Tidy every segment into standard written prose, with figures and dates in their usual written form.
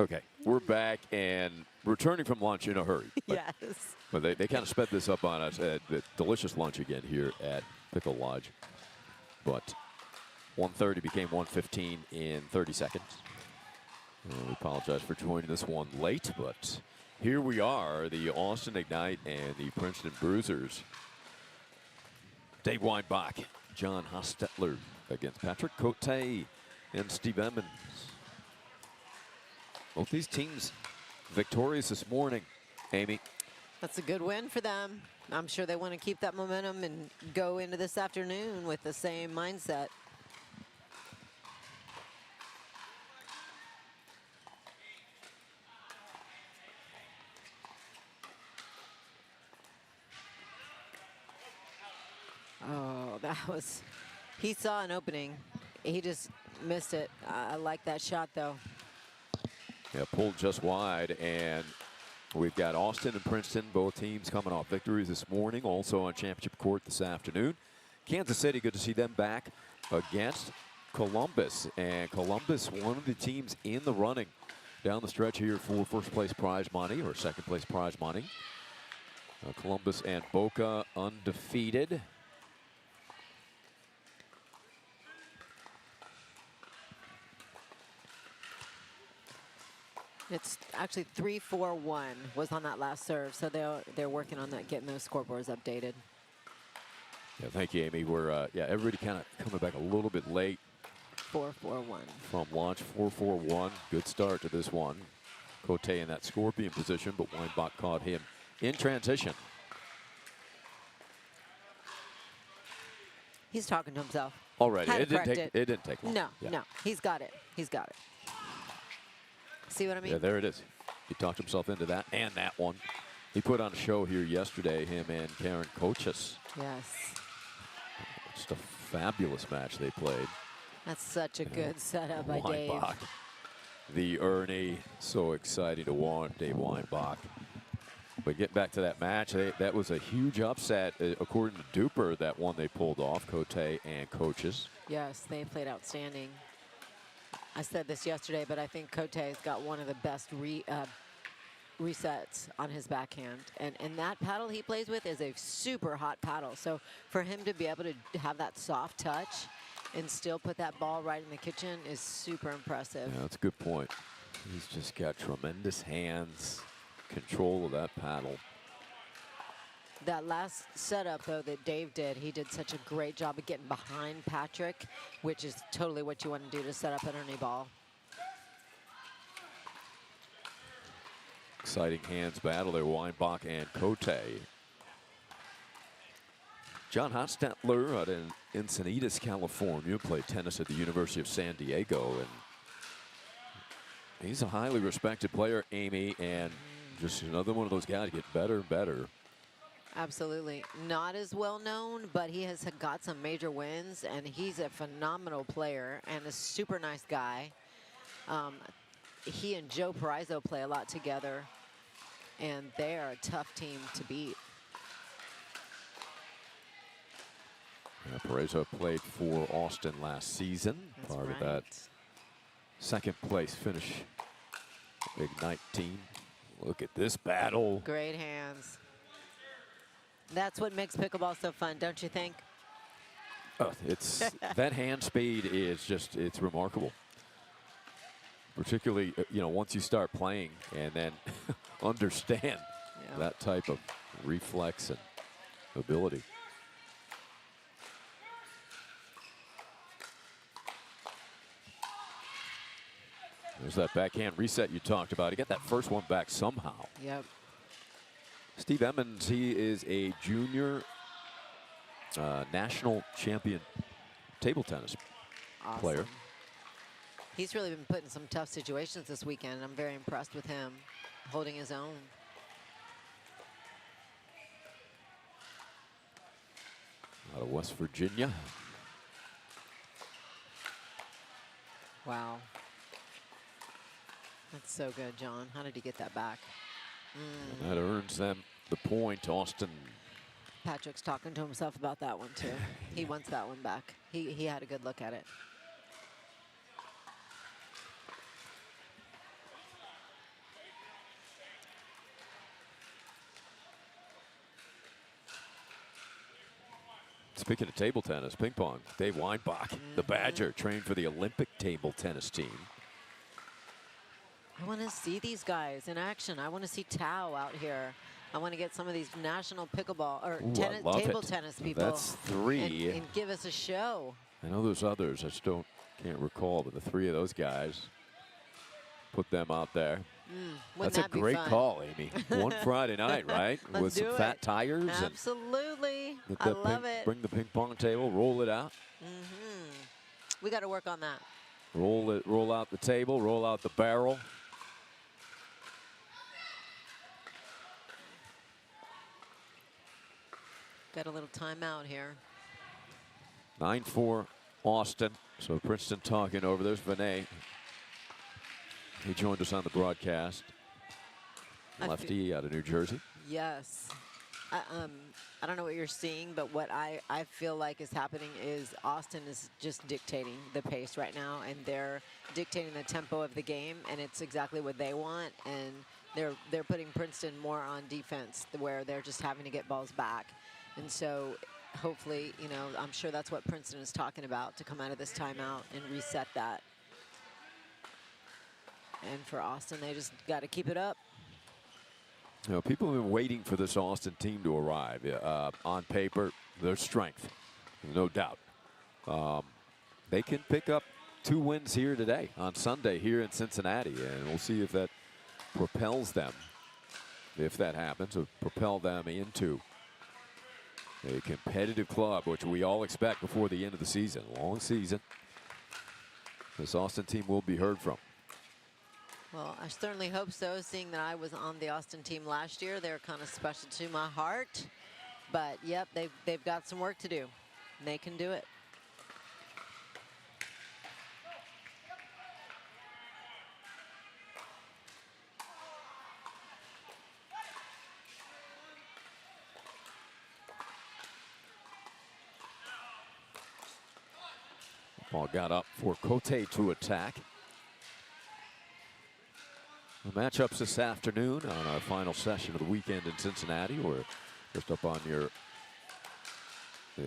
Okay, we're back and returning from lunch in a hurry. Yes. But they kind of sped this up on us at the delicious lunch again here at Pickle Lodge. But 1:30 became 1:15 in 30 seconds. We apologize for joining this one late, but here we are, the Austin Ignite and the Princeton Bruisers. Dave Weinbach, John Hostetler against Patrick Cote and Steve Emmons. Both these teams victorious this morning, Amy. That's a good win for them. I'm sure they want to keep that momentum and go into this afternoon with the same mindset. Oh, that was, he saw an opening. He just missed it. I like that shot, though. Yeah, pulled just wide, and we've got Austin and Princeton, both teams coming off victories this morning, also on championship court this afternoon. Kansas City, good to see them back against Columbus, and Columbus, one of the teams in the running down the stretch here for first place prize money or second place prize money. Columbus and Boca undefeated. It's actually 3-4-1 was on that last serve, so they're working on that, getting those scoreboards updated. Yeah, thank you, Amy. We're yeah, everybody kind of coming back a little bit late. 4-4-1 from launch. 4-4-1. Good start to this one. Cote in that scorpion position, but Weinbach caught him in transition. He's talking to himself. Already, it didn't take long. No, yeah. no, he's got it. He's got it. See what I mean? Yeah, there it is. He talked himself into that and that one. He put on a show here yesterday, him and Karen Coaches. Yes. Just a fabulous match they played. That's such a good setup by Dave. Weinbach, the Ernie, so exciting to watch, Dave Weinbach. But getting back to that match, that was a huge upset, according to Duper, that one they pulled off, Cote and Coaches. Yes, they played outstanding. I said this yesterday, but I think Cote's got one of the best resets on his backhand. And that paddle he plays with is a super hot paddle. So for him to be able to have that soft touch and still put that ball right in the kitchen is super impressive. Yeah, that's a good point. He's just got tremendous hands, control of that paddle. That last setup, though, that Dave did, he did such a great job of getting behind Patrick, which is totally what you want to do to set up an Ernie ball. Exciting hands battle there, Weinbach and Cote. John Hostetler out in Encinitas, California, played tennis at the University of San Diego, and he's a highly respected player, Amy, and just another one of those guys get better and better. Absolutely. Not as well known, but he has got some major wins, and he's a phenomenal player and a super nice guy. He and Joe Parizzo play a lot together, and they are a tough team to beat. Yeah, Parizzo played for Austin last season, That's part right. of that second place finish. Ignite team. Look at this battle. Great hands. That's what makes pickleball so fun, don't you think? Oh, it's that hand speed is just, it's remarkable. Particularly, you know, once you start playing and then understand that type of reflex and ability. There's that backhand reset you talked about. He got that first one back somehow. Yep. Steve Emmons, he is a junior national champion table tennis player. He's really been put in some tough situations this weekend. I'm very impressed with him holding his own. Out of West Virginia. Wow. That's so good, John. How did he get that back? And that earns them the point, Austin. Patrick's talking to himself about that one, too. He wants that one back. He had a good look at it. speaking of table tennis, ping pong, Dave Weinbach, the Badger, trained for the Olympic table tennis team. I want to see these guys in action. I want to see Tao out here. I want to get some of these national pickleball or table tennis people. That's 3. And give us a show. I know there's others. I just can't recall, but the 3 of those guys, put them out there. That's a great call, Amy. One Friday night, right? With some fat tires. Absolutely. I love it. Bring the ping pong table, roll it out. We got to work on that. Roll out the table, roll out the barrel. Got a little timeout here. 9-4 Austin. So Princeton talking over. There's Vinay. He joined us on the broadcast. Lefty out of New Jersey. Yes. I don't know what you're seeing, but what I feel like is happening is Austin is just dictating the pace right now, and they're dictating the tempo of the game, and it's exactly what they want. And they're putting Princeton more on defense, where they're just having to get balls back. And so hopefully, you know, I'm sure that's what Princeton is talking about, to come out of this timeout and reset that. And for Austin, they just got to keep it up. You know, people have been waiting for this Austin team to arrive. On paper, their strength, no doubt. They can pick up 2 wins here today, on Sunday here in Cincinnati, and we'll see if that propels them. If that happens, it'll propel them into a competitive club, which we all expect before the end of the season. Long season. This Austin team will be heard from. Well, I certainly hope so, seeing that I was on the Austin team last year. They're kind of special to my heart. But, yep, they've got some work to do. And they can do it. Ball got up for Cote to attack. The matchups this afternoon on our final session of the weekend in Cincinnati. We're just up on the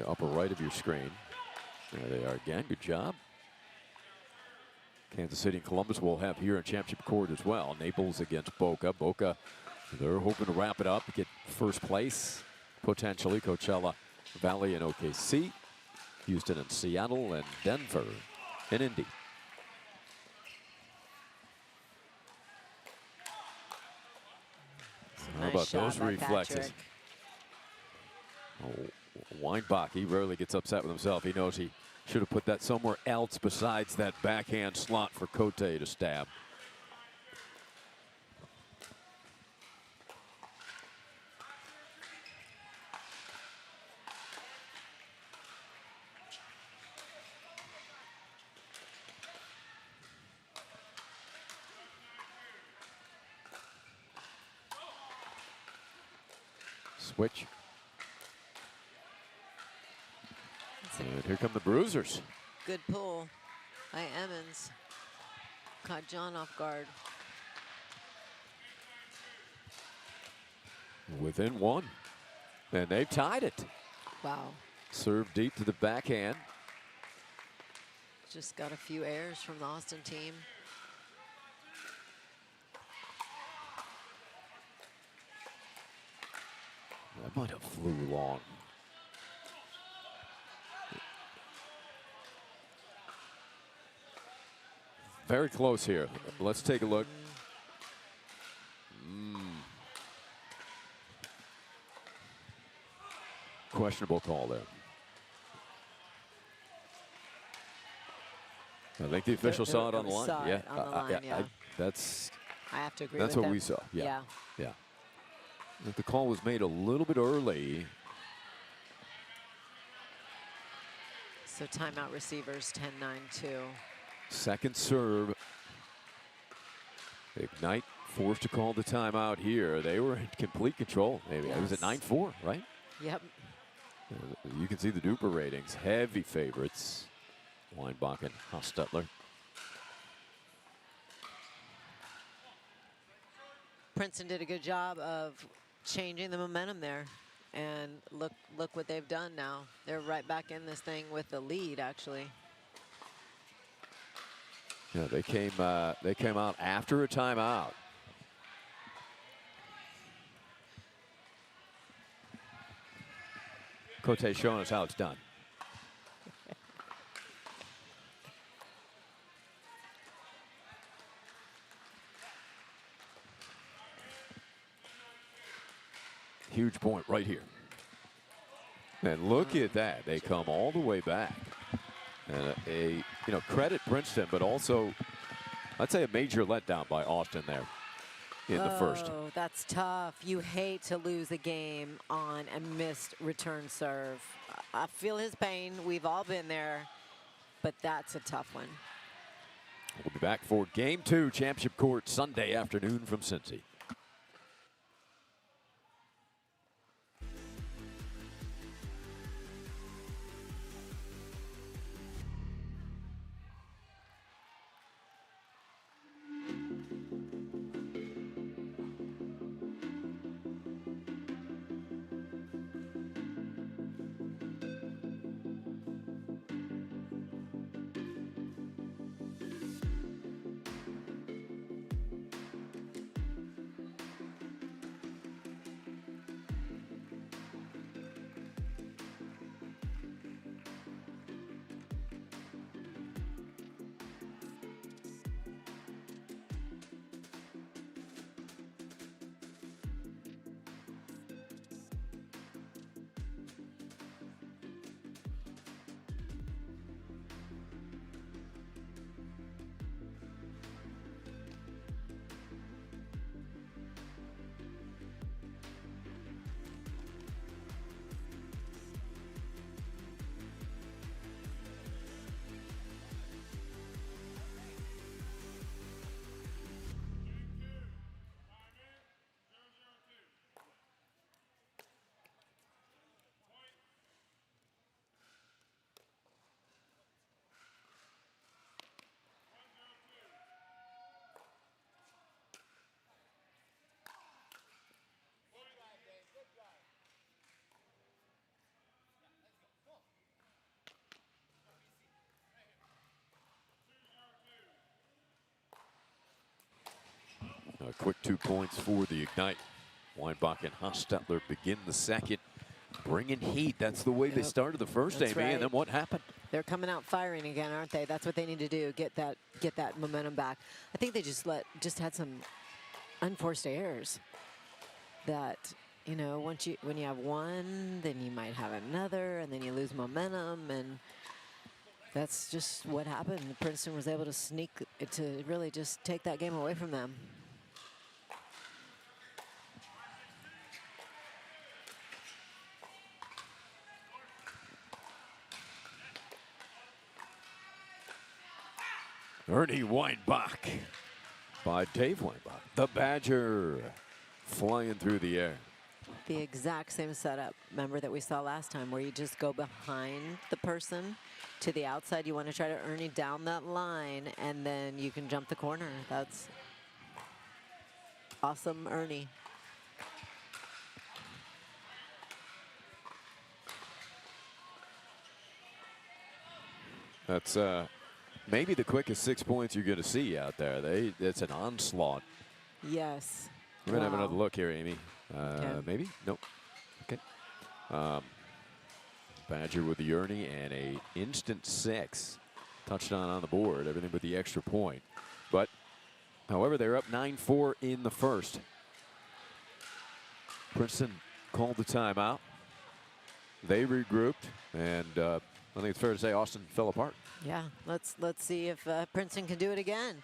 upper right of your screen. There they are again. Good job. Kansas City and Columbus will have here in championship court as well. Naples against Boca. Boca, they're hoping to wrap it up, get first place, potentially. Coachella Valley and OKC. Houston and Seattle, and Denver and Indy. How about those reflexes? Oh, Weinbach, he rarely gets upset with himself. He knows he should have put that somewhere else besides that backhand slot for Cote to stab. Switch. And here come the Bruisers. Good pull by Emmons. Caught John off guard. Within 1. And they've tied it. Wow. Serve deep to the backhand. Just got a few errors from the Austin team. That might have flew long. Very close here. Let's take a look. Questionable call there. I think the official saw it on the line. Yeah, on the line, yeah. I have to agree with that's what we saw. Yeah. I think the call was made a little bit early. So timeout receivers, 10-9-2. Second serve. Ignite forced to call the timeout here. They were in complete control. Maybe it was at 9-4, right? Yep. You can see the Duper ratings. Heavy favorites. Weinbach and Hostetler. Princeton did a good job of changing the momentum there. And look what they've done now. They're right back in this thing with the lead, actually. Yeah, they came out after a timeout. Cote's showing us how it's done. Huge point right here. And look at that. They come all the way back. And credit Princeton, but also I'd say a major letdown by Austin there in the first. Oh, that's tough. You hate to lose a game on a missed return serve. I feel his pain. We've all been there, but that's a tough one. We'll be back for Game 2, Championship Court, Sunday afternoon from Cincy. A quick 2 points for the Ignite. Weinbach and Hostetler begin the second, bringing heat. That's the way they started the first, That's Amy. right. And then what happened? They're coming out firing again, aren't they? That's what they need to do. Get that momentum back. I think they just had some unforced errors. That when you have one, then you might have another, and then you lose momentum, and that's just what happened. Princeton was able to sneak to really just take that game away from them. Ernie Weinbach by Dave Weinbach. The Badger flying through the air. The exact same setup, remember, that we saw last time, where you just go behind the person to the outside. You want to try to Ernie down that line, and then you can jump the corner. That's awesome, Ernie. That's maybe the quickest 6 points you're going to see out there. It's an onslaught. Yes. We're going to have another look here, Amy. Maybe? Nope. Okay. Badger with the Ernie and a instant 6. Touchdown on the board, everything but the extra point. But, however, they're up 9-4 in the first. Princeton called the timeout. They regrouped, and I think it's fair to say Austin fell apart. Yeah, let's see if Princeton can do it again.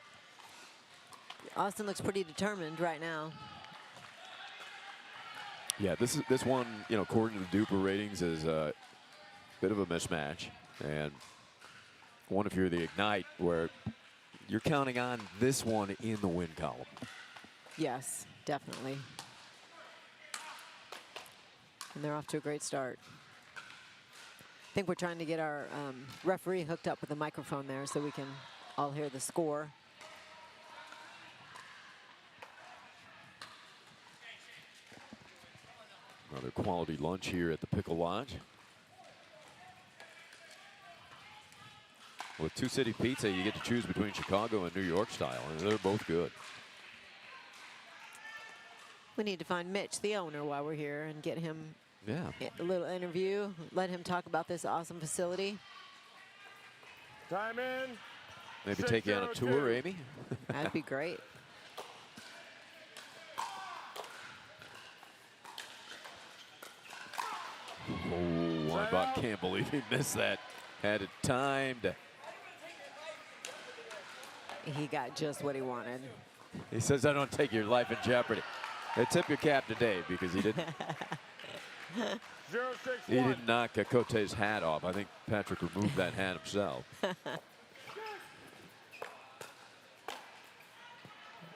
Austin looks pretty determined right now. Yeah, this one, according to the Duper ratings, is a bit of a mismatch, and one if you're the Ignite, where you're counting on this one in the win column. Yes, definitely. And they're off to a great start. I think we're trying to get our referee hooked up with a microphone there so we can all hear the score. Another quality lunch here at the Pickle Lodge. With Two City Pizza, you get to choose between Chicago and New York style, and they're both good. We need to find Mitch, the owner, while we're here and get him a little interview. Let him talk about this awesome facility. Time in. Maybe take you on a tour, Amy? That'd be great. Oh, Weinbach can't believe he missed that. Had it timed. He got just what he wanted. He says, I don't take your life in jeopardy. Hey, tip your cap to Dave because he didn't. He didn't knock Cote's hat off. I think Patrick removed that hat himself.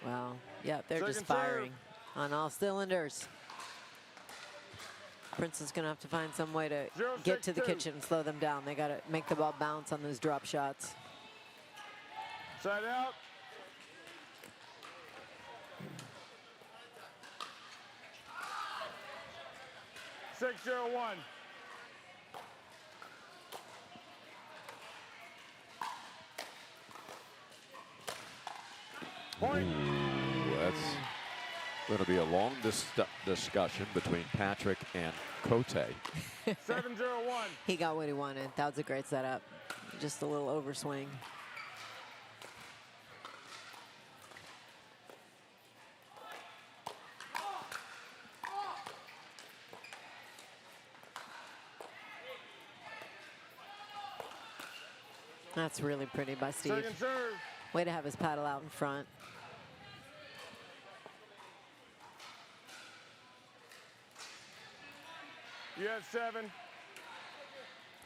Wow. Yeah, they're just firing on all cylinders. Prince is going to have to find some way to get to the kitchen and slow them down. They got to make the ball bounce on those drop shots. Side out. Six, 0-1. Point. Ooh, that's going to be a long discussion between Patrick and Cote. 7-0-1. He got what he wanted. That was a great setup. Just a little overswing. That's really pretty by Steve. Second serve. Way to have his paddle out in front. You have 7.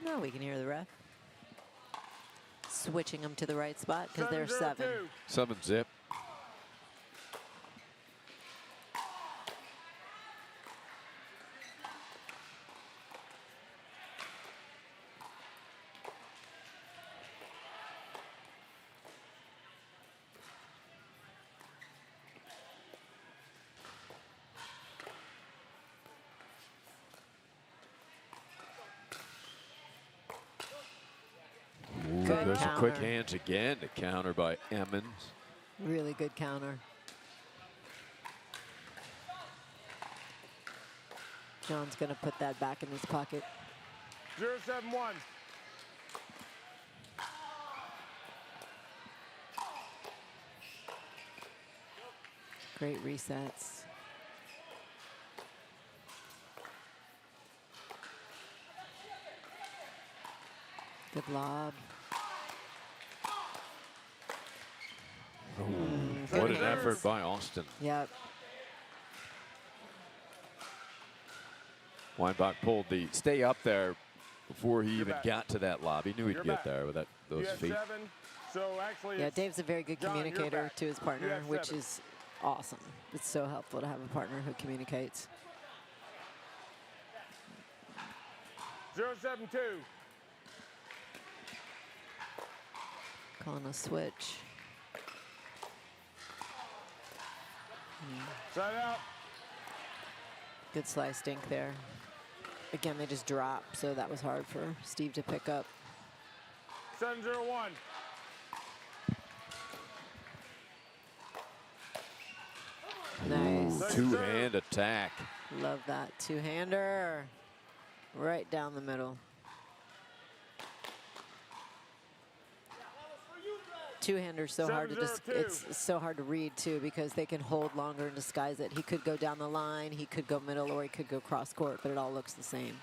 No, we can hear the ref. Switching them to the right spot because they're 7. 7-zip. There's a quick hands again to counter by Emmons. Really good counter. John's going to put that back in his pocket. 0-7-1. Great resets. Good lob. What an effort by Austin. Yep. Weinbach pulled the stay up there before he even got to that lob. He knew he'd get there with those feet. 7. So actually, Yeah, Dave's a very good communicator to his partner, which 7. is awesome. It's so helpful to have a partner who communicates. 0-7-2. Calling a switch. Side out. Good slice dink there. Again, they just drop, so that was hard for Steve to pick up. 7-0-1. Nice. Two-hand attack. Love that. Two-hander. Right down the middle. Two-handers so hard to it's so hard to read too because they can hold longer and disguise it. He could go down the line, he could go middle, or he could go cross court, but it all looks the same.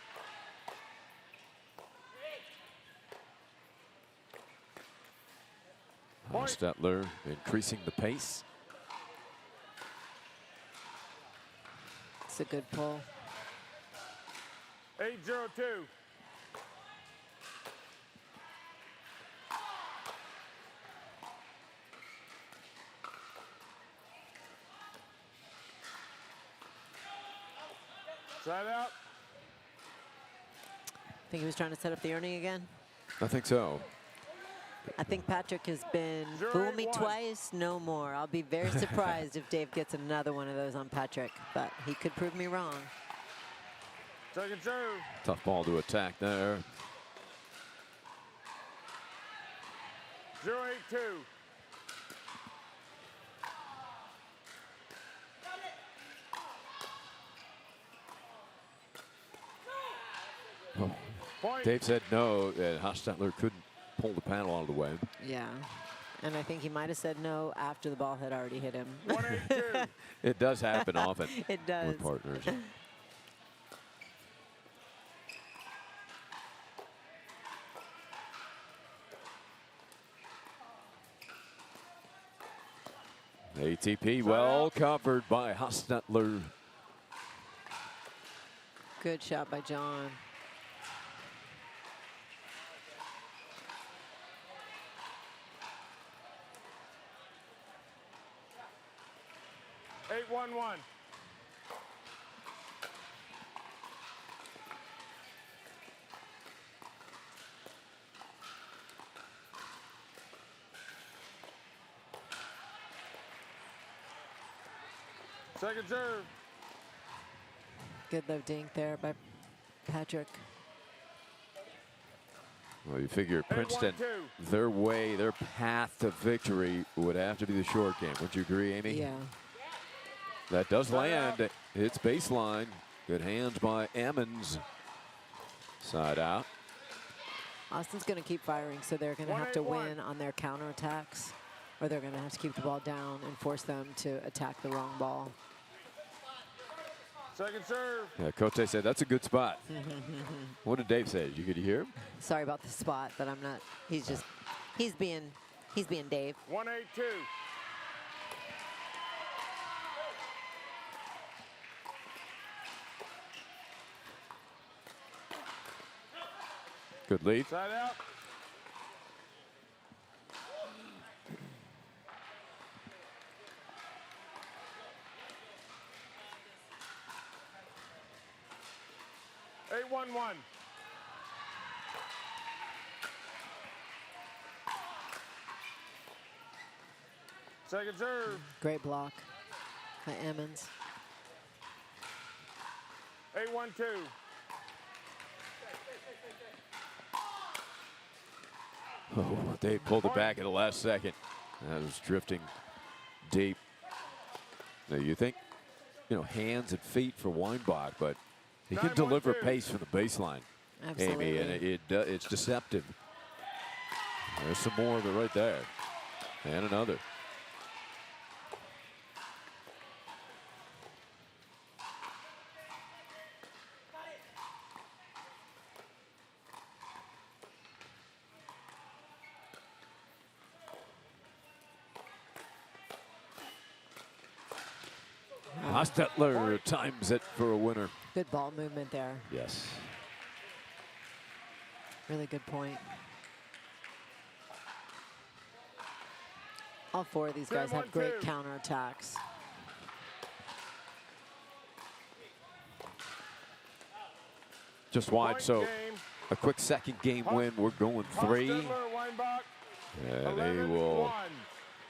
Stetler increasing the pace. It's a good pull. 8-0-2. Side out. Think he was trying to set up the earning again? I think so. I think Patrick has been fool me twice, no more. I'll be very surprised if Dave gets another one of those on Patrick, but he could prove me wrong. Second serve. Tough ball to attack there. 0-8-2. Oh. Point. Dave said no, and Hostetler couldn't pull the paddle out of the way. Yeah. And I think he might have said no after the ball had already hit him. 1-8-2. It does happen often It does. with partners. ATP well covered by Hostetler. Good shot by John. Eight, 1-1. Second serve. Good low dink there by Patrick. Well, you figure Princeton, 8-1-2. their path to victory would have to be the short game. Would you agree, Amy? Yeah. That does land. It's baseline. Good hands by Emmons. Side out. Austin's going to keep firing, so they're going to have to 1-8-1. win on their counterattacks, or they're going to have to keep the ball down and force them to attack the wrong ball. Second serve. Yeah, Cote said that's a good spot. What did Dave say? Could you hear him? Sorry about the spot, but I'm not. He's being Dave. 1-8-2. Good lead. Side out. Eight, 1-1. Second serve. Great block by Emmons. 8-1-2. Oh, Dave pulled it back at the last second. That was drifting deep. Now you think, hands and feet for Weinbach, but he can 9-1-2. deliver pace from the baseline, Absolutely. Amy, and it's deceptive. There's some more of it right there, and another. Hostetler times it for a winner. Good ball movement there. Yes. Really good point. All four of these guys have great 10-1-2. counterattacks. Just wide, Point so game. a quick second game win. We're going 3. Hostetler, Weinbach, And they 11-1. will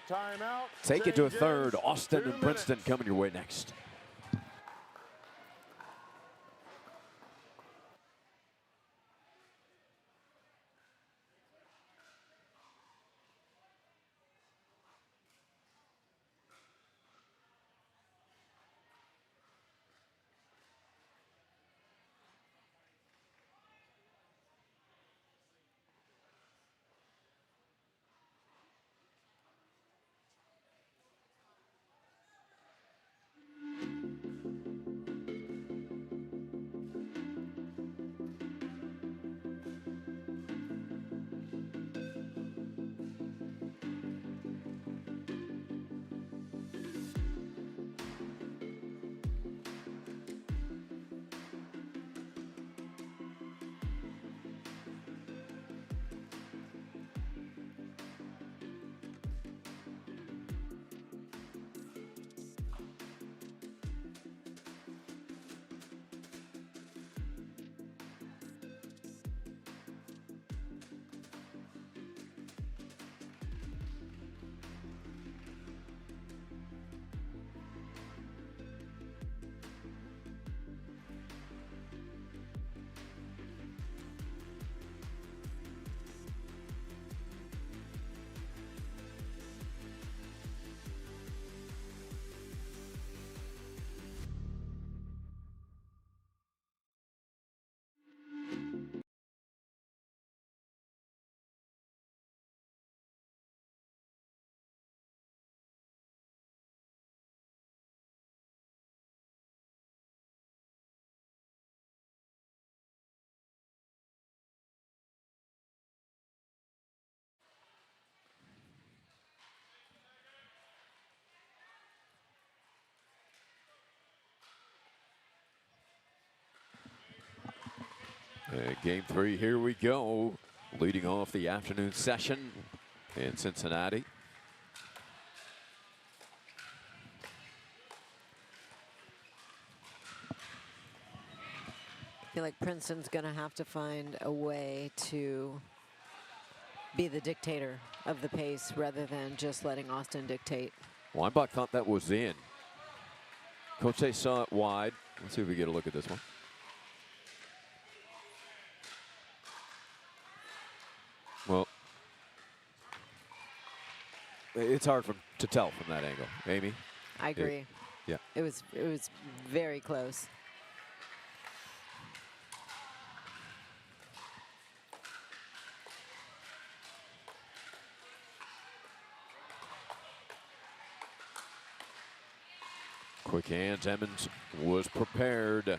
Timeout. take it to a Changes. third. Austin 2 and Princeton minutes. coming your way next. Game 3, here we go. Leading off the afternoon session in Cincinnati. I feel like Princeton's going to have to find a way to be the dictator of the pace rather than just letting Austin dictate. Weinbach thought that was in. Cote saw it wide. Let's see if we get a look at this one. Well, it's hard to tell from that angle. Amy? I agree. Yeah. It was very close. Quick hands. Emmons was prepared.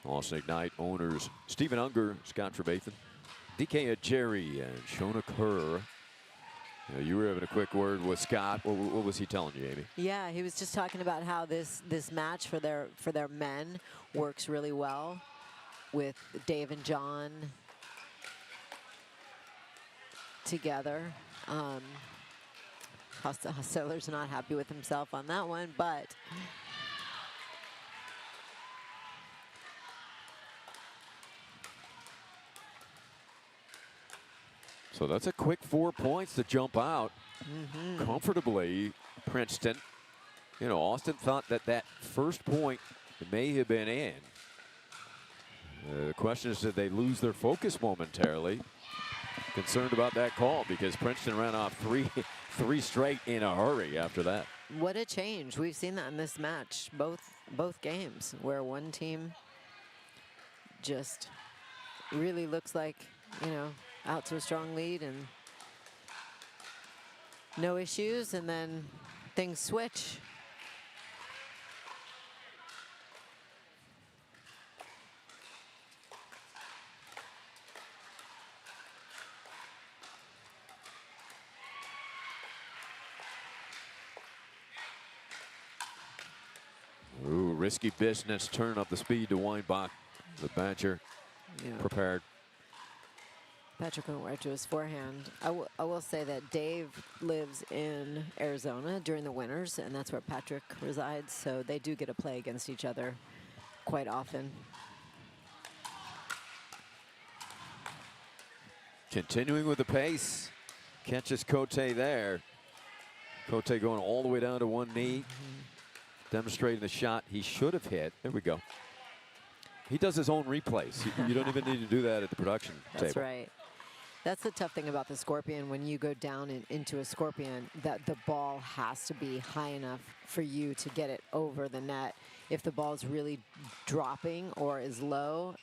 Austin Ignite owners Stephen Unger, Scott Trevathan, DK Jerry, and Shona Kerr. You were having a quick word with Scott. What was he telling you, Amy? Yeah, he was just talking about how this match for their men works really well with Dave and John together. Hustler's not happy with himself on that one, but so that's a quick 4 points to jump out comfortably. Princeton. You know, Austin thought that first point may have been in. The question is, did they lose their focus momentarily? Concerned about that call because Princeton ran off three straight in a hurry after that. what a change. We've seen that in this match, both games, where one team just really looks like, out to a strong lead and no issues, and then things switch. Ooh, risky business. Turn up the speed to Weinbach. The Badger prepared. Patrick went right to his forehand. I will say that Dave lives in Arizona during the winters, and that's where Patrick resides, so they do get to play against each other quite often. Continuing with the pace. Catches Cote there. Cote going all the way down to one knee. Demonstrating the shot he should have hit. There we go. He does his own replays. You don't even need to do that at the production table. That's right. That's the tough thing about the Scorpion. When you go down into a Scorpion, that the ball has to be high enough for you to get it over the net. If the ball's really dropping or is low,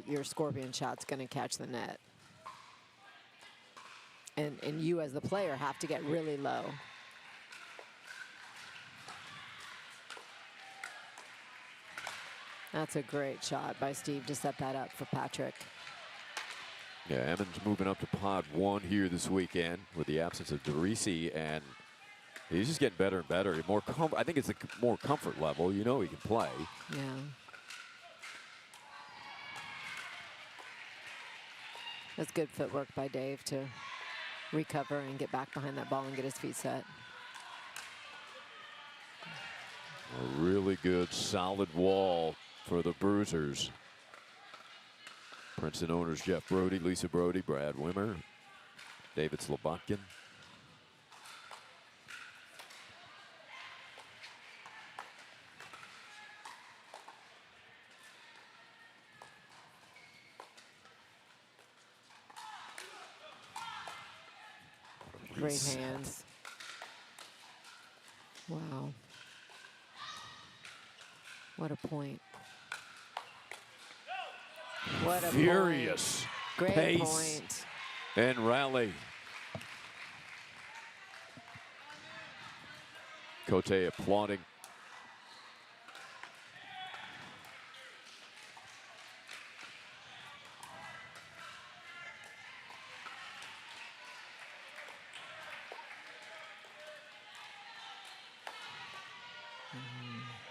your Scorpion shot's going to catch the net. And you as the player have to get really low. That's a great shot by Steve to set that up for Patrick. Yeah, Emmons moving up to pod 1 here this weekend with the absence of DeRisi, and he's just getting better and better. I think it's a more comfort level. You know he can play. Yeah. That's good footwork by Dave to recover and get back behind that ball and get his feet set. A really good, solid wall for the Bruisers. Princeton owners Jeff Brody, Lisa Brody, Brad Wimmer, David Slobotkin. Great hands. Wow. What a point. What a furious point. Great pace point. and rally. Cote applauding.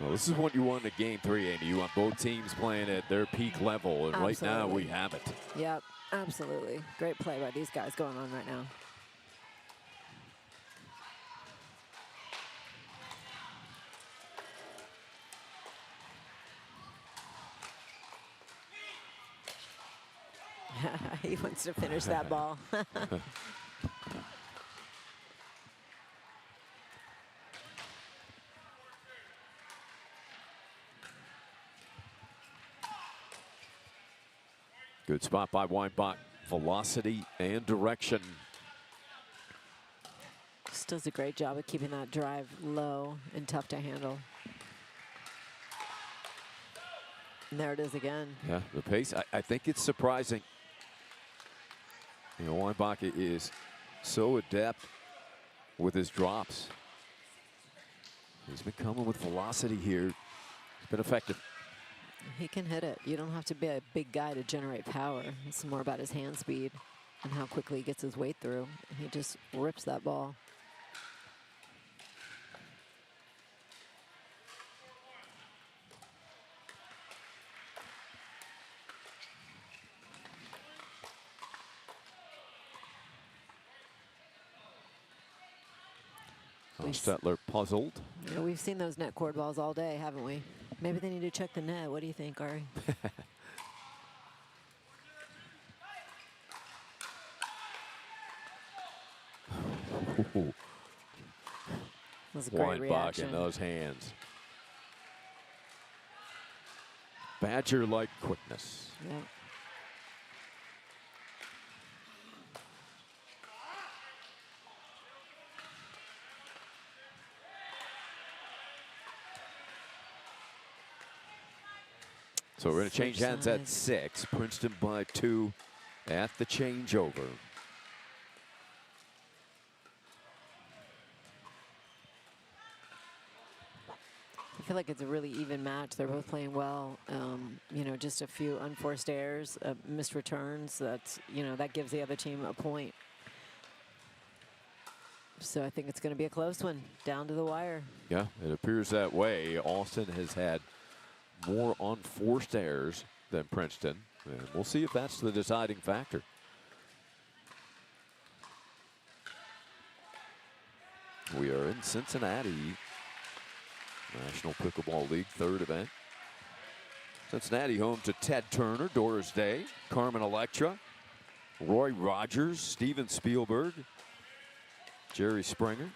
Well, this is what you want in game 3, Amy. You want both teams playing at their peak level, and right now we have it. Yep, absolutely. Great play by these guys going on right now. He wants to finish that ball. Good spot by Weinbach. Velocity and direction. Just does a great job of keeping that drive low and tough to handle. And there it is again. Yeah, the pace, I think it's surprising. You know, Weinbach is so adept with his drops. He's been coming with velocity here. He's been effective. He can hit it. You don't have to be a big guy to generate power. It's more about his hand speed and how quickly he gets his weight through. He just rips that ball. Stetler puzzled. Yeah, we've seen those net cord balls all day, haven't we? Maybe they need to check the net. What do you think, Ari? Was a great reaction. In those hands. Badger-like quickness. Yep. So we're going to change hands at 6. Princeton by 2 at the changeover. I feel like it's a really even match. They're both playing well. You know, just a few unforced errors, missed returns. That's, you know, that gives the other team a point. So I think it's going to be a close one, down to the wire. Yeah, it appears that way. Austin has had more unforced errors than Princeton, and we'll see if that's the deciding factor. We are in Cincinnati, National Pickleball League, 3rd event. Cincinnati home to Ted Turner, Doris Day, Carmen Electra, Roy Rogers, Steven Spielberg, Jerry Springer.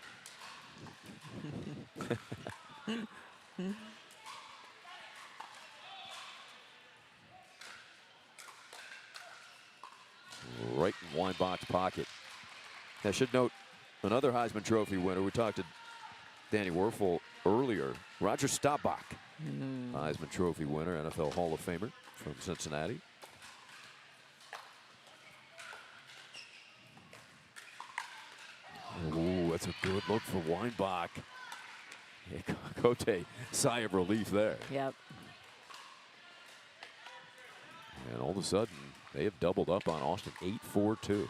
Right in Weinbach's pocket. I should note another Heisman Trophy winner. We talked to Danny Werfel earlier. Roger Staubach, Heisman Trophy winner, NFL Hall of Famer from Cincinnati. Ooh, that's a good look for Weinbach. Yeah, Cote, sigh of relief there. Yep. And all of a sudden, they have doubled up on Austin, 8-4-2.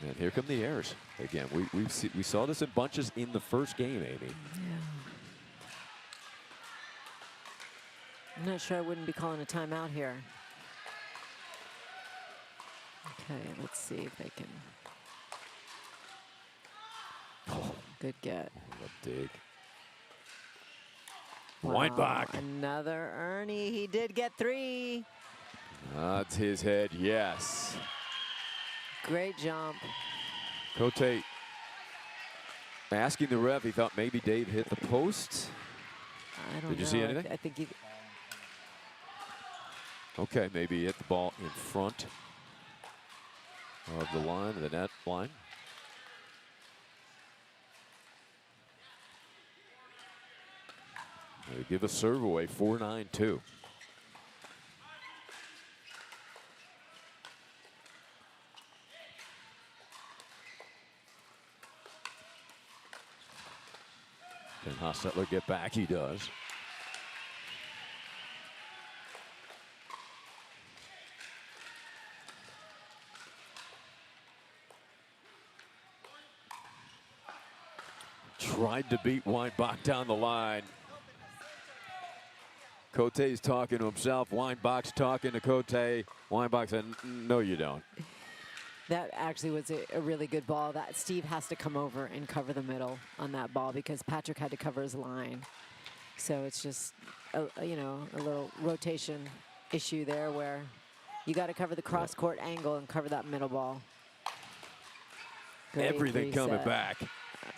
And here come the errors. Again, we saw this in bunches in the first game, Amy. Yeah. I'm not sure I wouldn't be calling a timeout here. Okay, let's see if they can. Oh, good get. A dig. Wow, Weinbach. Another Ernie. He did get 3. Nods his head, yes. Great jump. Cote asking the ref, he thought maybe Dave hit the post. I don't know. Did you see anything? I think he. Okay, maybe he hit the ball in front of the line, the net line. They give a serve away, 4-9-2. Can Hostetler get back? He does. tried to beat Weinbach down the line. Cote's talking to himself. Weinbach's talking to Cote. Weinbach said, no, you don't. That actually was a really good ball. That Steve has to come over and cover the middle on that ball because Patrick had to cover his line. So it's just, you know, a little rotation issue there where you got to cover the cross-court angle and cover that middle ball. Great Everything reset. coming back.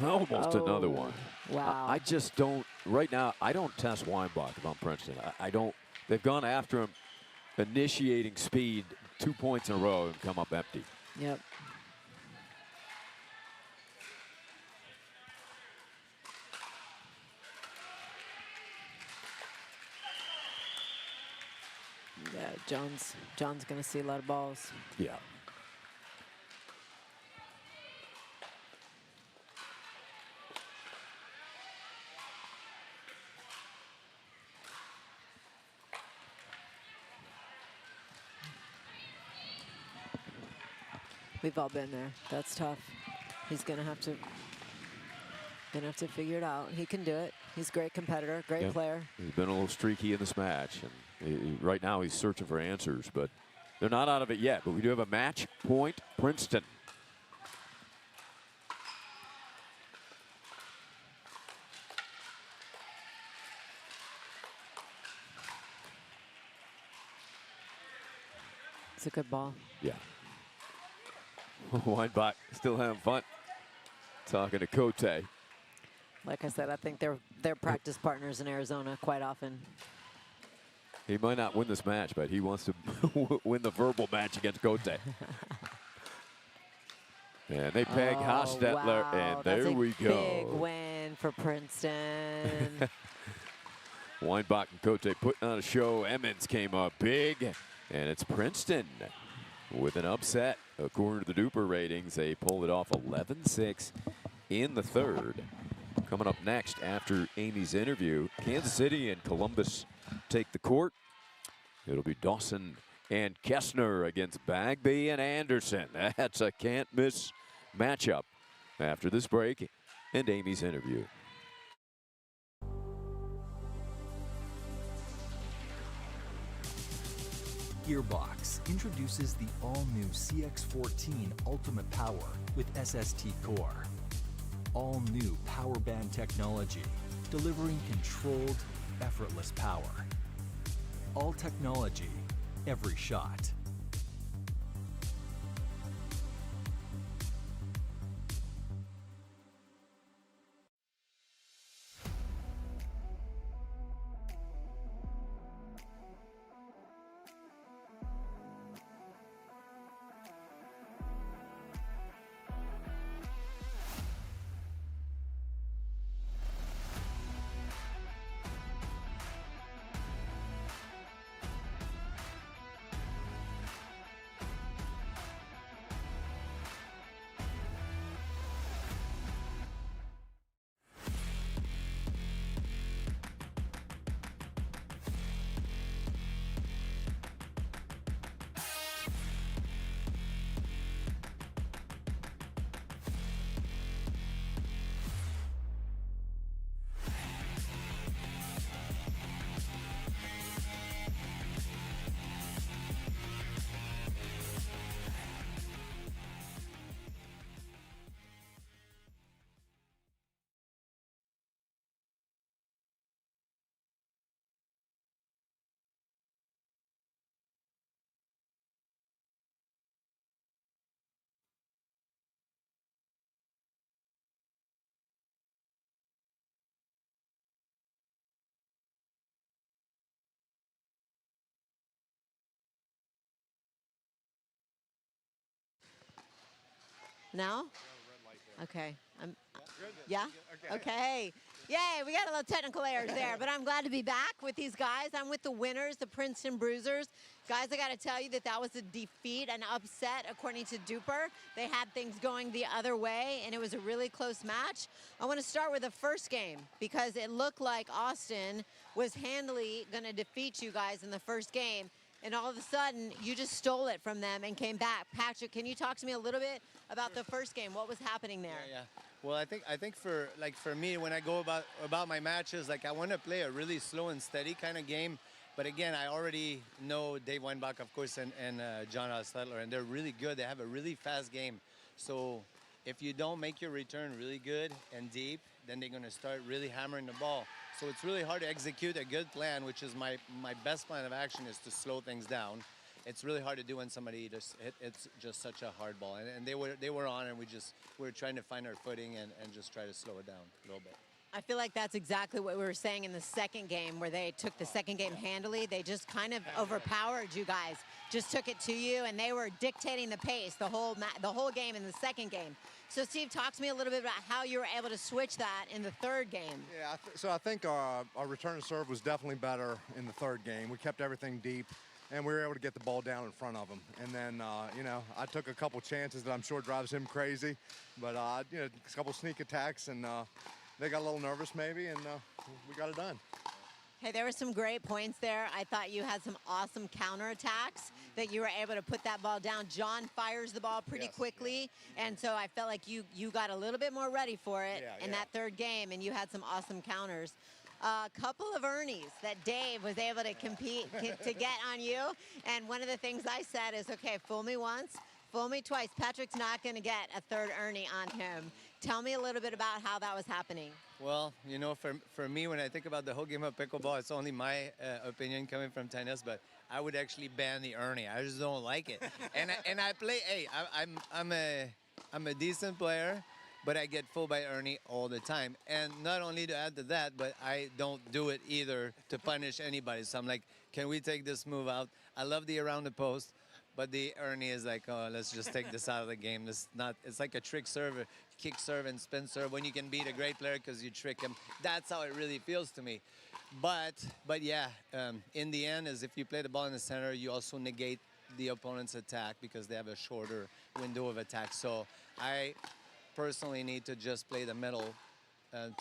Almost another one. Wow. I just don't, right now, I don't test Weinbach if I'm Princeton. I don't, they've gone after him, initiating speed 2 points in a row and come up empty. Yep. Yeah, John's going to see a lot of balls. Yeah. We've all been there. That's tough. He's going to have to figure it out. He can do it. He's a great competitor, great player. He's been a little streaky in this match, and right now he's searching for answers, but they're not out of it yet. But we do have a match point, Princeton. It's a good ball. Yeah. Weinbach still having fun talking to Cote. Like I said, I think they're practice partners in Arizona quite often. He might not win this match, but he wants to win the verbal match against Cote. And they peg Hostetler, wow. and That's there we go. Big win for Princeton. Weinbach and Cote putting on a show. Emmons came up big, and it's Princeton with an upset. According to the Duper ratings, they pulled it off 11-6 in the third. Coming up next after Amy's interview, Kansas City and Columbus take the court. It'll be Dawson and Kessner against Bagby and Anderson. That's a can't-miss matchup after this break and Amy's interview. Gearbox introduces the all-new CX-14 Ultimate Power with SST Core. All-new power band technology, delivering controlled, effortless power. All technology, every shot. Now? Okay. Yeah? Okay. Yay, we got a little technical errors there, but I'm glad to be back with these guys. I'm with the winners, the Princeton Bruisers. Guys, I got to tell you that was a defeat, an upset, according to Duper. They had things going the other way, and it was a really close match. I want to start with the first game because it looked like Austin was handily going to defeat you guys in the first game. and all of a sudden you just stole it from them and came back. Patrick, can you talk to me a little bit about the first game? What was happening there? Yeah. Well, I think for me, when I go about my matches, like I want to play a really slow and steady kind of game. But again, I already know Dave Weinbach, of course, and John Ostetler, and they're really good. They have a really fast game. So if you don't make your return really good and deep, then they're going to start really hammering the ball. So it's really hard to execute a good plan, which is my best plan of action is to slow things down. It's really hard to do when somebody just it's just such a hard ball. And they were on, and we were trying to find our footing and just try to slow it down a little bit. I feel like that's exactly what we were saying in the second game, where they took the second game handily. They just kind of overpowered you guys, just took it to you, and they were dictating the pace the whole game in the second game. So, Steve, talk to me a little bit about how you were able to switch that in the third game. Yeah, so I think our return to serve was definitely better in the third game. We kept everything deep, and we were able to get the ball down in front of them. And then, I took a couple chances that I'm sure drives him crazy, but, a couple sneak attacks, and they got a little nervous maybe, and we got it done. Hey, there were some great points there. I thought you had some awesome counterattacks that you were able to put that ball down. John fires the ball pretty quickly, and so I felt like you got a little bit more ready for it in that third game, and you had some awesome counters. A couple of Ernies that Dave was able to compete to get on you, and one of the things I said is, okay, fool me once, fool me twice. Patrick's not going to get a third Ernie on him. Tell me a little bit about how that was happening. Well, for me, when I think about the whole game of pickleball, it's only my opinion coming from tennis, but I would actually ban the Ernie. I just don't like it. and I play. Hey, I'm a decent player, but I get full by Ernie all the time. And not only to add to that, but I don't do it either to punish anybody. So I'm like, can we take this move out? I love the around the post. But the Ernie is like, oh, let's just take this out of the game. It's like a trick serve, kick serve and spin serve when you can beat a great player because you trick him. That's how it really feels to me. But yeah, in the end, is if you play the ball in the center, you also negate the opponent's attack because they have a shorter window of attack. So I personally need to just play the middle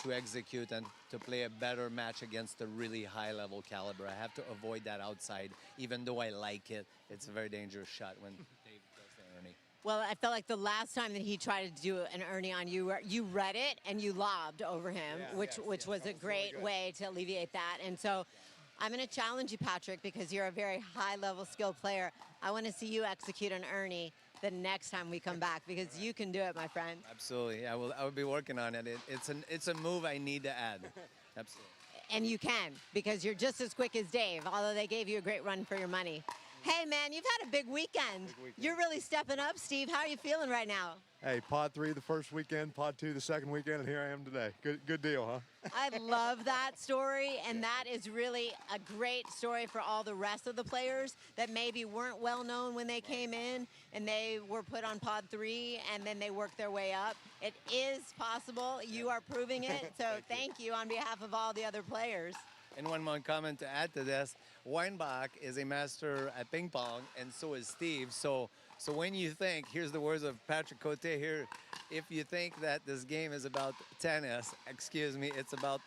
to execute and to play a better match against a really high-level caliber. I have to avoid that outside, even though I like it. It's a very dangerous shot when Dave does the Ernie. Well, I felt like the last time that he tried to do an Ernie on you, you read it and you lobbed over him, which was a great way to alleviate that. And so I'm going to challenge you, Patrick, because you're a very high-level skilled player. I want to see you execute an Ernie the next time we come back, because you can do it, my friend. Absolutely. I will be working on it. It's a move I need to add. Absolutely. And you can, because you're just as quick as Dave, although they gave you a great run for your money. Hey, man, you've had a big weekend. You're really stepping up, Steve. How are you feeling right now? Hey, pod 3 the first weekend, pod 2 the second weekend, and here I am today. Good deal, huh? I love that story, and that is really a great story for all the rest of the players that maybe weren't well known when they came in, and they were put on pod 3, and then they worked their way up. It is possible. You are proving it, so thank you on behalf of all the other players. And one more comment to add to this, Weinbach is a master at ping pong, and so is Steve. So when you think, here's the words of Patrick Cote here, if you think that this game is about tennis, excuse me, it's about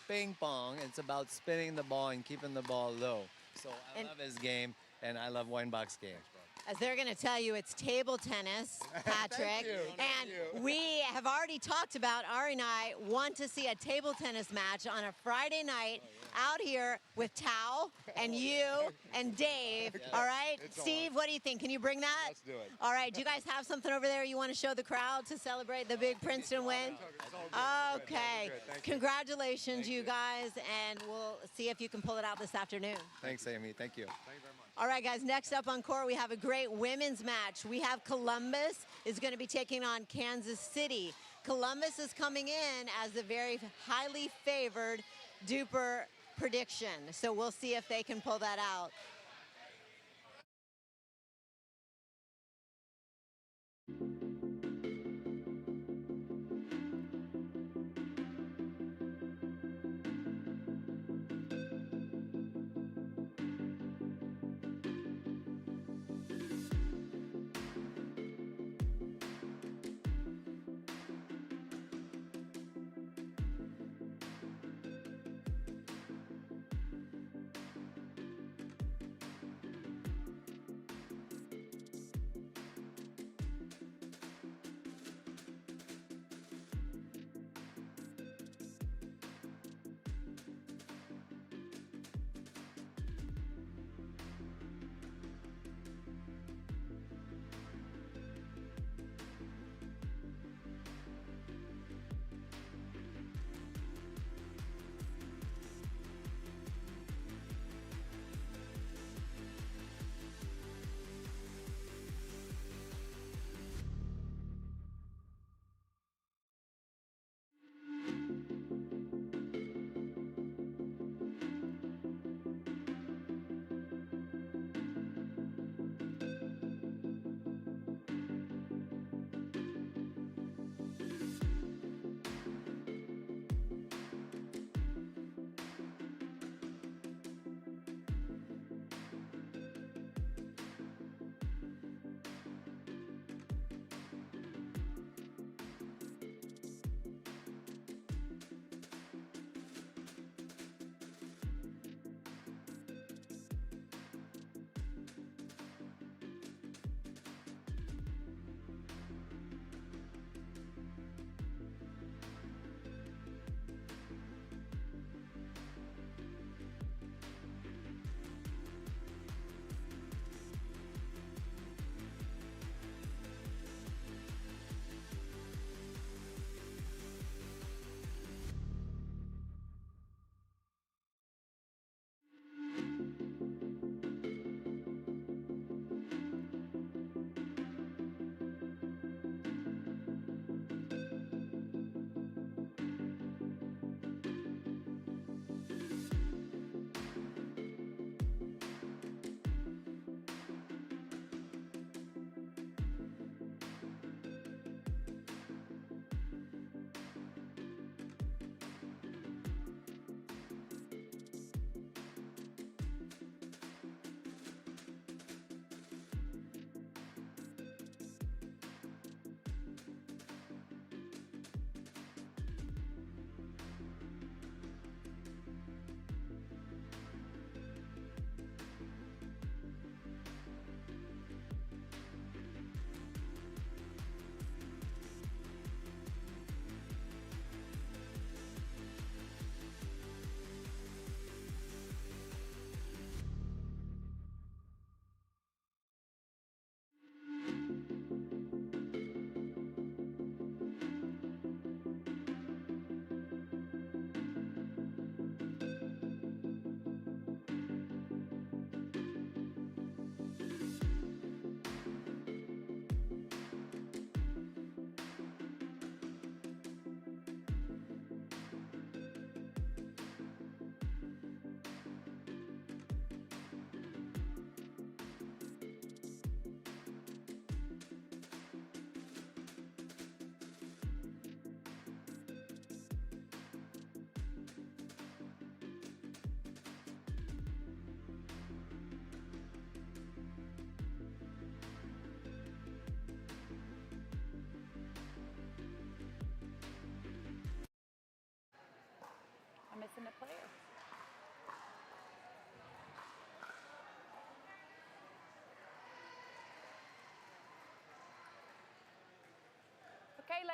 ping pong. It's about spinning the ball and keeping the ball low. So I love his game, and I love Weinbach's game. As they're going to tell you, it's table tennis, Patrick. And we have already talked about, Ari and I want to see a table tennis match on a Friday night out here with Tao and you and Dave. All right? Steve, what do you think? Can you bring that? Let's do it. All right. Do you guys have something over there you want to show the crowd to celebrate the big Princeton win? Okay. Congratulations, you guys. And we'll see if you can pull it out this afternoon. Thanks, Amy. Thank you. Thank you very much. All right, guys, next up on court, we have a great women's match. We have Columbus is going to be taking on Kansas City. Columbus is coming in as the very highly favored duper prediction. So we'll see if they can pull that out.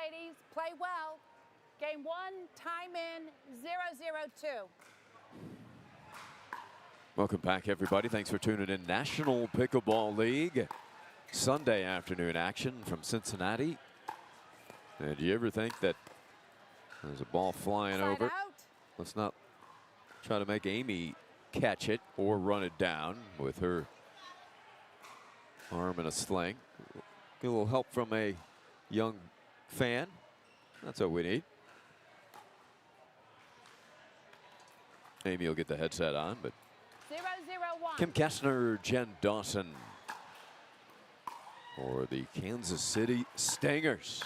ladies. Play well. Game 1, time in 0-0-2. Welcome back, everybody. Thanks for tuning in. National Pickleball League. Sunday afternoon action from Cincinnati. And do you ever think that there's a ball flying Side over? out. Let's not try to make Amy catch it or run it down with her arm in a sling. Get a little help from a young fan. That's what we need. Amy will get the headset on, but 0-0-1. Kim Kessner, Jen Dawson for the Kansas City Stingers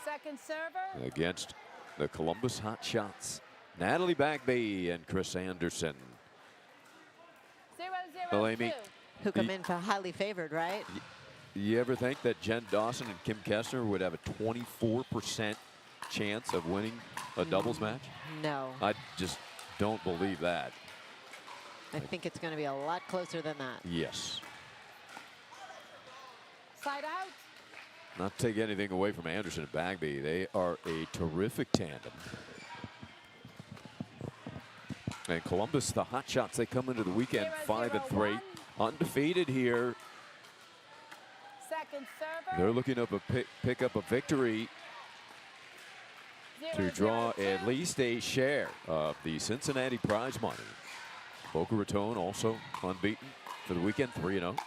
Second server. against the Columbus Hot Shots. Natalie Bagby and Chris Anderson. 0-0-2. Well, Amy, Who come in for highly favored, right? you ever think that Jen Dawson and Kim Kessner would have a 24% chance of winning a doubles match? No. I just don't believe that. I think it's going to be a lot closer than that. Yes. Side out. Not to take anything away from Anderson and Bagby. They are a terrific tandem. And Columbus, the Hot Shots, they come into the weekend 5-3. Undefeated here. Second server. They're looking up pick up a victory to draw 0-0-2. at least a share of the Cincinnati prize money. Boca Raton also unbeaten for the weekend, 3-0.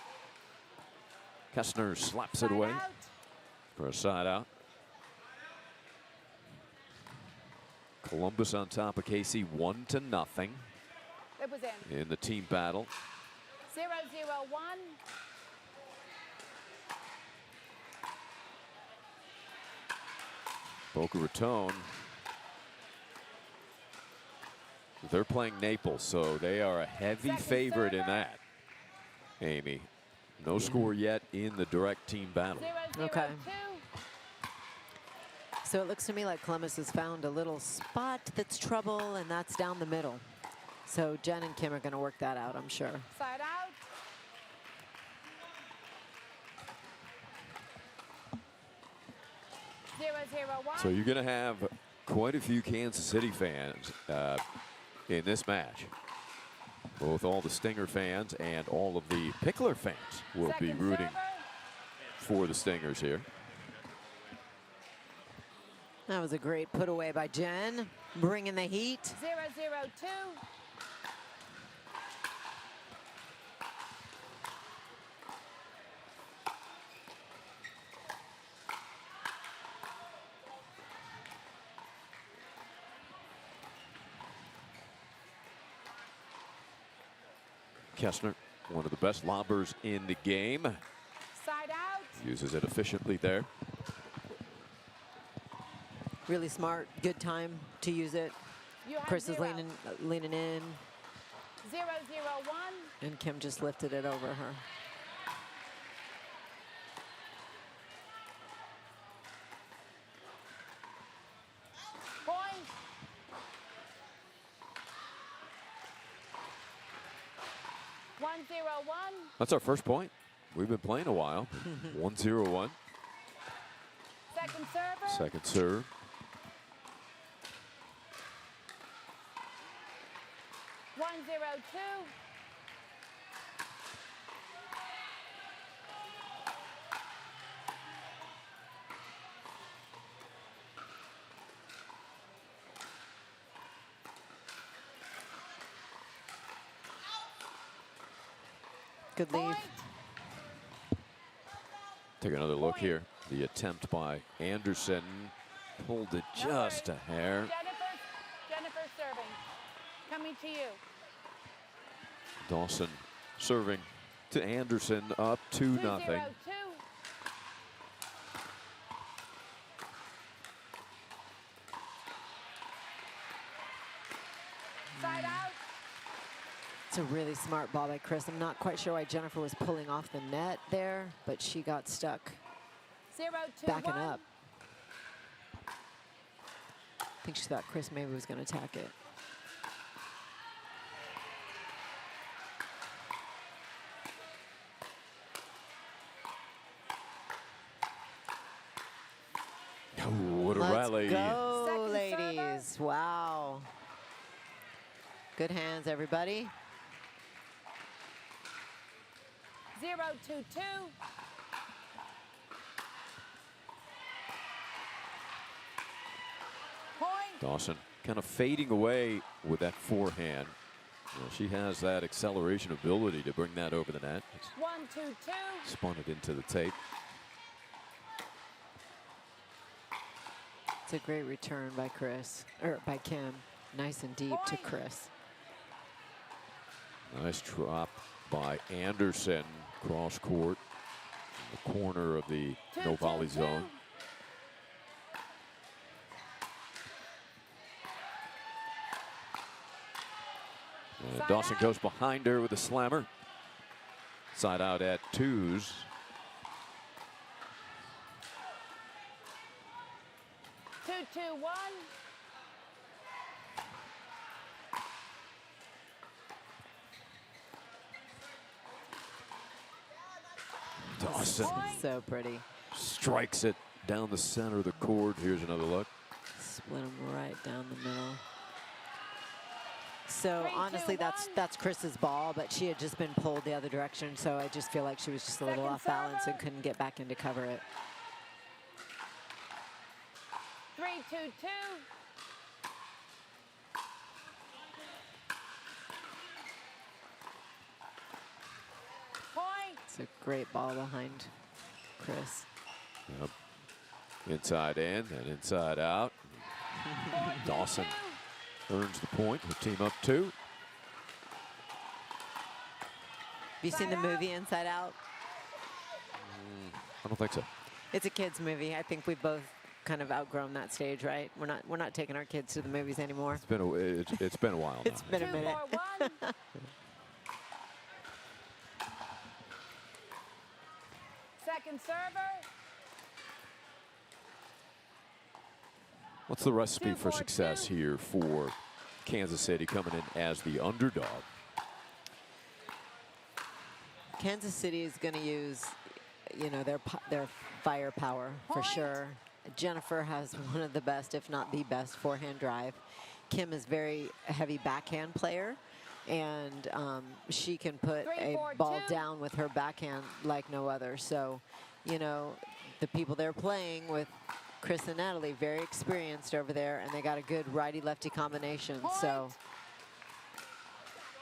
Kessner slaps it Side away out. for a side out. Columbus on top of KC 1-0 It was in. in the team battle. 0-0-1. Boca Raton, they're playing Naples, so they are a heavy Second favorite in server. that. Amy, no score yet in the direct team battle. 0-0-2. Okay. So it looks to me like Columbus has found a little spot that's trouble, and that's down the middle. So Jen and Kim are going to work that out, I'm sure. Side out. So you're going to have quite a few Kansas City fans in this match. Both all the Stinger fans and all of the Pickler fans will be Second rooting server. for the Stingers here. That was a great put away by Jen, bringing the heat. 0-0-2. Kessner, one of the best lobbers in the game, Side out. uses it efficiently there. Really smart, good time to use it. You have Chris is 0. leaning in, 0-0-1. and Kim just lifted it over her. Point. One zero one. That's our first point. We've been playing a while. 1-0-1. Second server. Second serve. One zero two. Good leave. Point. Take another look here. The attempt by Anderson pulled it just a hair. Jennifer serving. Coming to you. Dawson serving to Anderson, up 2-0. 2-0-2. Side out. It's a really smart ball by Chris. I'm not quite sure why Jennifer was pulling off the net there, but she got stuck 0-2-1. backing up. I think she thought Chris maybe was going to attack it. Natalie. Go, Second ladies. server. Wow. Good hands, everybody. 0-2-2. Point. Dawson kind of fading away with that forehand. You know, she has that acceleration ability to bring that over the net. 1-2-2. Spun it into the tape. It's a great return by by Kim. Nice and deep to Point. Chris. Nice drop by Anderson, cross court, in the corner of the no volley 2-2-2. zone. And Side Dawson out. goes behind her with a slammer. Side out at 2s. 2-2-1. Dawson Point. So pretty. strikes it down the center of the court. Here's another look. Split them right down the middle. So 3, 2, honestly, 1. that's Chris's ball, but she had just been pulled the other direction. So I just feel like she was just a little Second off balance and server. couldn't get back in to cover it. 3-2-2. Point. It's a great ball behind Chris. Yep. Inside in and inside out. 4-2-2. Dawson earns the point. Her team up 2. Have you seen the Side out. movie Inside Out? I don't think so. It's a kids movie. I think we've both kind of outgrown that stage, right? We're not taking our kids to the movies anymore. It's been a while now. It's been a minute. 2-4-1. Second server. What's the recipe 2, for 4, success 2. here for Kansas City coming in as the underdog? Kansas City is going to use, you know, their firepower for Point. sure. Jennifer has one of the best, if not the best, forehand drive. Kim is very heavy backhand player, and she can put 3, a 4, ball 2. down with her backhand like no other. So, you know, the people they're playing with, Chris and Natalie, very experienced over there, and they got a good righty-lefty combination. So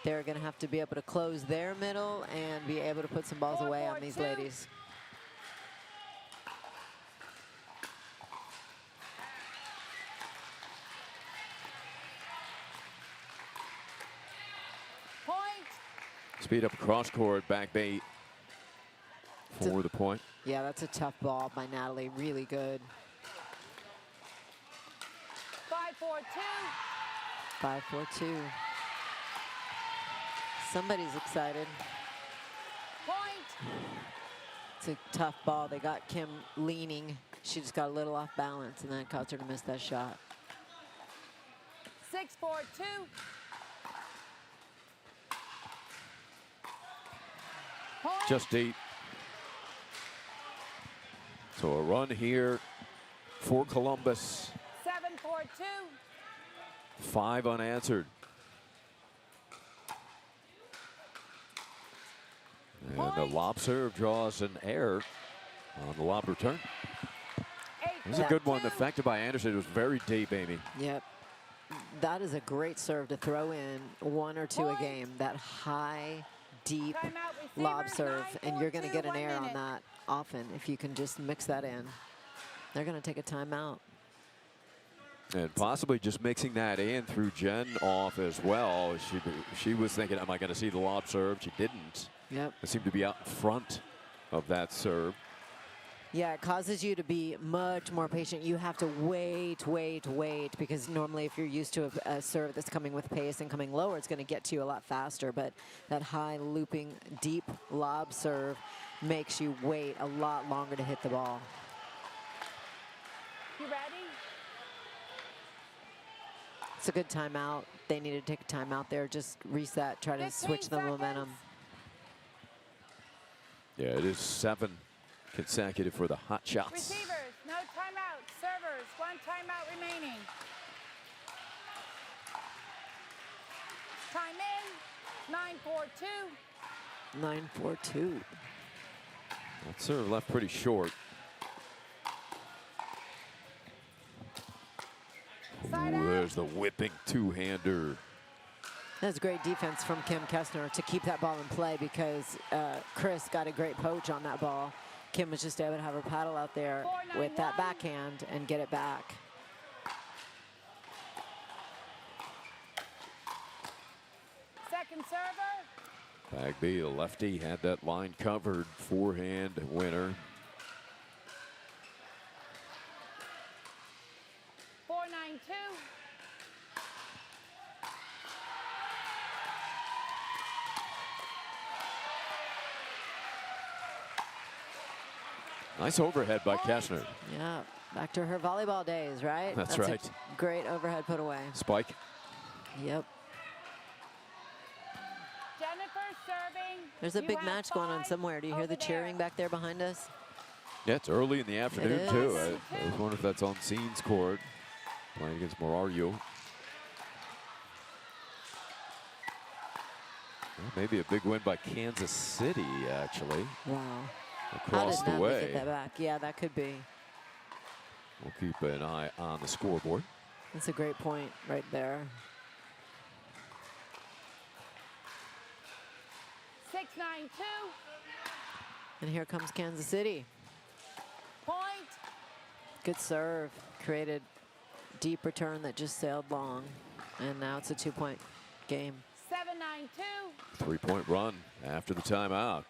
they're going to have to be able to close their middle and be able to put some balls 4, away 4, on these 2. ladies. Point. Speed up cross court, back bait for the point. Yeah, that's a tough ball by Natalie. Really good. 5-4-2. 5-4-2. Somebody's excited. Point. It's a tough ball. They got Kim leaning. She just got a little off balance, and that caused her to miss that shot. 6-4-2. Point. Just deep. So a run here for Columbus. 7-4-2. 5 unanswered. And the Point. lob serve draws an error on the lob return. 8-4-2. It was a good one. Affected by Anderson. It was very deep, Amy. Yep. That is a great serve to throw in 1 or 2 a Point. game. That high, deep Timeout lob receiver, serve, and you're going to 9-4-2, get an 1 error on minute. that often if you can just mix that in. They're going to take a timeout. And possibly just mixing that in through Jen off as well. She was thinking, am I going to see the lob serve? She didn't. Yep. It seemed to be out in front of that serve. Yeah, it causes you to be much more patient. You have to wait, because normally if you're used to a serve that's coming with pace and coming lower, it's going to get to you a lot faster. But that high looping, deep lob serve makes you wait a lot longer to hit the ball. You ready? It's a good timeout. They need to take a timeout there, just reset, try to 15 switch the seconds. momentum. Yeah, it is 7 consecutive for the hot shots. Receivers, no timeout. Servers, 1 timeout Time in, 9-4-2. 9-4-2. That serve left pretty short. Side Ooh, out. there's the whipping two-hander. That's great defense from Kim Kessner to keep that ball in play because Chris got a great poach on that ball. Kim was just able to have her paddle out there with that 4-9-1. backhand and get it back. Second server. Bagby, the lefty, had that line covered. Forehand winner. 4-9-2. Nice overhead by Kessner. Yeah, back to her volleyball days, right? That's a right. great overhead put away. Spike. Yep. Jennifer serving. There's a You big have match going on 5 somewhere. Do you hear the over there. cheering back there behind us? Yeah, it's early in the afternoon, too. is. I was wondering if that's on Scenes Court. Playing against Morario. Well, maybe a big win by Kansas City, actually. Wow. How Across did the Natalie way. get that back? Yeah, that could be. We'll keep an eye on the scoreboard. That's a great point right there. 6-9-2. And here comes Kansas City. Point. Good serve. Created deep return that just sailed long. And now it's a 2-point game. 7-9-2. 3-point run after the timeout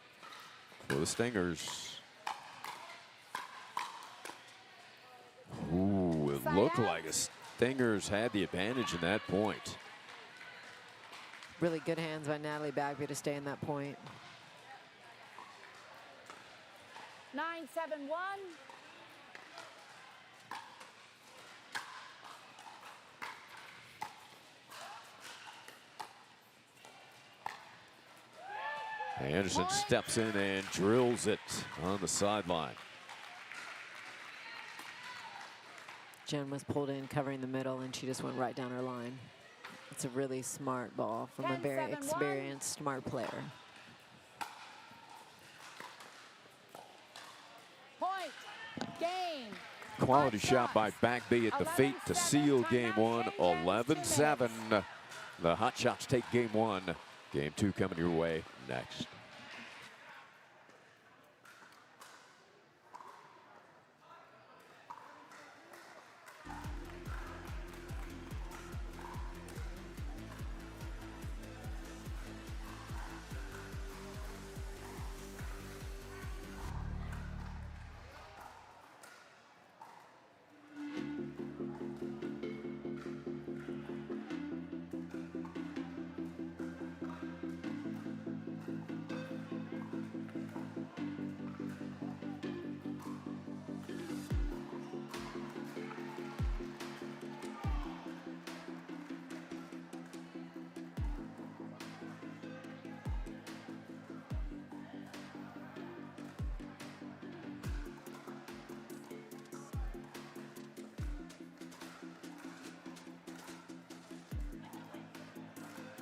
for the Stingers. Ooh, it Side looked out. like the Stingers had the advantage in that point. Really good hands by Natalie Bagby to stay in that point. 9-7-1. Anderson steps in and drills it on the sideline. Jen was pulled in covering the middle and she just went right down her line. It's a really smart ball from a very 10-7-1. experienced, smart player. Point. Game. Quality Five shot by shots. Bagby at the feet to 11-7, seal game timeout, one, game down to 2 11-7. minutes. The Hot Shots take game one. Game two coming your way next.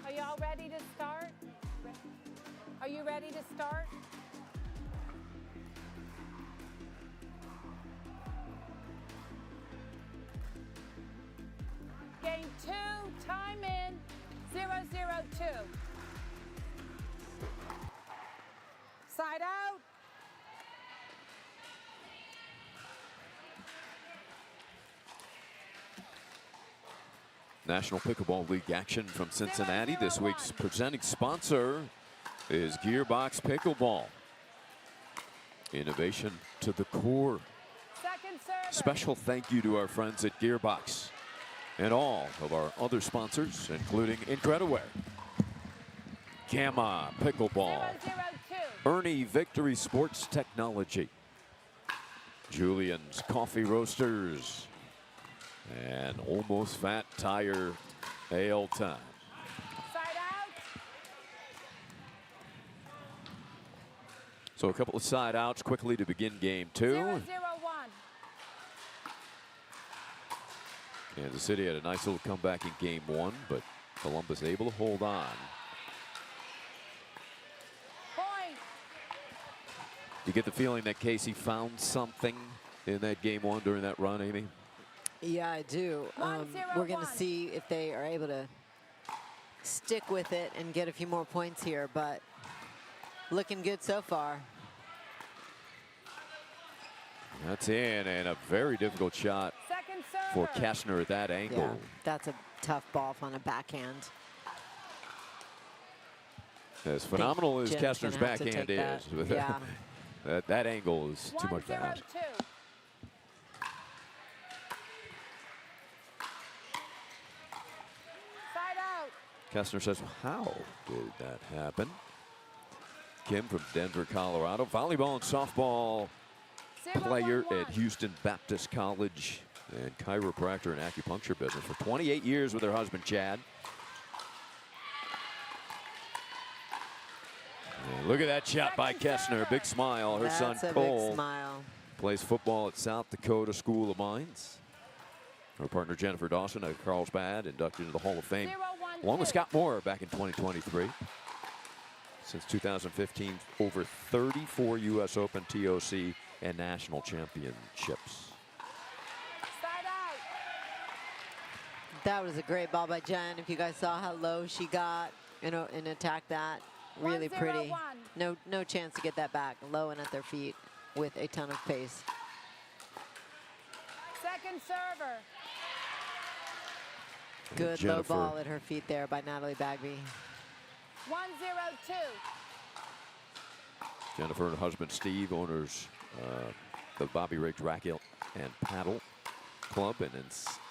Are y'all ready to start? Are you ready to start? Game 2, time in, 0-0-2. Side out. National Pickleball League action from Cincinnati. This week's presenting sponsor is Gearbox Pickleball. Innovation to the core. Second server. Special thank you to our friends at Gearbox and all of our other sponsors, including Incrediware, Gamma Pickleball, 0-0-2. Ernie Victory Sports Technology, Julian's Coffee Roasters, and Almost Fat Tire Ale Time. Side out. So a couple of side outs quickly to begin game two. 0-0-1. Kansas City had a nice little comeback in game one, but Columbus able to hold on. Point. You get the feeling that Casey found something in that game one during that run, Amy? Yeah, I do. 1-0-1. We're going to see if they are able to stick with it and get a few more points here, but looking good so far. That's in, and a very difficult shot Second for server. Kastner at that angle. Yeah, that's a tough ball on a backhand. As phenomenal as Jim's Kastner's gonna have to backhand take that. is, Yeah. that angle is too much for that. 1-0-2. Side out. Kastner says, how did that happen? Kim from Denver, Colorado. Volleyball and softball player 0-1-1. at Houston Baptist College and chiropractor and acupuncture business for 28 years with her husband, Chad. And look at that shot by Kastner. Big smile. Her son, That's a Cole, big smile. plays football at South Dakota School of Mines. Her partner, Jennifer Dawson, at Carlsbad, inducted into the Hall of Fame, 0-1-2. along with Scott Moore back in 2023. Since 2015, over 34 U.S. Open, TOC, and national championships. Side out. That was a great ball by Jen. If you guys saw how low she got and attacked that, really 1-0-1. pretty. No chance to get that back. Low and at their feet with a ton of pace. Second server. Good Jennifer. low ball at her feet there by Natalie Bagby. 1-0-2. Jennifer and her husband, Steve, owners the Bobby Riggs Racket and Paddle Club in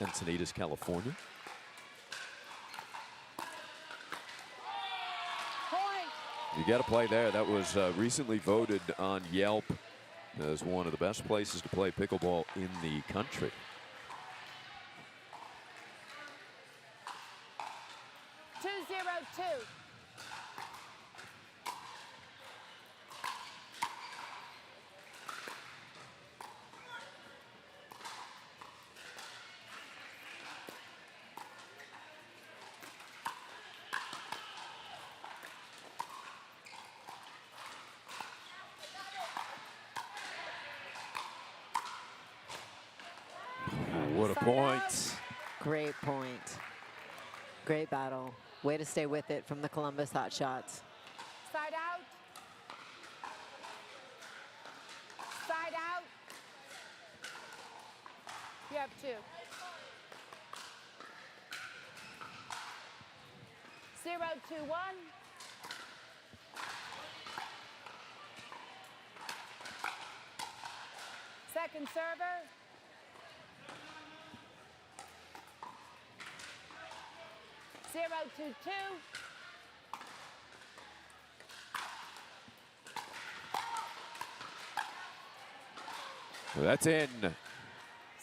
Encinitas, California. Point. You got to play there. That was recently voted on Yelp as one of the best places to play pickleball in the country. Two. What a point. Great point. Great battle. Way to stay with it from the Columbus hot shots. Side out. Side out. You have 2. 0-2-1. Second server. 0-2-2. Well, that's in.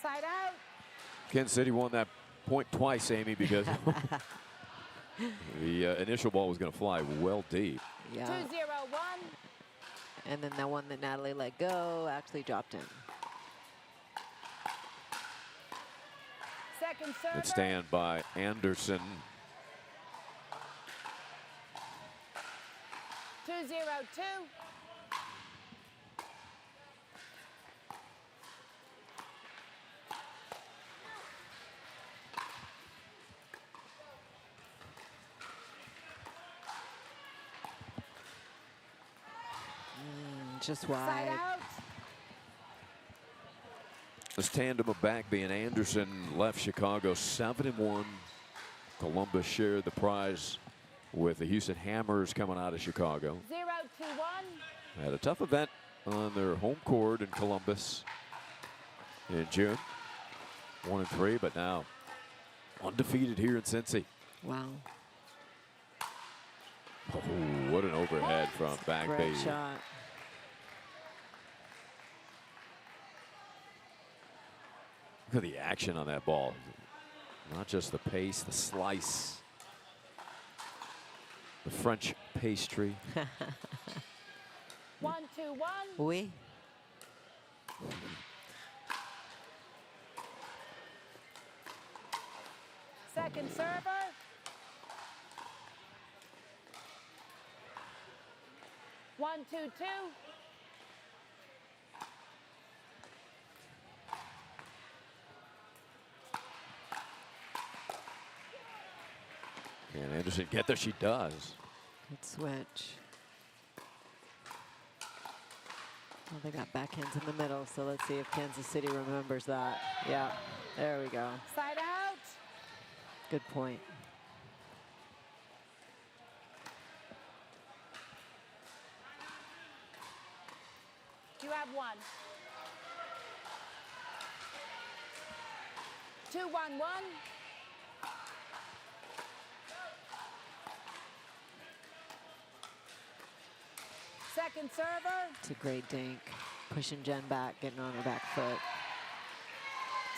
Side out. Kansas City won that point twice, Amy, because the initial ball was going to fly well deep. Yeah. 2-0-1. And then that one that Natalie let go actually dropped in. Second server. Good stand by Anderson. 2-0-2. Just Side wide. out. This tandem of Bagby and Anderson left Chicago 7-1. Columbus shared the prize with the Houston Hammers coming out of Chicago. 0-2-1. Had a tough event on their home court in Columbus in June. 1-3, but now undefeated here in Cincy. Wow. Oh, what an overhead from Bagby. Great shot. Look at the action on that ball. Not just the pace, the slice, the French pastry. 1-2-1. Oui. Second server. 1-2-2. And Anderson get there, she does. Good switch. Well, they got backhands in the middle, so let's see if Kansas City remembers that. Yeah, there we go. Side out. Good point. You have 1. 2-1-1. Second server. It's a great dink. Pushing Jen back, getting on her back foot.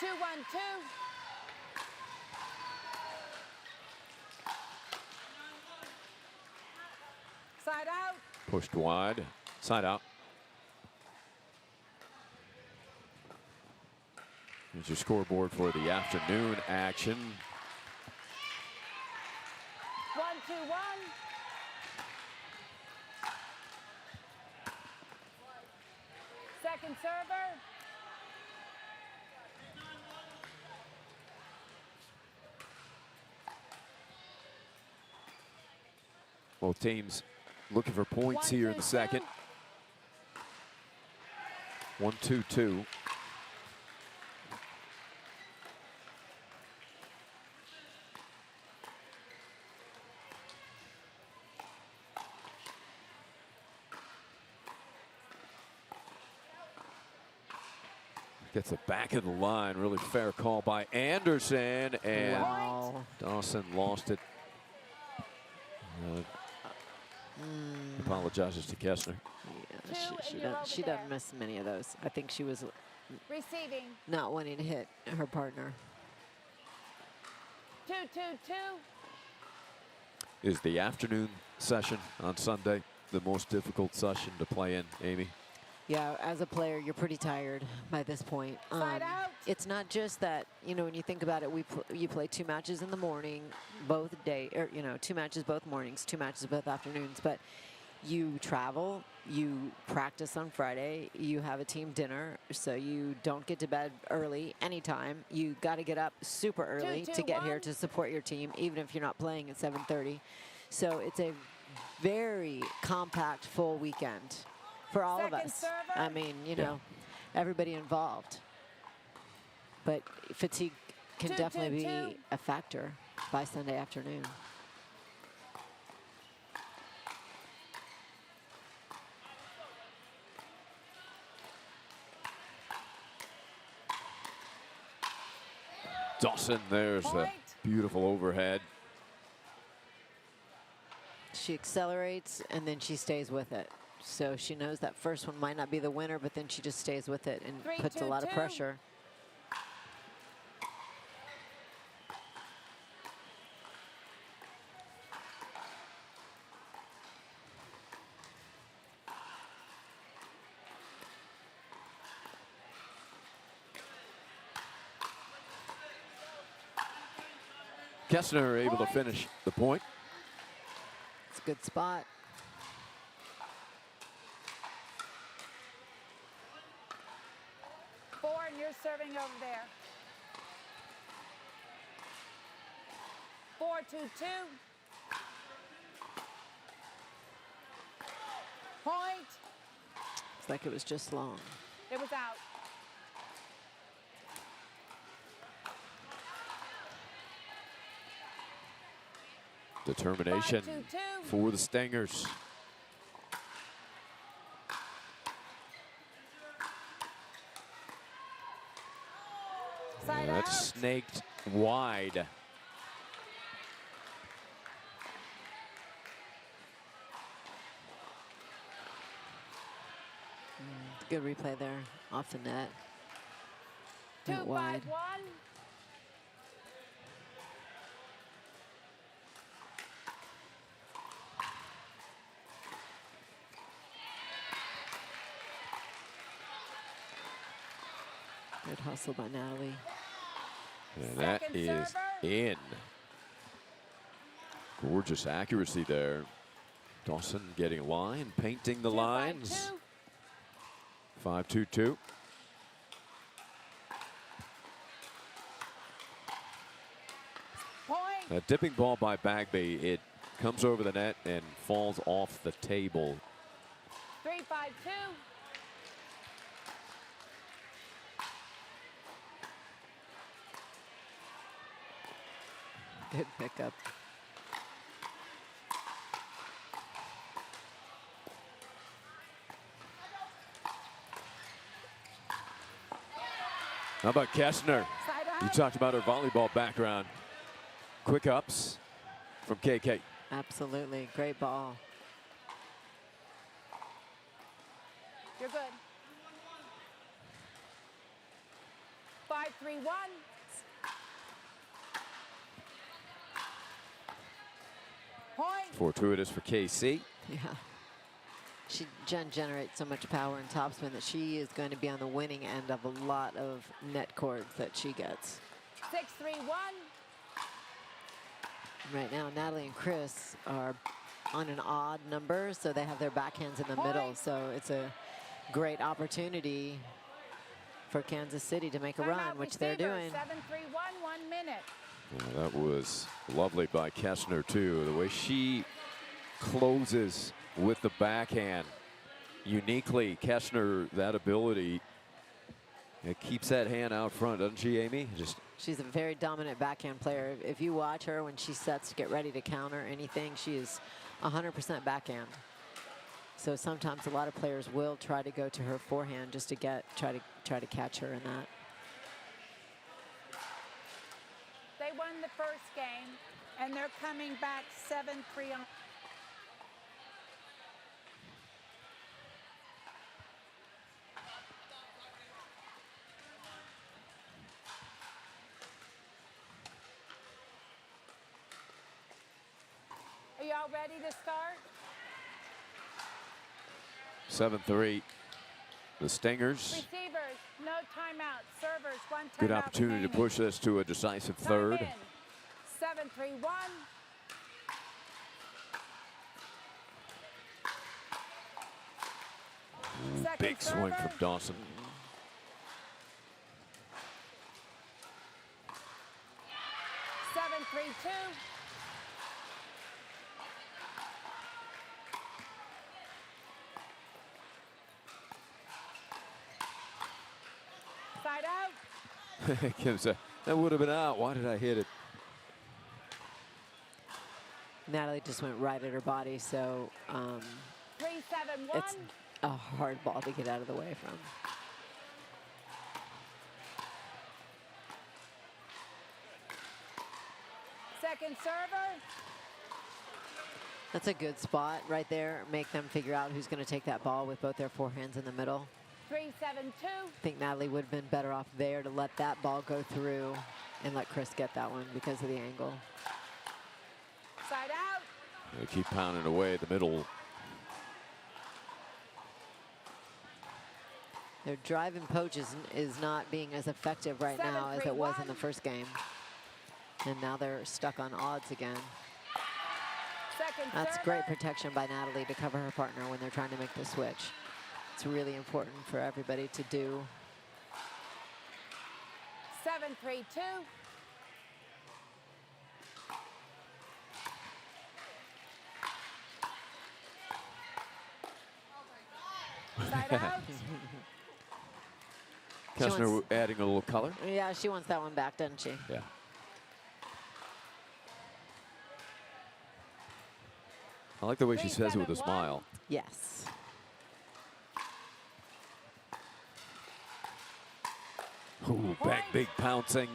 2-1-2. Side out. Pushed wide, side out. Here's your scoreboard for the afternoon action. 1-2-1. Second server. Both teams looking for points here in the second. 1-2-2. Gets the back of the line. Really fair call by Anderson. And Wow. Dawson lost it. Apologizes to Kessner. Yeah, she doesn't miss many of those. I think she was Receiving. not wanting to hit her partner. 2-2-2. Is the afternoon session on Sunday the most difficult session to play in, Amy? Yeah, as a player, you're pretty tired by this point. Side out. It's not just that, you know, when you think about it, you play 2 matches in the morning, both day, or, you know, 2 matches both mornings, 2 matches both afternoons, but you travel, you practice on Friday, you have a team dinner, so you don't get to bed early anytime. You got to get up super early to get here to support your team, even if you're not playing at 7:30. So it's a very compact, full weekend for all of Second us. server. I mean, you know, everybody involved. But fatigue can 2-2-2. definitely be a factor by Sunday afternoon. Dawson, there's a Point. beautiful overhead. She accelerates and then she stays with it. So she knows that first one might not be the winner, but then she just stays with it and 3-2-2. puts a lot of pressure. Kessner able to finish the point. It's a good spot. Four, and you're serving over there. 4-2-2. Point. It's like it was just long. It was out. Determination 5-2-2. for the Stingers. Side That's out. snaked wide. Good replay there off the net. 2-5-1. Went wide. Good hustle by Natalie. And that Second is server. in. Gorgeous accuracy there. Dawson getting a line, painting the 2-5-2. lines. 5-2-2. Point. A dipping ball by Bagby. It comes over the net and falls off the table. 3-5-2. Good pickup. How about Kessner? Side You out. talked about her volleyball background. Quick ups from KK. Absolutely. Great ball. You're good. 5-3-1. Point. Fortuitous for KC. Yeah. Jen generates so much power in topspin that she is going to be on the winning end of a lot of net cords that she gets. 6-3-1. Right now, Natalie and Chris are on an odd number, so they have their backhands in the middle. So it's a great opportunity for Kansas City to make a run, Timeout which they're receiver, doing. 7-3-1, 1 minute. Yeah, that was lovely by Kessner, too. The way she closes with the backhand. Uniquely, Kessner, that ability, it keeps that hand out front, doesn't she, Amy? She's a very dominant backhand player. If you watch her when she sets to get ready to counter anything, she is 100% backhand. So sometimes a lot of players will try to go to her forehand just to try to catch her in that. They won the first game, and they're coming back 7-3 on. Are y'all ready to start? 7-3. The Stingers. Receivers, no timeout. Servers, 1 timeout. Good opportunity to remaining. push this to a decisive Time third. in. 7-3-1. Second Big swing server. from Dawson. 7-3-2. Side out. Gives that would have been out. Why did I hit it? Natalie just went right at her body, so 3-7-1. it's a hard ball to get out of the way from. Second server. That's a good spot right there. Make them figure out who's going to take that ball with both their forehands in the middle. 3-7-2. I think Natalie would have been better off there to let that ball go through and let Chris get that one because of the angle. Side out. They keep pounding away the middle. Their drive and poach is not being as effective right now as it was in the 7-3-1. first game. And now they're stuck on odds again. Second That's server. great protection by Natalie to cover her partner when they're trying to make the switch. It's really important for everybody to do. 7-3-2. Side out. Kessner wants- adding a little color. Yeah, she wants that one back, doesn't she? Yeah. I like the way she says it with a 3-7-1. smile. Yes. Ooh, back big pouncing.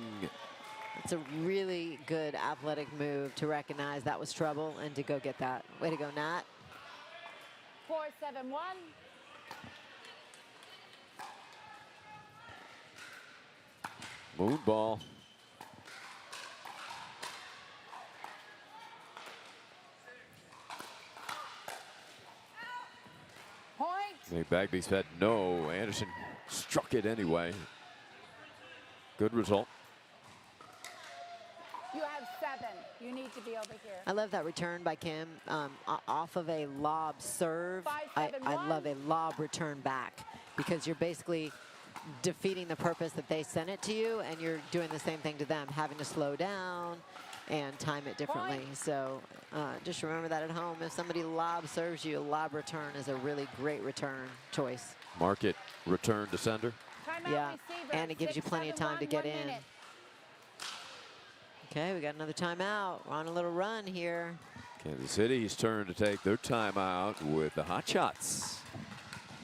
It's a really good athletic move to recognize that was trouble and to go get that. Way to go, Nat. 4-7-1. Moon ball. Point. Bagby said no. Anderson struck it anyway. Good result. You have 7. You need to be over here. I love that return by Kim off of a lob serve. I 5-7-1. love a lob return back because you're basically defeating the purpose that they sent it to you, and you're doing the same thing to them, having to slow down and time it differently. Point. So just remember that at home. If somebody lob serves you, a lob return is a really great return choice. Market return to sender. Timeout Yeah, receiver. and it gives you plenty of time to 6-7-1, get 1 in. minute. Okay, we got another timeout. We're on a little run here. Kansas City's turn to take their timeout with the Hot Shots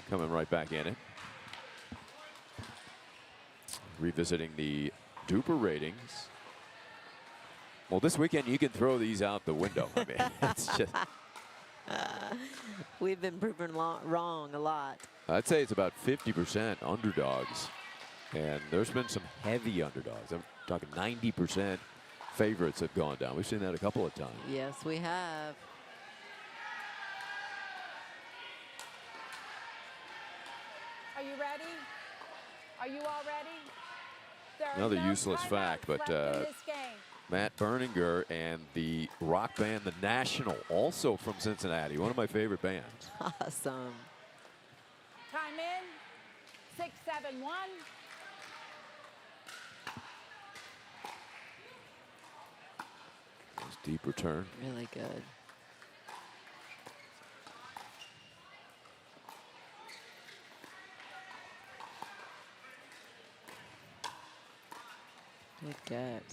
coming right back in it. Revisiting the Duper ratings. Well, this weekend you can throw these out the window. I mean, it's just. We've been proven wrong a lot. I'd say it's about 50% underdogs, and there's been some heavy underdogs. I'm talking 90% favorites have gone down. We've seen that a couple of times. Yes, we have. Are you ready? Are you all ready? There are Another no useless fact, timeouts but left in this game. Matt Berninger and the rock band The National, also from Cincinnati, one of my favorite bands. Awesome. Time in. 6-7-1. Nice deep return. Really good. Good get.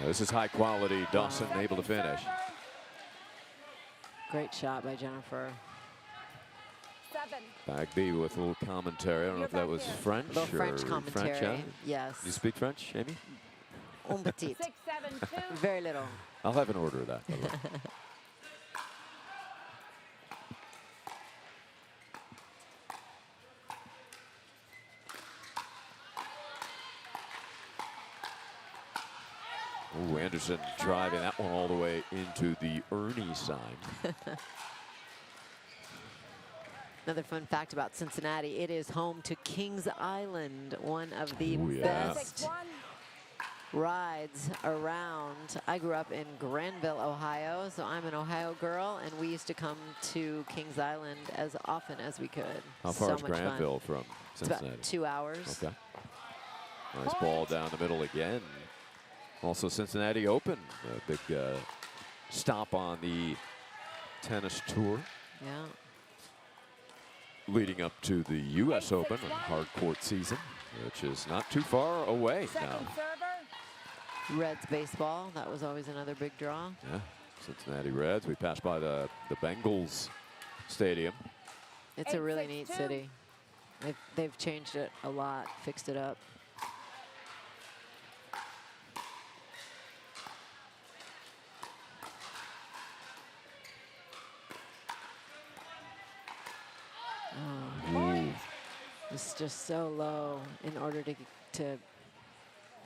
Yeah, this is high quality. Dawson able to finish. Great shot by Jennifer. 7. Back B with a little commentary. I don't know if that was French A little French or commentary. French, huh? Yes. You speak French, Amy? Un petit. 6-7-2. Very little. I'll have an order of that. by the way. Ooh, Anderson driving that one all the way into the Ernie sign. Another fun fact about Cincinnati, it is home to Kings Island, one of the Ooh, yeah. best 6-1. rides around. I grew up in Granville, Ohio, so I'm an Ohio girl, and we used to come to Kings Island as often as we could. How far So is much fun. Granville from It's about Cincinnati? 2 hours. Okay. Nice ball down the middle again. Also Cincinnati Open, a big stop on the tennis tour. Yeah. Leading up to the U.S. Open, a hard court season, which is not too far away now. Second server. Reds baseball, that was always another big draw. Yeah, Cincinnati Reds. We passed by the Bengals stadium. It's a really 8-6-2. neat city. They've changed it a lot, fixed it up. Ooh. It's just so low. In order to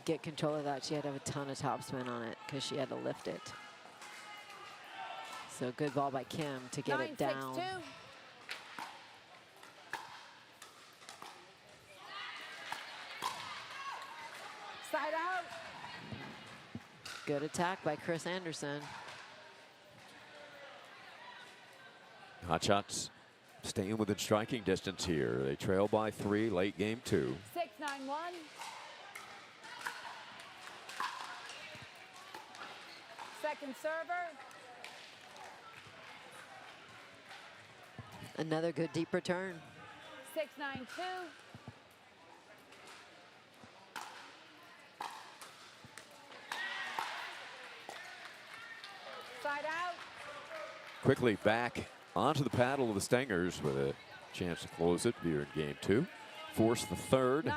get control of that, she had to have a ton of topspin on it because she had to lift it. So good ball by Kim to get it down. 9-6-2. Side out. Good attack by Chris Anderson. Hot Shots staying within striking distance here. They trail by 3 late game 2. 6-9-1. Second server. Another good deep return. 6-9-2. Side out. Quickly back onto the paddle of the Stingers with a chance to close it here in game 2. Force the third. 9-6-1.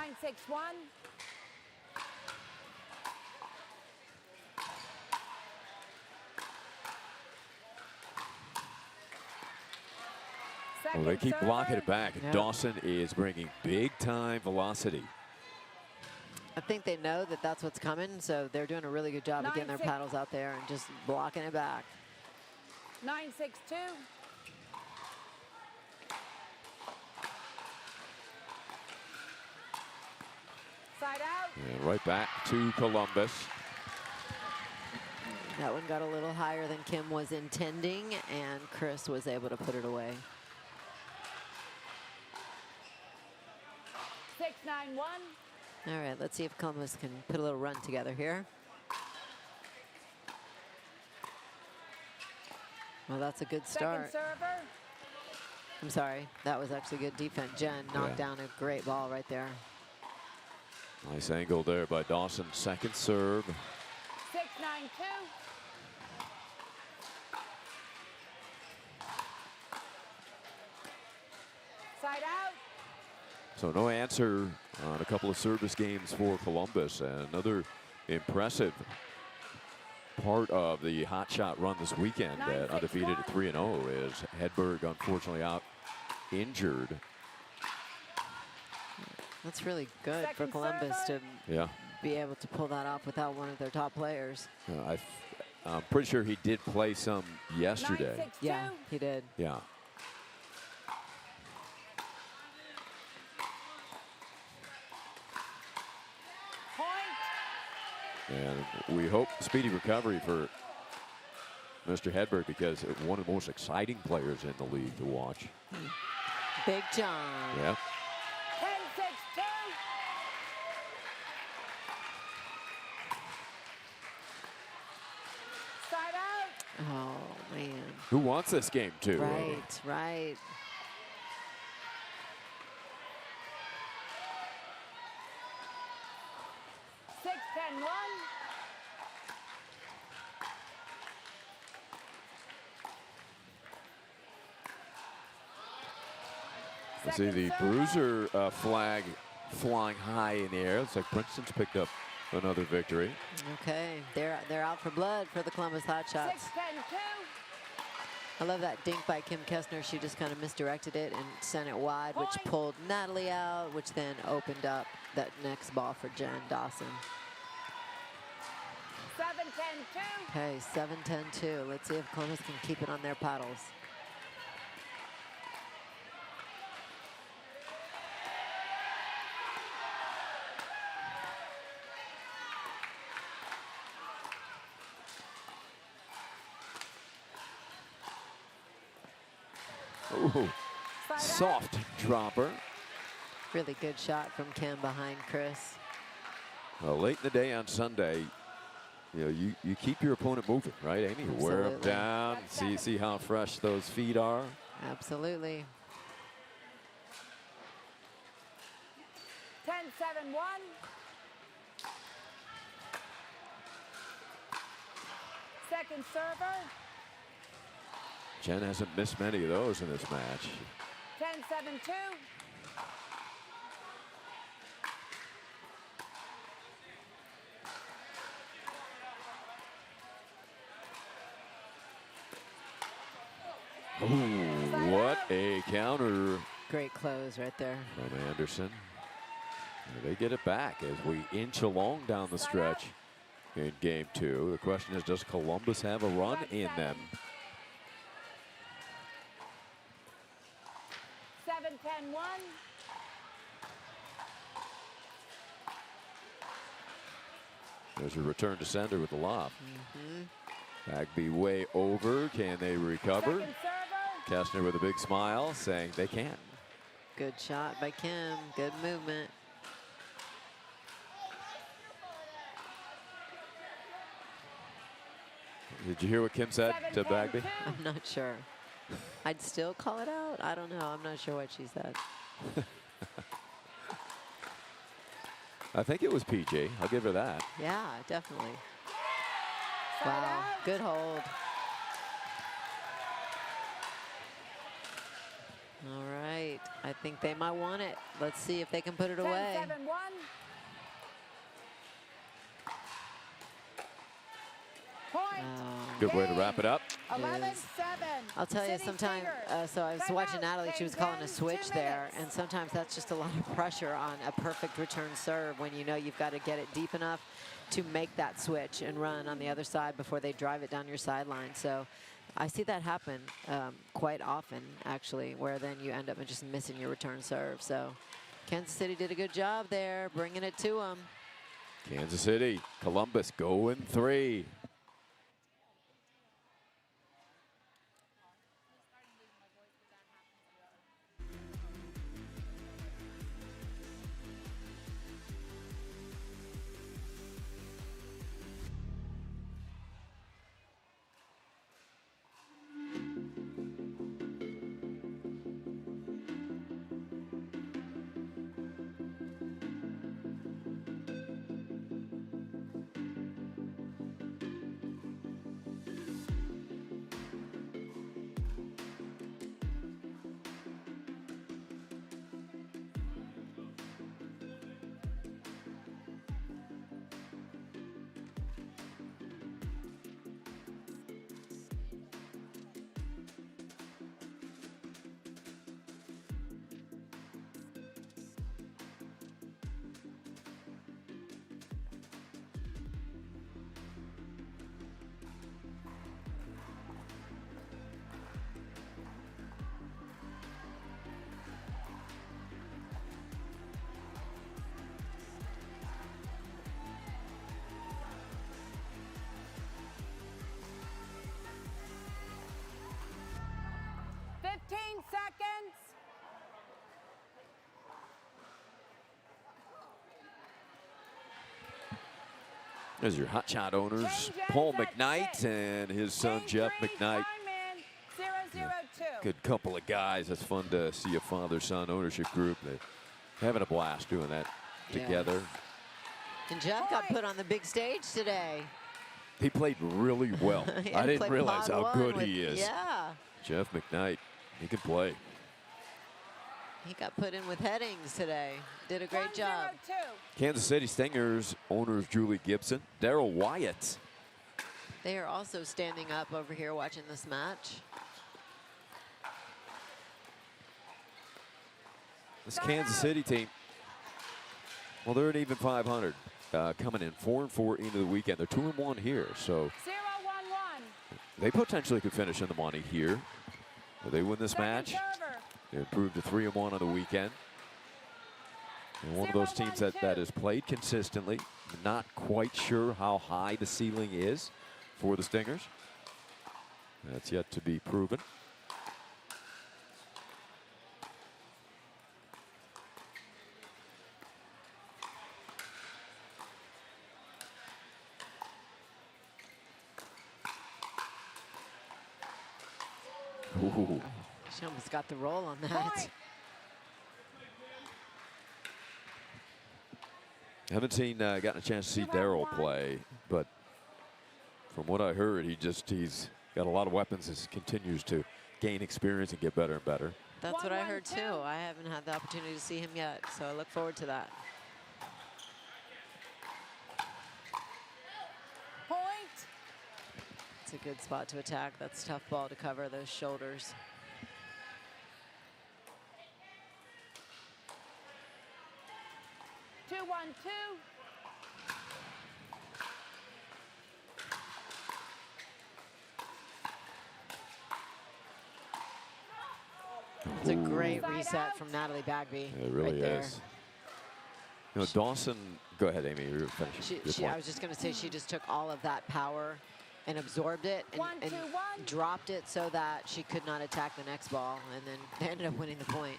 Well, they keep blocking it server. back. And Yeah. Dawson is bringing big time velocity. I think they know that that's what's coming, so they're doing a really good job of getting their 9-6. paddles out there and just blocking it back. 9-6-2. Side out. And right back to Columbus. That one got a little higher than Kim was intending, and Chris was able to put it away. 6-9-1. All right, let's see if Columbus can put a little run together here. Well, that's a good start. Second server. I'm sorry, that was actually good defense. Jen knocked down a great ball right there. Nice angle there by Dawson. Second serve. 6-9-2. Side out. So no answer on a couple of service games for Columbus. And another impressive part of the hot shot run this weekend, undefeated at 3-0, is Hedberg unfortunately out injured. That's really good for Columbus to be able to pull that off without one of their top players. I'm pretty sure he did play some yesterday. 9-6-2. Yeah, he did. Yeah. And we hope speedy recovery for Mr. Hedberg, because one of the most exciting players in the league to watch. Big John. Yeah. 10-6-2. Side out. Oh, man. Who wants this game, too? Right, right. I see the bruiser flag flying high in the air. Looks like Princeton's picked up another victory. Okay, they're out for blood for the Columbus Hotshots. 6-10-2. I love that dink by Kim Kessner. She just kind of misdirected it and sent it wide, which pulled Natalie out, which then opened up that next ball for Jen Dawson. 7-10-2. Okay, 7-10-2. Let's see if Columbus can keep it on their paddles. Ooh, soft dropper. Really good shot from Kim behind Chris. Well, late in the day on Sunday, you know, you keep your opponent moving, right, Amy? You wear them down, see how fresh those feet are. Absolutely. 10-7-1. Second server. Jen hasn't missed many of those in this match. 10-7-2. Ooh, what a counter Great close right there. from Anderson. And they get it back as we inch along down the stretch in game two. The question is, does Columbus have a run in them? 7-10-1. There's a return to sender with the lob. Bagby way over. Can they recover? Second server. Kessner with a big smile saying they can. Good shot by Kim. Good movement. Did you hear what Kim said to Bagby? I'm not sure. I'd still call it out. I don't know. I'm not sure what she said. I think it was PG. I'll give her that. Yeah, definitely. Side Wow, out. good hold. All right, I think they might want it. Let's see if they can put it away. 10-7-1. Point. Good way to wrap it up. 11-7. I'll tell you, City sometimes, Tigers. so I was Time watching out. Natalie, she was Game calling a ends, switch 2 there, minutes. and sometimes that's just a lot of pressure on a perfect return serve when you know you've got to get it deep enough to make that switch and run on the other side before they drive it down your sideline. So I see that happen quite often, actually, where then you end up just missing your return serve. So Kansas City did a good job there, bringing it to them. Kansas City, Columbus going 3. seconds. There's your hot shot owners, Change ends Paul at McKnight 6. and his son Game Jeff 3, McKnight. time in, 0-0-2. Good couple of guys. It's fun to see a father-son ownership group. They're having a blast doing that together. And Jeff got put on the big stage today. He played really well. He I didn't played realize pod how one good with- he is. Yeah. Jeff McKnight, he can play. He got put in with headings today. Did a great job. 1-0-2. Kansas City Stingers owners Julie Gibson, Daryl Wyatt. They are also standing up over here watching this match. This Kansas City team, well, they're at even 500, coming in 4-4 into the weekend. They're 2-1 here, so 0-1-1. they potentially could finish in the money here. If they win this Second match, server. they improve to 3-1 on the weekend. And one of those teams that has played consistently. Not quite sure how high the ceiling is for the Stingers. That's yet to be proven. Ooh. She almost got the roll on that. Point. Haven't seen, gotten a chance to see You have Daryl one. play, but from what I heard, he's got a lot of weapons as he continues to gain experience and get better and better. That's what I heard 1-1-2. too. I haven't had the opportunity to see him yet, so I look forward to that. Point. It's a good spot to attack. That's a tough ball to cover those shoulders. Two, 1-2. It's a great Side reset out. from Natalie Bagby. It really right there. is. You know, Dawson, go ahead, Amy, you're finishing your point. I was just going to say she just took all of that power and absorbed it and, 1-2-1. dropped it so that she could not attack the next ball, and then they ended up winning the point.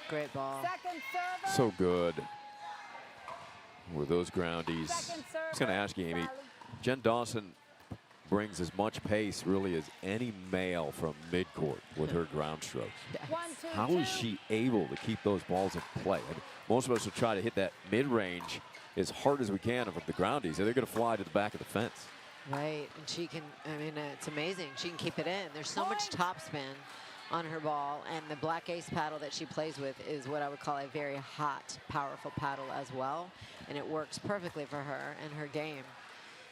Great ball. Second server. So good with those groundies. Second I was going to ask you, Amy, Jen Dawson brings as much pace really as any male from midcourt with her ground strokes. 1-2-2. How is she able to keep those balls in play? I mean, most of us will try to hit that mid-range as hard as we can of the groundies, and they're going to fly to the back of the fence. Right, and she can, I mean, it's amazing. She can keep it in. There's so much topspin on her ball, and the black ace paddle that she plays with is what I would call a very hot, powerful paddle as well, and it works perfectly for her and her game.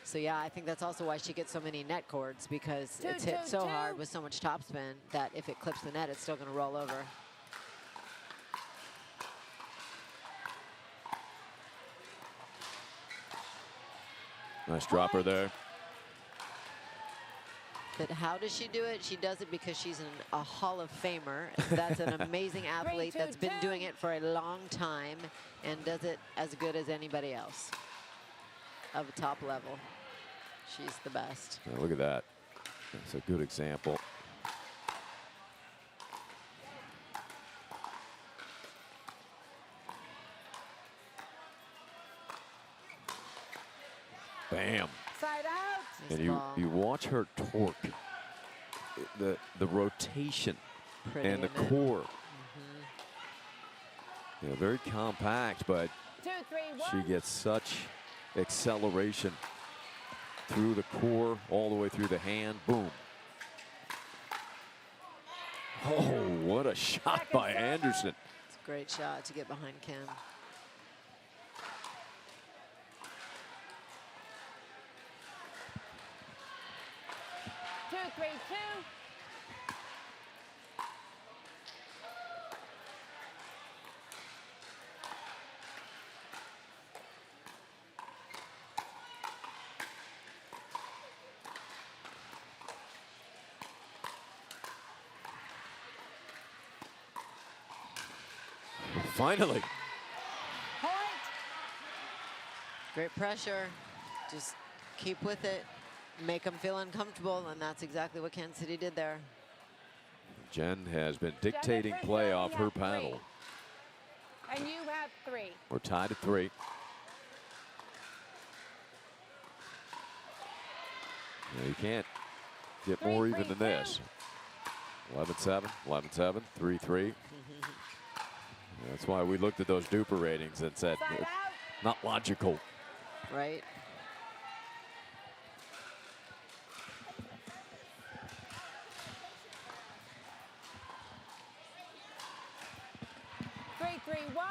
So yeah, I think that's also why she gets so many net cords, because it's hit so hard with so much topspin that if it clips the net, it's still going to roll over. Nice dropper there. But how does she do it? She does it because she's a Hall of Famer. That's an amazing athlete that's been doing it for a long time and does it as good as anybody else of a top level. She's the best. Now look at that. That's a good example. Bam. Side out. Nice And ball. you watch her torque, the rotation Pretty, and the isn't it? core. Yeah, very compact, but 2-3-1. she gets such acceleration through the core, all the way through the hand. Boom. Oh, what a shot Second by server. Anderson. It's a great shot to get behind Kim. Two, 3-2. finally. Point. Great pressure. Just keep with it. Make them feel uncomfortable, and that's exactly what Kansas City did there. Jen has been dictating Jennifer play Hill, off you her have 3. paddle. And you have 3. We're tied at 3. Yeah, you can't get more even than this. 11-7, 11-7, 3-3. That's why we looked at those duper ratings and said, Side out. not logical. Right? Three, 1.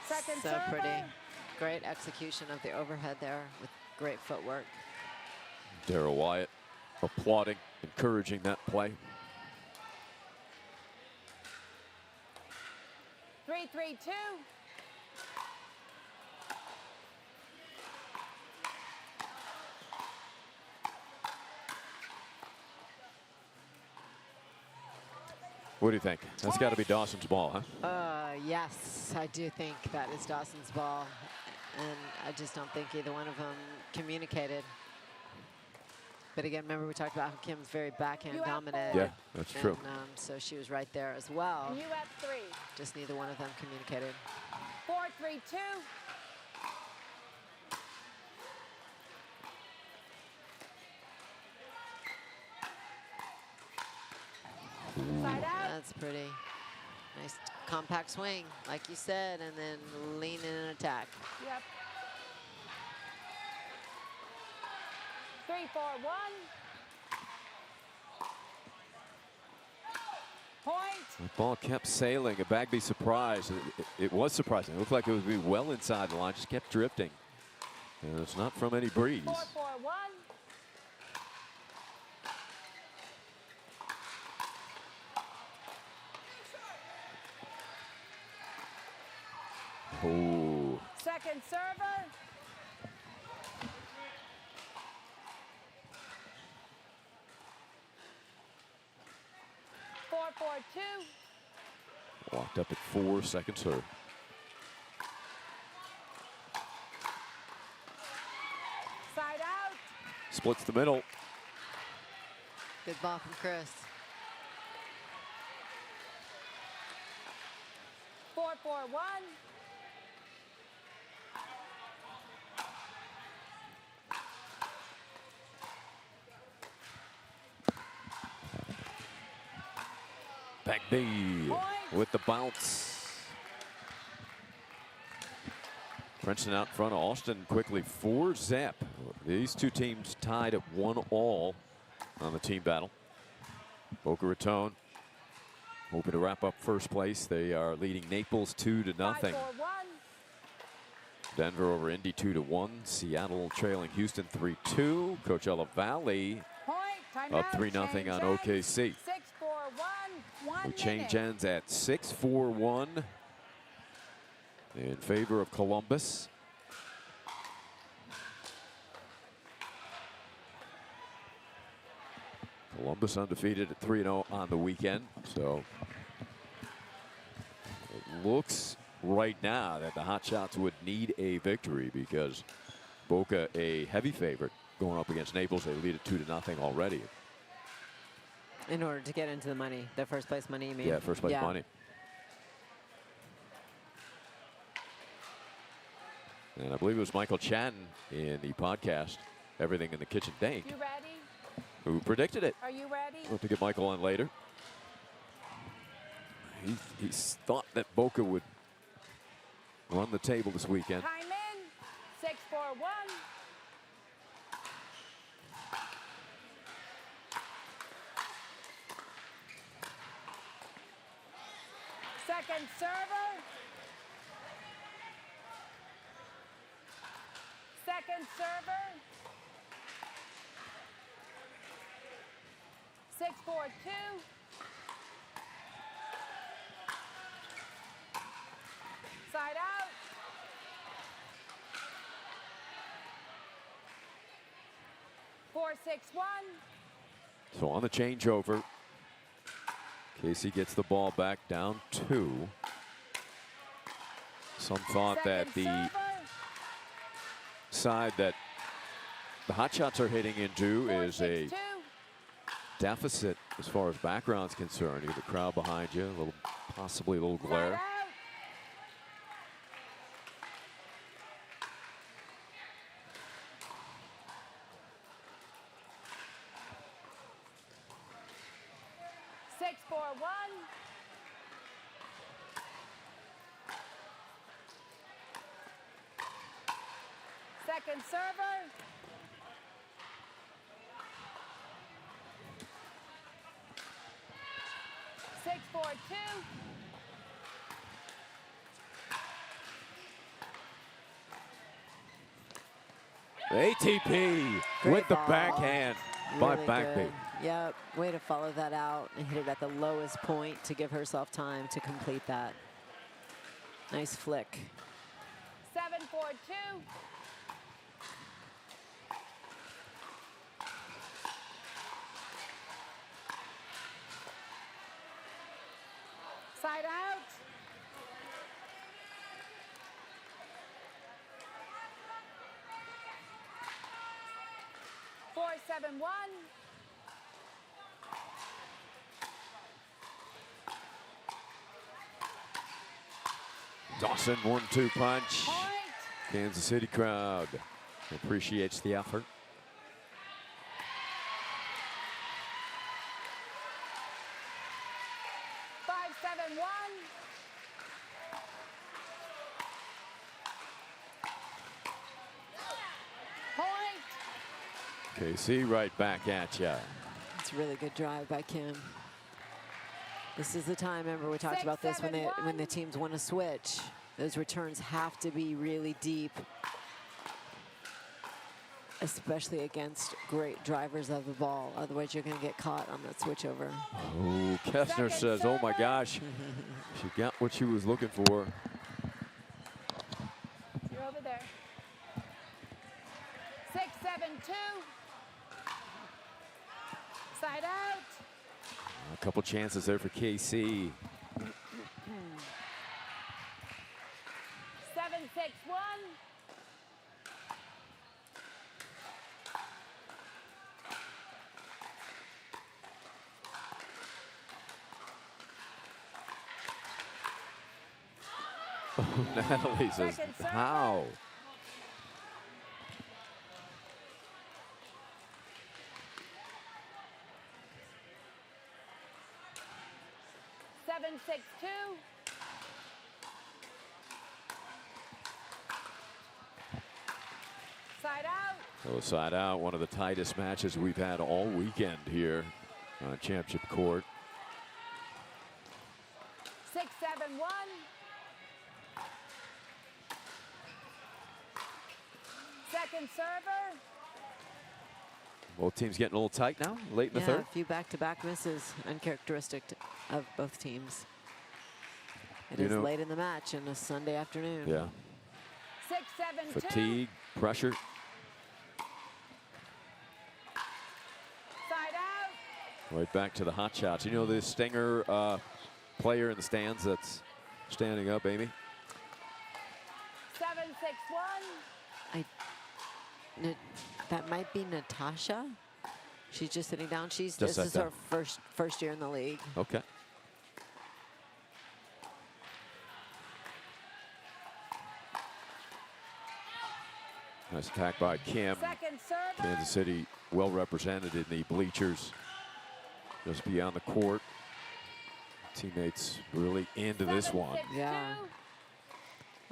Second So server. pretty. Great execution of the overhead there with great footwork. Daryl Wyatt applauding, encouraging that play. 3, 2. What do you think? That's got to be Dawson's ball, huh? Yes, I do think that is Dawson's ball. And I just don't think either one of them communicated. But again, remember we talked about how Kim's very backhand You have dominant. 4. Yeah, that's true. And, so she was right there as well. And you have 3. Just neither one of them communicated. 4, 3, 2. Side out. That's pretty. Nice compact swing, like you said, and then lean in and attack. Yep. 3, 4, 1. Point. The ball kept sailing. A Bagby surprised. It was surprising. It looked like it would be well inside the line. Just kept drifting. And it's not from any breeze. 4, 4, 1. Oh, Second server. Four, 4, 2. walked up at 4, second serve. Side out. Splits the middle. Good ball from Chris. 4, 4, 1. Bagby with the bounce. Princeton out in front of Austin quickly 4-zip. These two teams tied at 1-all on the team battle. Boca Raton hoping to wrap up first place. They are leading Naples 2-0. 5, 4, 1. Denver over Indy 2-1. Seattle trailing Houston 3-2. Coachella Valley Point. Time up out. 3-0 Change on ends. OKC. 6, 4, 1. 1 We change minute. ends at 6-4-1 in favor of Columbus. Columbus undefeated at 3-0 on the weekend. So it looks right now that the Hotshots would need a victory because Boca a heavy favorite going up against Naples. They lead at 2-0 already. In order to get into the money, the first place money, you mean? Yeah, first place money. And I believe it was Michael Chatton in the podcast, Everything in the Kitchen Dank, You ready? who predicted it. Are you ready? We'll have to get Michael on later. He thought that Boca would run the table this weekend. Time in. 6, 4, 1. Second server. Second server. 6, 4, 2. 4-6-1. So on the changeover, Casey gets the ball back down 2. Some thought that Second the server. side that the hot shots are hitting into is a 4-6-2. deficit as far as background's concerned. You get the crowd behind you, a little, possibly a little Side glare. out. Six, 4-1. Second server. Six, 4-2. ATP Great with the ball. backhand by Really Backbeat. good. Yep, way to follow that out and hit it at the lowest point to give herself time to complete that. Nice flick. 7-4-2. Side out. Four, 7-1. Dawson 1-2 punch. Point. Kansas City crowd appreciates the effort. Five, 7-1. Point. KC right back at ya. It's a really good drive by Kim. This is the time, remember we talked 6, about this when 7-1. the teams want to switch. Those returns have to be really deep, especially against great drivers of the ball. Otherwise, you're going to get caught on that switchover. Oh, Kessner Second says, oh my server. gosh, she got what she was looking for. You're over there. 6-7-2. Side out. A couple chances there for KC. 7-6-1. Natalie says, Second server. how? 7-6-2. Side out. So side out, one of the tightest matches we've had all weekend here on Championship Court. 6-7-1. Second server. Both teams getting a little tight now, late in the Yeah, third. a few back-to-back misses, uncharacteristic of both teams. It You is know- late in the match and a Sunday afternoon. Yeah, 6-7-2. fatigue, pressure. Side out. Right back to the hot shots. You know the Stinger player in the stands that's standing up, Amy? 7-6-1. That might be Natasha. She's just sitting down. Just This sat is down. her first year in the league. Okay. Nice attack by Kim. Second server. Kansas City well represented in the bleachers just beyond the court. Teammates really into this one. 7-6-2. Yeah.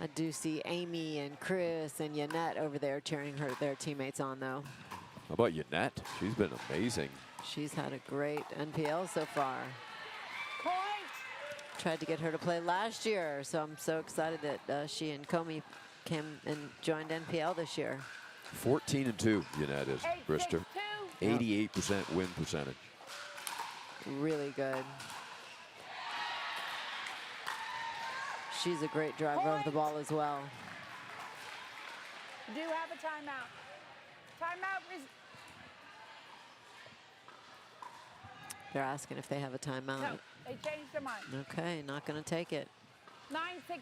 I do see Amy and Chris and Yannette over there cheering their teammates on, though. How about Yannette? She's been amazing. She's had a great NPL so far. Point. Tried to get her to play last year, so I'm so excited that she and Comey came and joined NPL this year. 14-2, Yannette is, Brister. 8-6-2. 88% win percentage. Really good. She's a great driver of the ball as well. Do have a timeout. Timeout. They're asking if they have a timeout. No, they changed their mind. Okay, not going to take it. 9-6-2.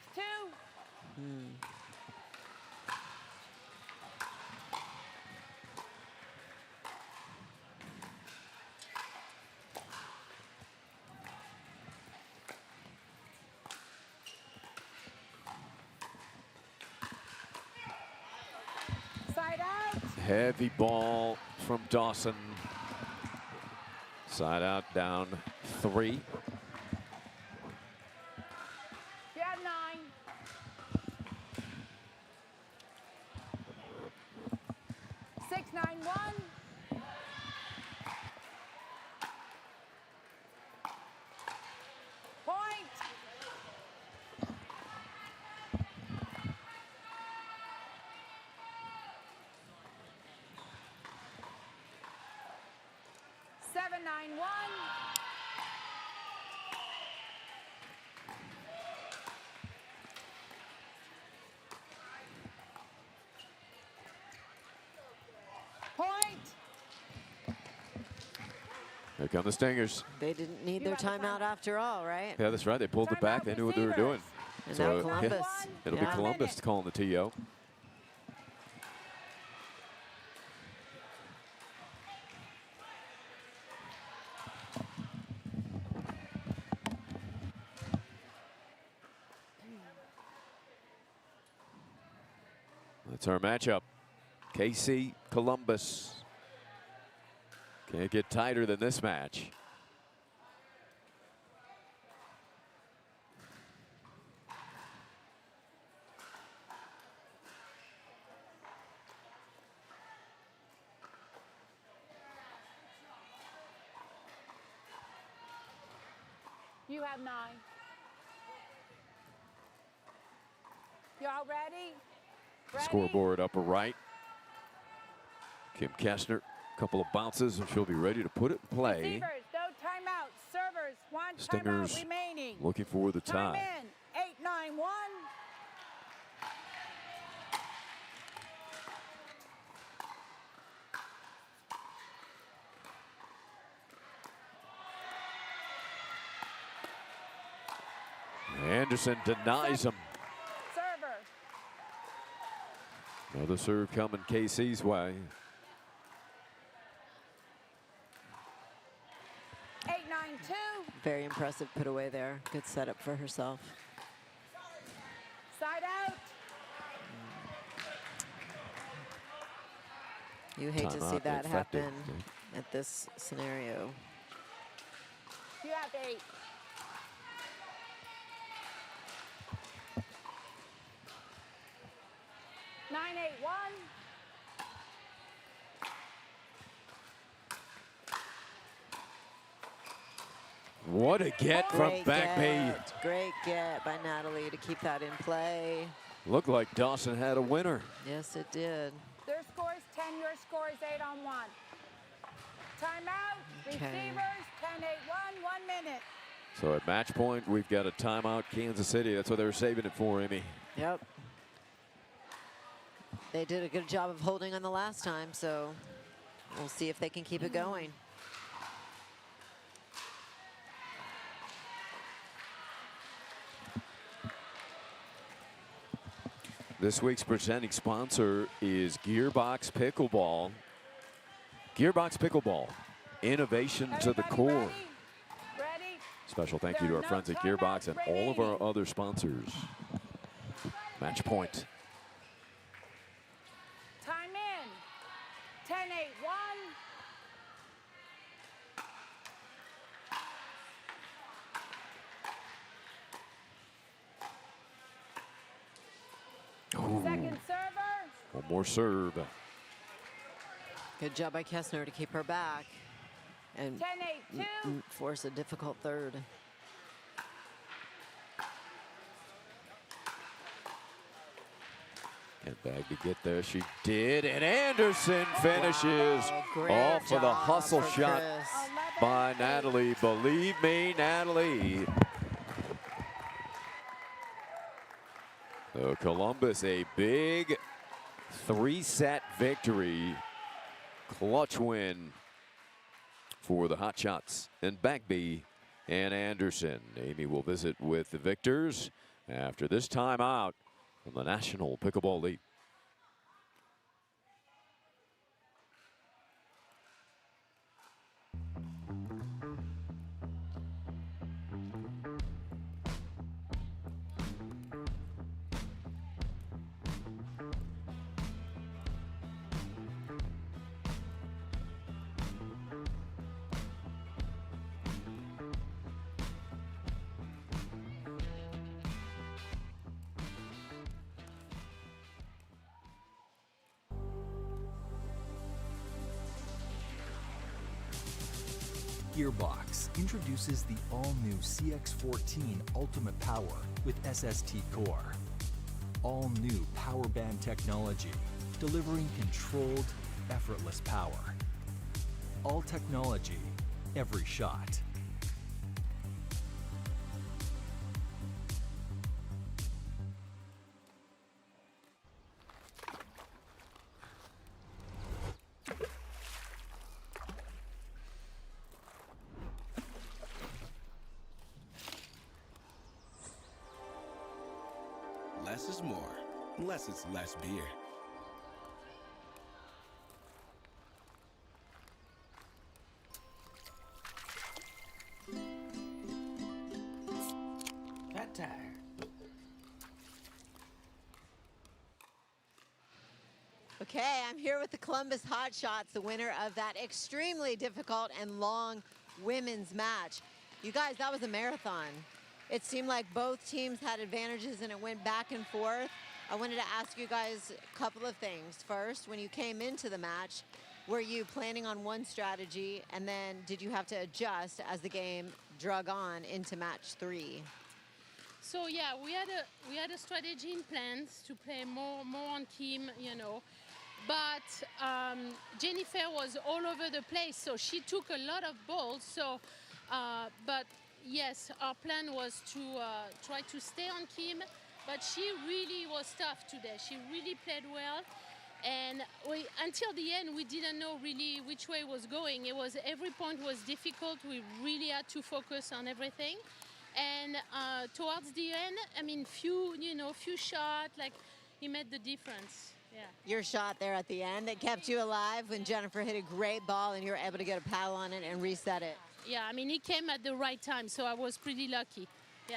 Side out. Heavy ball from Dawson. Side out, down 3. You have 9. Six, 9, 1. Point. Seven, 9, 1. Point. Here come the Stingers. They didn't need their You have a timeout after all, right? Yeah, that's right. They pulled it back. They knew what they were doing. And So, now Columbus. It'll Yeah. be Columbus calling the TO. That's our matchup. KC, Columbus. Can't get tighter than this match. You have 9. Y'all ready? Ready? Scoreboard upper right. Kim Kestner, couple of bounces, and she'll be ready to put it in play. Receivers, no timeout. Servers, 1 Stingers timeout remaining. looking for the Time tie. in. 8, 9, 1. Anderson denies him. Server. Another serve coming KC's way. 8, 9, 2. Very impressive put away there. Good setup for herself. Side out. You hate to see Timeout that effective. happen at this scenario. You have 8. Nine, 8, 1. What a get from Great Backby. get. Great get by Natalie to keep that in play. Looked like Dawson had a winner. Yes, it did. Their score is 10, your score is 8 on 1. Timeout, Okay. receivers, 10, 8, 1, 1 minute. So at match point, we've got a timeout, Kansas City. That's what they were saving it for, Amy. Yep. They did a good job of holding on the last time, so we'll see if they can keep it going. This week's presenting sponsor is Gearbox Pickleball. Gearbox Pickleball, innovation to the Everybody core. Ready? Ready? Special thank you to our friends at Gearbox and all of our other sponsors. Match point. Time in. 10, 8, 1. Second server. One more serve. Good job by Kestner to keep her back and 10, 8, 2. force a difficult third. Can't bag to get there. She did, and Anderson finishes Great off with a job hustle for shot Chris. by Natalie. Believe me, Natalie. So Columbus, a big 3-set victory. Clutch win for the Hot Shots and Bagby and Anderson. Amy will visit with the victors after this timeout from the National Pickleball League. Gearbox introduces the all-new CX14 Ultimate Power with SST Core. All-new power band technology, delivering controlled, effortless power. All technology, every shot. Less is more, unless it's less beer. Fat tire. Okay, I'm here with the Columbus Hot Shots, the winner of that extremely difficult and long women's match. You guys, that was a marathon. It seemed like both teams had advantages and it went back and forth. I wanted to ask you guys a couple of things. First, when you came into the match, were you planning on one strategy, and then did you have to adjust as the game drug on into match 3? So yeah, we had a strategy in plans to play more on team, you know. But Jennifer was all over the place, so she took a lot of balls. So, but yes, our plan was to try to stay on Kim, but she really was tough today. She really played well, and until the end, we didn't know really which way it was going. Every point was difficult. We really had to focus on everything, and towards the end, I mean, few shots, like, he made the difference. Yeah. Your shot there at the end that kept you alive when Jennifer hit a great ball and you were able to get a paddle on it and reset it. Yeah, I mean, he came at the right time, so I was pretty lucky. Yeah.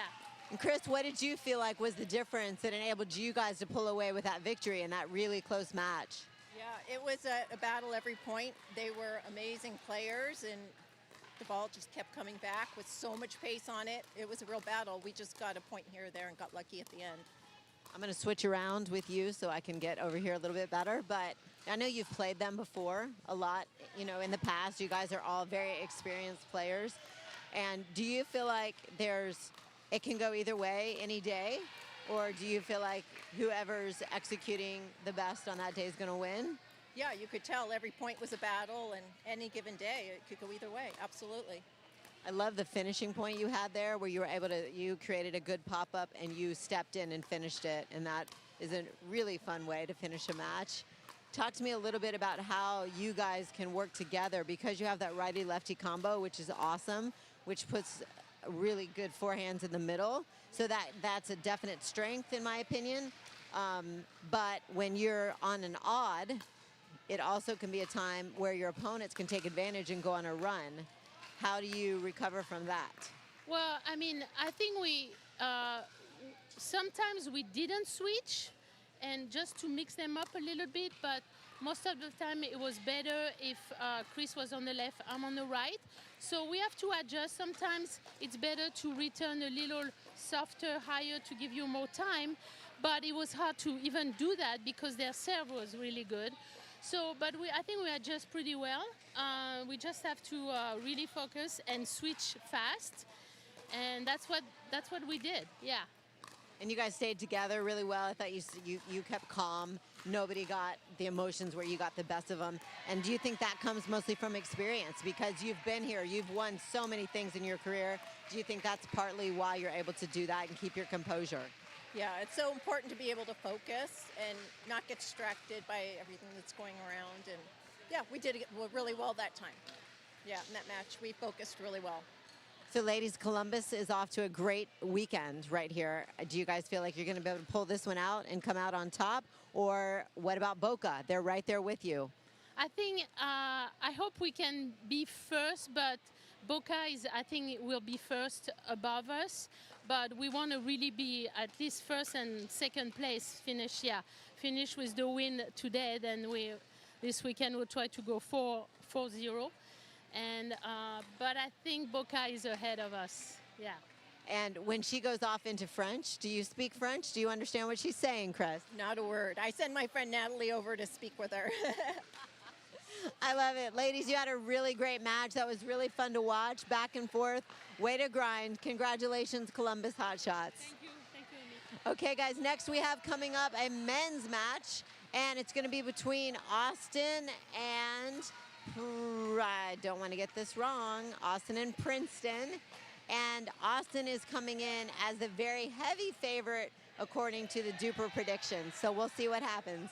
And Chris, what did you feel like was the difference that enabled you guys to pull away with that victory in that really close match? Yeah, it was a battle every point. They were amazing players, and the ball just kept coming back with so much pace on it. It was a real battle. We just got a point here or there and got lucky at the end. I'm going to switch around with you so I can get over here a little bit better, but I know you've played them before a lot, you know, in the past. You guys are all very experienced players. And do you feel like it can go either way any day? Or do you feel like whoever's executing the best on that day is going to win? Yeah, you could tell every point was a battle, and any given day, it could go either way, absolutely. I love the finishing point you had there where you created a good pop-up and you stepped in and finished it. And that is a really fun way to finish a match. Talk to me a little bit about how you guys can work together, because you have that righty-lefty combo, which is awesome, which puts really good forehands in the middle. So that's a definite strength, in my opinion. But when you're on an odd, it also can be a time where your opponents can take advantage and go on a run. How do you recover from that? Well, I mean, I think sometimes we didn't switch, and just to mix them up a little bit, but most of the time it was better if Chris was on the left, I'm on the right. So we have to adjust. Sometimes it's better to return a little softer, higher to give you more time, but it was hard to even do that because their serve was really good. So, but I think we adjust pretty well. We just have to really focus and switch fast, and that's what we did. Yeah. And you guys stayed together really well. I thought you kept calm. Nobody got the emotions where you got the best of them. And do you think that comes mostly from experience? Because you've been here, you've won so many things in your career. Do you think that's partly why you're able to do that and keep your composure? Yeah, it's so important to be able to focus and not get distracted by everything that's going around. And yeah, we did it really well that time. Yeah, in that match, we focused really well. So, ladies, Columbus is off to a great weekend right here. Do you guys feel like you're going to be able to pull this one out and come out on top? Or what about Boca? They're right there with you. I think I hope we can be first, but Boca is, I think, it will be first above us. But we want to really be at least first and second place. Finish with the win today. Then this weekend we'll try to go 4-0. And but I think Boca is ahead of us. Yeah. And when she goes off into French, do you speak French? Do you understand what she's saying, Chris? Not a word. I send my friend Natalie over to speak with her. I love it. Ladies, you had a really great match. That was really fun to watch. Back and forth. Way to grind. Congratulations, Columbus Hotshots. Thank you. Thank you, Amy. Okay, guys, next we have coming up a men's match. And it's going to be between Austin and, I don't want to get this wrong, Austin and Princeton. And Austin is coming in as the very heavy favorite according to the Duper predictions. So we'll see what happens.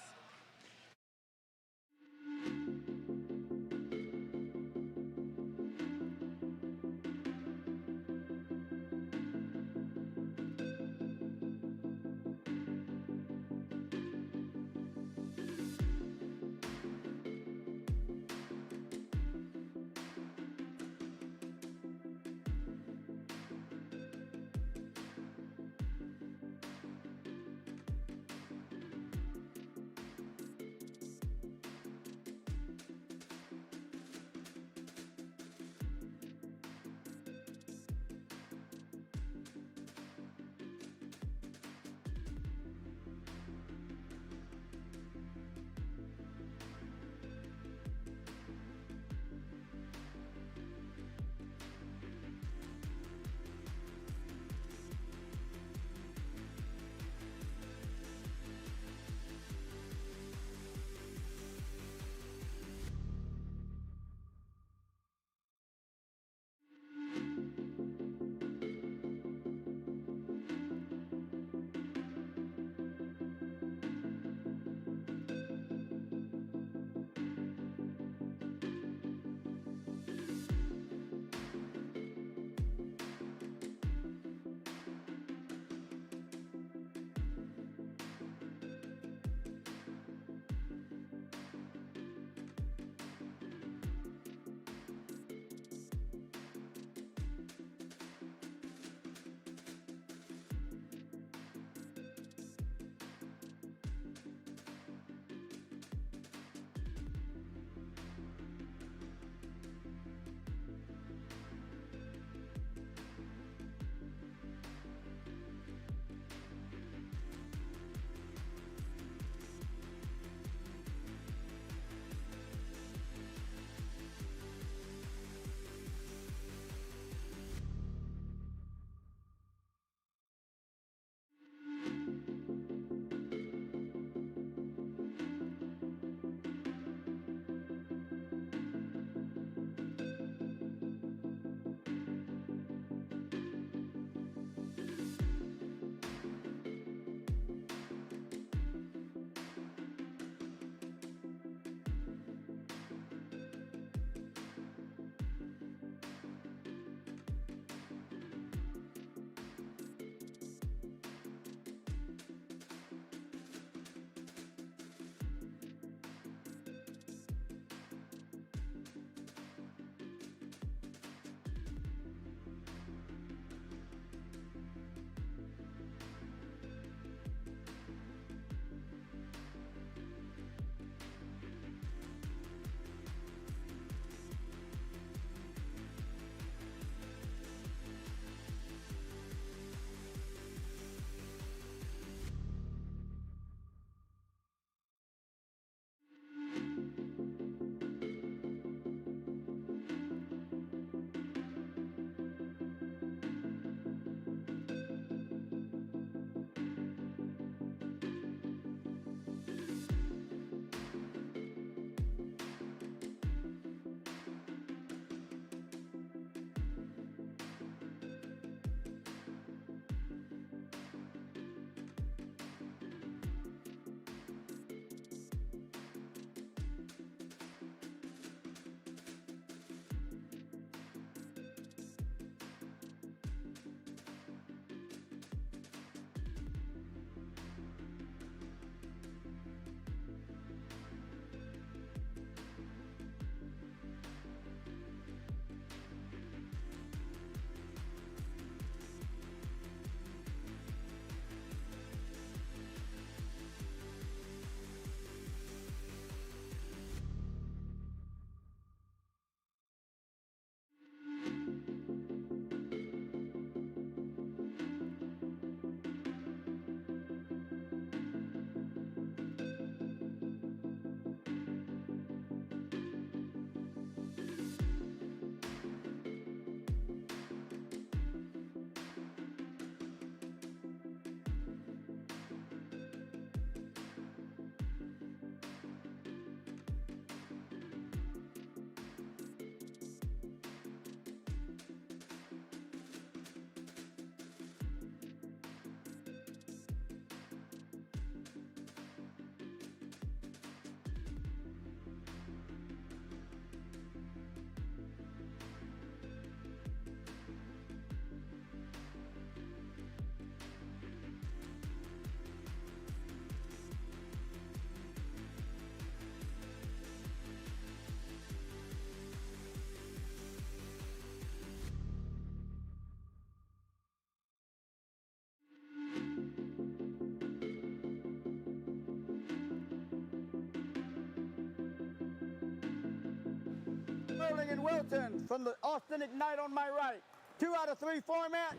Sperling and Wilton from the Austin Ignite on my right. 2 out of 3 format.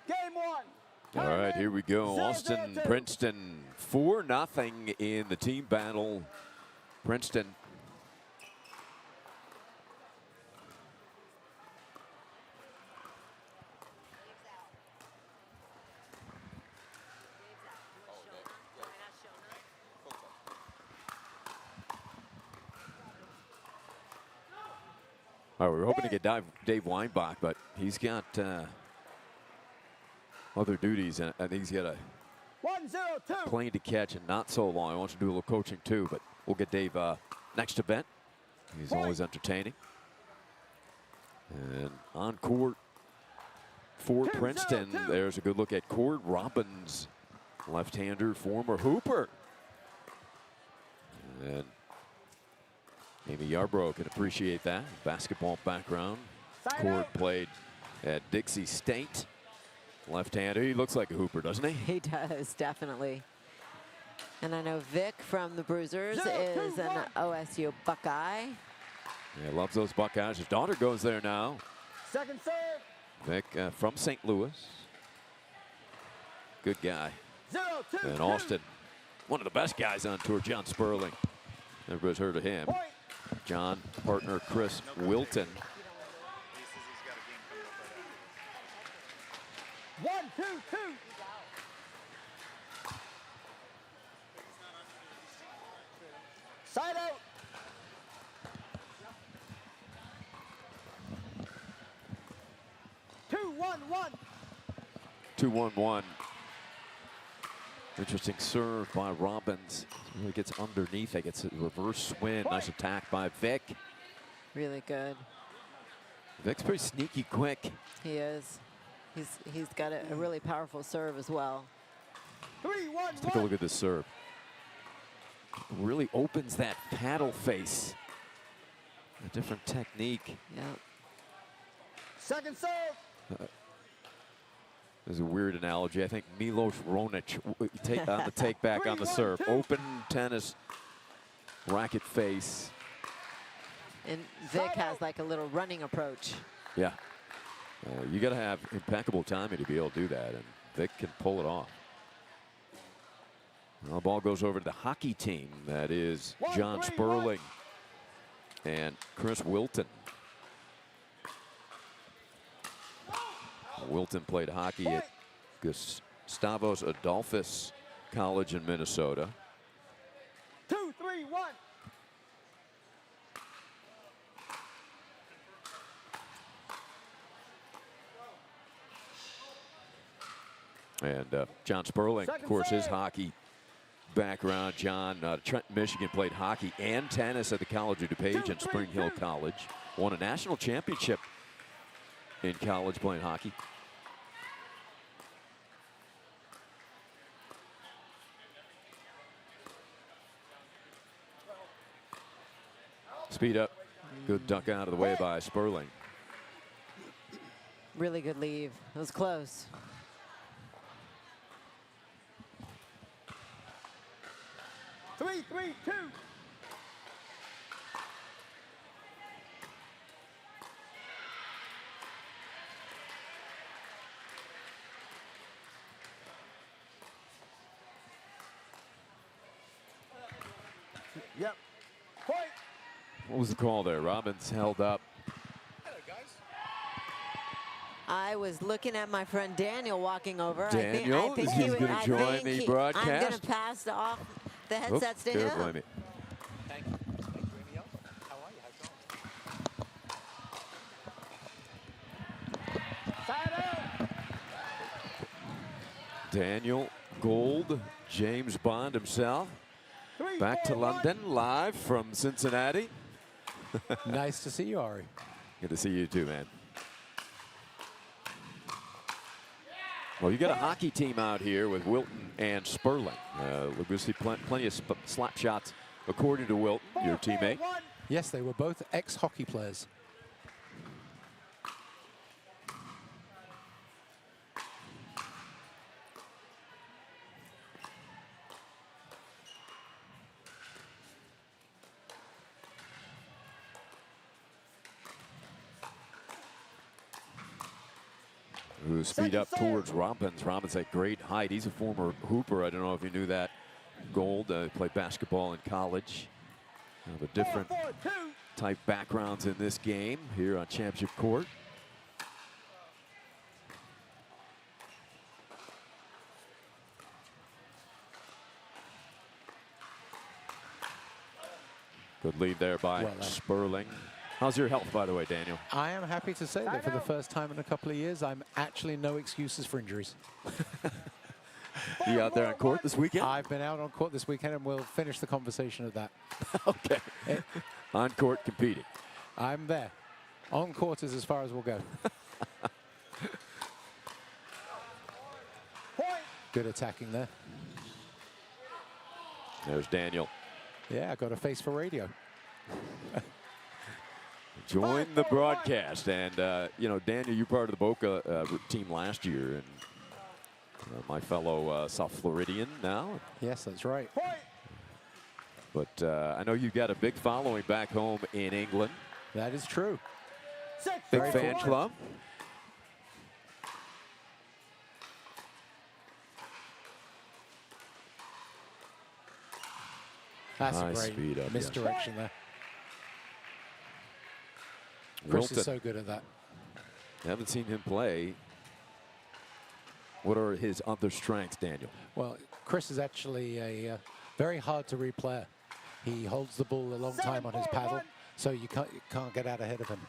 Game 1. All right, here we go. 0-0-2. Austin, Princeton, 4-0 in the team battle. Princeton. All right, we were hoping to get Dave Weinbach, but he's got other duties, and I think he's got a 1-0-2. plane to catch and not so long. He wants to do a little coaching too, but we'll get Dave next event. He's always entertaining. And on court for Princeton, there's a good look at Cord Robbins, left-hander, former hooper. And Amy Yarbrough can appreciate that. Basketball background. Cord played at Dixie State. Left-hander. He looks like a hooper, doesn't he? He does, definitely. And I know Vic from the Bruisers is an OSU Buckeye. Yeah, loves those Buckeyes. His daughter goes there now. Second serve. Vic from St. Louis. Good guy. 0-2. And Austin, one of the best guys on tour, John Sperling. Everybody's heard of him. John, partner Chris Wilton. 1-2-2. Side out. 2-1-1. 2-1-1. Interesting serve by Robbins. Really gets underneath. It gets a reverse swing. Nice attack by Vic. Really good. Vic's pretty sneaky quick. He is. He's got a really powerful serve as well. 3-1-1. Let's take a look at this serve. Really opens that paddle face. A different technique. Yeah. Second serve. There's a weird analogy. I think Milos Ronic take on the take back on the serve. Open tennis racket face. And Vic has like a little running approach. Yeah. You got to have impeccable timing to be able to do that, and Vic can pull it off. Well, the ball goes over to the hockey team. That is John Sperling and Chris Wilton. Wilton played hockey at Gustavus Adolphus College in Minnesota. 2-3-1. And John Sperling, of course, his hockey background. John, Trenton, Michigan, played hockey and tennis at the College of DuPage and Spring Hill College. Won a national championship in college playing hockey. Speed up. Good duck out of the way by Sperling. Really good leave. It was close. Three, 2. Yep. Point. What was the call there? Robbins held up. I was looking at my friend Daniel walking over. Daniel, I think he's going to join the broadcast. I'm going to pass off the headsets to him. Blame it. Thank you. Thank you, Amy. How are you? Side out. Daniel Gold, James Bond himself. 3, Back to 4, London, live from Cincinnati. Nice to see you, Ari. Good to see you too, man. Well, you got a hockey team out here with Wilton and Sperling. We're going to see plenty of slap shots, according to Wilton, your teammate. Yes, they were both ex-hockey players. to speed up towards Robbins. Robbins, that great height. He's a former hooper. I don't know if you knew that. Gold, played basketball in college. Kind of a different type backgrounds in this game here on Championship Court. Good lead there by Sperling. How's your health, by the way, Daniel? I am happy to say that for the first time in a couple of years, I'm actually no excuses for injuries. You out there on court this weekend? I've been out on court this weekend, and we'll finish the conversation at that. Okay. On court competing. I'm there. On court is as far as we'll go. Good attacking there. There's Daniel. Yeah, I got a face for radio. Join the broadcast. And, you know, Daniel, you're part of the Boca team last year. And my fellow South Floridian now. Yes, that's right. But I know you've got a big following back home in England. That is true. Big fan club. That's High a great speed up, misdirection there. Chris is so good at that. Haven't seen him play. What are his other strengths, Daniel? Well, Chris is actually a very hard to read player. He holds the ball a long time on his paddle, so you can't get out ahead of him.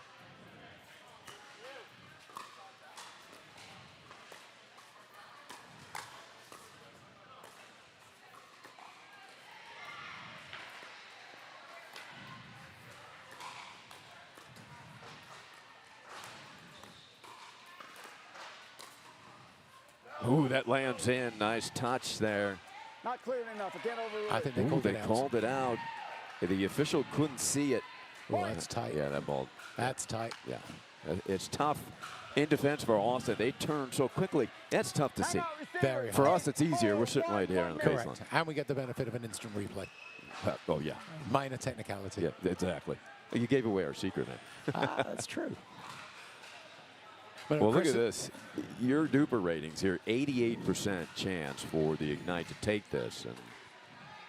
Ooh, that lands in. Nice touch there. Not clear enough. Again, overruled. I think they called it out. The official couldn't see it. Oh, that's tight. Yeah, that ball. That's tight. Yeah, it's tough in defense for Austin. They turn so quickly. That's tough to see. Very For hard. us, it's easier. We're sitting right here on the Correct. baseline. And we get the benefit of an instant replay. Oh, yeah. Minor technicality. Yeah, exactly. You gave away our secret, man. That's true. But Well, look Chris, at this. Your duper ratings here, 88% chance for the Ignite to take this. And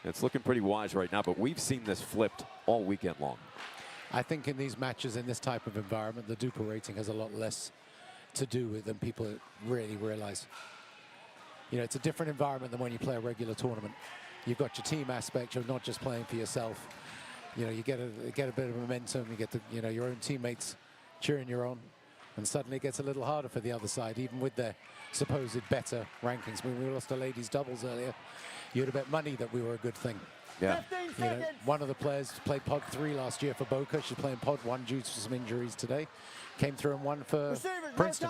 it's looking pretty wise right now, but we've seen this flipped all weekend long. I think in these matches, in this type of environment, the duper rating has a lot less to do with than people really realize. You know, it's a different environment than when you play a regular tournament. You've got your team aspect. You're not just playing for yourself. You know, you get a bit of momentum. You get your own teammates cheering you on. And suddenly it gets a little harder for the other side, even with their supposed better rankings. When we lost to ladies doubles earlier, you'd have bet money that we were a good thing. Yeah. You know, one of the players played Pod 3 last year for Boca. She's playing Pod 1 due to some injuries today. Came through and won for Princeton.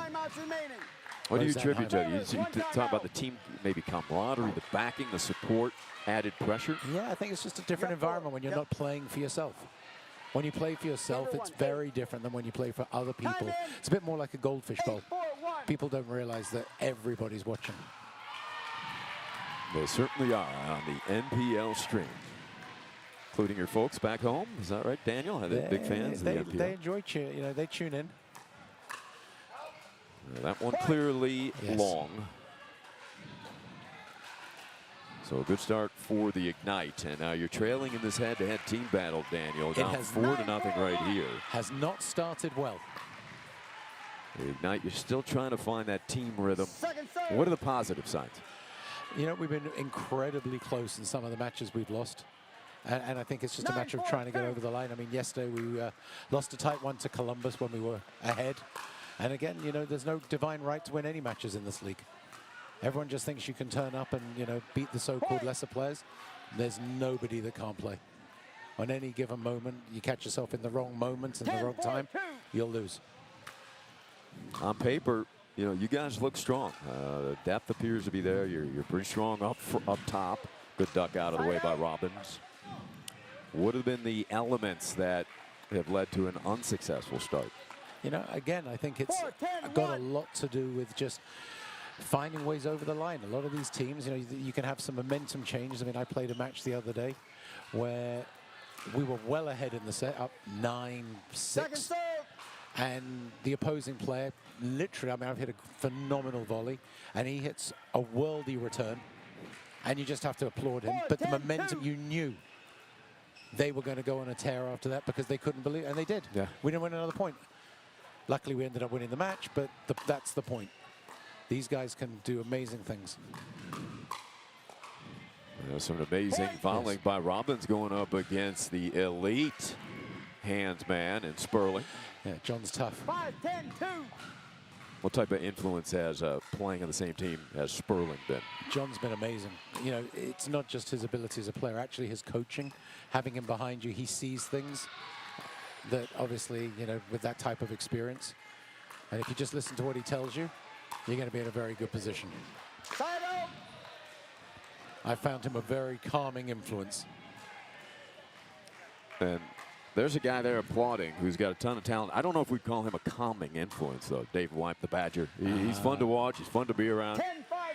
What do you attribute to it? You talk about the team, maybe camaraderie, the backing, the support, added pressure? Yeah, I think it's just a different environment when you're not playing for yourself. When you play for yourself, it's very different than when you play for other people. It's a bit more like a goldfish bowl. People don't realize that everybody's watching. They certainly are on the NPL stream. Including your folks back home. Is that right, Daniel? Are they big fans of the NPL? They enjoy they tune in. That one clearly long. So a good start for the Ignite. And now you're trailing in this head-to-head team battle, Daniel. Down 4-0 right here. Has not started well. The Ignite, you're still trying to find that team rhythm. What are the positive signs? You know, we've been incredibly close in some of the matches we've lost. And I think it's just a matter of trying to get over the line. I mean, yesterday we lost a tight one to Columbus when we were ahead. And again, you know, there's no divine right to win any matches in this league. Everyone just thinks you can turn up and, you know, beat the so-called lesser players. There's nobody that can't play. On any given moment, you catch yourself in the wrong moment and the wrong time, you'll lose. On paper, you know, you guys look strong. The depth appears to be there. You're pretty strong up top. Good duck out of the way by Robbins. What have been the elements that have led to an unsuccessful start? You know, again, I think it's got a lot to do with just finding ways over the line. A lot of these teams, you know, you can have some momentum changes. I mean, I played a match the other day where we were well ahead in the set, up 9-6. And the opposing player, literally, I mean, I've hit a phenomenal volley, and he hits a worldy return, and you just have to applaud him. But the momentum, you knew they were going to go on a tear after that because they couldn't believe it, and they did. Yeah. We didn't win another point. Luckily, we ended up winning the match, but that's the point. These guys can do amazing things. There's some amazing volleying by Robbins going up against the elite handsman and Sperling. Yeah, John's tough. 5-10-2. What type of influence has playing on the same team as Sperling been? John's been amazing. You know, it's not just his ability as a player, actually his coaching, having him behind you, he sees things that obviously, you know, with that type of experience. And if you just listen to what he tells you, you're going to be in a very good position. Side out. I found him a very calming influence. And there's a guy there applauding who's got a ton of talent. I don't know if we'd call him a calming influence, though. Dave Weimp, the Badger. He's fun to watch. He's fun to be around. 10-5-1.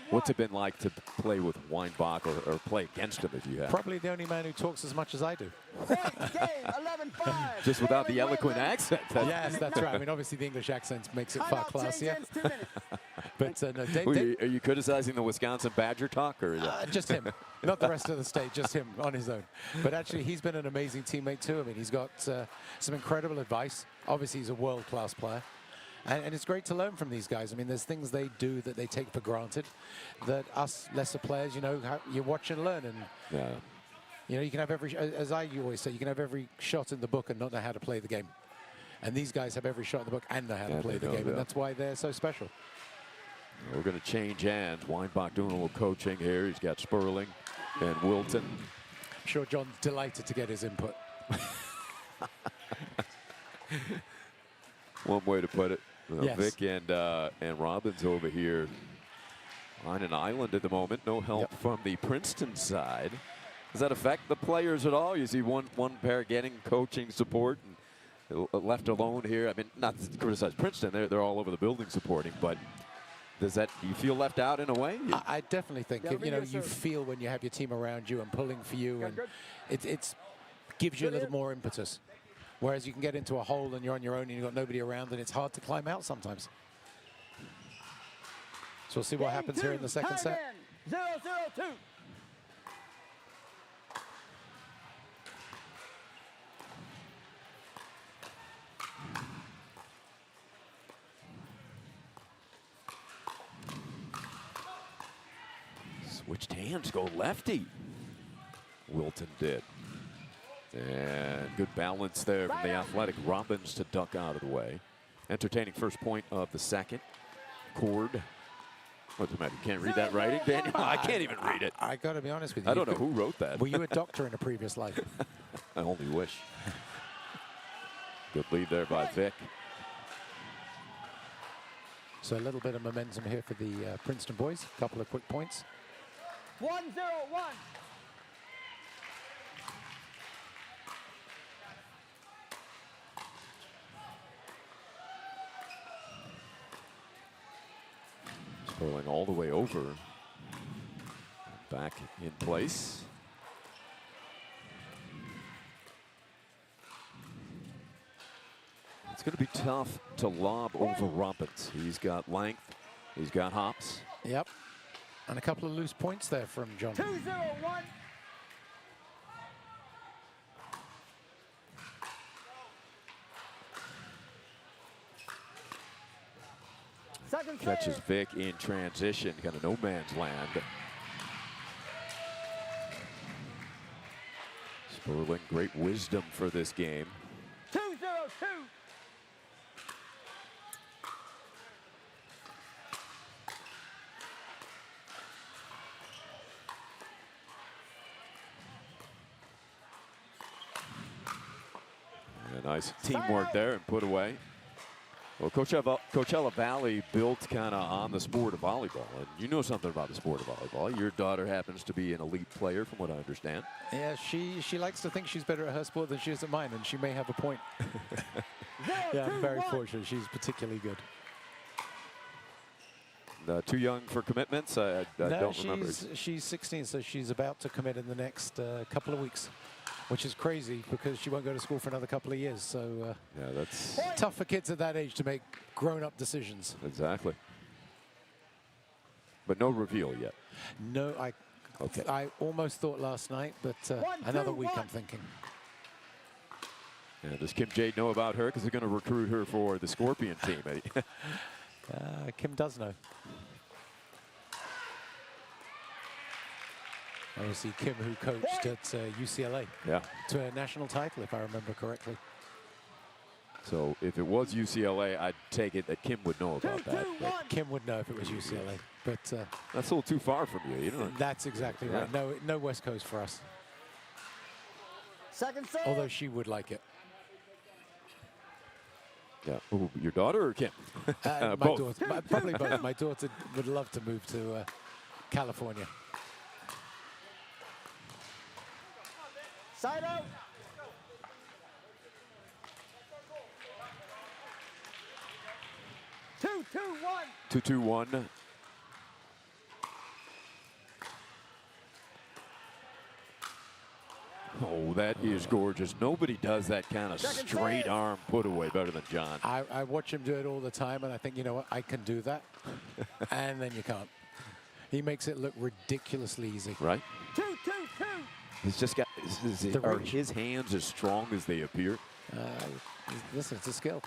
What's it been like to play with Weinbach or play against him if you have? Probably the only man who talks as much as I do. Point game, 11-5. Just without the eloquent accent. Yes, that's right. I mean, obviously the English accent makes it far Timeout, change classier. ends, 2 minutes. But no, Are you criticizing the Wisconsin Badger talk? Or just him, not the rest of the state, just him on his own. But actually, he's been an amazing teammate too. I mean, he's got some incredible advice. Obviously, he's a world-class player. And it's great to learn from these guys. I mean, there's things they do that they take for granted that us lesser players, you know, you watch and learn. And, yeah. you know, you can have every, as I always say, you can have every shot in the book and not know how to play the game. And these guys have every shot in the book and know how to play the game. And that's why they're so special. We're going to change hands. Weinbach doing a little coaching here. He's got Sperling and Wilton. I'm sure John's delighted to get his input. One way to put it. Yes. Vic and Robbins over here on an island at the moment. No help from the Princeton side. Does that affect the players at all? You see one pair getting coaching support and left alone here. I mean, not to criticize Princeton. They're all over the building supporting, but does that, you feel left out in a way? I definitely think, you know, you feel when you have your team around you and pulling for you, and it gives you a little more impetus. Whereas you can get into a hole and you're on your own and you've got nobody around, and it's hard to climb out sometimes. So we'll see what happens here in the second set. 0-0-2. Switched hands, go lefty. Wilton did. And good balance there from the athletic Robbins to duck out of the way. Entertaining first point of the second. Cord. What's the matter? You can't read that writing, Daniel? I can't even read it. I got to be honest with you. I don't know who wrote that. Were you a doctor in a previous life? I only wish. Good lead there by Vic. So a little bit of momentum here for the Princeton boys. A couple of quick points. 1-0-1. Rolling all the way over. Back in place. It's going to be tough to lob over Robbins. He's got length. He's got hops. Yep. And a couple of loose points there from John. 2-0-1. Second Catches serve. Vic in transition, kind of no man's land. Sperling, great wisdom for this game. 2-0-2. Yeah, nice teamwork there and put away. Well, Coachella Valley built kind of on the sport of volleyball, and you know something about the sport of volleyball. Your daughter happens to be an elite player, from what I understand. Yeah, she likes to think she's better at her sport than she is at mine, and she may have a point. Yeah, I'm very fortunate. She's particularly good. Too young for commitments? I No, don't remember. she's 16, so she's about to commit in the next couple of weeks. which is crazy because she won't go to school for another couple of years. So Yeah, that's tough for kids at that age to make grown-up decisions. exactly. But no reveal yet. No, Okay. I almost thought last night, but another week I'm thinking. Yeah, does Kim Jade know about her? Because they're going to recruit her for the Scorpion team. Kim does know. Obviously, Kim, who coached at UCLA, Yeah. to a national title, if I remember correctly. So if it was UCLA, I'd take it that Kim would know about that. But Kim would know if it was UCLA, but that's a little too far from you. You know. that's exactly Yeah. right. No West Coast for us. Second serve. Although she would like it. Yeah. Ooh, your daughter or Kim? My Both. daughter, probably both. My daughter would love to move to California. Side out. Two, 2-2-1. Oh, that is gorgeous. Nobody does that kind of straight arm put away better than John. I watch him do it all the time, and I think, you know what, I can do that. And then you can't. He makes it look ridiculously easy. Right? 2-2-2. He's just got, are his hands as strong as they appear? Listen, it's a skill.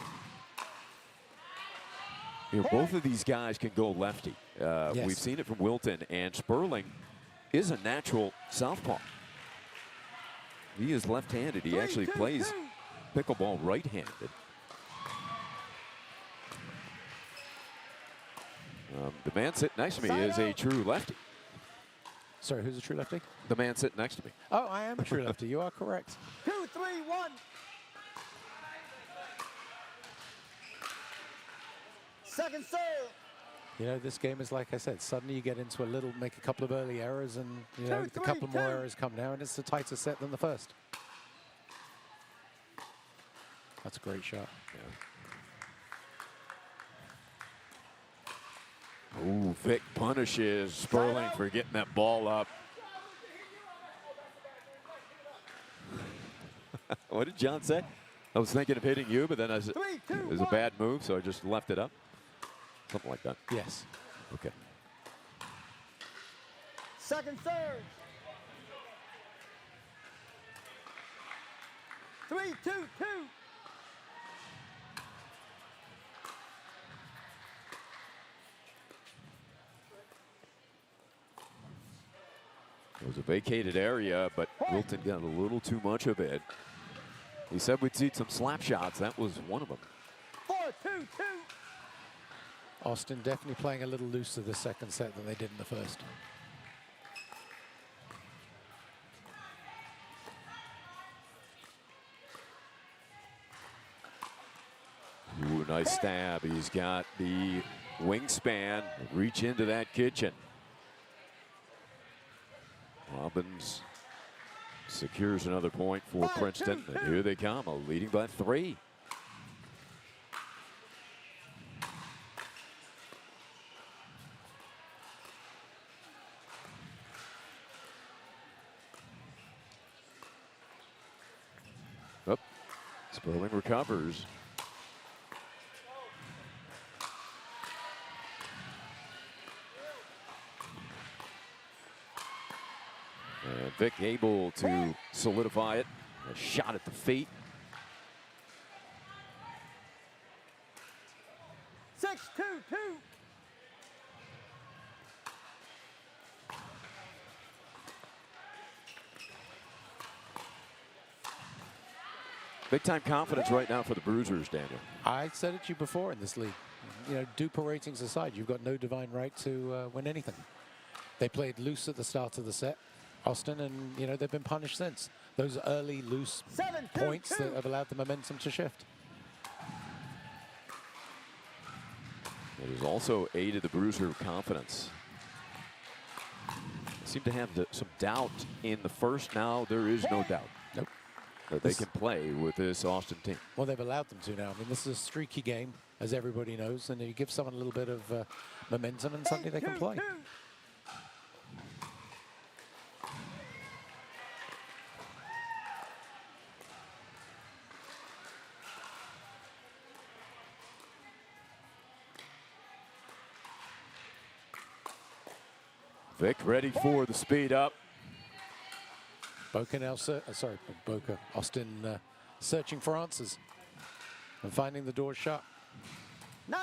You know, both of these guys can go lefty. Yes. We've seen it from Wilton, and Sperling is a natural southpaw. He is left-handed. He actually plays pickleball right-handed. The man sitting next to me is a true lefty. Sorry, who's a true lefty? The man sitting next to me. Oh, I am a true lefty. You are correct. 2-3-1. Second serve. You know, this game is, like I said, suddenly you get into a little, make a couple of early errors, and, you know, a couple more errors come now, and it's a tighter set than the first. That's a great shot. Yeah. Ooh, Vic punishes Sperling for getting that ball up. What did John say? I was thinking of hitting you, but then it was a bad move, so I just left it up. Something like that. Yes. Okay. Second serve. 3-2-2. It was a vacated area, but Wilton got a little too much of it. He said we'd see some slap shots. That was one of them. 4-2-2. Austin definitely playing a little looser the second set than they did in the first. Ooh, nice stab. He's got the wingspan. Reach into that kitchen. Robbins secures another point for Princeton. And here they come, leading by 3. Up. Sperling recovers. And Vic able to solidify it. A shot at the feet. 6-2-2. Big time confidence right now for the Bruisers, Daniel. I said it to you before in this league. You know, Duper ratings aside, you've got no divine right to win anything. They played loose at the start of the set, Austin, and, you know, they've been punished since. Those early loose points that have allowed the momentum to shift. It has also aided the Bruiser confidence. They seem to have some doubt in the first. Now there is no doubt. Nope. That they can play with this Austin team. Well, they've allowed them to now. I mean, this is a streaky game, as everybody knows, and you give someone a little bit of momentum and suddenly they can play. Vic ready for the speed up. Boca now, Boca, Austin searching for answers and finding the door shut. 9-2-2.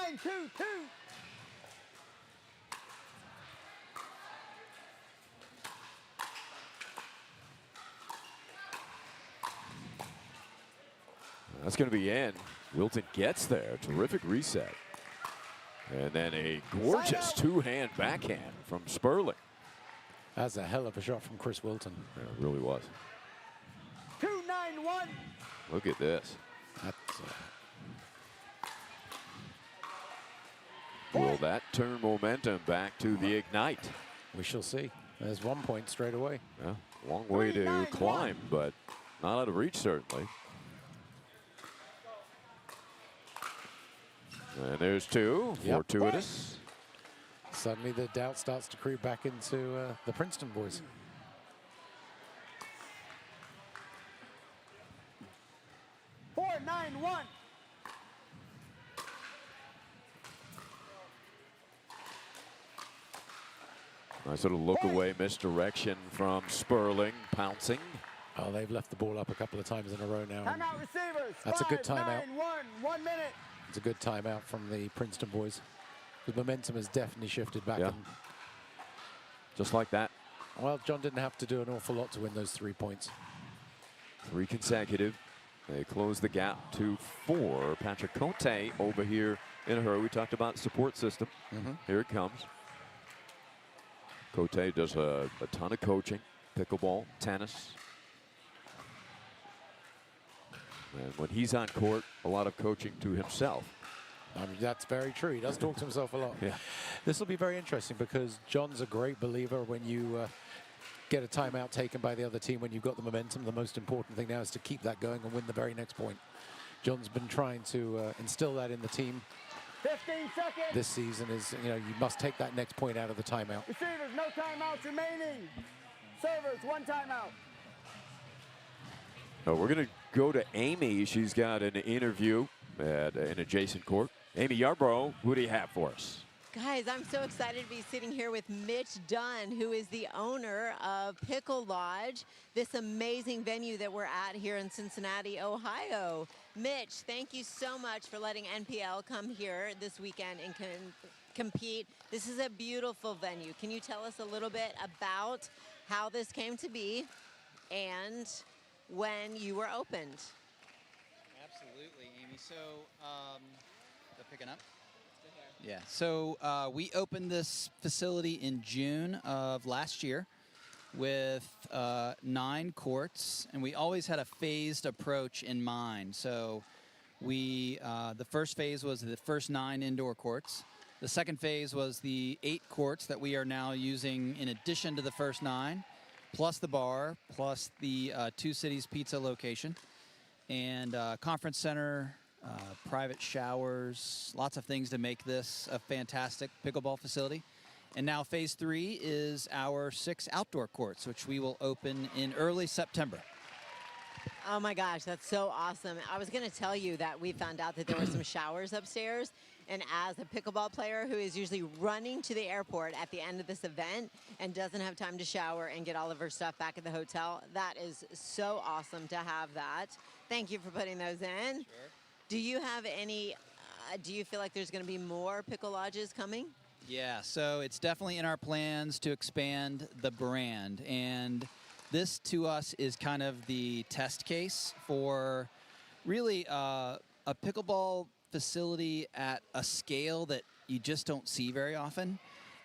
That's going to be in. Wilton gets there. Terrific reset. And then a gorgeous two-hand backhand from Sperling. That's a hell of a shot from Chris Wilton. Yeah, it really was. 2-9-1. Look at this. That's, will that turn momentum back to the Ignite? We shall see. There's 1 point straight away. Yeah, long way to climb, but not out of reach, certainly. And there's two. Yep. Fortuitous. Suddenly the doubt starts to creep back into the Princeton boys. Four, 9-1. Nice little look away misdirection from Sperling, pouncing. Oh, they've left the ball up a couple of times in a row now. Timeout receivers. That's a good timeout. 5-9-1. 1 minute. It's a good timeout from the Princeton boys. The momentum has definitely shifted back. Yeah. And, just like that. well, John didn't have to do an awful lot to win those 3 points. 3 consecutive. They close the gap to 4. Patrick Cote over here in a hurry. We talked about support system. Here it comes. Cote does a ton of coaching, pickleball, tennis. And when he's on court, a lot of coaching to himself. I mean, that's very true. He does talk to himself a lot. Yeah. This will be very interesting because John's a great believer when you get a timeout taken by the other team when you've got the momentum. The most important thing now is to keep that going and win the very next point. John's been trying to instill that in the team 15 seconds. this season is, you know, you must take that next point out of the timeout. Receivers, no timeouts remaining. Servers, 1 timeout. Oh, we're going to go to Amy. She's got an interview at an adjacent court. Amy Yarbrough, who do you have for us? Guys, I'm so excited to be sitting here with Mitch Dunn, who is the owner of Pickle Lodge, this amazing venue that we're at here in Cincinnati, Ohio. Mitch, thank you so much for letting NPL come here this weekend and compete. This is a beautiful venue. Can you tell us a little bit about how this came to be and when you were opened? Absolutely, Amy. So, picking up? Yeah, so we opened this facility in June of last year with 9 courts, and we always had a phased approach in mind. So we, the first phase was the first 9 indoor courts. The second phase was the 8 courts that we are now using in addition to the first 9, plus the bar, plus the 2 Cities Pizza location, and conference center, private showers, lots of things to make this a fantastic pickleball facility. And now phase 3 is our 6 outdoor courts, which we will open in early September. Oh my gosh, that's so awesome. I was going to tell you that we found out that there were some showers upstairs. And as a pickleball player who is usually running to the airport at the end of this event and doesn't have time to shower and get all of her stuff back at the hotel, that is so awesome to have that. Thank you for putting those in. Sure. Do you have any, do you feel like there's going to be more Pickle Lodges coming? Yeah, so it's definitely in our plans to expand the brand. And this, to us, is kind of the test case for really a pickleball facility at a scale that you just don't see very often,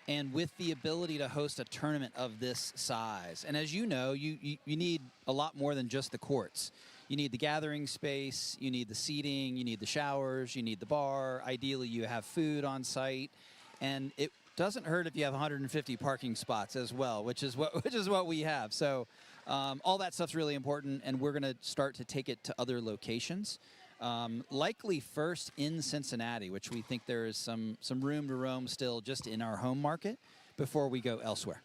and with the ability to host a tournament of this size. And as you know, you need a lot more than just the courts. You need the gathering space, you need the seating, you need the showers, you need the bar. Ideally, you have food on site. And it doesn't hurt if you have 150 parking spots as well, which is what we have. So all that stuff's really important, and we're going to start to take it to other locations. Likely first in Cincinnati, which we think there is some room to roam still just in our home market before we go elsewhere.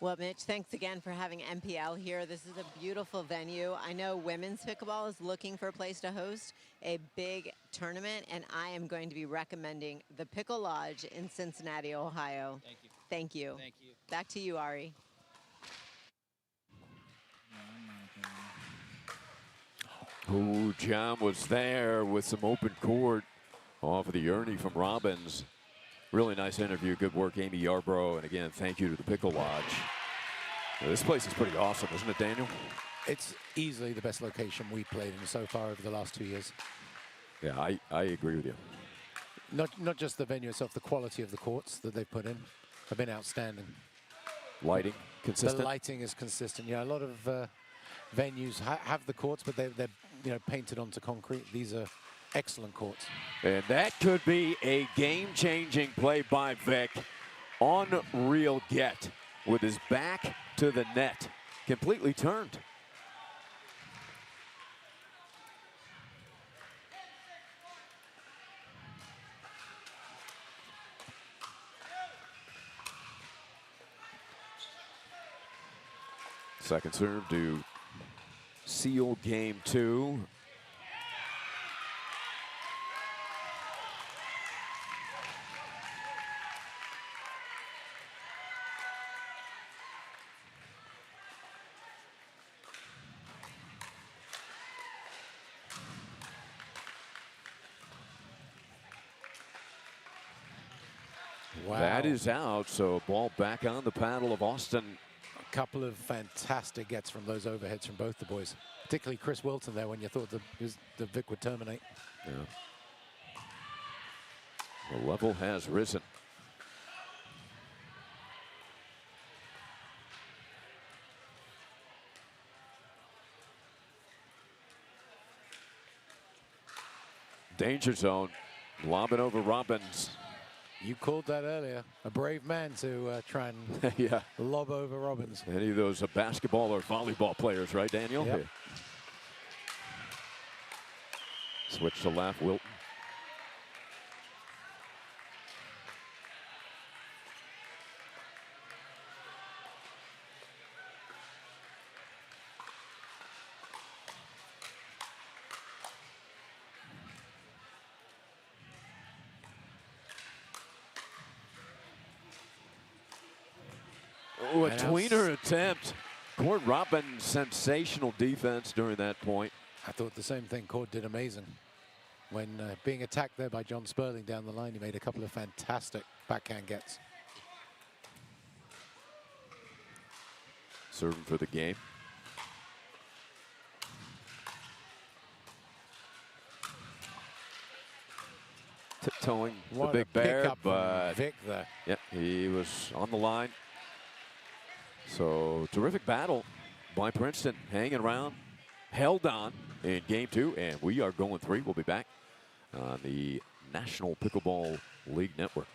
Well, Mitch, thanks again for having NPL here. This is a beautiful venue. I know women's pickleball is looking for a place to host a big tournament, and I am going to be recommending the Pickle Lodge in Cincinnati, Ohio. Thank you. Thank you. Thank you. Back to you, Ari. Ooh, John was there with some open court off of the Ernie from Robbins. Really nice interview. Good work, Amy Yarbrough. And again, thank you to the Pickle Lodge. This place is pretty awesome, isn't it, Daniel? It's easily the best location we played in so far over the last 2 years. Yeah, I agree with you. Not just the venue itself, the quality of the courts that they've put in have been outstanding. Lighting, consistent? The lighting is consistent. Yeah, a lot of venues have the courts, but they're painted onto concrete. These are excellent courts. And that could be a game-changing play by Vic. Unreal get with his back to the net. Completely turned. Second serve to seal game 2. Wow. That is out, so ball back on the paddle of Austin. A couple of fantastic gets from those overheads from both the boys, particularly Chris Wilton there when you thought the Vic would terminate. Yeah. The level has risen. Danger zone, lobbing over Robbins. You called that earlier. A brave man to try and yeah. lob over Robbins. Any of those basketball or volleyball players, right, Daniel? Yep. Yeah. Switch to left, Wilton. Oh, a tweener attempt. Cord Robbins, sensational defense during that point. I thought the same thing. Cord did amazing. When being attacked there by John Sperling down the line, he made a couple of fantastic backhand gets. Serving for the game. Tiptoeing the big bear, but Vic there. Yeah, he was on the line. So terrific battle by Princeton, hanging around, held on in game 2, and we are going 3. We'll be back on the National Pickleball League Network.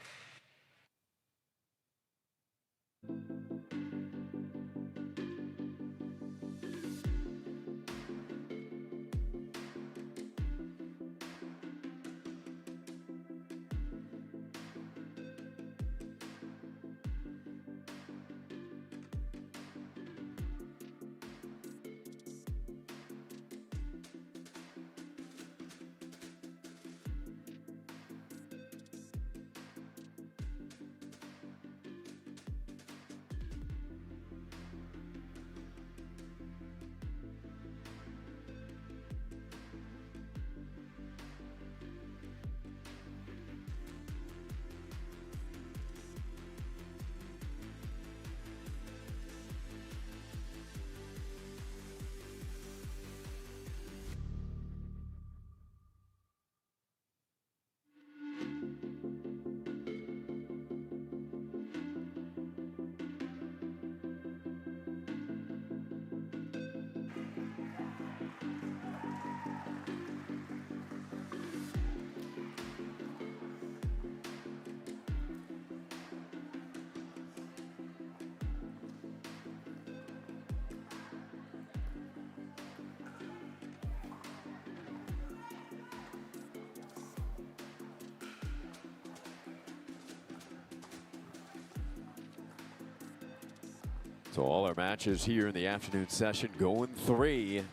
So all our matches here in the afternoon session going 3.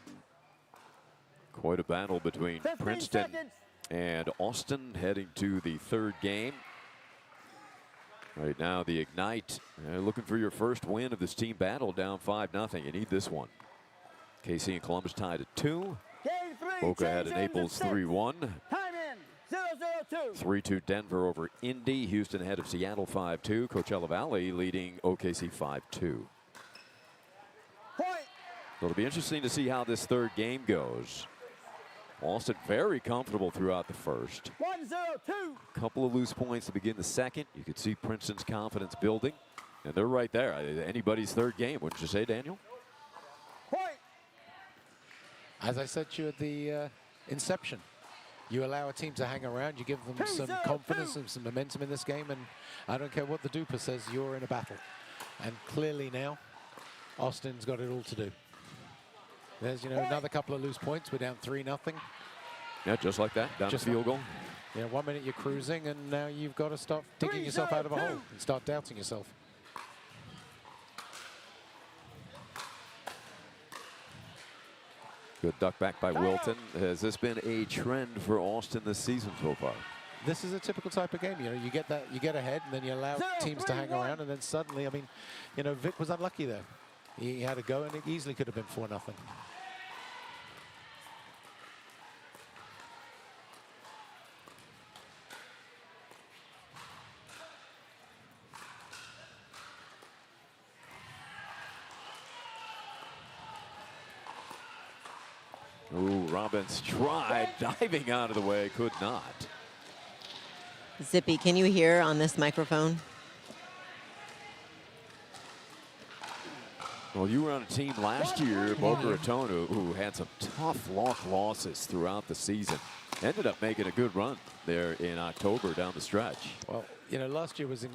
Quite a battle between 15 Princeton seconds. and Austin heading to the 3rd game. Right now, the Ignite looking for your first win of this team battle, down 5-0. You need this one. KC and Columbus tied at 2. Game 3. Boca had a Naples 3-1. Time in. 0-0-2. 3-2 Denver over Indy. Houston ahead of Seattle 5-2. Coachella Valley leading OKC 5-2. Point. So it'll be interesting to see how this third game goes. Austin very comfortable throughout the first. 1-0-2. Couple of loose points to begin the second. You could see Princeton's confidence building. And they're right there. Anybody's third game, wouldn't you say, Daniel? Point. As I said to you at the inception, you allow a team to hang around, you give them some confidence and some momentum in this game, and I don't care what the duper says, you're in a battle. And clearly now, Austin's got it all to do. There's, another couple of loose points. We're down 3-0. Yeah, just like that, down Just to field goal. Yeah, 1 minute you're cruising, and now you've got to stop digging yourself out of a hole and start doubting yourself. Good duck back by Wilton. Has this been a trend for Austin this season so far? This is a typical type of game. You get ahead, and then you allow teams to hang around, and then suddenly, Vic was unlucky there. He had a go, and it easily could have been 4-0. Ooh, Robbins tried diving out of the way, could not. Zippy, can you hear on this microphone? Well, you were on a team last year, Boca Raton, who had some tough losses throughout the season. Ended up making a good run there in October down the stretch. Well, last year was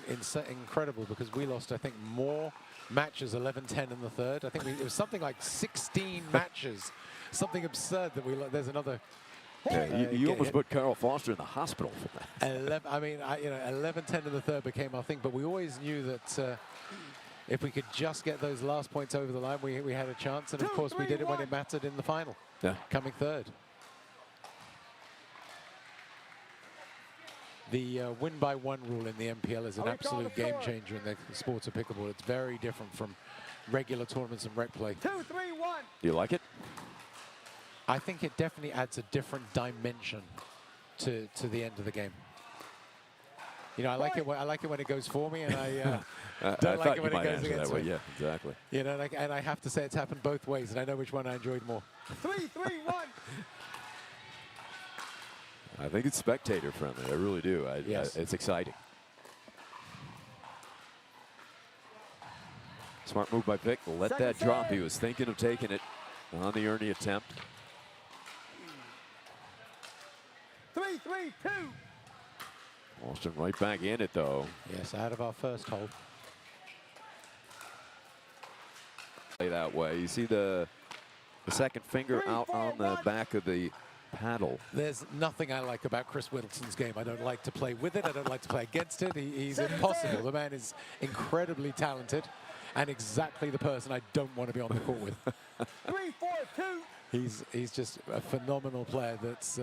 incredible because we lost, I think, more matches, 11-10 in the third. I think it was something like 16 matches, something absurd that we lost. There's another. Yeah, you almost put Carl Foster in the hospital for that. 11-10 in the third became our thing, but we always knew that if we could just get those last points over the line, we had a chance. And of course, we did it when it mattered in the final, coming third. The win-by-one rule in the MPL is an absolute game changer in the sports of pickleball. It's very different from regular tournaments and rec play. 2-3-1. Do you like it? I think it definitely adds a different dimension to the end of the game. I like it when it goes for me, and I don't like it when it goes against me. Yeah, exactly. And I have to say it's happened both ways, and I know which one I enjoyed more. 3-3-1. I think it's spectator friendly. I really do. Yes. It's exciting. Smart move by Pick. Let that drop. He was thinking of taking it on the Ernie attempt. 3-3-2. Austin right back in it, though. Yes, out of our first hole. Play that way. You see the second finger out on the back of the paddle. There's nothing I like about Chris Whittleton's game. I don't like to play with it. I don't like to play against it. He's impossible. The man is incredibly talented and exactly the person I don't want to be on the court with. 3-4-2. He's just a phenomenal player that's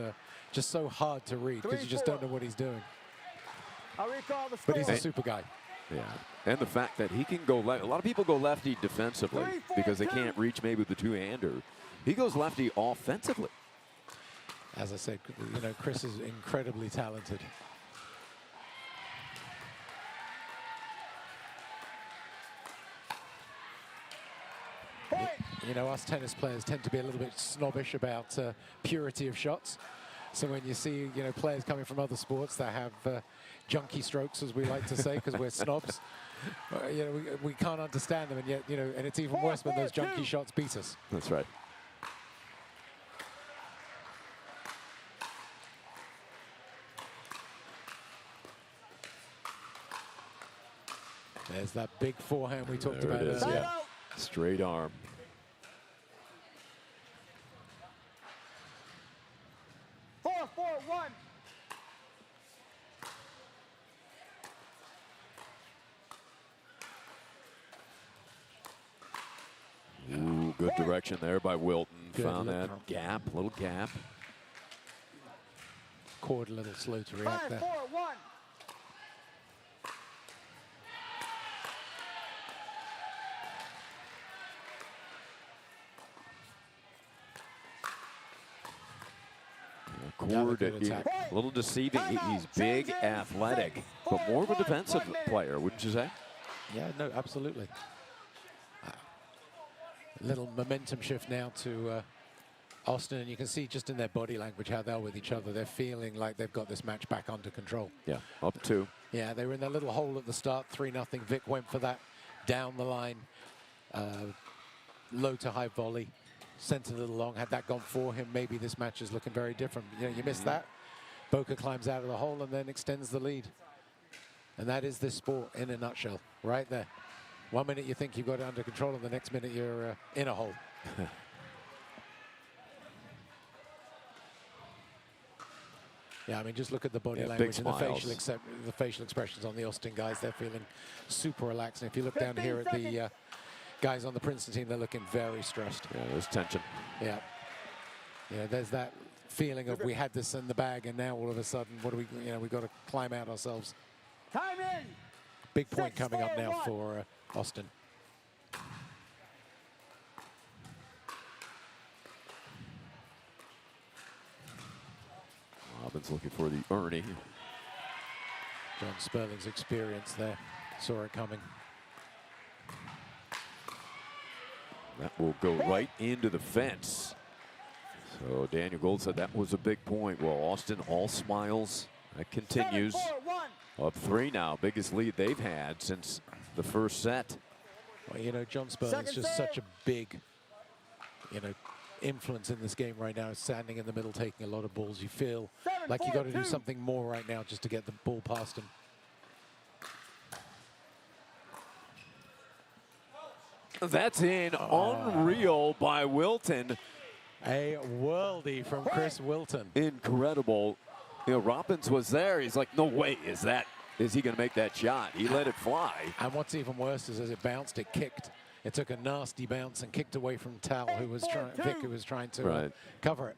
just so hard to read because you just don't know what he's doing. I recall the score. But he's a super guy. Yeah, and the fact that he can go left. A lot of people go lefty defensively because they can't reach maybe with the two-hander. He goes lefty offensively. As I said, Chris is incredibly talented. Us tennis players tend to be a little bit snobbish about purity of shots. So when you see, players coming from other sports that have junky strokes, as we like to say, because we're snobs, we can't understand them, and yet, and it's even worse when those junky shots beat us. That's right. There's that big forehand we talked about earlier. Yeah. Straight arm. Ooh, good direction there by Wilton. Found that gap, little gap. Cord a little slow to react there. 5-4-1. court. good attack. A little deceiving. He's big, athletic, but more of a defensive player, wouldn't you say? Yeah, no, absolutely. Little momentum shift now to Austin, and you can see just in their body language how they're with each other. They're feeling like they've got this match back under control. Yeah, up 2. Yeah, they were in that little hole at the start, 3-0. Vic went for that down the line, low to high volley, sent it a little long. Had that gone for him, maybe this match is looking very different. You know, you missed that. Boca climbs out of the hole and then extends the lead. And that is this sport in a nutshell, right there. 1 minute you think you've got it under control, and the next minute you're in a hole. Yeah, I mean, just look at the body language and the facial expressions on the Austin guys. They're feeling super relaxed. And if you look down here at the guys on the Princeton team, they're looking very stressed. Yeah, there's tension. Yeah. Yeah, there's that feeling of we had this in the bag, and now all of a sudden, what do we, you know, we've got to climb out ourselves. Time in. Big point coming up now for Austin. Robbins looking for the Ernie. John Sperling's experience there. Saw it coming. That will go right into the fence. So Daniel Gold said that was a big point. Well, Austin all smiles. That continues. 7-4-1. Up 3 now. Biggest lead they've had since the first set. Well, you know, John Sperling's just such a big, you know, influence in this game right now. Standing in the middle, taking a lot of balls. You feel like you got to do something more right now just to get the ball past him. That's in. Unreal by Wilton. A worldie from Chris Wilton. Incredible. You know, Robbins was there. He's like, no way, is he going to make that shot? He let it fly. And what's even worse is as it bounced, it kicked. It took a nasty bounce and kicked away from Tal, who was trying, Vic, who was trying to cover it.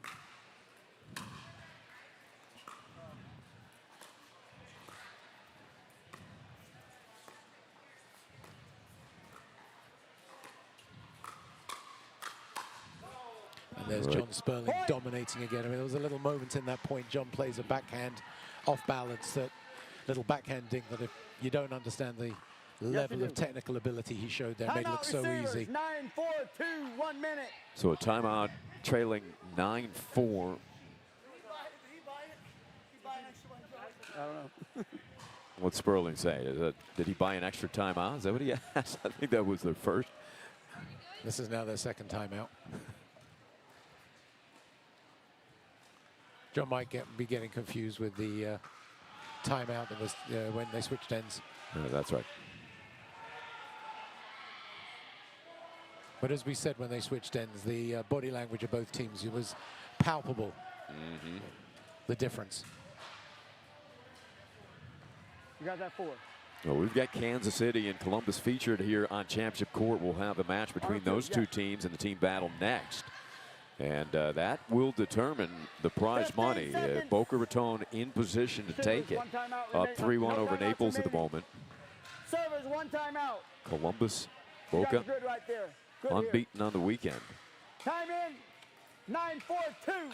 And there's John Sperling dominating again. I mean, there was a little moment in that point. John plays a backhand off balance, that little backhand ding that if you don't understand the level of technical ability he showed there, made it look so easy. 9-4-2, 1 minute. So a timeout trailing 9-4. I don't know. What's Sperling say? Did he buy an extra timeout? Is that what he asked? I think that was their first. This is now their second timeout. John might be getting confused with the timeout that was when they switched ends. That's right. But as we said when they switched ends, the body language of both teams, it was palpable, the difference. You got that 4. Well, we've got Kansas City and Columbus featured here on Championship Court. We'll have a match between those two teams in the team battle next. And that will determine the prize money. Boca Raton in position to take it. Up 3-1 over Naples at the moment. Servers, 1 timeout. Columbus, Boca, Good right there. Good unbeaten on the weekend. Time in. 9-4-2.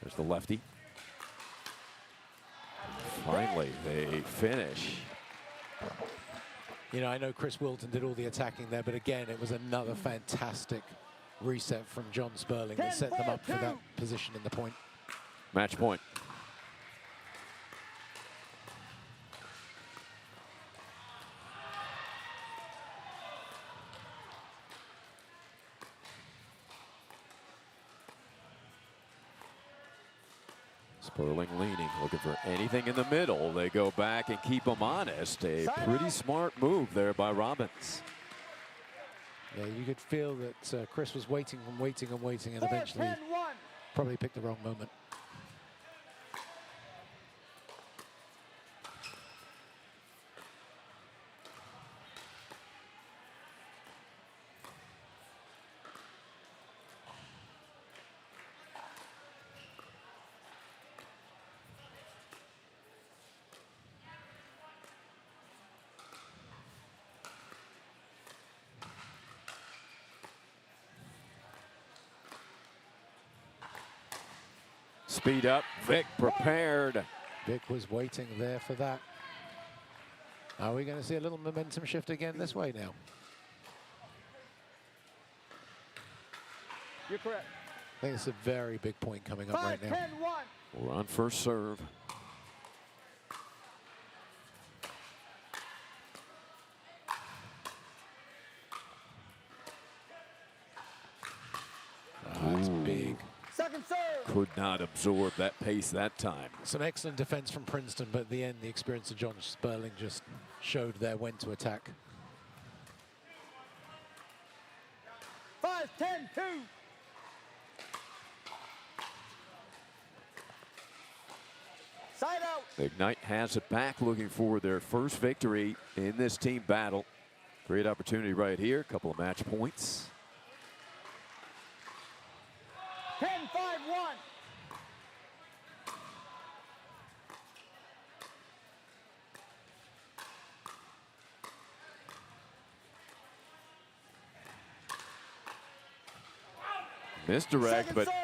There's the lefty. Finally, they finish. You know, I know Chris Wilton did all the attacking there, but again, it was another fantastic reset from John Sperling that set them up for that position in the point. Match point. Sperling leaning, looking for anything in the middle. They go back and keep them honest. A pretty smart move there by Robbins. Yeah, you could feel that Chris was waiting and eventually probably picked the wrong moment. Speed up. Vic prepared. Vic was waiting there for that. Are we going to see a little momentum shift again this way now? You're correct. I think it's a very big point coming up 5, right now. 10, 1. We're on first serve. That's big. Second serve. Could not absorb that pace that time. Some excellent defense from Princeton, but at the end, the experience of John Sperling just showed there when to attack. 5, 10, 2. Side out. Ignite has it back, looking for their first victory in this team battle. Great opportunity right here. Couple of match points. 10, 5, 1. Misdirect, Second but serve.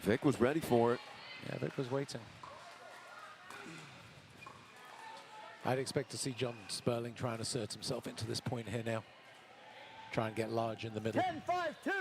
Vic was ready for it. Yeah, Vic was waiting. I'd expect to see John Sperling try and assert himself into this point here now. Try and get large in the middle. 10, 5, 2.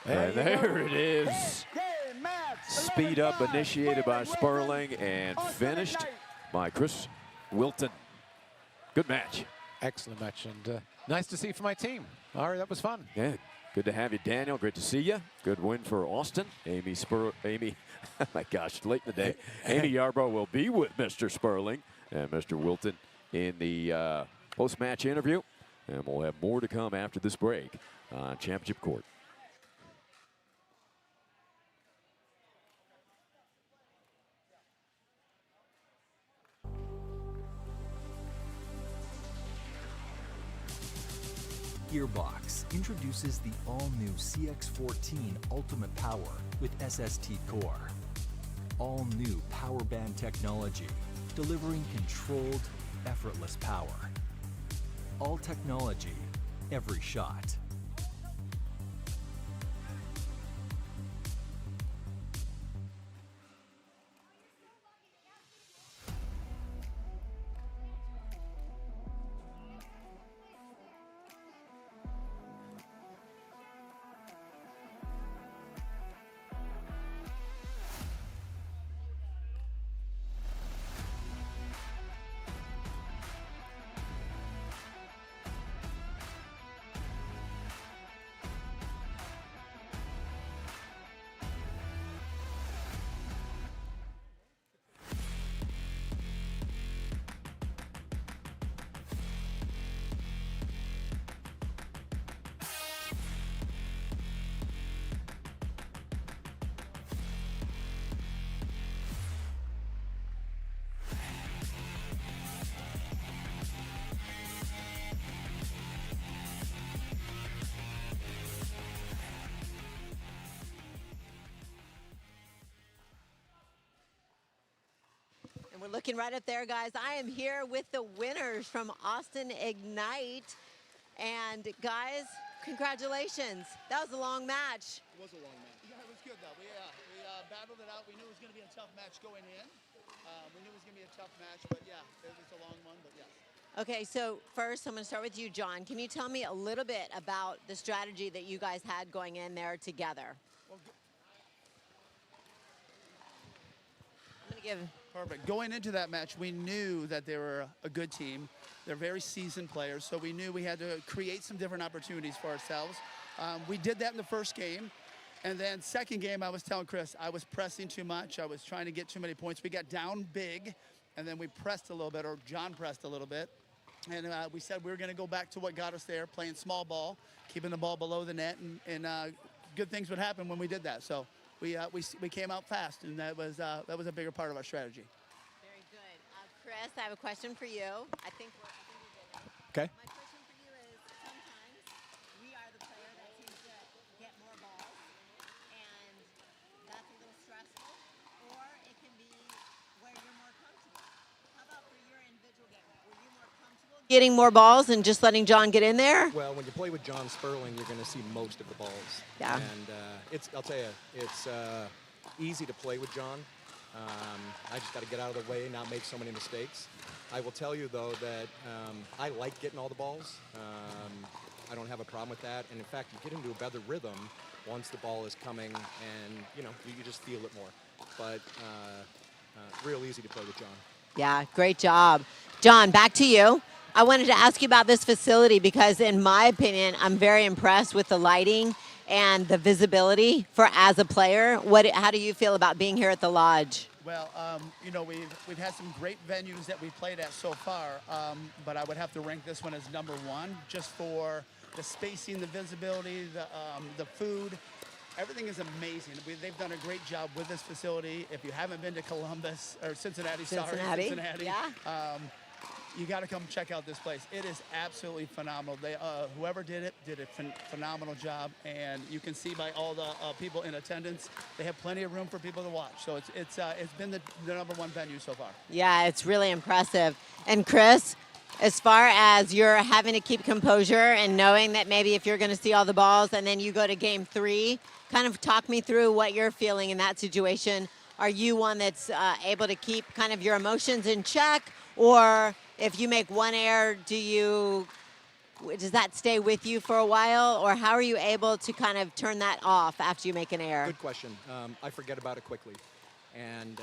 And there it is. Game match. Speed up 11-5. initiated by Sperling Sperling and Austin finished Ignite. by Chris Wilton. Good match. Excellent match, and nice to see for my team. Ari, that was fun. Yeah, good to have you, Daniel. Great to see you. Good win for Austin. Amy, oh my gosh, late in the day. Amy Yarbrough will be with Mr. Sperling and Mr. Wilton in the post-match interview. And we'll have more to come after this break on Championship Court. Gearbox introduces the all-new CX14 Ultimate Power with SST Core. All-new power band technology, delivering controlled, effortless power. All technology, every shot. We're looking right up there, guys. I am here with the winners from Austin Ignite. And guys, congratulations. That was a long match. It was a long match. Yeah, it was good though. We battled it out. We knew it was going to be a tough match going in. We knew it was going to be a tough match, but yeah, it was a long one, but yes. Okay, so first I'm going to start with you, John. Can you tell me a little bit about the strategy that you guys had going in there together? Well, I'm going to give... Perfect. Going into that match, we knew that they were a good team. They're very seasoned players, so we knew we had to create some different opportunities for ourselves. We did that in the first game. And then second game, I was telling Chris, I was pressing too much. I was trying to get too many points. We got down big, and then we pressed a little bit, or John pressed a little bit. And we said we were going to go back to what got us there, playing small ball, keeping the ball below the net, and good things would happen when we did that. So we came out fast, and that was a bigger part of our strategy. Very good. Chris, I have a question for you. I think we did it. Okay. My question for you is, getting more balls and just letting John get in there? Well, when you play with John Sperling, you're going to see most of the balls. Yeah. And I'll tell you, it's easy to play with John. I just got to get out of the way, not make so many mistakes. I will tell you, though, that I like getting all the balls. I don't have a problem with that. And, in fact, you get into a better rhythm once the ball is coming, and, you just feel it more. But real easy to play with John. Yeah, great job. John, back to you. I wanted to ask you about this facility because, in my opinion, I'm very impressed with the lighting and the visibility for as a player. How do you feel about being here at the Lodge? Well, we've had some great venues that we've played at so far, but I would have to rank this one as number one just for the spacing, the visibility, the food. Everything is amazing. They've done a great job with this facility. If you haven't been to Columbus or Cincinnati, yeah. You got to come check out this place. It is absolutely phenomenal. Whoever did it did a phenomenal job, and you can see by all the people in attendance, they have plenty of room for people to watch. So it's been the number one venue so far. Yeah, it's really impressive. And Chris, as far as you're having to keep composure and knowing that maybe if you're going to see all the balls and then you go to game 3, kind of talk me through what you're feeling in that situation. Are you one that's able to keep kind of your emotions in check, or if you make one error, does that stay with you for a while, or how are you able to kind of turn that off after you make an error? Good question. I forget about it quickly. And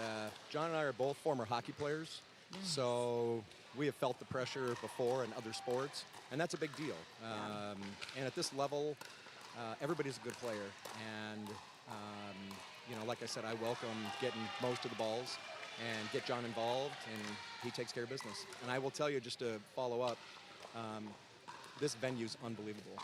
John and I are both former hockey players, so we have felt the pressure before in other sports, and that's a big deal. And at this level, everybody's a good player. And, like I said, I welcome getting most of the balls and get John involved, and he takes care of business. And I will tell you, just to follow up, this venue's unbelievable.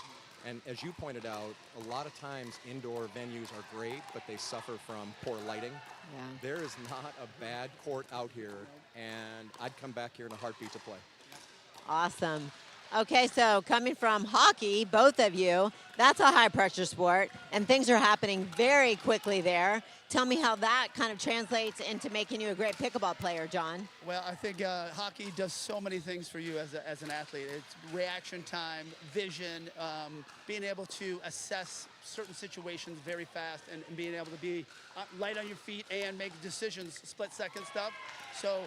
And as you pointed out, a lot of times indoor venues are great, but they suffer from poor lighting. Yeah. There is not a bad court out here, and I'd come back here in a heartbeat to play. Awesome. Okay, so coming from hockey, both of you, that's a high-pressure sport, and things are happening very quickly there. Tell me how that kind of translates into making you a great pickleball player, John. Well, I think hockey does so many things for you as an athlete. It's reaction time, vision, being able to assess certain situations very fast, and being able to be light on your feet and make decisions, split-second stuff. So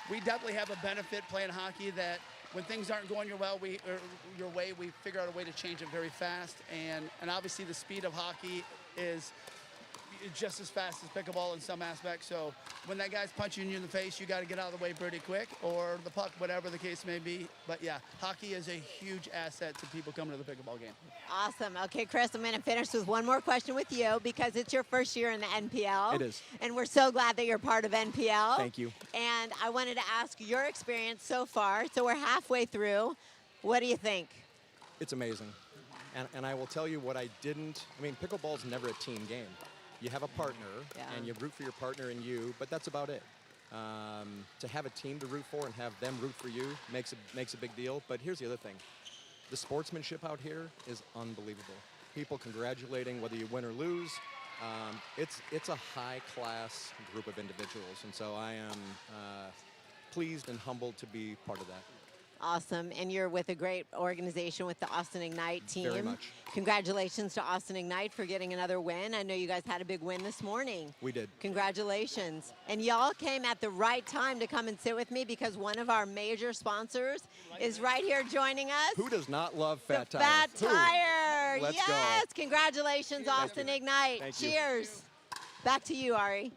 we definitely have a benefit playing hockey that when things aren't going your way, we figure out a way to change it very fast. And obviously the speed of hockey is just as fast as pickleball in some aspects. So when that guy's punching you in the face, you got to get out of the way pretty quick, or the puck, whatever the case may be. But yeah, hockey is a huge asset to people coming to the pickleball game. Awesome. Okay, Chris, I'm going to finish with one more question with you because it's your first year in the NPL. It is. And we're so glad that you're part of NPL. Thank you. And I wanted to ask your experience so far. So we're halfway through. What do you think? It's amazing. And I will tell you what pickleball's never a team game. You have a partner, and you root for your partner and you, but that's about it. To have a team to root for and have them root for you makes a big deal. But here's the other thing. The sportsmanship out here is unbelievable. People congratulating whether you win or lose. It's a high-class group of individuals, and so I am pleased and humbled to be part of that. Awesome. And you're with a great organization with the Austin Ignite team. Very much. Congratulations to Austin Ignite for getting another win. I know you guys had a big win this morning. We did. Congratulations. And y'all came at the right time to come and sit with me because one of our major sponsors is right here joining us. Who does not love Fat Tire? Fat Tire. Let's yes. go. Congratulations, Austin Ignite. Thank you. Cheers. Back to you, Ari.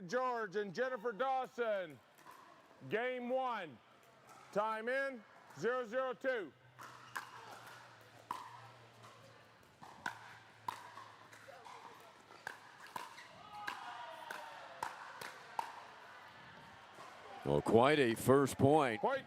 George and Jennifer Dawson. Game 1. Time in, 0-0-2. Well, quite a first point. Point.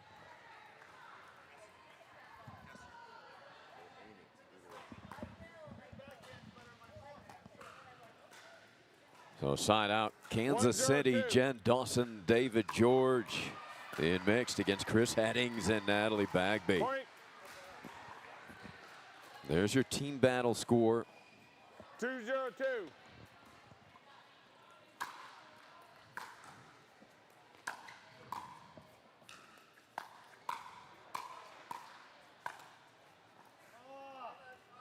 So side out, Kansas City, Jen Dawson, David George in mixed against Chris Headings and Natalie Bagby. Point. There's your team battle score. 2-0-2.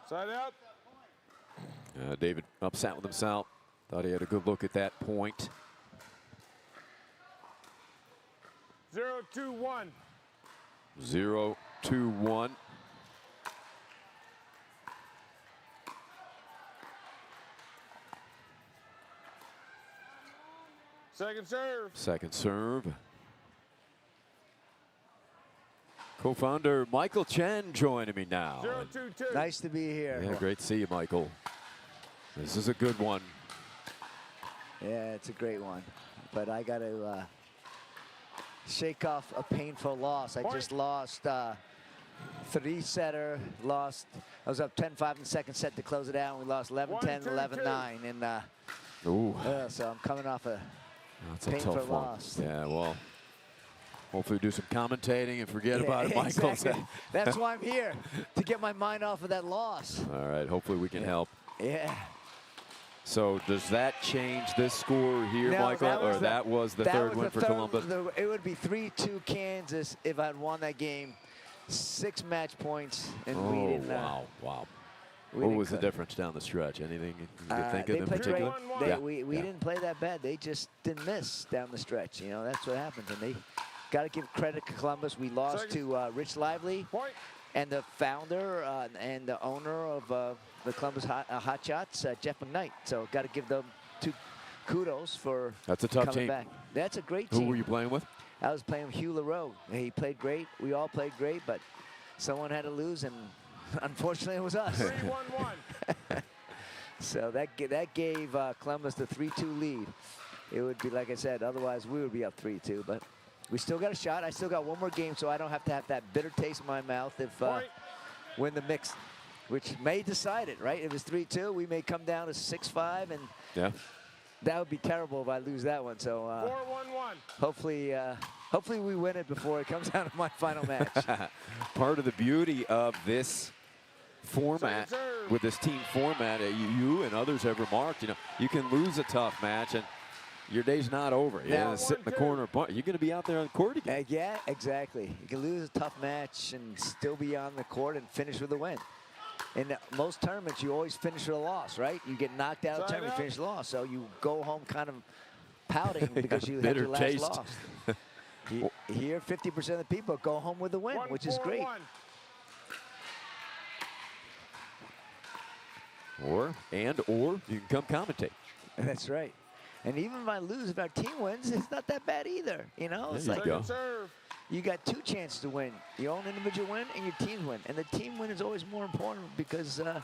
Side out. David upset with himself. Thought he had a good look at that point. 0-2-1. 0-2-1. Second serve. Second serve. Co-founder Michael Chen joining me now. 0-2-2. Nice to be here. Yeah, great to see you, Michael. This is a good one. Yeah, it's a great one. But I got to shake off a painful loss. I just lost 3-setter, lost. I was up 10-5 in the second set to close it out. We lost 11-10, 11-9. And so I'm coming off a painful tough one. loss. Yeah, well, hopefully do some commentating and forget about it, Michael. Exactly. That's why I'm here, to get my mind off of that loss. All right, hopefully we can help. Yeah. So does that change this score here, No, Michael? That was the third win for Columbus? It would be 3-2 Kansas if I'd won that game. 6 match points, and we didn't. Wow. What was the difference down the stretch? Anything you could think of in particular? We didn't play that bad. They just didn't miss down the stretch. You know, that's what happens. And they got to give credit to Columbus. We lost to Rich Lively and the founder and the owner of the Columbus Hot Shots, Jeff McKnight. So got to give them 2 kudos for That's a tough coming team. back. That's a great team. Who were you playing with? I was playing with Hugh LaRoe. He played great. We all played great, but someone had to lose, and unfortunately it was us. 3-1-1. So that gave Columbus the 3-2 lead. It would be, like I said, otherwise we would be up 3-2, but we still got a shot. I still got one more game, so I don't have to have that bitter taste in my mouth if win the mix, which may decide it, right? If it's 3-2, we may come down to 6-5, and that would be terrible if I lose that one. So 4-1-1. hopefully we win it before it comes down to my final match. Part of the beauty of this format, with this team format, you and others have remarked, you can lose a tough match and your day's not over. You're going to sit in the corner. You're going to be out there on the court again. Yeah, exactly. You can lose a tough match and still be on the court and finish with a win. In most tournaments, you always finish with a loss, right? You get knocked out of the tournament, you finish the loss. So you go home kind of pouting because you had your last loss. Here, 50% of the people go home with a win, which is great. Or you can come commentate. That's right. And even if I lose, if our team wins, it's not that bad either. You know, it's like you got 2 chances to win. Your own individual win and your team win. And the team win is always more important because, at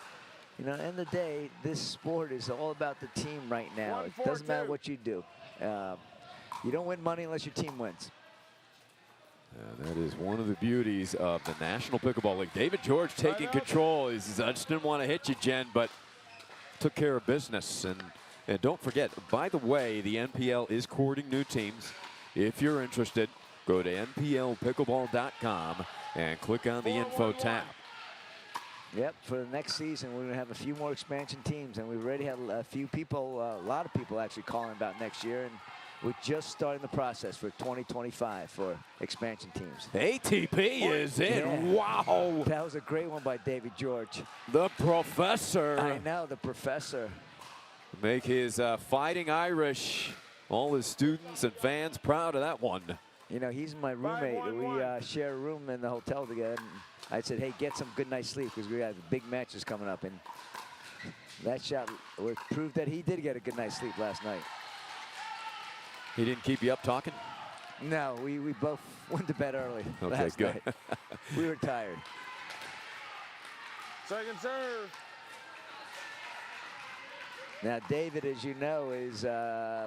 the end of the day, this sport is all about the team right now. It doesn't matter what you do. You don't win money unless your team wins. That is one of the beauties of the National Pickleball League. David George taking control. He says, I just didn't want to hit you, Jen, but took care of business. And don't forget, by the way, the NPL is courting new teams. If you're interested, go to nplpickleball.com and click on the info tab. Yep, for the next season, we're going to have a few more expansion teams, and we've already had a few people, a lot of people actually calling about next year, and we're just starting the process for 2025 for expansion teams. ATP is in. Yeah. Wow. That was a great one by David George. The professor. I know, the professor. Make his Fighting Irish, all his students and fans proud of that one. You know, he's my roommate. We share a room in the hotel together. And I said, hey, get some good night's sleep because we have big matches coming up. And that shot proved that he did get a good night's sleep last night. He didn't keep you up talking? No, we both went to bed early Okay, last good. night. We were tired. Second serve. Now, David, as you know, is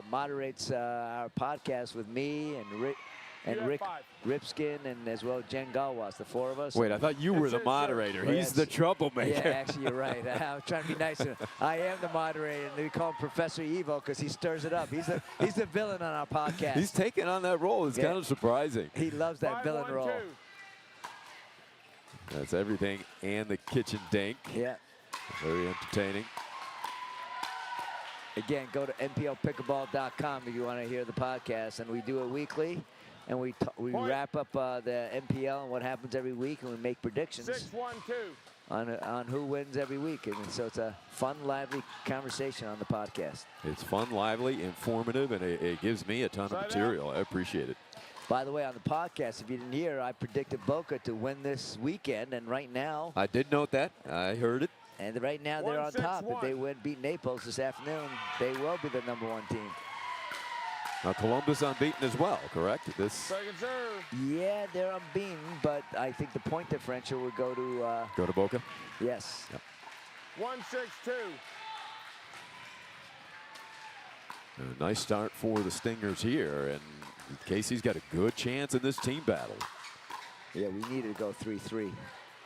moderates our podcast with me and Rick Ripskin and as well Jen Galwas, the four of us. Wait, I thought you were the moderator. He's the troublemaker. Yeah, actually, you're right. I'm trying to be nice to him. I am the moderator, and we call him Professor Evo because he stirs it up. He's the villain on our podcast. He's taking on that role. It's kind of surprising. He loves that villain role. That's everything and the kitchen dink. Yeah. Very entertaining. Again, go to nplpickleball.com if you want to hear the podcast, and we do it weekly, and we wrap up the NPL and what happens every week, and we make predictions 6-1-2 on who wins every week, and so it's a fun, lively conversation on the podcast. It's fun, lively, informative, and it gives me a ton of material. I appreciate it. By the way, on the podcast, if you didn't hear, I predicted Boca to win this weekend, and right now, I did note that. I heard it. And right now they're on top. If they beat Naples this afternoon, they will be the #1 team. Now Columbus unbeaten as well, correct? Second serve. Yeah, they're unbeaten, but I think the point differential would go to Boca. Yes. Yep. 1-6-2. A nice start for the Stingers here, and Casey's got a good chance in this team battle. Yeah, we needed to go 3-3.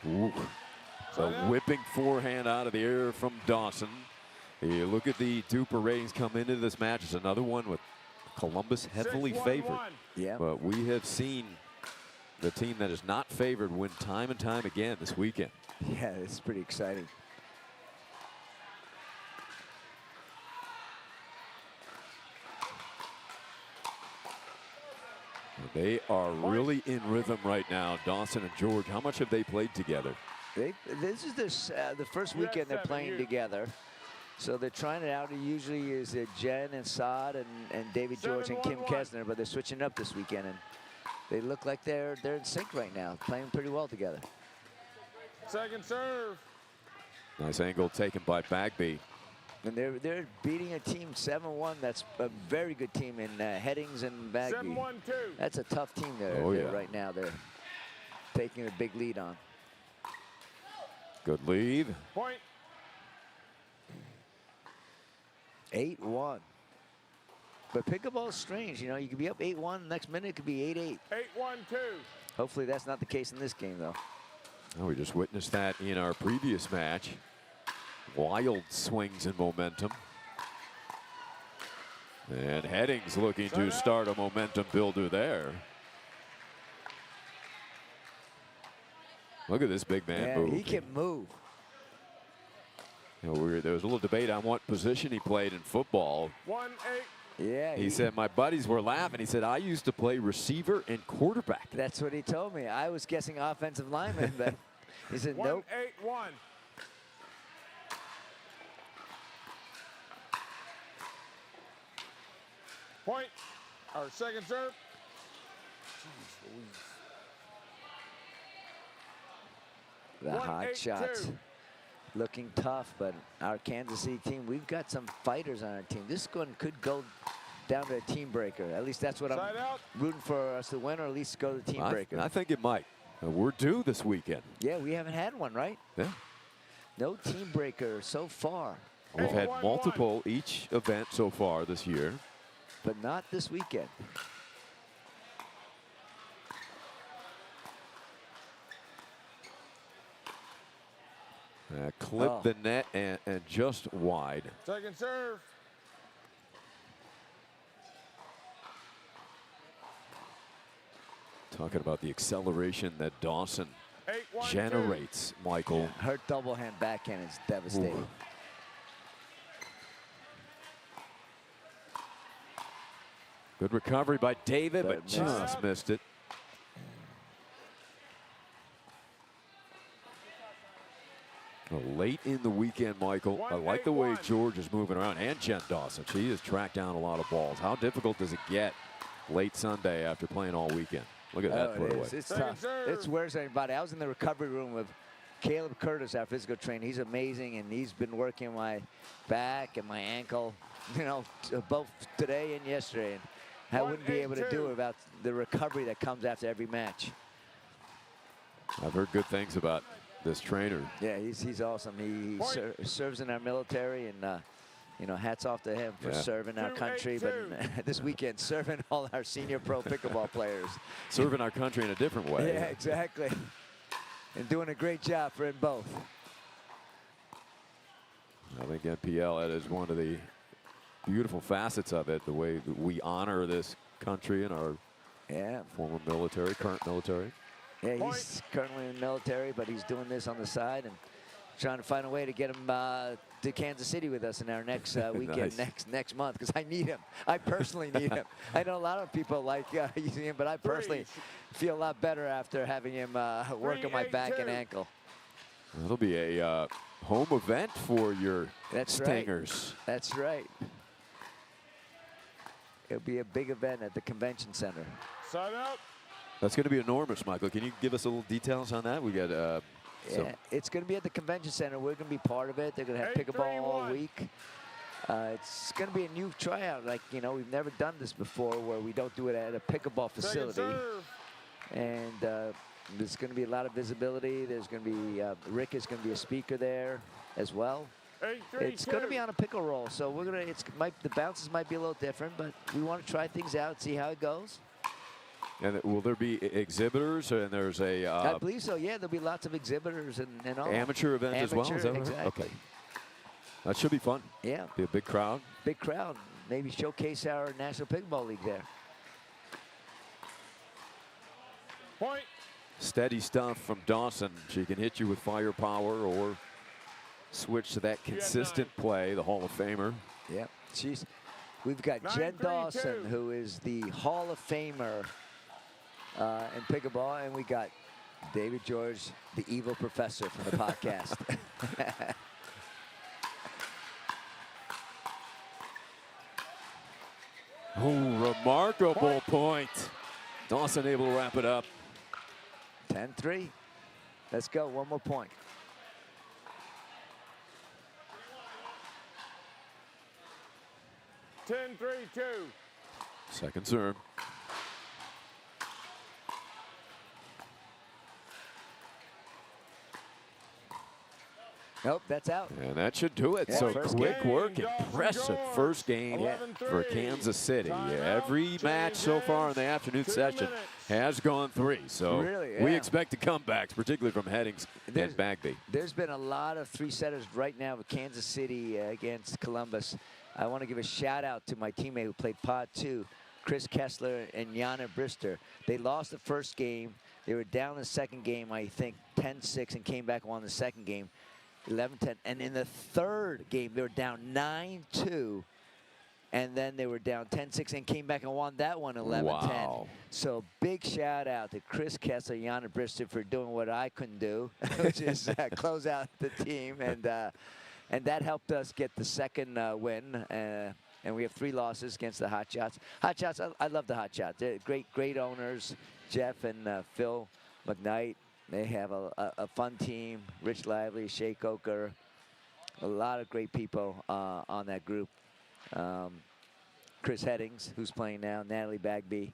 Ooh. A whipping forehand out of the air from Dawson. You look at the Duper ratings come into this match. It's another one with Columbus heavily favored. Yeah. But we have seen the team that is not favored win time and time again this weekend. Yeah, it's pretty exciting. They are really in rhythm right now, Dawson and George. How much have they played together? This is the first weekend they're playing together. So they're trying it out. It usually is Jen and Saad and David George and Kim Kessner, but they're switching up this weekend, and they look like they're in sync right now, playing pretty well together. Second serve. Nice angle taken by Bagby. And they're beating a team 7-1. That's a very good team in Headings and Bagby. 7-1-2. That's a tough team there. Oh, yeah. Right now they're taking a big lead on. Good lead. Point. 8-1. But pickleball is strange. You know, you could be up 8-1. Next minute it could be 8-8. 8-1-2. Hopefully that's not the case in this game, though. Oh, we just witnessed that in our previous match. Wild swings and momentum. And Headings looking to start a momentum builder there. Look at this big man move. He can move. You know, there was a little debate on what position he played in football. 1-8. Yeah. He said, my buddies were laughing. He said, I used to play receiver and quarterback. That's what he told me. I was guessing offensive lineman, but he said, nope. 1-8-1. Point. Our second serve. The hot shots. Looking tough, but our Kansas City team, we've got some fighters on our team. This one could go down to a team breaker. At least that's what I'm rooting for us to win, or at least go to the team breaker. I think it might. We're due this weekend. Yeah, we haven't had one, right? Yeah. No team breaker so far. We've had multiple each event so far this year. But not this weekend. Clipped the net and just wide. Second serve. Talking about the acceleration that Dawson generates, Michael. Yeah, her double hand backhand is devastating. Ooh. Good recovery by David, but just missed it. Late in the weekend, Michael. I like the way George is moving around, and Jen Dawson. She has tracked down a lot of balls. How difficult does it get late Sunday after playing all weekend? Look at that put away. It's tough. It wears anybody. I was in the recovery room with Caleb Curtis, our physical trainer. He's amazing, and he's been working my back and my ankle, you know, both today and yesterday. And I wouldn't be able to do it without the recovery that comes after every match. I've heard good things about this trainer. Yeah, he's awesome. He serves in our military, and you know, hats off to him for serving our country. But this weekend, serving all our senior pro pickleball players. Serving our country in a different way. Yeah, exactly. And doing a great job for them both. I think NPL, that is one of the beautiful facets of it, the way that we honor this country and our former military, current military. Yeah, he's currently in the military, but he's doing this on the side and trying to find a way to get him to Kansas City with us in our next weekend, next month, because I need him. I personally need him. I know a lot of people like using him, but I personally feel a lot better after having him work on my back and ankle. That'll be a home event for your Stingers. Right. That's right. It'll be a big event at the convention center. Sign up. That's going to be enormous, Michael. Can you give us a little details on that? We got yeah, it's going to be at the convention center. We're going to be part of it. They're going to have pickleball all week. It's going to be a new tryout. Like, you know, we've never done this before where we don't do it at a pickleball facility. And there's going to be a lot of visibility. There's going to be, Rick is going to be a speaker there as well. It's going to be on a pickle roll, so we're going to, the bounces might be a little different, but we want to try things out, see how it goes. And will there be exhibitors? And there's a... I believe so, yeah. There'll be lots of exhibitors and all. Amateur event as well? Is that exactly. right? Okay. That should be fun. Yeah. Be a big crowd. Big crowd. Maybe showcase our National Pickleball League there. Point. Steady stuff from Dawson. She can hit you with firepower or switch to that consistent play, the Hall of Famer. Yeah. We've got Jen Dawson, who is the Hall of Famer in pickleball, and we got David George, the evil professor from the podcast. Oh, remarkable point. Dawson able to wrap it up. 10-3. Let's go. One more point. $10-3-2. Second serve. Nope, that's out. And that should do it. Yeah, so quick work, impressive first game for 11-3. Kansas City. Every match so far in the afternoon session has gone 3. So we expect comebacks, particularly from Headings and Bagby. There's been a lot of 3-setters right now with Kansas City against Columbus. I want to give a shout out to my teammate who played Pod 2, Chris Kessler and Jana Brister. They lost the first game. They were down the second game, I think, 10-6, and came back and won the second game. 11-10, and in the third game they were down 9-2, and then they were down 10-6 and came back and won that one 11-10. Wow. So big shout out to Chris Kessler, Jana Brister for doing what I couldn't do, which is close out the team, and that helped us get the second win. And we have 3 losses against the Hot Shots. Hot Shots, I love the Hot Shots. They're great owners, Jeff and Phil McKnight. They have a fun team, Rich Lively, Shay Coker, a lot of great people on that group. Chris Headings, who's playing now, Natalie Bagby,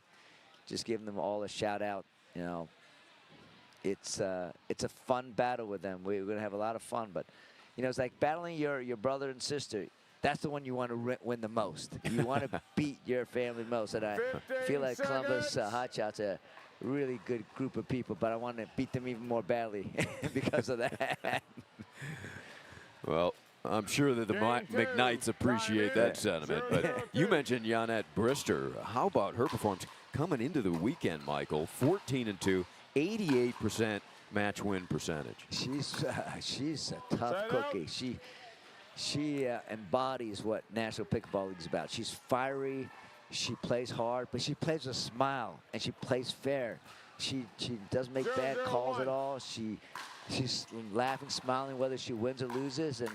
just giving them all a shout out. You know, it's a fun battle with them. We're going to have a lot of fun, but you know, it's like battling your brother and sister. That's the one you want to win the most. You want to beat your family most, and I feel like Columbus Hot Shots are really good group of people, but I want to beat them even more badly because of that. Well, I'm sure that the McKnights appreciate that sentiment, but you mentioned Janette Brister. How about her performance coming into the weekend, Michael? 14-2, 88% match win percentage. She's a tough cookie. She embodies what National Pickleball League is about. She's fiery. She plays hard, but she plays with a smile, and she plays fair. She doesn't make bad calls at all. She's laughing, smiling, whether she wins or loses, and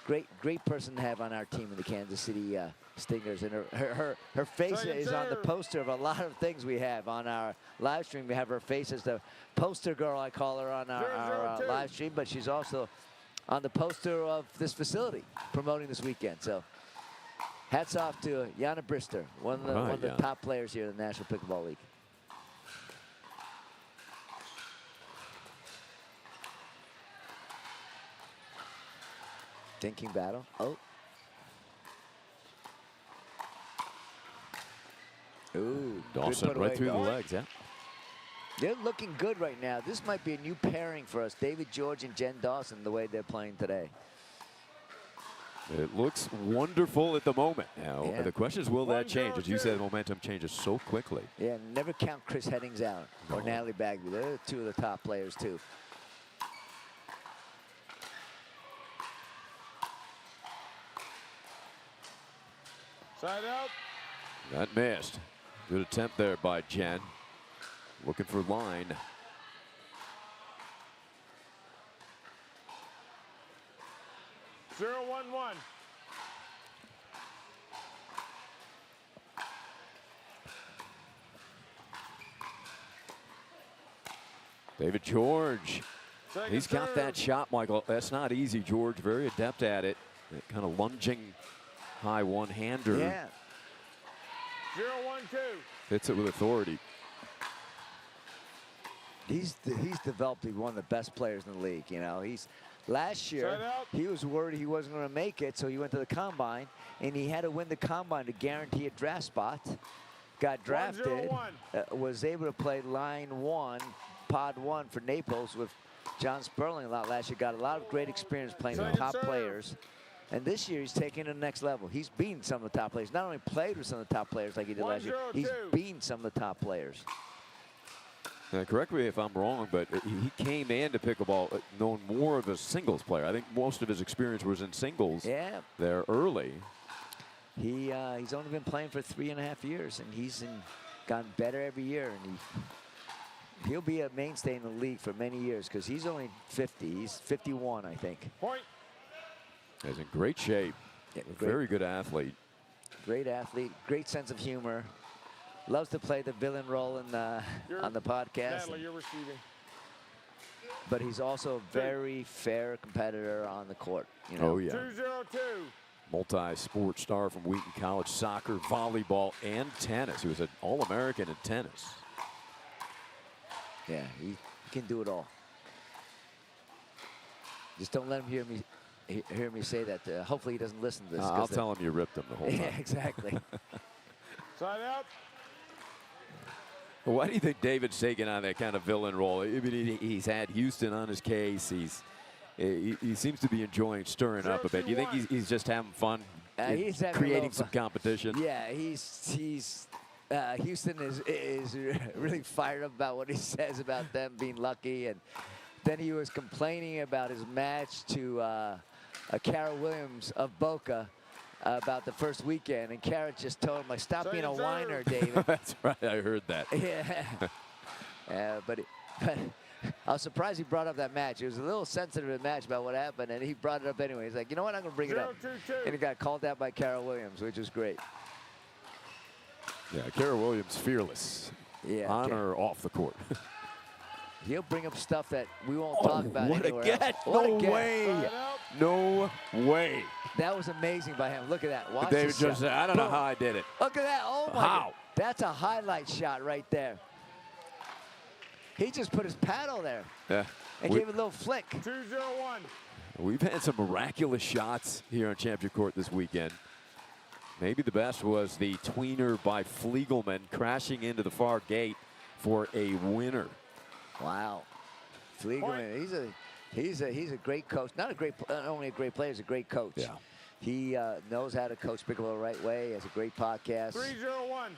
great person to have on our team in the Kansas City Stingers. And her face is on the poster of a lot of things we have on our live stream. We have her face as the poster girl, I call her, on our live stream, but she's also on the poster of this facility promoting this weekend. So Hats off to Jana Brister, one of the top players here in the National Pickleball League. Thinking battle. Oh. Ooh. Dawson right through the legs, yeah. They're looking good right now. This might be a new pairing for us. David George and Jen Dawson, the way they're playing today. It looks wonderful at the moment. Now, Yeah. the question is, will that change? As you said, the momentum changes so quickly. Yeah, never count Chris Headings out or Natalie Bagby. They're two of the top players, too. Side out. That missed. Good attempt there by Jen. Looking for line. Zero, 1-1. David George. Second He's got serve. that shot, Michael. That's not easy, George. Very adept at it. That kind of lunging high one-hander. Yeah. 0-1-2. Hits it with authority. He's developed to be one of the best players in the league. You know, last year he was worried he wasn't going to make it, so he went to the combine, and he had to win the combine to guarantee a draft spot. Got drafted, was able to play line 1, pod 1 for Naples with John Sperling a lot last year. Got a lot of great experience playing with top players. And this year he's taking it to the next level. He's beaten some of the top players. Not only played with some of the top players like he did last year, he's beaten some of the top players. Now, correct me if I'm wrong, but he came into pickleball known more of a singles player. I think most of his experience was in singles. Yeah. There early. He's only been playing for 3.5 years, and he's gotten better every year. And he'll be a mainstay in the league for many years because he's only 50. He's 51, I think. Point. He's in great shape. Yeah, very good athlete. Great athlete. Great sense of humor. Loves to play the villain role on the podcast. Natalie, you're receiving. But he's also a very fair competitor on the court. You know? Oh, yeah. 2-0-2. Multi-sport star from Wheaton College, soccer, volleyball, and tennis. He was an All-American in tennis. Yeah, he can do it all. Just don't let him hear me say that. Hopefully he doesn't listen to this. I'll tell him you ripped him the whole time. Yeah, exactly. Side out. Why do you think David's taking on that kind of villain role? I mean, he's had Houston on his case. He seems to be enjoying stirring up a bit. Do you think he's just having fun, he's having creating some competition? Yeah, Houston is really fired up about what he says about them being lucky, and then he was complaining about his match to Kara Williams of Boca about the first weekend, and Kara just told him, like, stop being a whiner, David. That's right, I heard that. Yeah, but I was surprised he brought up that match. It was a little sensitive match about what happened, and he brought it up anyway. He's like, you know what, I'm going to bring it up. 0-2-2. And he got called out by Kara Williams, which was great. Yeah, Kara Williams, fearless. Yeah, on or off the court. He'll bring up stuff that we won't talk about what anywhere a get. else. No What a get. way. No way. That was amazing by him. Look at that. Watch David this just shot. said, I don't know Boom. how I did it. Look at that. Oh, my How? God. That's a highlight shot right there. He just put his paddle there Yeah. and gave it a little flick. 2-0-1. We've had some miraculous shots here on Championship Court this weekend. Maybe the best was the tweener by Fliegelman crashing into the far gate for a winner. Wow. Fliegelman, he's a great coach. Not only a great player, he's a great coach. Yeah. He knows how to coach pickleball the right way. Has a great podcast. 3-0-1.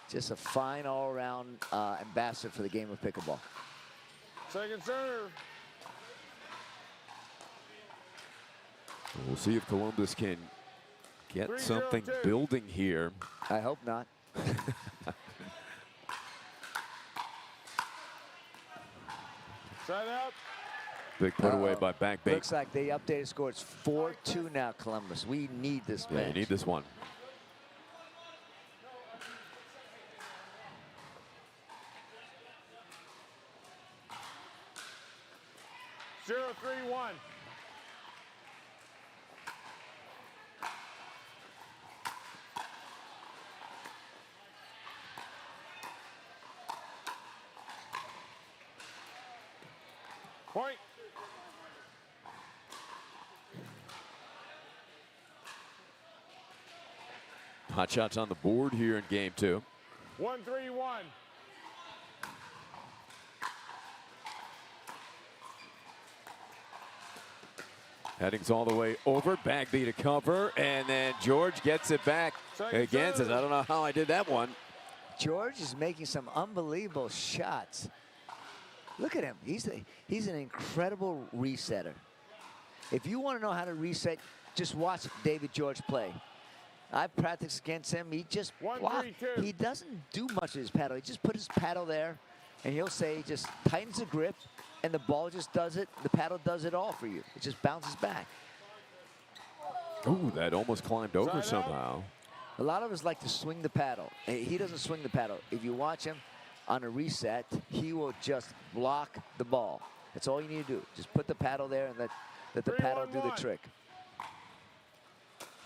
Just a fine all-around ambassador for the game of pickleball. Second serve. We'll see if Columbus can get something building here. I hope not. Side out. Big put away by Back Bait. Looks like they updated score. It's 4-2 now, Columbus. We need this Yeah, match. you need this one. Zero, 3-1. Point. Hot shots on the board here in game 2. 1-3-1. Headings all the way over. Bagby to cover. And then George gets it back again. Says, I don't know how I did that one. George is making some unbelievable shots. Look at him. He's an incredible resetter. If you want to know how to reset, just watch David George play. I've practiced against him. He just he doesn't do much with his paddle. He just puts his paddle there, and he'll say, just tightens the grip, and the ball just does it. The paddle does it all for you. It just bounces back. Ooh, that almost climbed over somehow. A lot of us like to swing the paddle. He doesn't swing the paddle. If you watch him on a reset, he will just block the ball. That's all you need to do. Just put the paddle there and let the paddle do the trick.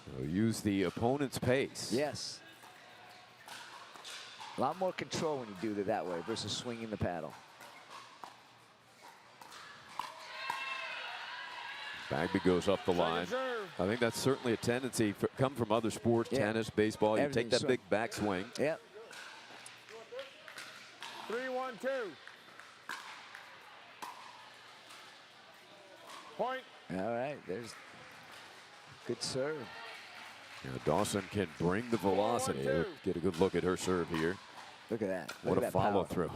So use the opponent's pace. Yes. A lot more control when you do it that way versus swinging the paddle. Bagby goes up the line. I think that's certainly a tendency come from other sports, tennis, baseball. You take that big backswing. Yep. 3-1-2. Point. All right, there's good serve. Yeah, Dawson can bring the velocity. Get a good look at her serve here. Look at that. What a follow through.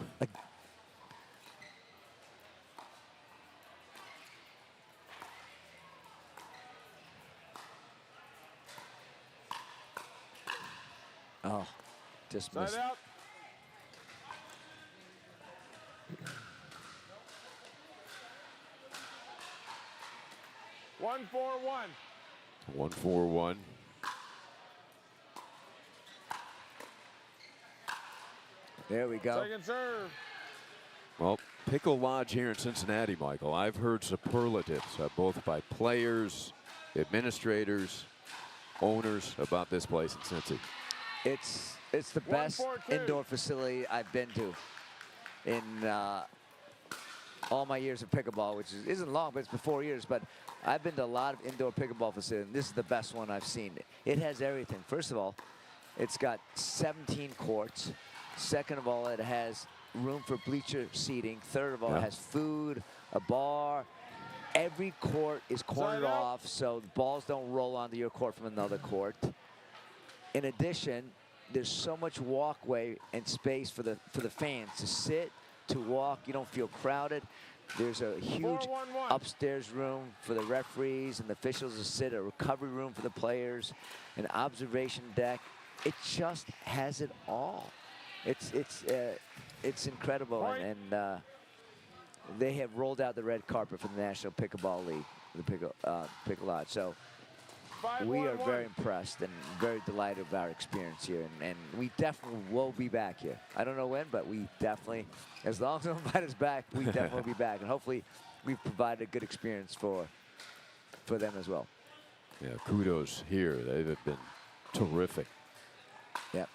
Oh, just missed. Side out. One, 4-1. 1-4-1. There we go. Second serve. Well, Pickle Lodge here in Cincinnati, Michael. I've heard superlatives both by players, administrators, owners about this place in Cincy. It's the best indoor facility I've been to in all my years of pickleball, which isn't long, but it's been 4 years. But I've been to a lot of indoor pickleball facilities, and this is the best one I've seen. It has everything. First of all, it's got 17 courts. Second of all, it has room for bleacher seating. Third of all, it has food, a bar. Every court is cornered off, so the balls don't roll onto your court from another court. In addition, there's so much walkway and space for the fans to sit, to walk. You don't feel crowded. There's a huge upstairs room for the referees and the officials to sit, a recovery room for the players, an observation deck. It just has it all. It's incredible, and they have rolled out the red carpet for the National Pickleball League, the Pickle Lodge. So we are very impressed and very delighted with our experience here, and we definitely will be back here. I don't know when, but we definitely, as long as they invite us back, we definitely will be back, and hopefully we've provided a good experience for them as well. Yeah, kudos here. They've been terrific. Yep.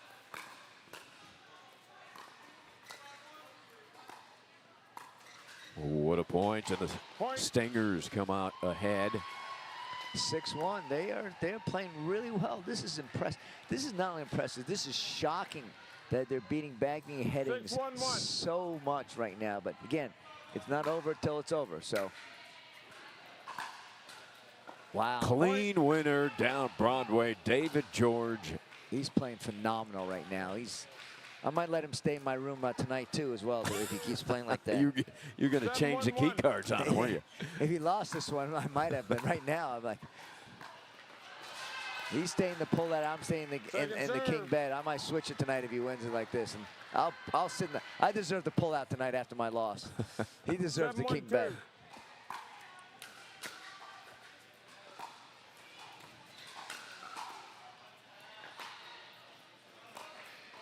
What a point, and the Stingers come out ahead. 6-1. They're playing really well. This is impressive. This is not only impressive. This is shocking that they're beating Bagby and Headings so much right now. But again, it's not over till it's over. So, wow. Clean winner down Broadway, David George. He's playing phenomenal right now. I might let him stay in my room tonight too, as well, if he keeps playing like that. You're going to change the key cards on him, weren't you? If he lost this one, I might have, but right now, I'm like, he's staying the pull that I'm staying in the king bed. I might switch it tonight if he wins it like this, and I'll sit in the. I deserve the pull out tonight after my loss. He deserves the king bed.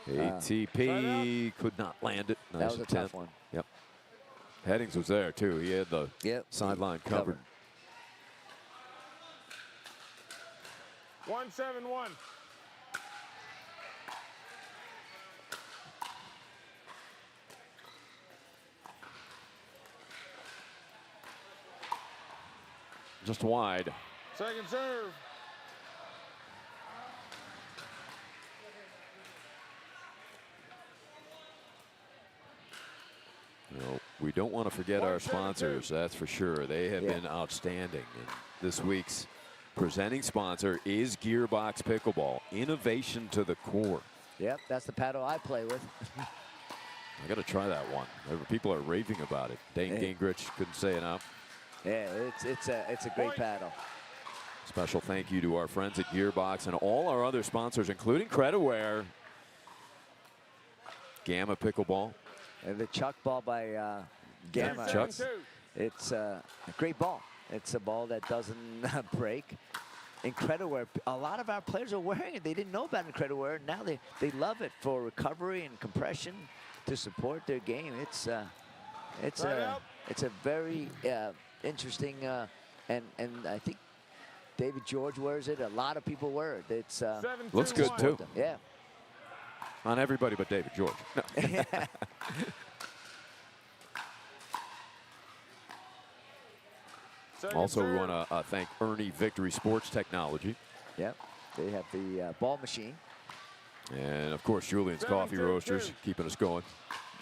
ATP could not land it. Nice That was a attempt. tough one. Yep. Headings was there too. He had the sideline covered. 1-7-1. just wide. Second serve. You know, we don't want to forget our sponsors, that's for sure. They have been outstanding. And this week's presenting sponsor is Gearbox Pickleball, innovation to the core. Yep, that's the paddle I play with. I got to try that one. People are raving about it. Dane Gingrich couldn't say enough. Yeah, it's a great paddle. Special thank you to our friends at Gearbox and all our other sponsors, including Creditware, Gamma Pickleball. And the Chuck ball by Gamma. Chucks. It's a great ball. It's a ball that doesn't break. Incrediwear, a lot of our players are wearing it. They didn't know about Incrediwear. Now they love it for recovery and compression to support their game. It's a very interesting and I think David George wears it. A lot of people wear it. It's looks good too. Yeah. On everybody but David George. No. Also, we want to thank Ernie Victory Sports Technology. Yep, they have the ball machine. And, of course, Julian's Coffee Roasters keeping us going.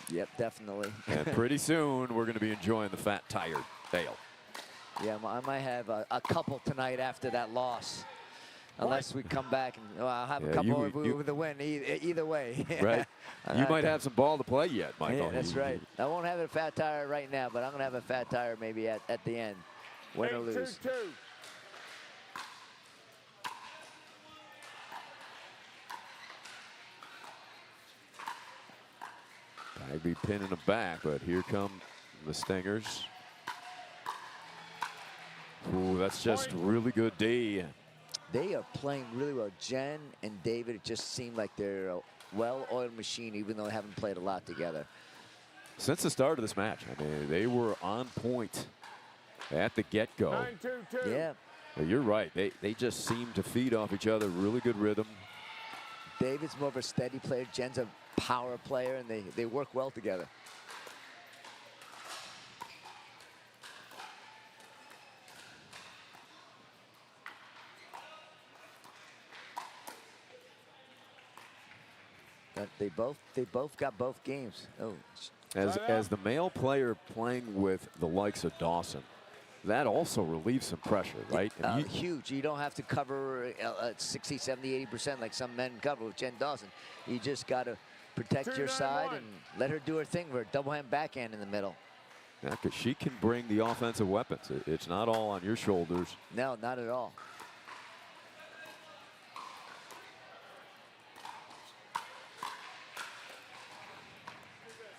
Yep, definitely. And pretty soon, we're going to be enjoying the Fat Tire Ale. Yeah, I might have a couple tonight after that loss. Unless we come back and I'll have a couple with the win either way. Right. You might have some ball to play yet, Michael. Yeah, that's right. I won't have a Fat Tire right now, but I'm going to have a Fat Tire maybe at the end. Win or lose. 8-2-2. Bagby pinning them back, but here come the Stingers. Ooh, that's just really good D. They are playing really well. Jen and David, it just seem like they're a well-oiled machine, even though they haven't played a lot together. Since the start of this match, I mean, they were on point at the get-go. 9-2-2. Yeah. But you're right. They just seem to feed off each other. Really good rhythm. David's more of a steady player. Jen's a power player, and they work well together. But they both got both games. Oh. As the male player playing with the likes of Dawson, that also relieves some pressure, right? Huge. You don't have to cover 60, 70, 80% like some men cover with Jen Dawson. You just got to protect your side and let her do her thing with a double hand backhand in the middle. Yeah, because she can bring the offensive weapons. It's not all on your shoulders. No, not at all.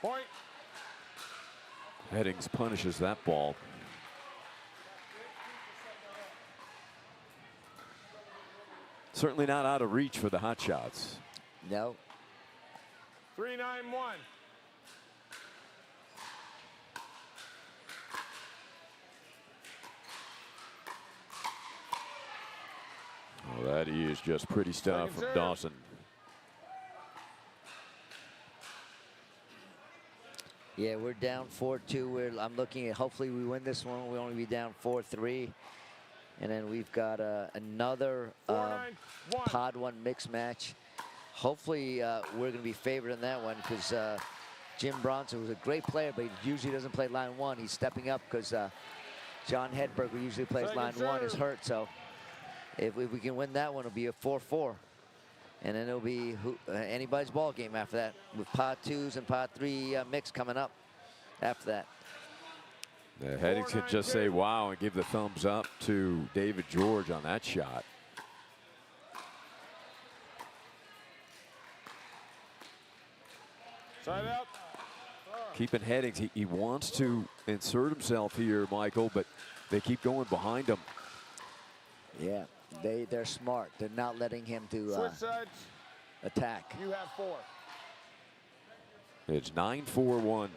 Point. Headings punishes that ball. Certainly not out of reach for the hot shots. No. 3-9-1. Oh, that is just pretty stuff from Dawson. Yeah, we're down 4-2. I'm looking at hopefully we win this one. We'll only be down 4-3. And then we've got another Pod 1 mix match. Hopefully we're going to be favored in that one because Jim Bronson was a great player, but he usually doesn't play line 1. He's stepping up because John Hedberg, who usually plays line 1, is hurt. So if we can win that one, it'll be a 4-4. And then it'll be anybody's ball game after that with Pod 2s and Pod 3 mix coming up after that. The Headings could just say wow and give the thumbs up to David George on that shot. Side out. Keeping Headings, he wants to insert himself here, Michael, but they keep going behind him. Yeah, they're smart. They're not letting him to Switch sides. attack. You have 4. It's 9-4-1.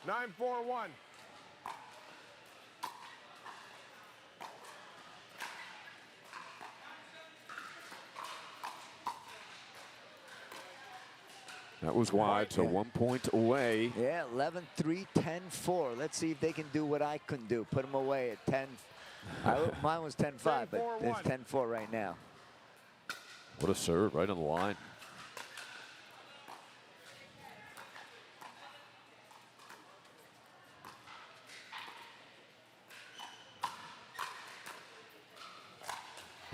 9-4-1. That was wide, so 1 point away. Yeah, 11-3, 10-4. Let's see if they can do what I couldn't do. Put them away at 10. Mine was 10-5, but it's 10-4 right now. What a serve, right on the line.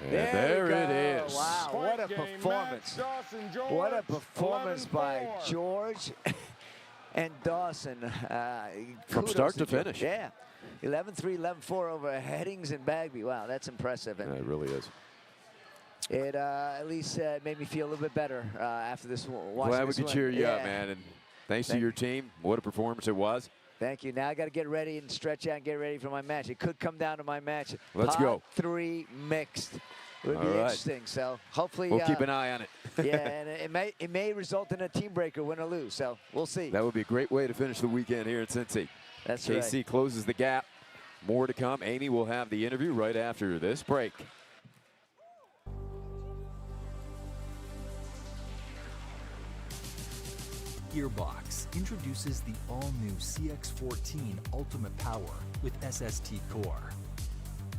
And there it is. Wow, what a performance. What a performance by George and Dawson. From start to George. finish. Yeah. 11-3, 11-4 over Headings and Bagby. Wow, that's impressive. And yeah, it really is. It at least made me feel a little bit better after this one. Glad we could cheer you up, man. And thanks to your team. What a performance it was. Thank you. Now I got to get ready and stretch out and get ready for my match. It could come down to my match. Let's go. 3 mixed. It would be right. interesting. So hopefully we'll keep an eye on it. yeah, and it may result in a team breaker, win or lose. So we'll see. That would be a great way to finish the weekend here in Cincy. That's KC right. closes the gap. More to come. Amy will have the interview right after this break. Gearbox introduces the all-new CX14 Ultimate Power with SST Core.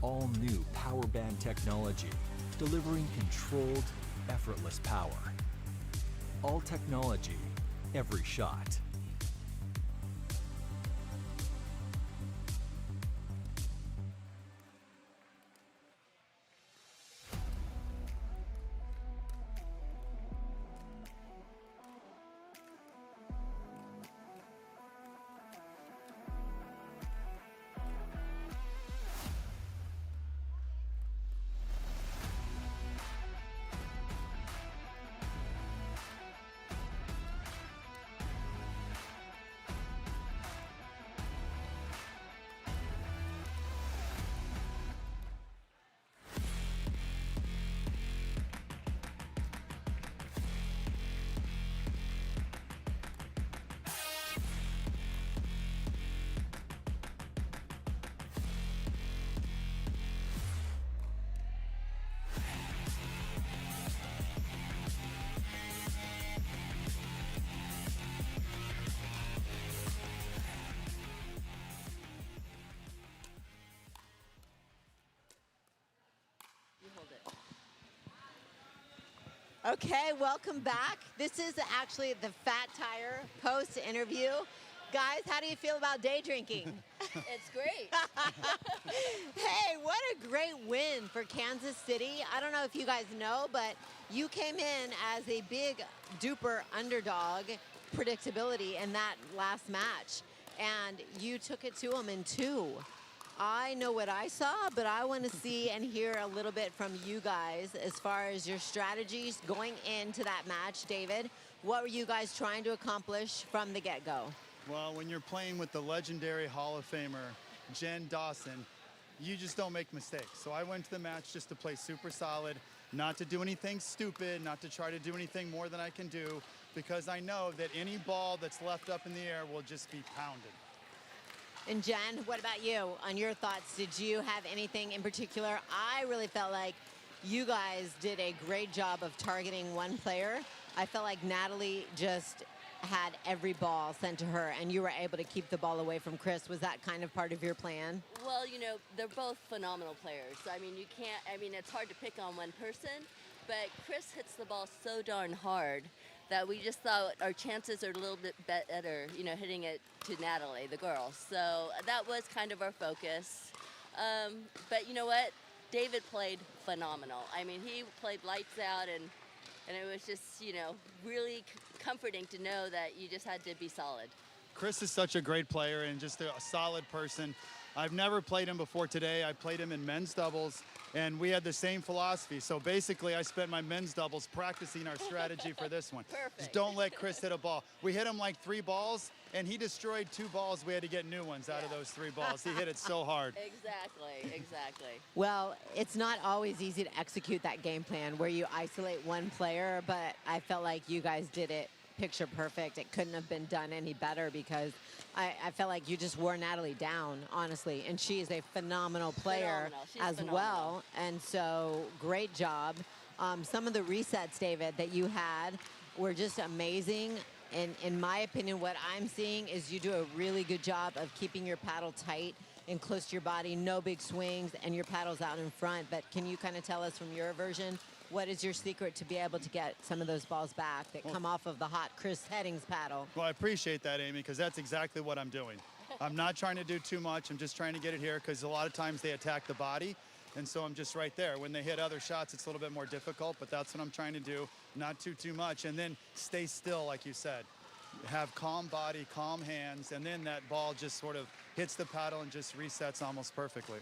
All-new power band technology, delivering controlled, effortless power. All technology, every shot. Okay, welcome back. This is actually the Fat Tire post-interview. Guys, how do you feel about day drinking? It's great. Hey, what a great win for Kansas City. I don't know if you guys know, but you came in as a big duper underdog predictability in that last match, and you took it to them in 2. I know what I saw, but I want to see and hear a little bit from you guys as far as your strategies going into that match. David, what were you guys trying to accomplish from the get-go? Well, when you're playing with the legendary Hall of Famer, Jen Dawson, you just don't make mistakes. So I went to the match just to play super solid, not to do anything stupid, not to try to do anything more than I can do, because I know that any ball that's left up in the air will just be pounded. And Jen, what about you? On your thoughts, did you have anything in particular? I really felt like you guys did a great job of targeting one player. I felt like Natalie just had every ball sent to her, and you were able to keep the ball away from Chris. Was that kind of part of your plan? Well, you know, they're both phenomenal players. I mean, it's hard to pick on one person, but Chris hits the ball so darn hard that we just thought our chances are a little bit better, you know, hitting it to Natalie, the girl. So that was kind of our focus. But you know what? David played phenomenal. I mean, he played lights out, and it was just, you know, really comforting to know that you just had to be solid. Chris is such a great player and just a solid person. I've never played him before today. I played him in men's doubles, and we had the same philosophy. So basically, I spent my men's doubles practicing our strategy for this one. Perfect. Just don't let Chris hit a ball. We hit him like 3 balls, and he destroyed 2 balls. We had to get new ones out of those 3 balls. He hit it so hard. Exactly, exactly. Well, it's not always easy to execute that game plan where you isolate one player, but I felt like you guys did it picture perfect. It couldn't have been done any better because I felt like you just wore Natalie down, honestly, and she is a phenomenal player as well, and so great job. Some of the resets, David, that you had were just amazing. in my opinion, what I'm seeing is you do a really good job of keeping your paddle tight and close to your body, no big swings, and your paddle's out in front. But can you kind of tell us from your version, what is your secret to be able to get some of those balls back that come off of the hot Chris Heading's paddle? Well, I appreciate that, Amy, because that's exactly what I'm doing. I'm not trying to do too much. I'm just trying to get it here because a lot of times they attack the body, and so I'm just right there. When they hit other shots, it's a little bit more difficult, but that's what I'm trying to do, not too much, and then stay still, like you said. Have calm body, calm hands, and then that ball just sort of hits the paddle and just resets almost perfectly.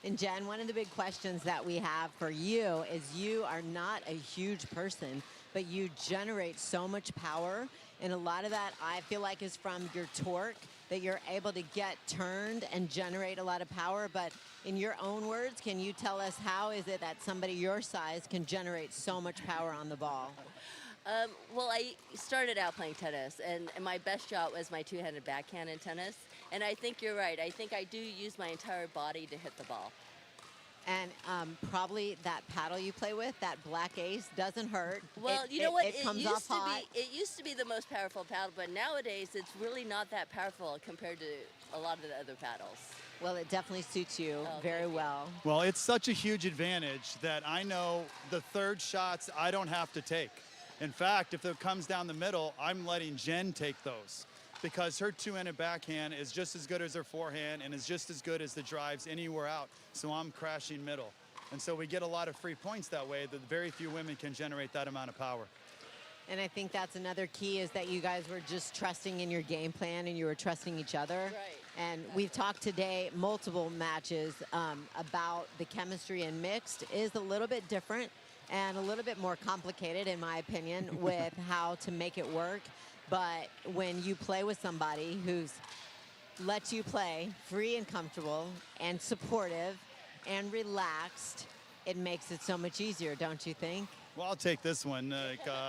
And Jen, one of the big questions that we have for you is you are not a huge person, but you generate so much power. And a lot of that I feel like is from your torque, that you're able to get turned and generate a lot of power. But in your own words, can you tell us how is it that somebody your size can generate so much power on the ball? Well, I started out playing tennis, and my best shot was my two-handed backhand in tennis. And I think you're right. I think I do use my entire body to hit the ball. And probably that paddle you play with, that black ace, doesn't hurt. Well, you know what? It comes off hot. It used to be the most powerful paddle, but nowadays it's really not that powerful compared to a lot of the other paddles. Well, it definitely suits you very well. Well, it's such a huge advantage that I know the third shots I don't have to take. In fact, if it comes down the middle, I'm letting Jen take those because her two-handed backhand is just as good as her forehand and is just as good as the drives anywhere out. So I'm crashing middle. And so we get a lot of free points that way that very few women can generate that amount of power. And I think that's another key is that you guys were just trusting in your game plan and you were trusting each other. Right. And we've talked today, multiple matches, about the chemistry in mixed is a little bit different and a little bit more complicated, in my opinion, with how to make it work. But when you play with somebody who's lets you play free and comfortable and supportive and relaxed, it makes it so much easier, don't you think? Well, I'll take this one.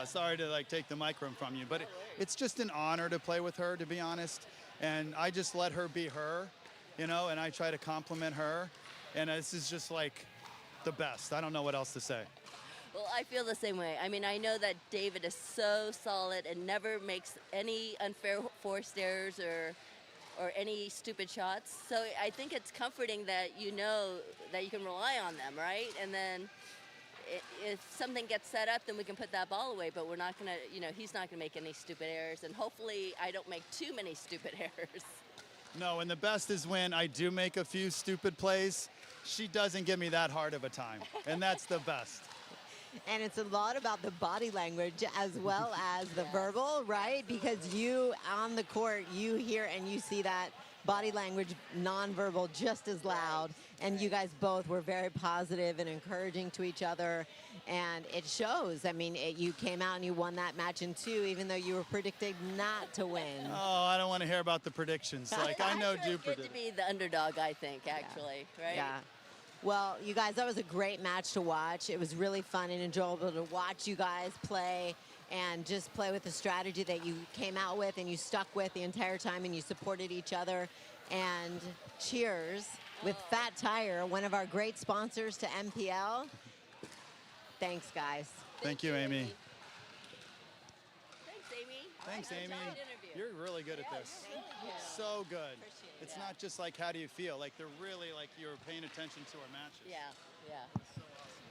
Sorry to take the microphone from you, but it's just an honor to play with her, to be honest. And I just let her be her, and I try to compliment her. And this is just like the best. I don't know what else to say. Well, I feel the same way. I mean, I know that David is so solid and never makes any unfair forced errors or any stupid shots. So I think it's comforting that you know that you can rely on them, right? And then if something gets set up, then we can put that ball away. But we're not going to, he's not going to make any stupid errors. And hopefully I don't make too many stupid errors. No, and the best is when I do make a few stupid plays, she doesn't give me that hard of a time. And that's the best. And it's a lot about the body language as well as the verbal, right? Because you, on the court, you hear and you see that body language, nonverbal, just as loud. And you guys both were very positive and encouraging to each other. And it shows. I mean, you came out and you won that match in 2, even though you were predicted not to win. Oh, I don't want to hear about the predictions. I know It's good to be the underdog, I think, actually, right? Yeah. Well, you guys, that was a great match to watch. It was really fun and enjoyable to watch you guys play and just play with the strategy that you came out with and you stuck with the entire time and you supported each other. And cheers with Fat Tire, one of our great sponsors to MPL. Thanks, guys. Thank you, Amy. Thanks, Amy. Thanks, Amy. You're really good at this. Thank you. So good. It's not just like, how do you feel? Like, they're really, like, you're paying attention to our matches. Yeah, yeah. So awesome.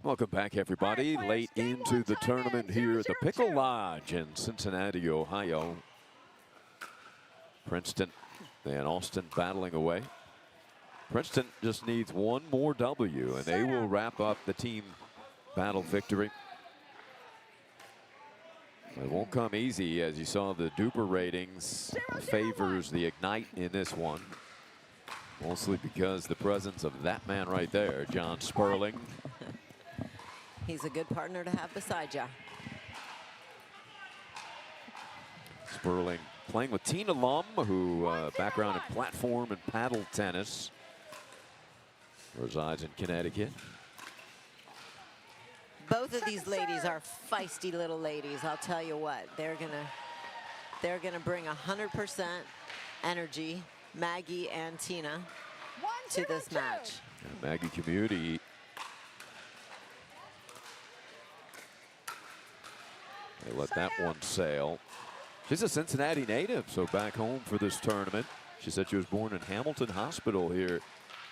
Welcome back, everybody. Late into the tournament here at the Pickle Lodge in Cincinnati, Ohio. Princeton and Austin battling away. Princeton just needs one more W, and they will wrap up the team battle victory. It won't come easy, as you saw the Duper ratings favors the Ignite in this one. Mostly because the presence of that man right there, John Sperling. He's a good partner to have beside you. Sperling playing with Tina Lum, who background in platform and paddle tennis. Resides in Connecticut. Both of these ladies are feisty little ladies. I'll tell you what, they're gonna bring 100% energy, Maggie and Tina, to this match. And Maggie Community. They let that one sail. She's a Cincinnati native, so back home for this tournament. She said she was born in Hamilton Hospital here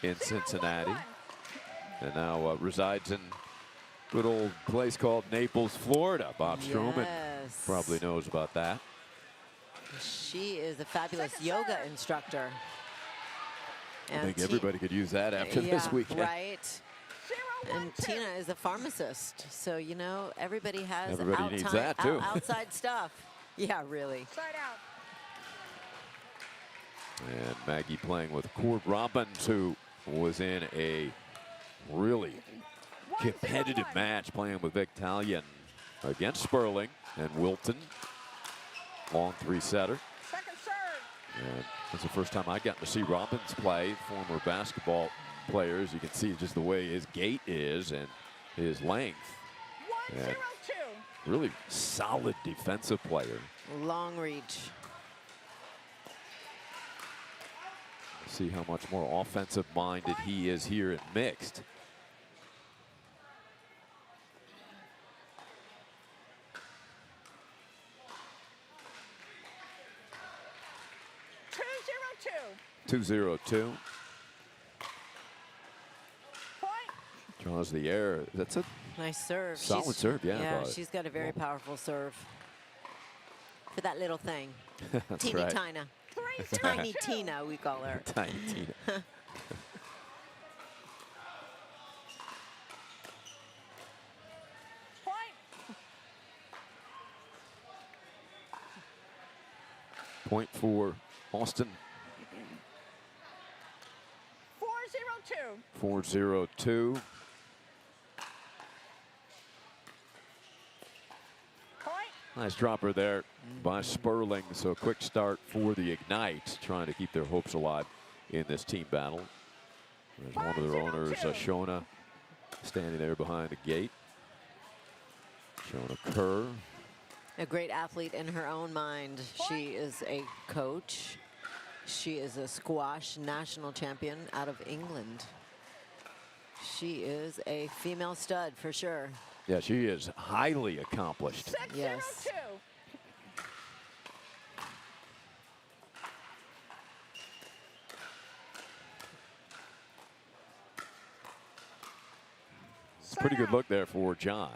in Cincinnati, and now resides in good old place called Naples, Florida. Bob Stroman probably knows about that. She is a fabulous yoga instructor. I think everybody could use that after this weekend. Right. And Tina is a pharmacist, so you know everybody has needs that too. outside stuff. Yeah, really. And Maggie playing with Cord Robbins, who was in a really competitive match playing with Victalion against Sperling and Wilton. Long three-setter. And that's the first time I got to see Robbins play. Former basketball players, you can see just the way his gait is and his length. And really solid defensive player. Long reach. See how much more offensive minded he is here in mixed. (202). Draws the air. That's a nice serve. Solid serve, yeah. Yeah, she's got a very powerful serve. For that little thing. That's Teeny right. Tina. Tiny Tina, we call her. Tiny Tina. Point for Austin. 402. Nice dropper there by Sperling. So a quick start for the Ignite, trying to keep their hopes alive in this team battle. There's one of their owners, Shona, standing there behind the gate. Shona Kerr. A great athlete in her own mind. She is a coach. She is a squash national champion out of England. She is a female stud for sure. Yeah, she is highly accomplished. Yes. It's a pretty good look there for John.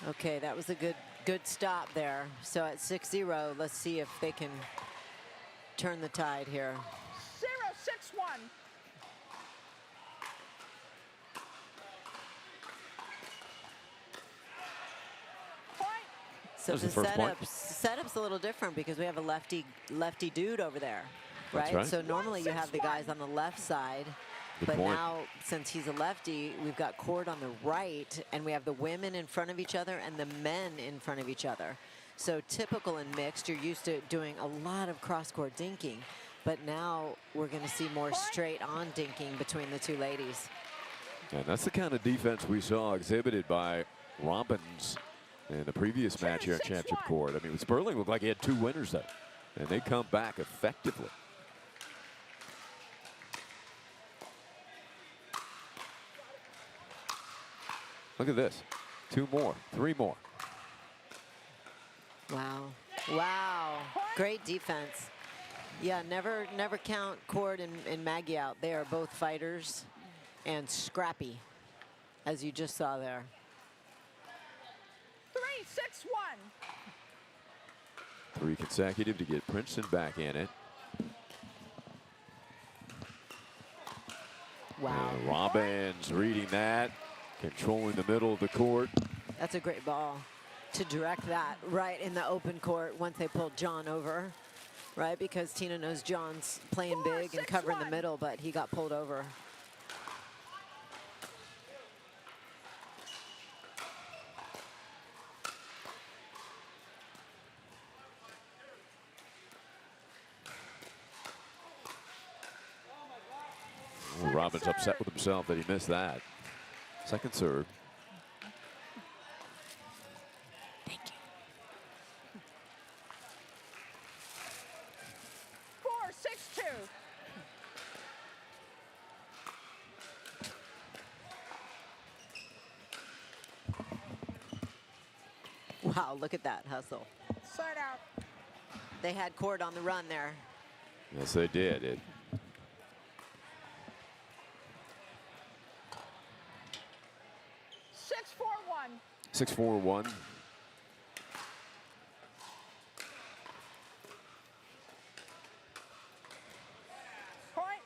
Okay, that was a good stop there. So at 6-0, let's see if they can turn the tide here. 0-6-1. So the setup's a little different because we have a lefty dude over there, right? That's right. So normally you have the guys on the left side, but now since he's a lefty, we've got Cord on the right, and we have the women in front of each other and the men in front of each other. So typical in mixed, you're used to doing a lot of cross-court dinking, but now we're going to see more straight-on dinking between the two ladies. And that's the kind of defense we saw exhibited by Robbins in the previous match here at Championship Court. I mean, Sperling looked like he had two winners there, and they come back effectively. Look at this. 2 more, 3 more. Wow. Wow. Great defense. Yeah, never count Cord and Maggie out. They are both fighters. and scrappy, as you just saw there. 3-6-1. 3 consecutive to get Princeton back in it. Wow. Robbins reading that, controlling the middle of the court. That's a great ball to direct that right in the open court once they pulled John over, right? Because Tina knows John's playing big and covering the middle, but he got pulled over. Robbins upset with himself that he missed that. Second serve. Thank you. 4-6-2. Wow, look at that hustle. Side out. They had court on the run there. Yes, they did. 6-4-1. Point.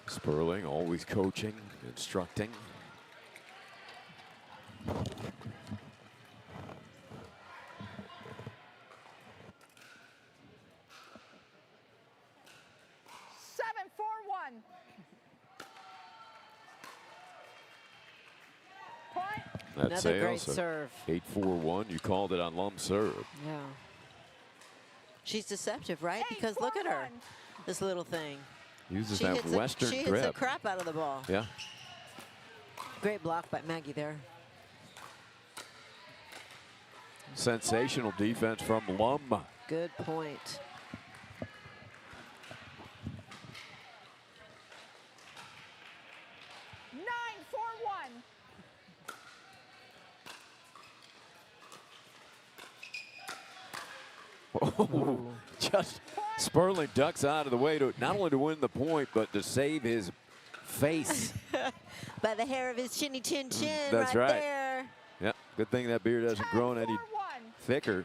Sperling always coaching, instructing. That's another great serve. 8-4-1. You called it on Lum serve. Yeah. She's deceptive, right? Because look at her, this little thing. Uses She that hits Western She grip. hits the crap out of the ball. Yeah. Great block by Maggie there. Sensational defense from Lum. Good point. Oh, just Sperling ducks out of the way to not only to win the point, but to save his face. By the hair of his chinny chin chin. That's right. There. Yep. Good thing that beard hasn't grown any thicker.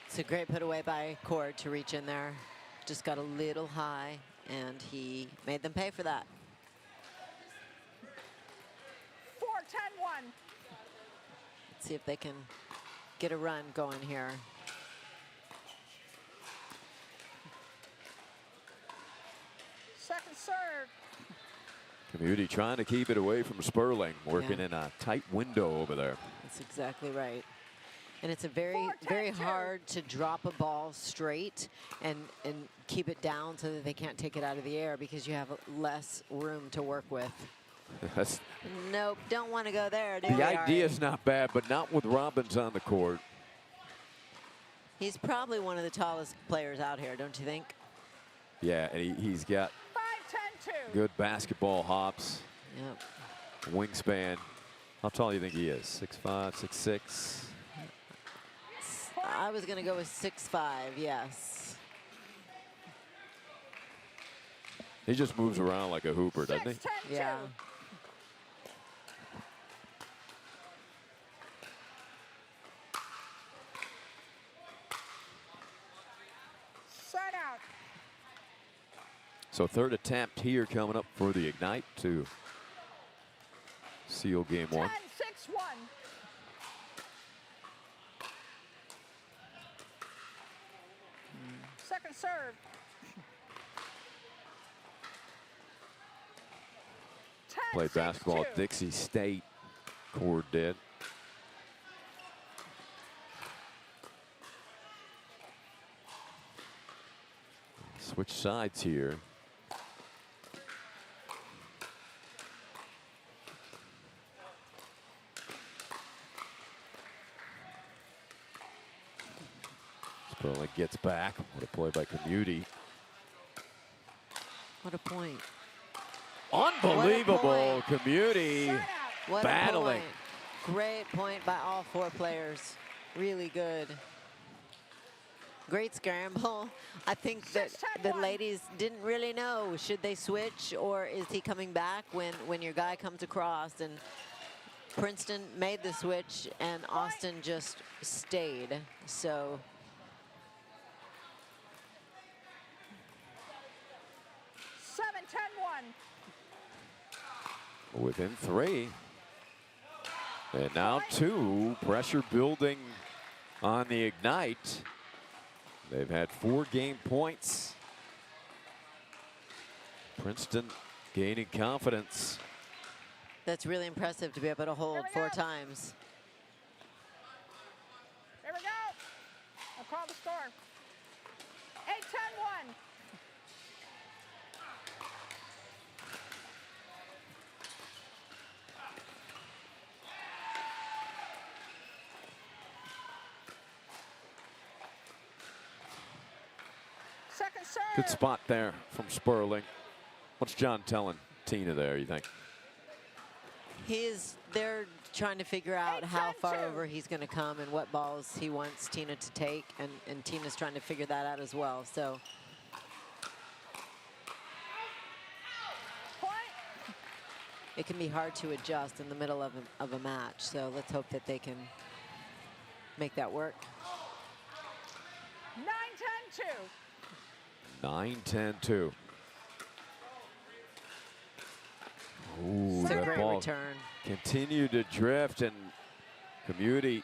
It's a great put away by Cord to reach in there. Just got a little high, and he made them pay for that. 4-10-1. Let's see if they can get a run going here. Second serve. Community trying to keep it away from Sperling, working in a tight window over there. That's exactly right. And it's a very hard to drop a ball straight and keep it down so that they can't take it out of the air because you have less room to work with. Nope, don't want to go there, do we, The idea Ari? is not bad, but not with Robbins on the court. He's probably one of the tallest players out here, don't you think? Yeah, and he's got 5-10-2. good basketball hops. Yep. Wingspan. How tall do you think he is? 6'5", 6'6"? I was going to go with 6'5", yes. He just moves around like a hooper, doesn't he? Yeah. Side out. So third attempt here coming up for the Ignite to seal game one. 10-6-1. Second serve. Played basketball at Dixie State. Cord did. Switch sides here. Sperling gets back. What a play by Community. What a point. Unbelievable Community What a battling. point. Great point by all 4 players. Really good. Great scramble. I think that the ladies didn't really know, should they switch or is he coming back when your guy comes across, and Princeton made the switch and Austin just stayed. So 7-10-1. Within 3. And now 2. Pressure building on the Ignite. They've had 4 game points. Princeton gaining confidence. that's really impressive to be able to hold 4 times. Here we go. I'll call the score. 8-10-1. Second serve. Good spot there from Sperling. What's John telling Tina there, you think? They're trying to figure out how far over he's going to come and what balls he wants Tina to take, and Tina's trying to figure that out as well. So it can be hard to adjust in the middle of a match. So let's hope that they can make that work. 9-10-2. 9-10-2. Ooh, It's a that great ball return. continued to drift, and Community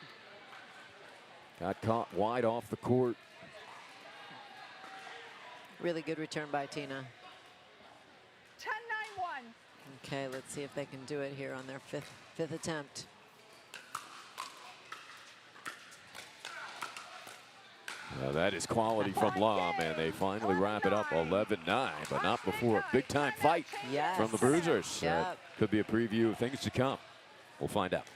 got caught wide off the court. Really good return by Tina. 10-9-1. Okay, let's see if they can do it here on their fifth attempt. Now that is quality from Lum, and they finally wrap it up 11-9, but not before a big-time fight from the Bruisers. Yep. Could be a preview of things to come. We'll find out.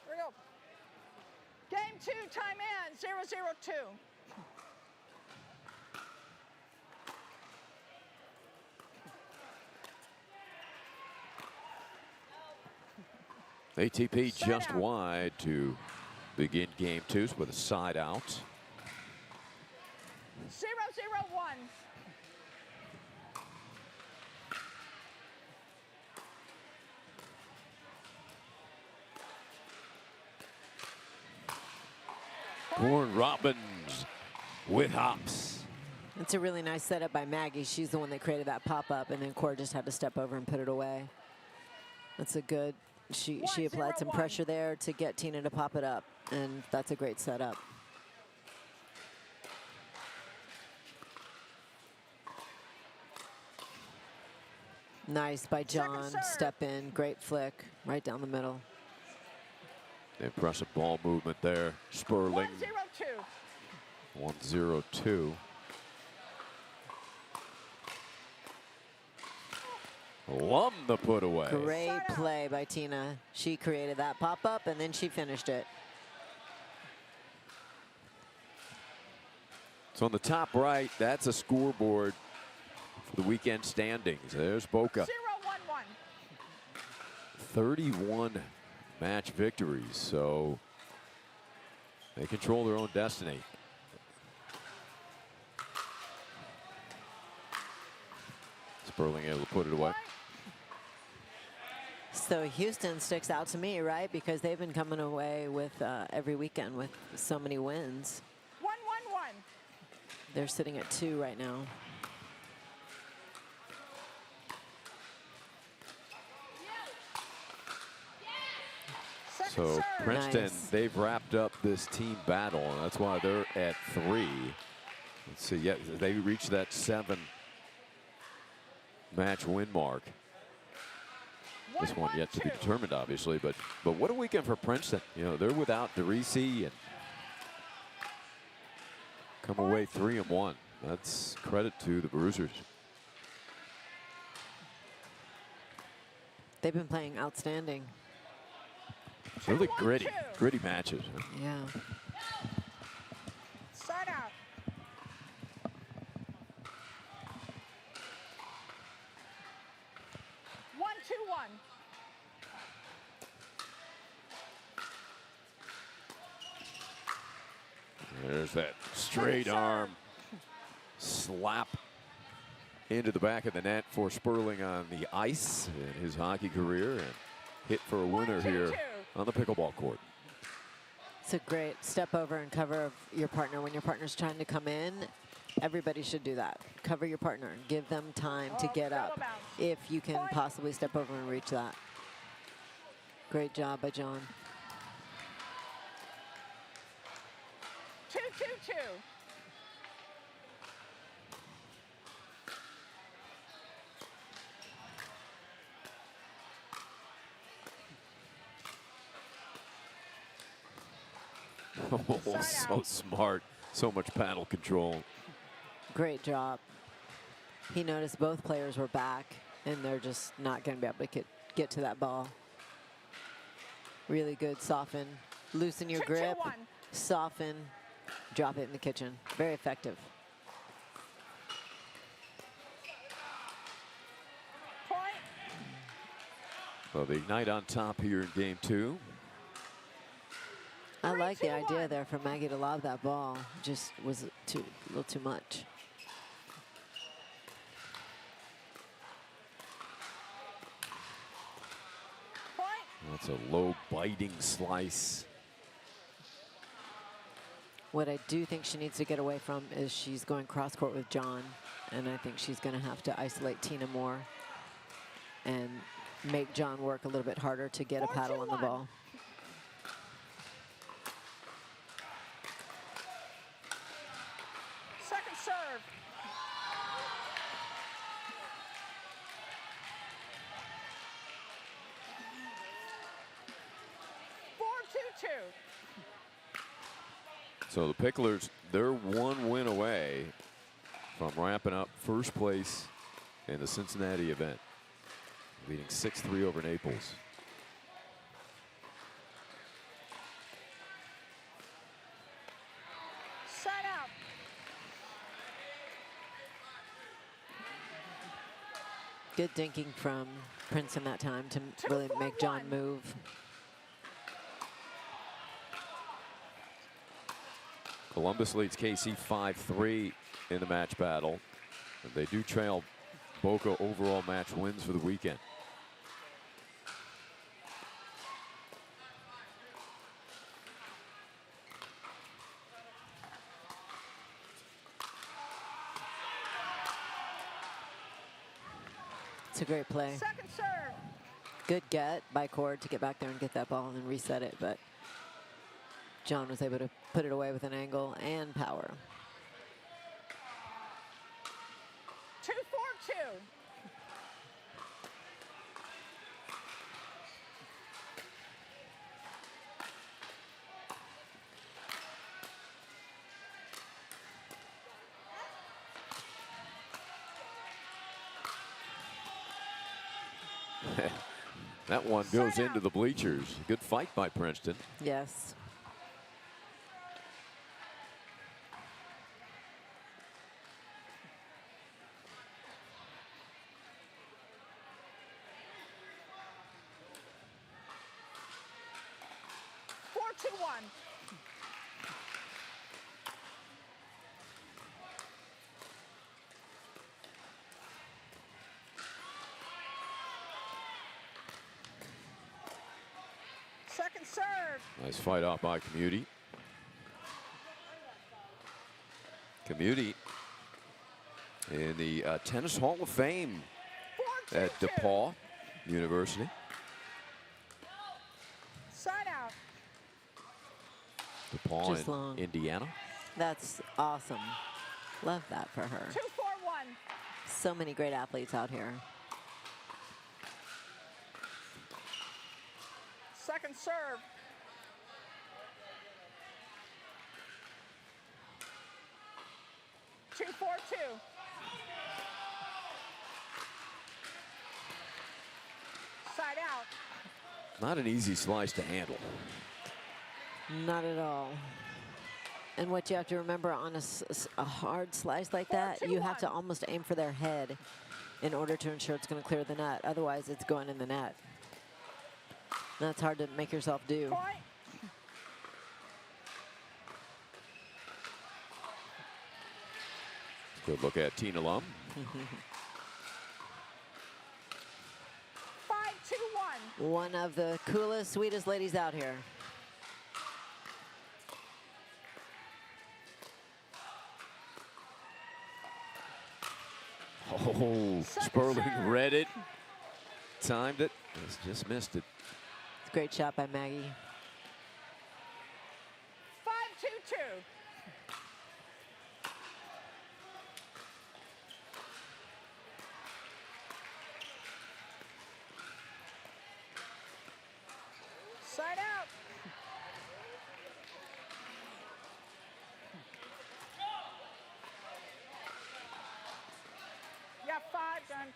Here we go. Game 2, time in, 0-0-2. ATP just wide to begin game 2 with a side out. 0-0-1. Gordon Robbins with hops. It's a really nice setup by Maggie. She's the one that created that pop-up, and then Cord just had to step over and put it away. That's a good, she applied some pressure there to get Tina to pop it up, and that's a great setup. Nice by John, step in, great flick, right down the middle. Impressive ball movement there. Sperling. 1-0-2. 1-0-2. Lum the put away. Great play by Tina. She created that pop-up, and then she finished it. So on the top right, that's a scoreboard for the weekend standings. There's Boca. 0-1-1. 31 match victories, so they control their own destiny. Sperling able to put it away. So Houston sticks out to me, right? Because they've been coming away with every weekend with so many wins. 1-1-1. They're sitting at 2 right now. So Princeton, they've wrapped up this team battle, and that's why they're at 3. Let's see, yeah, they reached that 7-match win mark. This one yet to be determined, obviously, but what a weekend for Princeton. You know, they're without DeRisi and come away 3-1. That's credit to the Bruisers. They've been playing outstanding. Really gritty matches. Yeah. Side out. One, 2-1. There's that straight arm slap into the back of the net for Sperling on the ice in his hockey career, and hit for a winner here on the pickleball court. It's a great step over and cover of your partner. When your partner's trying to come in, everybody should do that. Cover your partner. Give them time to get up if you can possibly step over and reach that. Great job by John. 2-2-2. Oh, so smart. So much paddle control. Great job. He noticed both players were back, and they're just not going to be able to get to that ball. Really good. Soften. Loosen your grip. Soften. Drop it in the kitchen. Very effective. So the Ignite on top here in game 2. I like the idea there for Maggie to lob that ball. Just was a little too much. That's a low biting slice. What I do think she needs to get away from is she's going cross court with John, and I think she's going to have to isolate Tina more and make John work a little bit harder to get a paddle on the ball. Second serve. So the Picklers, they're 1 win away from wrapping up first place in the Cincinnati event, leading 6-3 over Naples. Set up. Good thinking from Princeton that time to really make John move. Columbus leads KC 5-3 in the match battle. And they do trail Boca overall match wins for the weekend. It's a great play. Second serve. Good get by Cord to get back there and get that ball and then reset it, but John was able to put it away with an angle and power. 2-4-2. That one goes into the bleachers. Good fight by Princeton. Yes. Second serve. Nice fight out by Community. Community in the Tennis Hall of Fame at DePaul University. Side out. DePaul Just in long. Indiana. That's awesome. Love that for her. 2-4-1. So many great athletes out here. Second serve. Two, 4-2. Side out. Not an easy slice to handle. Not at all. And what you have to remember on a hard slice like that, you have to almost aim for their head in order to ensure it's going to clear the net. Otherwise, it's going in the net. And that's hard to make yourself do. Good look at Tina Lum. 5-2-1. One of the coolest, sweetest ladies out here. Oh, Sperling read it, timed it, just missed it. It's a great shot by Maggie. 5-2-2. Side out. Yeah, 5 done.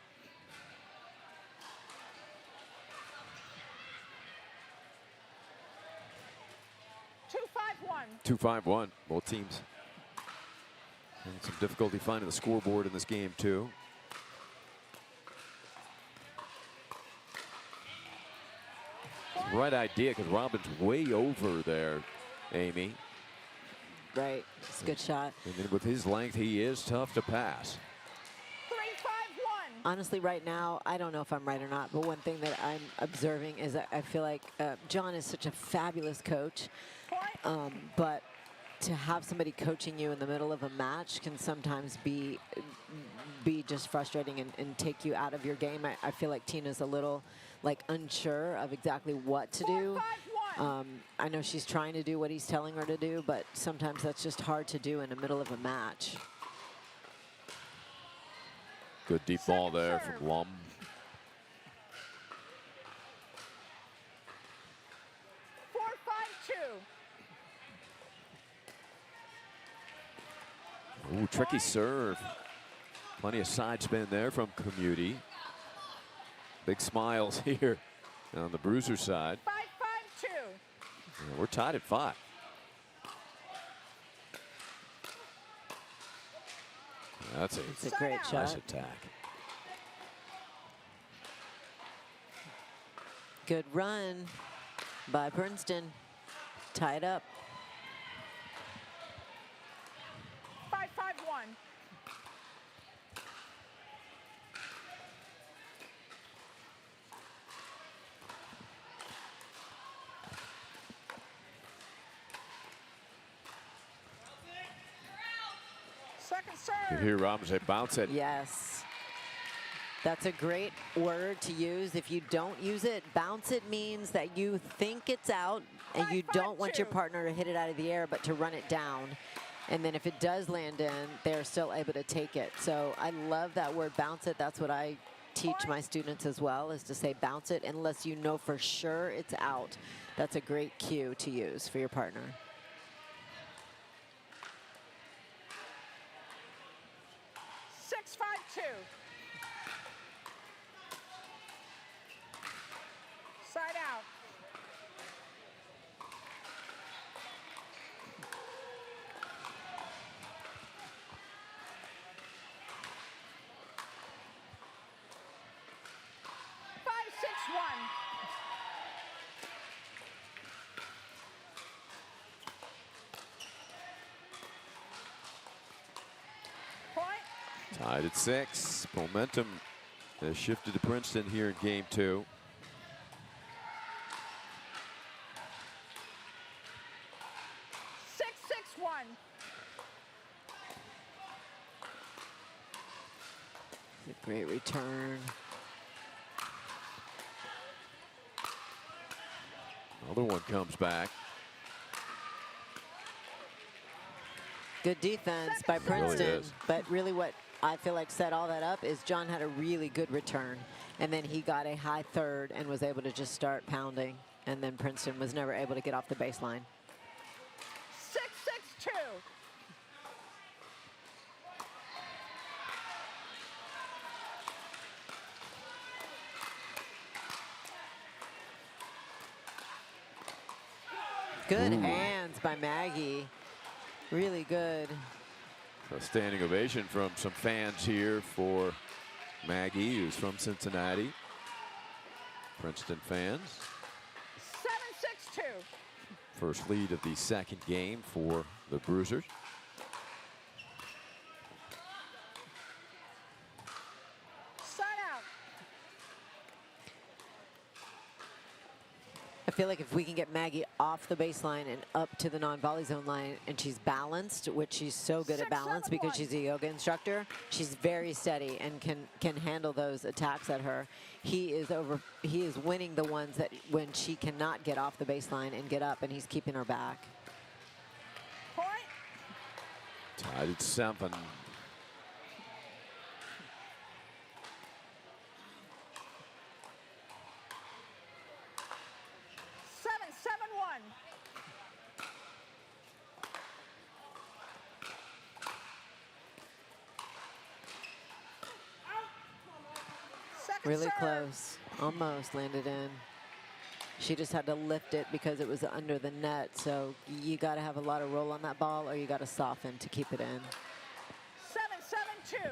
Two, 5-1. 2-5-1, both teams. And some difficulty finding the scoreboard in this game, too. It's the right idea, because Robin's way over there, Amy. Right, it's a good shot. And then with his length, he is tough to pass. 3-5-1. Honestly, right now, I don't know if I'm right or not, but one thing that I'm observing is that I feel like John is such a fabulous coach, but to have somebody coaching you in the middle of a match can sometimes be just frustrating and take you out of your game. I feel like Tina's a little like unsure of exactly what to do. I know she's trying to do what he's telling her to do, but sometimes that's just hard to do in the middle of a match. Good deep ball there from Lum. Ooh, tricky serve. Plenty of side spin there from Community. Big smiles here on the Bruiser side. 5-5-2. Yeah, we're tied at 5. That's a great nice shot. attack. Good run by Princeton. Tied up. 5-5-1. Second serve. You hear Robin say bounce it. Yes. That's a great word to use. If you don't use it, bounce it means that you think it's out and you don't want your partner to hit it out of the air, but to run it down. And then if it does land in, they're still able to take it. So I love that word, bounce it. That's what I teach my students as well, is to say bounce it unless you know for sure it's out. That's a great cue to use for your partner. Tied at 6. Momentum has shifted to Princeton here in game 2. Great return. Another one comes back. Good defense by Princeton, but really what I feel like set all that up is John had a really good return, and then he got a high third and was able to just start pounding, and then Princeton was never able to get off the baseline. 6-6-2. Good hands by Maggie. Really good. A standing ovation from some fans here for Maggie, who's from Cincinnati. Princeton fans. 7-6-2. First lead of the second game for the Bruisers. Start out. I feel like if we can get Maggie off the baseline and up to the non-volley zone line, and she's balanced, which she's so good at balance because she's a yoga instructor, she's very steady and can handle those attacks at her. He is winning the ones that when she cannot get off the baseline and get up, and he's keeping her back. Point. Tied at 7. Really close, almost landed in. She just had to lift it because it was under the net. So you got to have a lot of roll on that ball, or you got to soften to keep it in. 7-7-2.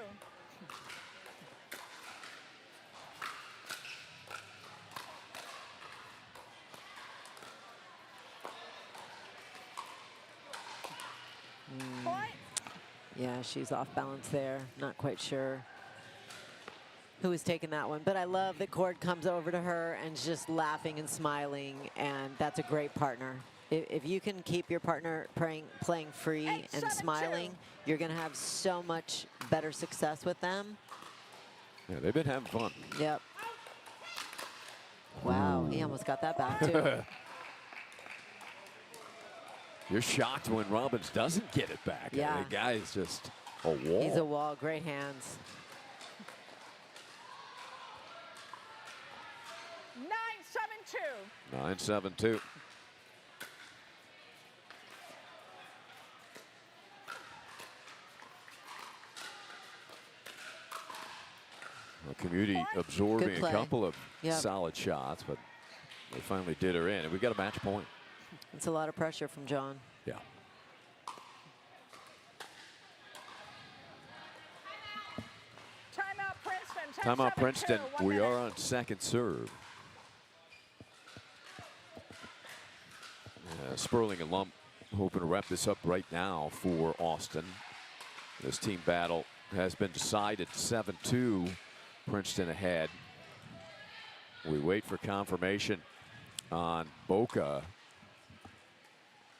Point. Yeah, she's off balance there. Not quite sure who was taking that one, but I love that Cord comes over to her and is just laughing and smiling, and that's a great partner. If you can keep your partner playing free and smiling, you're going to have so much better success with them. Yeah, they've been having fun. Yep. Wow, he almost got that back too. You're shocked when Robbins doesn't get it back. Yeah. The guy is just a wall. He's a wall. Great hands. 9-7-2. 9-7-2. Community absorbing a couple of solid shots, but they finally did her in, and we got a match point. It's a lot of pressure from John. Yeah. Timeout Princeton. Timeout Princeton. 1 We minute. are on second serve. Sperling and Lump hoping to wrap this up right now for Austin. This team battle has been decided 7-2. Princeton ahead. We wait for confirmation on Boca.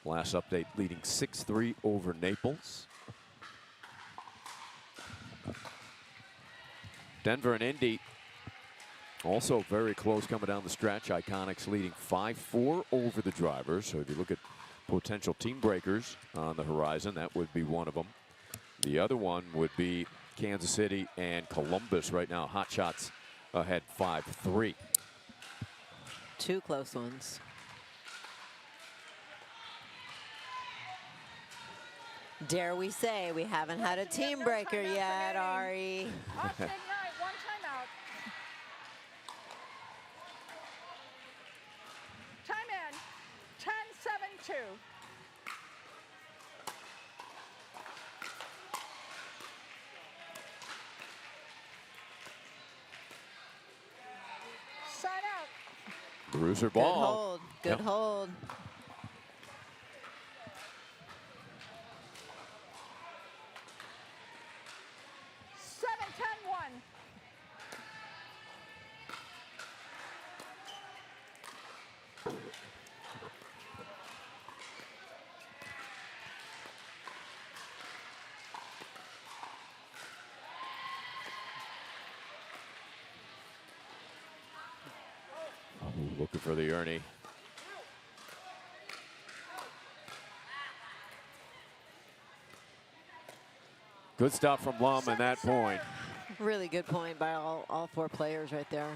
Last update leading 6-3 over Naples. Denver and Indy also very close coming down the stretch. Iconics leading 5-4 over the Drivers. So if you look at potential team breakers on the horizon, that would be one of them. The other one would be Kansas City and Columbus right now. Hot Shots ahead 5-3. Two close ones. Dare we say we haven't had a team breaker yet, Ari? Austin Knight, 1 timeout. Time in. 10-7-2. Sign out. Bruiser Good ball. hold. Good hold. looking for the Ernie. Good stuff from Lum at that point. Really good point by all 4 players right there.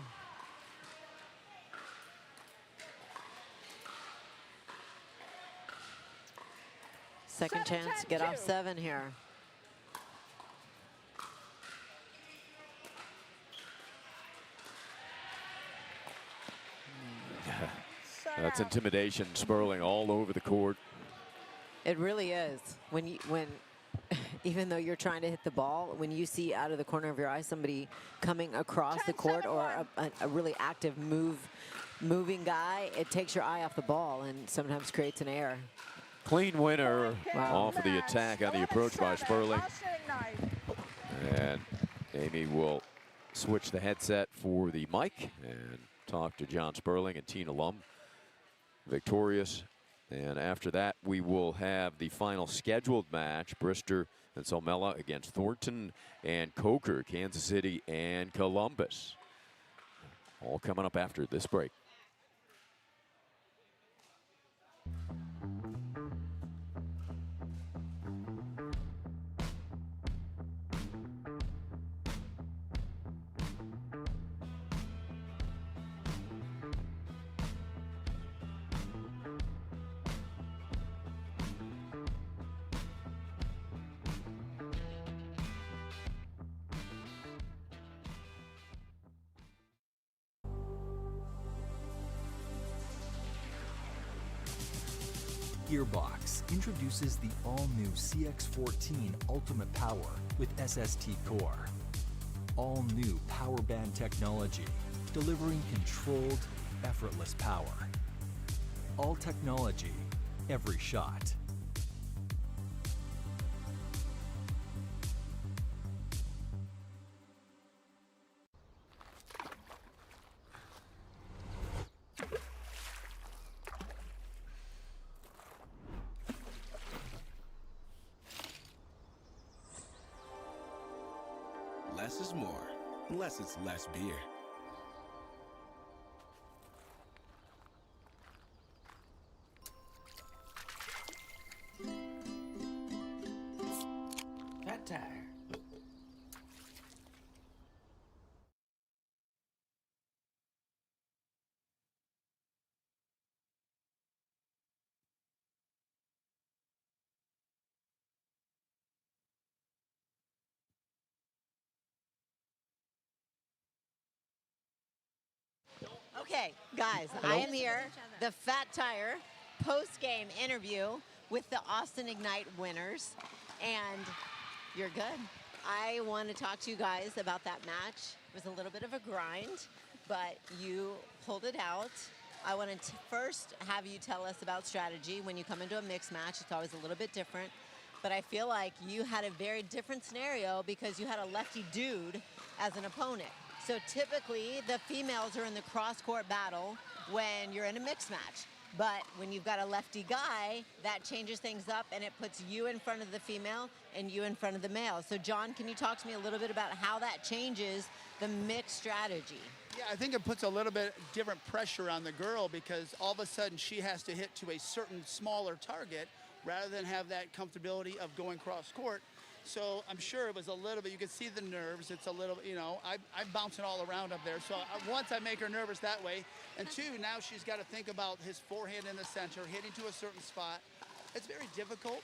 Second chance to get off 7 here. That's intimidation swirling all over the court. It really is. When even though you're trying to hit the ball, when you see out of the corner of your eye somebody coming across the court or a really active moving guy, it takes your eye off the ball and sometimes creates an error. Clean winner off of the attack on the approach by Sperling. And Amy will switch the headset for the mic and talk to John Sperling and Tina Lum. Victorious. And after that, we will have the final scheduled match, Brister and Somella against Thornton and Coker, Kansas City and Columbus. All coming up after this break. Gearbox introduces the all-new CX14 Ultimate Power with SST Core. All-new power band technology, delivering controlled, effortless power. All technology, every shot. Less is more, unless it's less beer. Fat tire. Okay, guys, Hello? I am here, the Fat Tire post-game interview with the Austin Ignite winners, and you're good. I want to talk to you guys about that match. It was a little bit of a grind, but you pulled it out. I want to first have you tell us about strategy. When you come into a mixed match, it's always a little bit different, but I feel like you had a very different scenario because you had a lefty dude as an opponent. So typically, the females are in the cross-court battle when you're in a mixed match. But when you've got a lefty guy, that changes things up, and it puts you in front of the female and you in front of the male. So, John, can you talk to me a little bit about how that changes the mixed strategy? Yeah, I think it puts a little bit different pressure on the girl because all of a sudden she has to hit to a certain smaller target rather than have that comfortability of going cross-court. So I'm sure it was a little bit, you can see the nerves. It's a little, you know, I'm bouncing all around up there. So once I make her nervous that way, and two, now she's got to think about his forehand in the center, hitting to a certain spot. It's very difficult,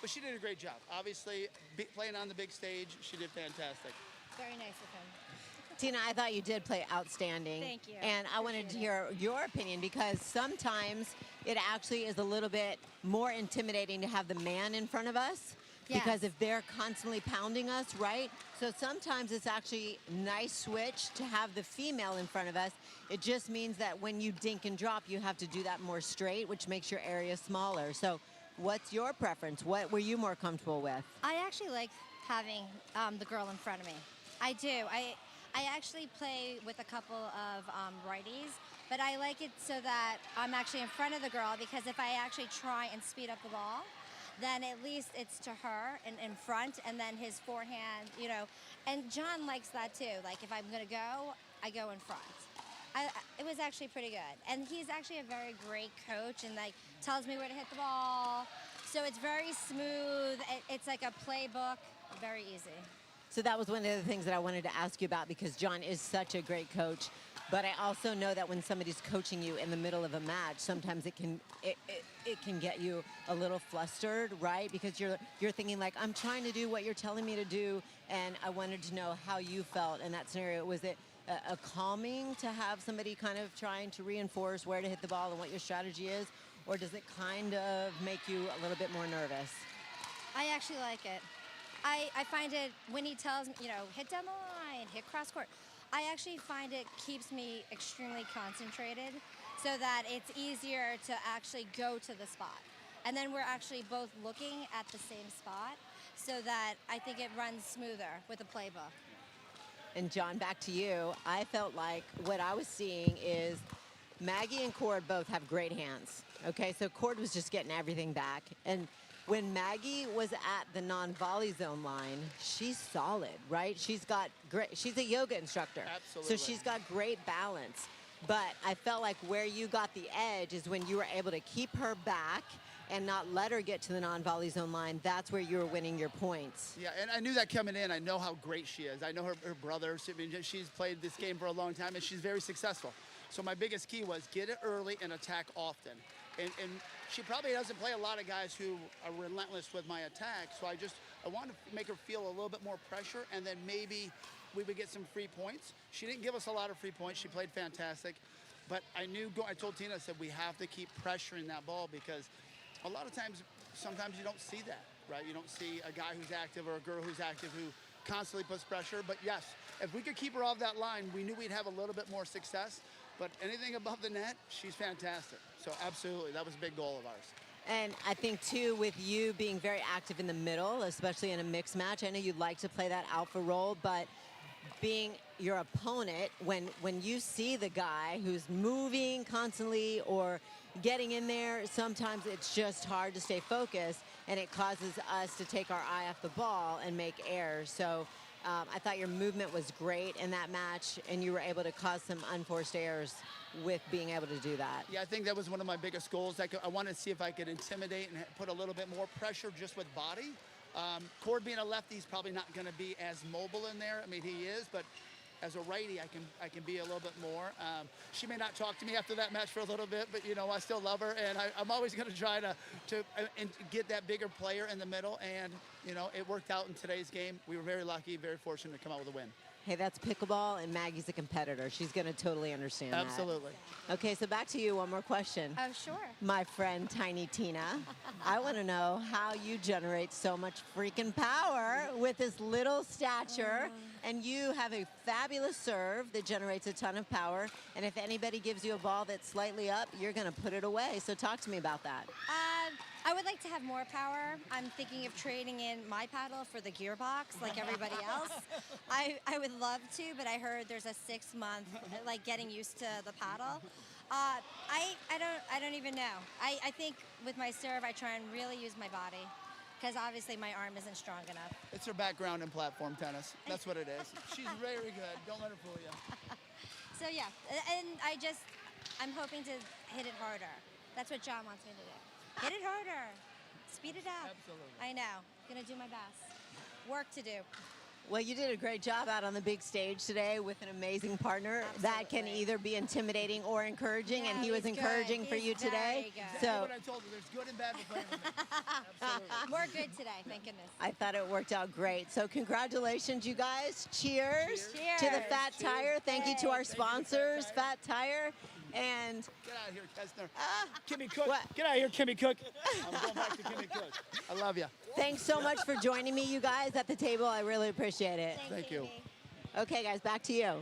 but she did a great job. Obviously, playing on the big stage, she did fantastic. Very nice of him. Tina, I thought you did play outstanding. Thank you. And I wanted to hear your opinion because sometimes it actually is a little bit more intimidating to have the man in front of us. Yes. Because if they're constantly pounding us, right? So sometimes it's actually nice switch to have the female in front of us. It just means that when you dink and drop, you have to do that more straight, which makes your area smaller. So what's your preference? What were you more comfortable with? I actually like having the girl in front of me. I do. I actually play with a couple of righties, but I like it so that I'm actually in front of the girl because if I actually try and speed up the ball, then at least it's to her and in front, and then his forehand, you know. And John likes that too. Like if I'm gonna go, I go in front. It was actually pretty good. And he's actually a very great coach and like tells me where to hit the ball. So it's very smooth. It's like a playbook, very easy. So that was one of the things that I wanted to ask you about because John is such a great coach. But I also know that when somebody's coaching you in the middle of a match, sometimes it can get you a little flustered, right? Because you're thinking like, I'm trying to do what you're telling me to do, and I wanted to know how you felt in that scenario. Was it a calming to have somebody kind of trying to reinforce where to hit the ball and what your strategy is, or does it kind of make you a little bit more nervous? I actually like it. I find it when he tells me, hit down the line, hit cross court. I actually find it keeps me extremely concentrated so that it's easier to actually go to the spot. And then we're actually both looking at the same spot so that I think it runs smoother with the playbook. And John, back to you. I felt like what I was seeing is Maggie and Cord both have great hands. Okay, so Cord was just getting everything back. And when Maggie was at the non-volley zone line, she's solid, right? She's a yoga instructor. Absolutely. So she's got great balance. But I felt like where you got the edge is when you were able to keep her back and not let her get to the non-volley zone line. That's where you were winning your points. Yeah, and I knew that coming in. I know how great she is. I know her brother. I mean, she's played this game for a long time, and she's very successful. So my biggest key was get it early and attack often. And she probably doesn't play a lot of guys who are relentless with my attack. So I wanted to make her feel a little bit more pressure, and then maybe we would get some free points. She didn't give us a lot of free points. She played fantastic. But I told Tina, I said, we have to keep pressuring that ball because a lot of times, sometimes you don't see that, right? You don't see a guy who's active or a girl who's active who constantly puts pressure. But yes, if we could keep her off that line, we knew we'd have a little bit more success. But anything above the net, she's fantastic. So absolutely, that was a big goal of ours. And I think, too, with you being very active in the middle, especially in a mixed match, I know you'd like to play that alpha role, but being your opponent, when you see the guy who's moving constantly or getting in there, sometimes it's just hard to stay focused, and it causes us to take our eye off the ball and make errors. So I thought your movement was great in that match, and you were able to cause some unforced errors with being able to do that. Yeah, I think that was one of my biggest goals. I wanted to see if I could intimidate and put a little bit more pressure just with body. Cord being a lefty, he's probably not going to be as mobile in there. I mean, he is, but as a righty, I can be a little bit more. She may not talk to me after that match for a little bit, but I still love her, and I'm always going to try to get that bigger player in the middle. And it worked out in today's game. We were very lucky, very fortunate to come out with a win. Hey, that's pickleball, and Maggie's a competitor. She's going to totally understand that. Absolutely. Okay, so back to you. One more question. Oh, sure. My friend, Tiny Tina. I want to know how you generate so much freaking power with this little stature. And you have a fabulous serve that generates a ton of power. And if anybody gives you a ball that's slightly up, you're going to put it away. So talk to me about that. I would like to have more power. I'm thinking of trading in my paddle for the Gearbox like everybody else. I would love to, but I heard there's a 6-month like getting used to the paddle. I don't even know. I think with my serve I try and really use my body because obviously my arm isn't strong enough. It's her background in platform tennis. That's what it is. She's very good. Don't let her fool you. So yeah, and I'm hoping to hit it harder. That's what John wants me to do. Hit it harder. Speed it up. Absolutely. I know. Gonna do my best. Work to do. Well, you did a great job out on the big stage today with an amazing partner. Absolutely. That can either be intimidating or encouraging, Yeah, and he was he's encouraging good. for you He's today. very good. So What I told her, there's good and bad for playing with me. Absolutely. We're good today, thank goodness. I thought it worked out great. So congratulations, you guys. Cheers, Cheers. to the Fat Cheers. Tire. Thank you to our Thank you, Fat sponsors, Tire. Fat Tire. And Get out of here, Kessner. Kimmy Cook. What? Get out of here, Kimmy Cook. I'm going back to Kimmy Cook. I love you. thanks so much for joining me, you guys, at the table. I really appreciate it. Thank you. Okay, guys, back to you.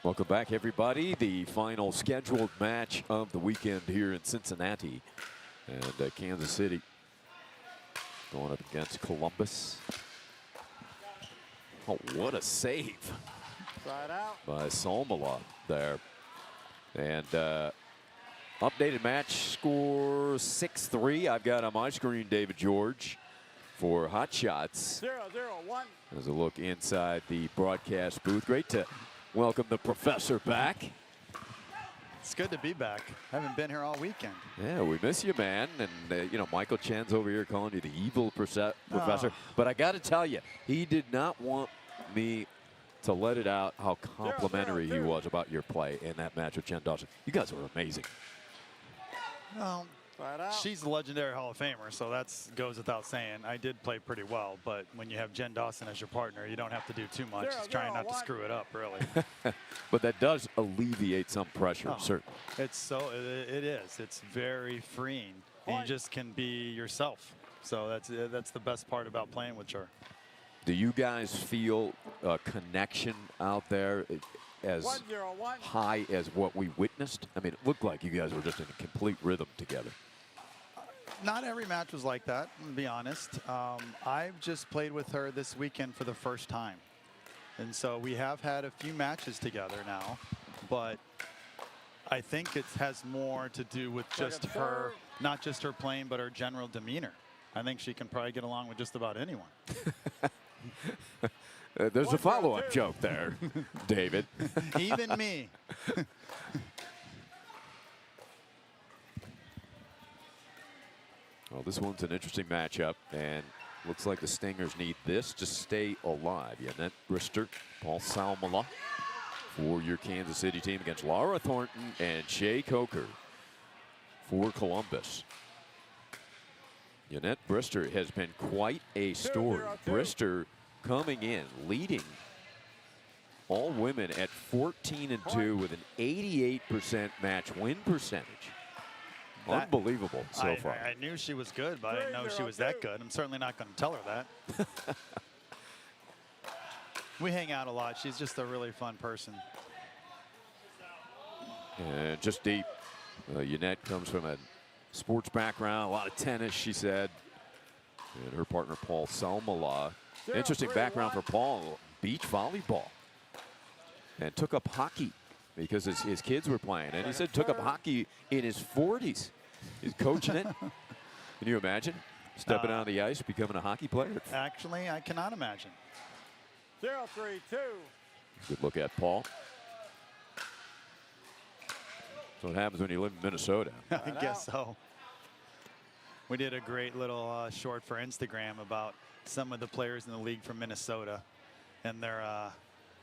Welcome back, everybody. The final scheduled match of the weekend here in Cincinnati. And Kansas City going up against Columbus. Oh, what a save by Salmela there. And updated match score 6-3. I've got on my screen David George for Hot Shots. 0-0-1. As a look inside the broadcast booth. Great to welcome the professor back. It's good to be back. I haven't been here all weekend. Yeah, we miss you, man. And, you know, Michael Chen's over here calling you the evil professor. Oh. But I got to tell you, he did not want me to let it out how complimentary he was about your play in that match with Jen Dawson. You guys were amazing. Well, she's a legendary Hall of Famer, so that goes without saying. I did play pretty well, but when you have Jen Dawson as your partner, you don't have to do too much. Just trying not to screw it up, really. But that does alleviate some pressure, certainly. It is. It's very freeing. You just can be yourself. So that's the best part about playing with her. Do you guys feel a connection out there as 1-0-1. high as what we witnessed? I mean, it looked like you guys were just in a complete rhythm together. Not every match was like that, to be honest. I've just played with her this weekend for the first time. And so we have had a few matches together now, but I think it has more to do with just her, not just her playing, but her general demeanor. I think she can probably get along with just about anyone. There's a follow-up joke there, David. Even me. Well, this one's an interesting matchup, and looks like the Stingers need this to stay alive. Annette Brister, Paul Salmela for your Kansas City team against Laura Thornton and Shay Coker for Columbus. Annette Brister has been quite a story. Brister coming in, leading all women at 14-2 with an 88% match win percentage. Unbelievable so far. I knew she was good, but I didn't know she was that good. I'm certainly not going to tell her that. We hang out a lot. She's just a really fun person. And just deep. Annette comes from a sports background, a lot of tennis, she said. And her partner, Paul Salmela. Interesting background for Paul, beach volleyball. And took up hockey because his kids were playing. And he said took up hockey in his 40s. He's coaching it. Can you imagine stepping out on the ice, becoming a hockey player? Actually, I cannot imagine. 0-3-2. Good look at Paul. So what happens when you live in Minnesota. I guess so. We did a great little short for Instagram about some of the players in the league from Minnesota and their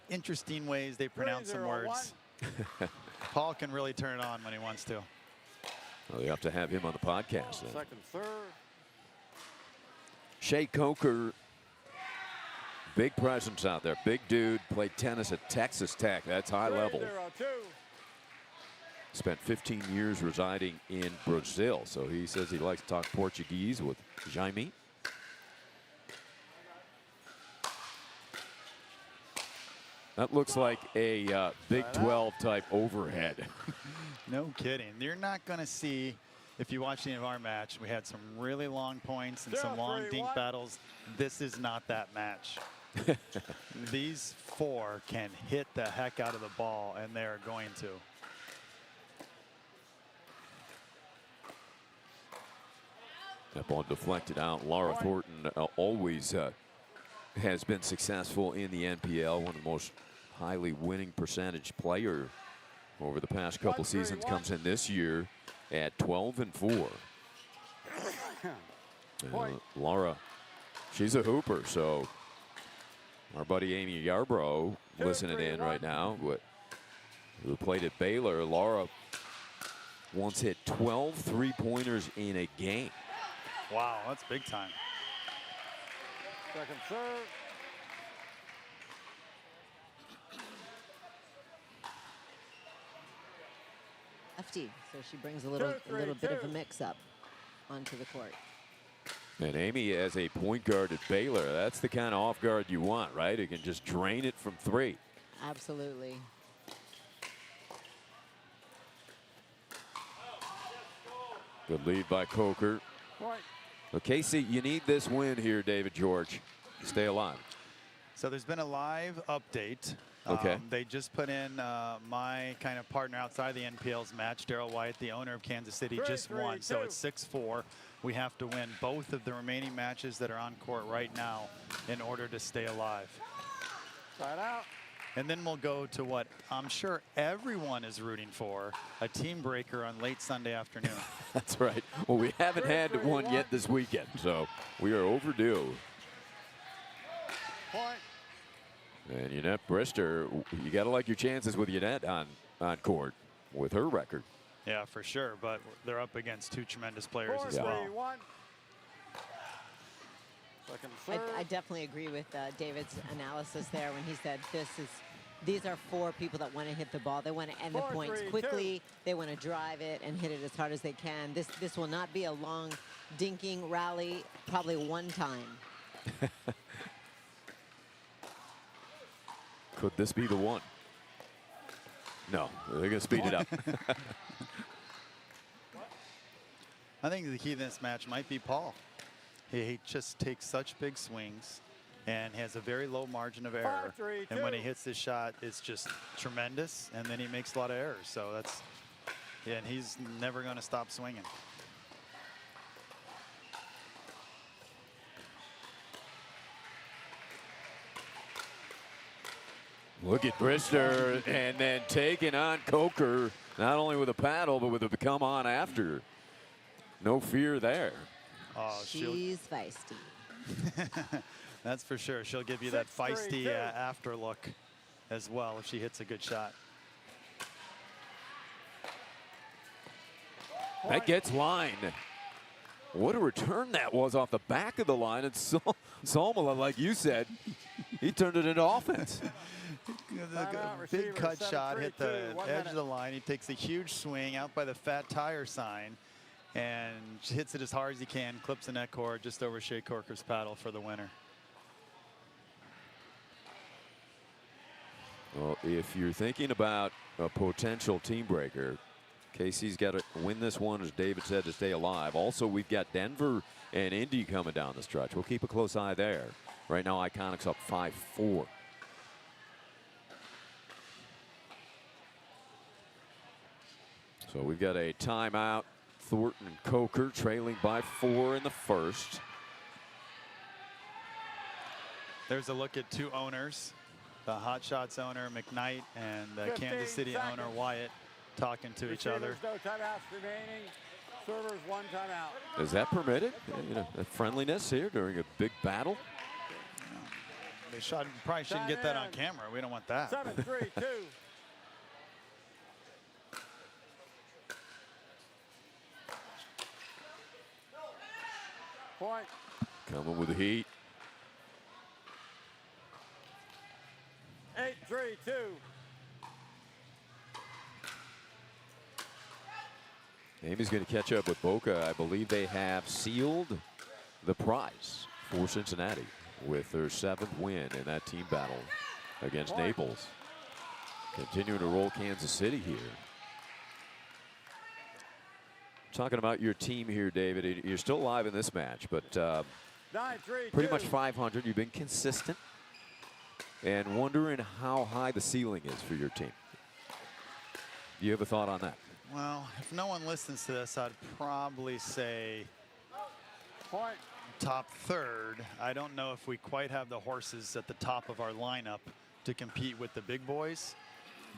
interesting ways they pronounce some words. Paul can really turn it on when he wants to. Well, you have to have him on the podcast then. Second, third. Shay Coker, big presence out there. Big dude, played tennis at Texas Tech. That's high level. 3-0-2. Spent 15 years residing in Brazil, so he says he likes to talk Portuguese with Jaime. That looks like a Big 12 type overhead. No kidding. You're not going to see, if you watch any of our match, we had some really long points and some long dink battles. This is not that match. These four can hit the heck out of the ball, and they're going to. That ball deflected out. Laura Thornton always has been successful in the NPL, one of the most highly winning percentage player over the past couple seasons. Comes in this year at 12-4. Laura, she's a hooper, so our buddy Amy Yarbrough listening in right now, who played at Baylor. Laura once hit 12 three-pointers in a game. Wow, that's big time. Second, third. Lefty, so she brings a little bit of a mix-up onto the court. And Amy, as a point guard at Baylor, that's the kind of off guard you want, right? Who can just drain it from three. Absolutely. Good lead by Coker. Point. Well, Casey, you need this win here, David George, to stay alive. So there's been a live update. Okay. They just put in my kind of partner outside the NPL's match, Daryl White, the owner of Kansas City, just won. So it's 6-4. We have to win both of the remaining matches that are on court right now in order to stay alive. Side out. And then we'll go to what I'm sure everyone is rooting for, a team breaker on late Sunday afternoon. That's right. Well, we haven't had one yet this weekend, so we are overdue. Point. And Yannette Brister, you got to like your chances with Yannette on court with her record. Yeah, for sure. But they're up against two tremendous players as well. I definitely agree with David's analysis there when he said these are 4 people that want to hit the ball. They want to end the points quickly. They want to drive it and hit it as hard as they can. This will not be a long dinking rally, probably one time. Could this be the one? No, they're going to speed it up. I think the key to this match might be Paul. He just takes such big swings and has a very low margin of error. 5-3-2. And when he hits this shot, it's just tremendous. And then he makes a lot of errors. So that's, yeah, and he's never going to stop swinging. Look at Brister, and then taking on Coker, not only with a paddle, but with a come on after. No fear there. Oh, she's feisty. That's for sure. She'll give you that feisty after look as well if she hits a good shot. That gets line. What a return that was off the back of the line. And Salmela, like you said, he turned it into offense. Big cut shot, hit the edge of the line. He takes a huge swing out by the fat tire sign and hits it as hard as he can, clips the net cord just over Shea Corker's paddle for the winner. Well, if you're thinking about a potential team breaker, Casey's got to win this one, as David said, to stay alive. Also, we've got Denver and Indy coming down the stretch. We'll keep a close eye there. Right now, Iconics up 5-4. So we've got a timeout. Thornton and Coker trailing by 4 in the first. There's a look at two owners, the Hot Shots owner McKnight and the Kansas City owner Wyatt, talking to each other. No timeouts remaining. Servers 1 timeout. Is that permitted? You know, a friendliness here during a big battle? They probably shouldn't get that on camera. We don't want that. 7-3-2. Point. Coming with the heat. 8-3-2. Amy's going to catch up with Boca. I believe they have sealed the prize for Cincinnati with their 7th win in that team battle against Naples. Continuing to roll Kansas City here. Talking about your team here, David. You're still alive in this match, but 9-3-2. pretty much 500. You've been consistent. And wondering how high the ceiling is for your team. Do you have a thought on that? Well, if no one listens to this, I'd probably say Point. top 3rd. I don't know if we quite have the horses at the top of our lineup to compete with the big boys.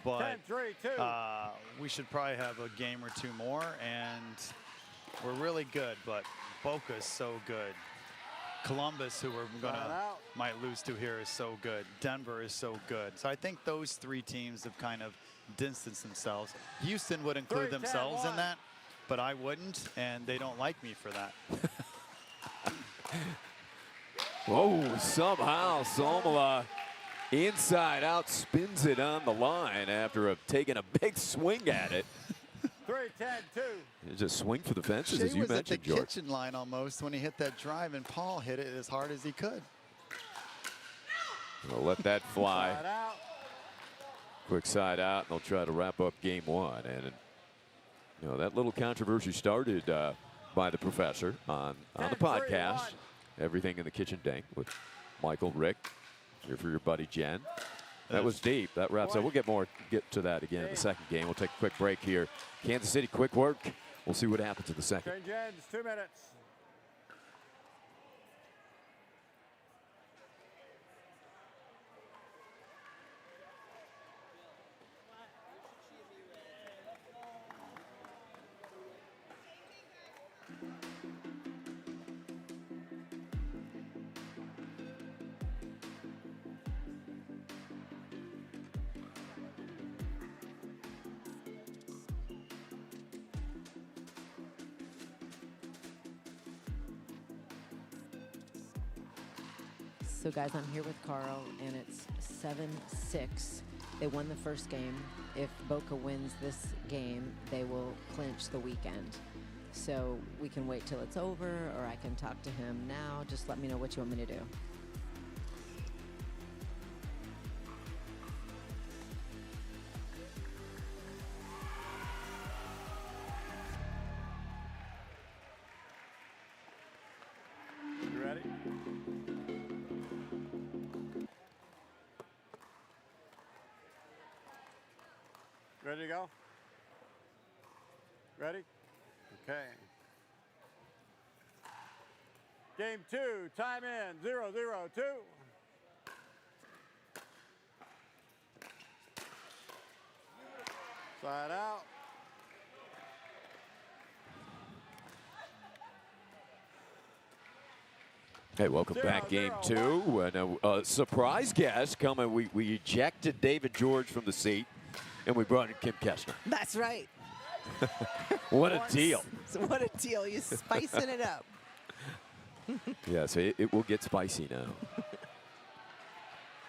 But 10-3-2. we should probably have a game or 2 more, and we're really good, but Boca's so good. Columbus, who we're might lose to here, is so good. Denver is so good. So I think those 3 teams have kind of distanced themselves. Houston would include themselves in that, but I wouldn't, and they don't like me for that. Whoa, somehow Salmela inside out spins it on the line after taking a big swing at it. 3-10-2. Just swing for the fences, Shea as you was mentioned, at the George. kitchen line almost when he hit that drive, and Paul hit it as hard as he could. We'll let that fly. Side out. Quick side out, and they'll try to wrap up game 1. And You know, that little controversy started by the professor on the podcast. Everything in the Kitchen Dink with Michael, Rick, here for your buddy Jen. That was deep. That wraps up. We'll get to that again in the second game. We'll take a quick break here. Kansas City, quick work. We'll see what happens in the second. Change ends, 2 minutes. So guys, I'm here with Carl, and it's 7-6. They won the first game. If Boca wins this game, they will clinch the weekend. So we can wait till it's over, or I can talk to him now. Just let me know what you want me to do. You ready? Ready to go? Ready? Okay. Game 2, time in, 0-0-2. Side out. Hey, welcome back, game 2. And a surprise guest coming. We ejected David George from the seat, and we brought in Kim Kessner. That's right. What a deal. What a deal. You're spicing it up. Yeah, so it will get spicy now.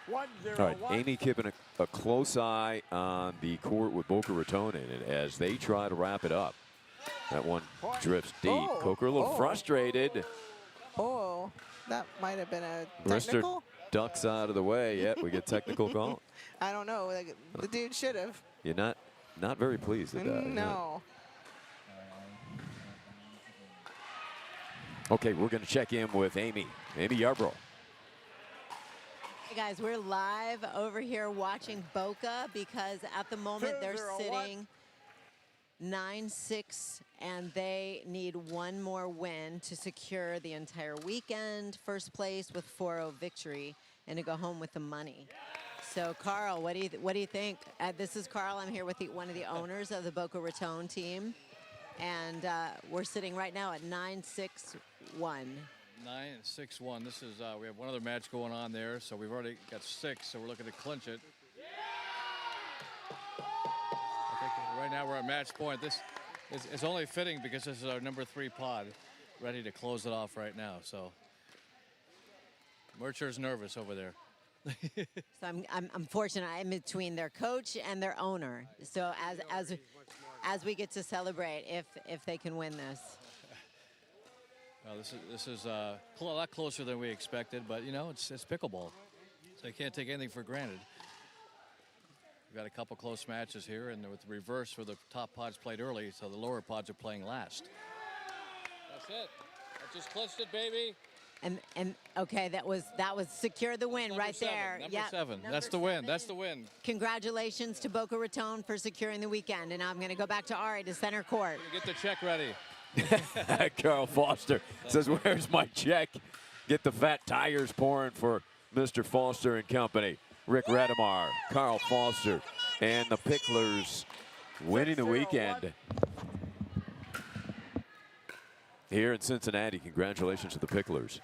1-0-1. All right, Amy keeping a close eye on the court with Boca Raton in it as they try to wrap it up. That one drifts deep. Coker a little frustrated. Oh, that might have been a Brister technical. ducks out of the way. Yep, we get technical call. I don't know. Like, the dude should have. You're not very pleased with that. No. Okay, we're going to check in with Amy Yarbrough. Hey guys, we're live over here watching Boca because at the moment they're sitting 9-6, and they need one more win to secure the entire weekend first place with 4-0 victory and to go home with the money. So Carl, what do you think? This is Carl. I'm here with one of the owners of the Boca Raton team, and we're sitting right now at 9-6-1. 9-6-1. This is we have one other match going on there, so we've already got 6, so we're looking to clinch it. I think right now we're at match point. This is only fitting because this is our number 3 pod, ready to close it off right now. So Mercher's nervous over there. So I'm fortunate. I'm between their coach and their owner. So as we get to celebrate, if they can win this. Well, this is a lot closer than we expected, but you know it's pickleball, so you can't take anything for granted. We've got a couple close matches here, and with the reverse where the top pods played early, so the lower pods are playing last. That's it. I just clinched it, baby. And okay, that was secure the win Number right 7, there. Number 7. That's the win. That's the win. Congratulations to Boca Raton for securing the weekend. And I'm going to go back to Ari to center court. Get the check ready. Carl Foster says, "Where's my check?" Get the fat tires pouring for Mr. Foster and company. Rick Redemar, Carl Foster, and the Picklers winning the weekend here in Cincinnati. Congratulations to the Picklers.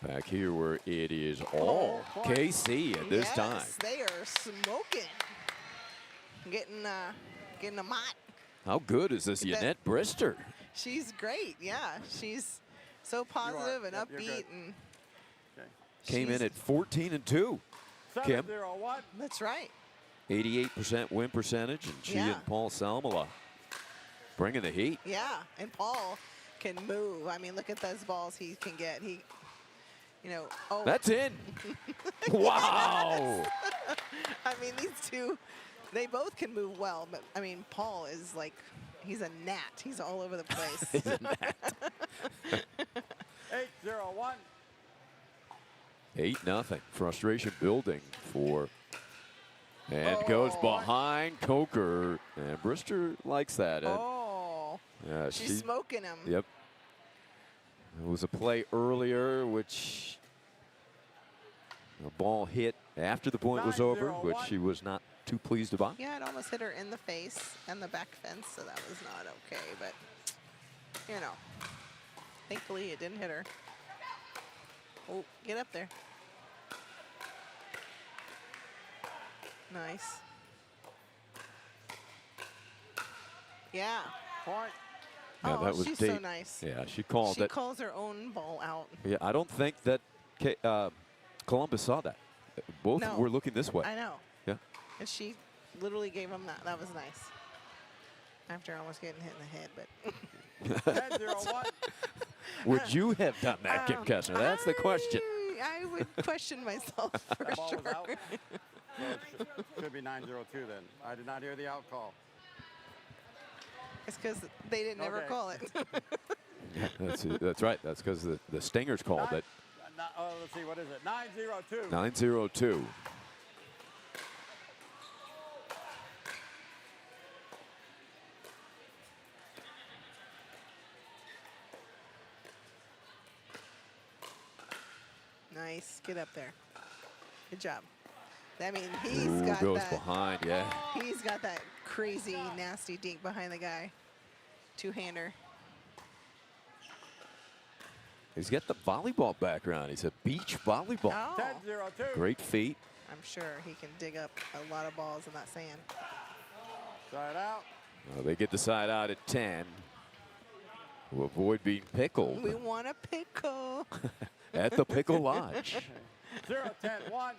Back here where it is all KC at this time. They are smoking. Getting a mott. How good is this Yannette Brister? She's great. Yeah, she's so positive and upbeat, and Came in at 14-2. Kim, 7-0-1. that's right. 88% win percentage, and she and Paul Salmela bringing the heat. Yeah, and Paul can move. I mean, look at those balls he can get. You know, oh. That's in. Wow. I mean, these two, they both can move well, but I mean, Paul is like, he's a gnat. He's all over the place. He's a gnat. 8-0-1. 8-0. Frustration building for. And goes behind Coker. And Brister likes that. Oh. Yeah, she's smoking him. Yep. It was a play earlier, which the ball hit after the point was over, which she was not too pleased about. Yeah, it almost hit her in the face and the back fence, so that was not okay. But, you know, thankfully it didn't hit her. Oh, get up there. Nice. Yeah. Point. Yeah, Oh, that was she's deep. so nice. Yeah, she called She that. calls her own ball out. Yeah, I don't think that Columbus saw that. Both No. were looking this way. I know. Yeah. And she literally gave him that. That was nice. After almost getting hit in the head, but. 10-0-1. Would you have done that, Kim Kessner? That's the question. I would question myself for That ball was sure. out. So it should be 9-0-2 then. I did not hear the out call. It's because they didn't ever Okay. call it. Yeah, that's right. That's because the Stingers called it. Let's see, what is it? 9-0-2. 9-0-2. Nice. Get up there. Good job. I mean, he's Ooh, got goes that. behind, yeah. He's got that crazy, nasty dink behind the guy. Two-hander. He's got the volleyball background. He's a beach volleyball. Oh. 10-0-2. Great feet. I'm sure he can dig up a lot of balls in that sand. Side out. Well, they get the side out at 10 to avoid being pickled We want a pickle. at the Pickle Lodge. 0-10-1.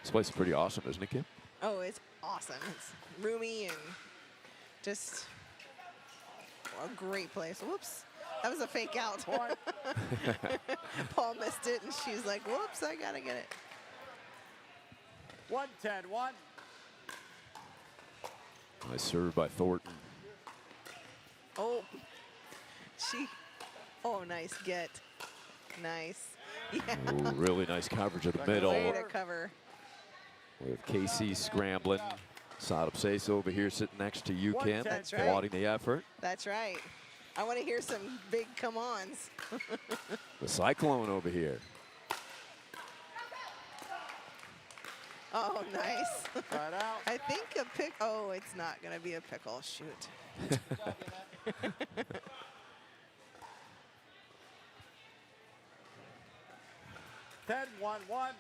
This place is pretty awesome, isn't it, Kim? Oh, it's awesome. It's roomy and just a great place. Whoops. That was a fake out. Paul missed it, and she's like, whoops, I got to get it. 1-10-1. Nice serve by Thornton. Oh, oh, nice get. Nice. Yeah. Ooh, really nice coverage of the middle. Way to cover. With KC scrambling. Sadop Sase over here sitting next to you, Kim. That's right. Applauding the effort. That's right. I want to hear some big come-ons. The Cyclone over here. Oh, nice. Side out. I think a pick. Oh, it's not going to be a pickle. Shoot. 10-1-1.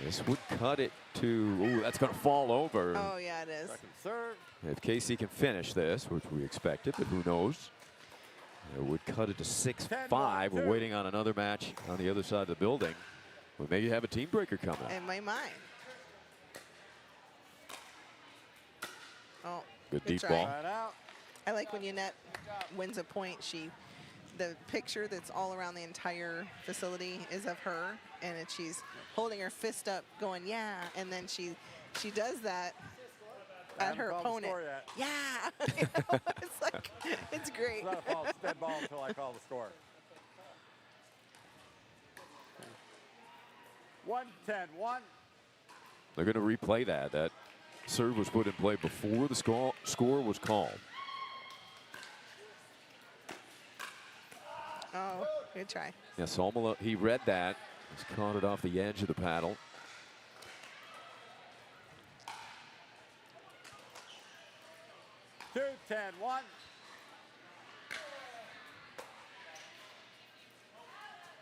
This would cut it to, ooh, that's going to fall over. Oh, yeah, it is. Second serve. If Casey can finish this, which we expected, but who knows? It would cut it to 6-5. We're waiting on another match on the other side of the building. We maybe have a team breaker coming up. In my mind. Oh, Good deep try. ball. Side out. I like when Yannette wins a point. The picture that's all around the entire facility is of her, and she's holding her fist up, going, yeah. And then she does that at her opponent. Yeah. You know, it's like, it's great. It's not a false dead ball until I call the score. 1-10-1. They're going to replay that. That serve was put in play before the score was called. Oh, good try. Yeah, Solmala, he read that. He's caught it off the edge of the paddle. Two, 10-1.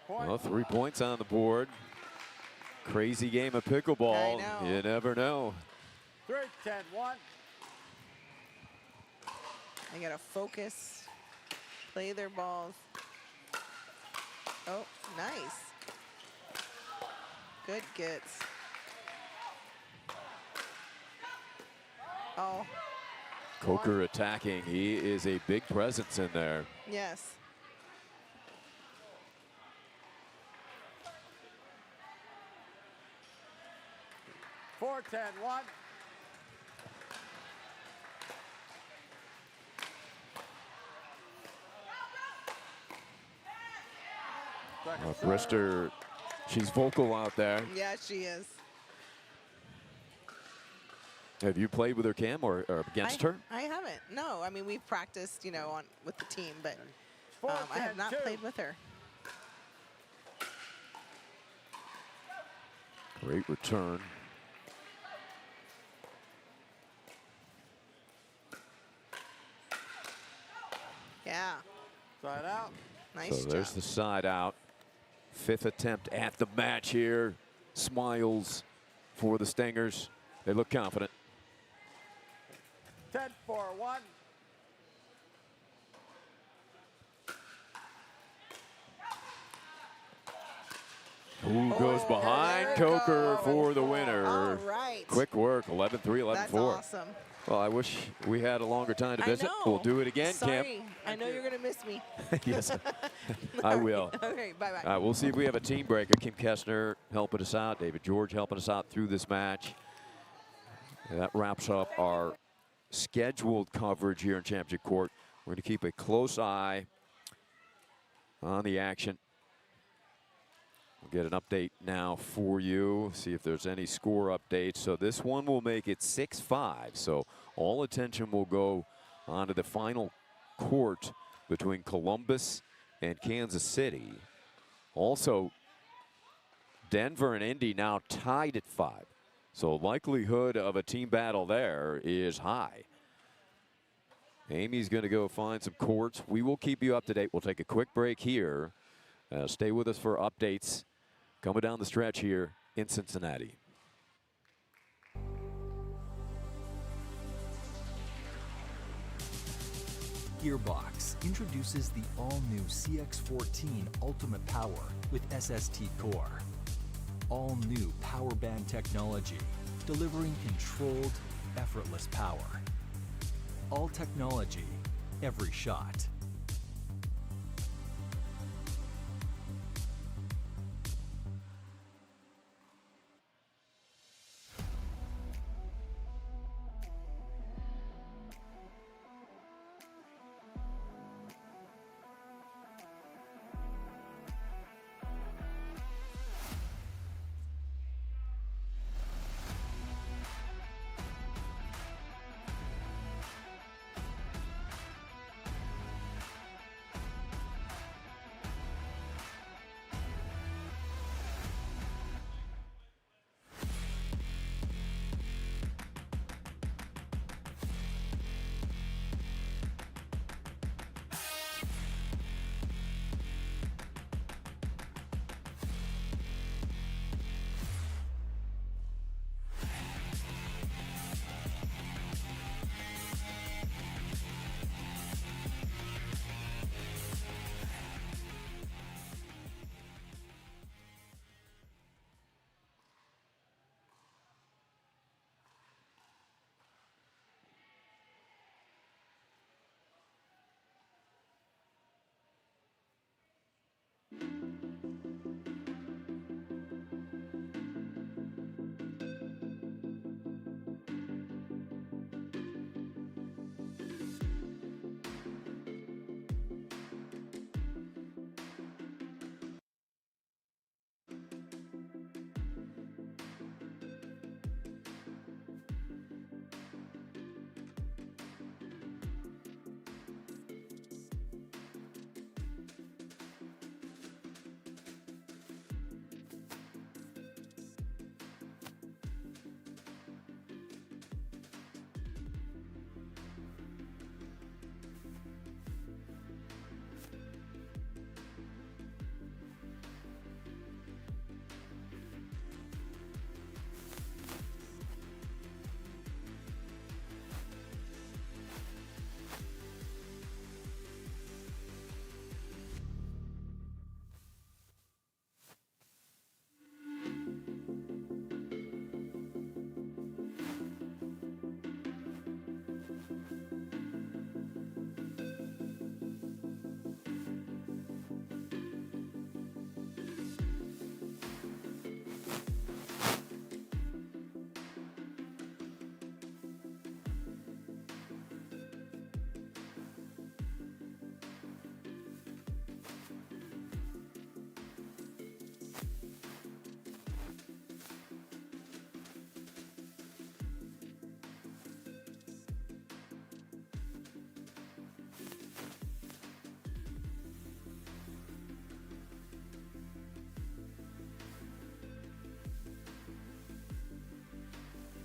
Point. Well, 3 points on the board. Crazy game of pickleball. I know. You never know. 3-10-1. They got to focus, play their balls. Oh, nice. Good gets. Oh. Coker attacking. He is a big presence in there. Yes. 4-10, 1. Brister, she's vocal out there. Yeah, she is. Have you played with her, Cam, or against her? I haven't. No, I mean we've practiced, you know, with the team, but I have not played with her. Great return. Yeah. Side out. Nice So there's job. the side out. 5th attempt at the match here. Smiles for the Stingers. They look confident. 10-4, 1. Who goes behind Coker for the winner? All right. Quick work, 11-3, 11-4. That's awesome. Well, I wish we had a longer time to I visit. know. We'll do it again, Cam. Sorry. I know you're going to miss me. Yes, I will. Okay, bye-bye. All right, we'll see if we have a team breaker. Kim Kessner helping us out. David George helping us out through this match. And that wraps up our scheduled coverage here in Championship Court. We're going to keep a close eye on the action. We'll get an update now for you, see if there's any score updates. So this one will make it 6-5. So all attention will go onto the final court between Columbus and Kansas City. Also, Denver and Indy now tied at 5. So likelihood of a team battle there is high. Amy's going to go find some courts. We will keep you up to date. We'll take a quick break here. Stay with us for updates coming down the stretch here in Cincinnati. Gearbox introduces the all-new CX14 Ultimate Power with SST Core. All-new power band technology, delivering controlled, effortless power. All technology, every shot.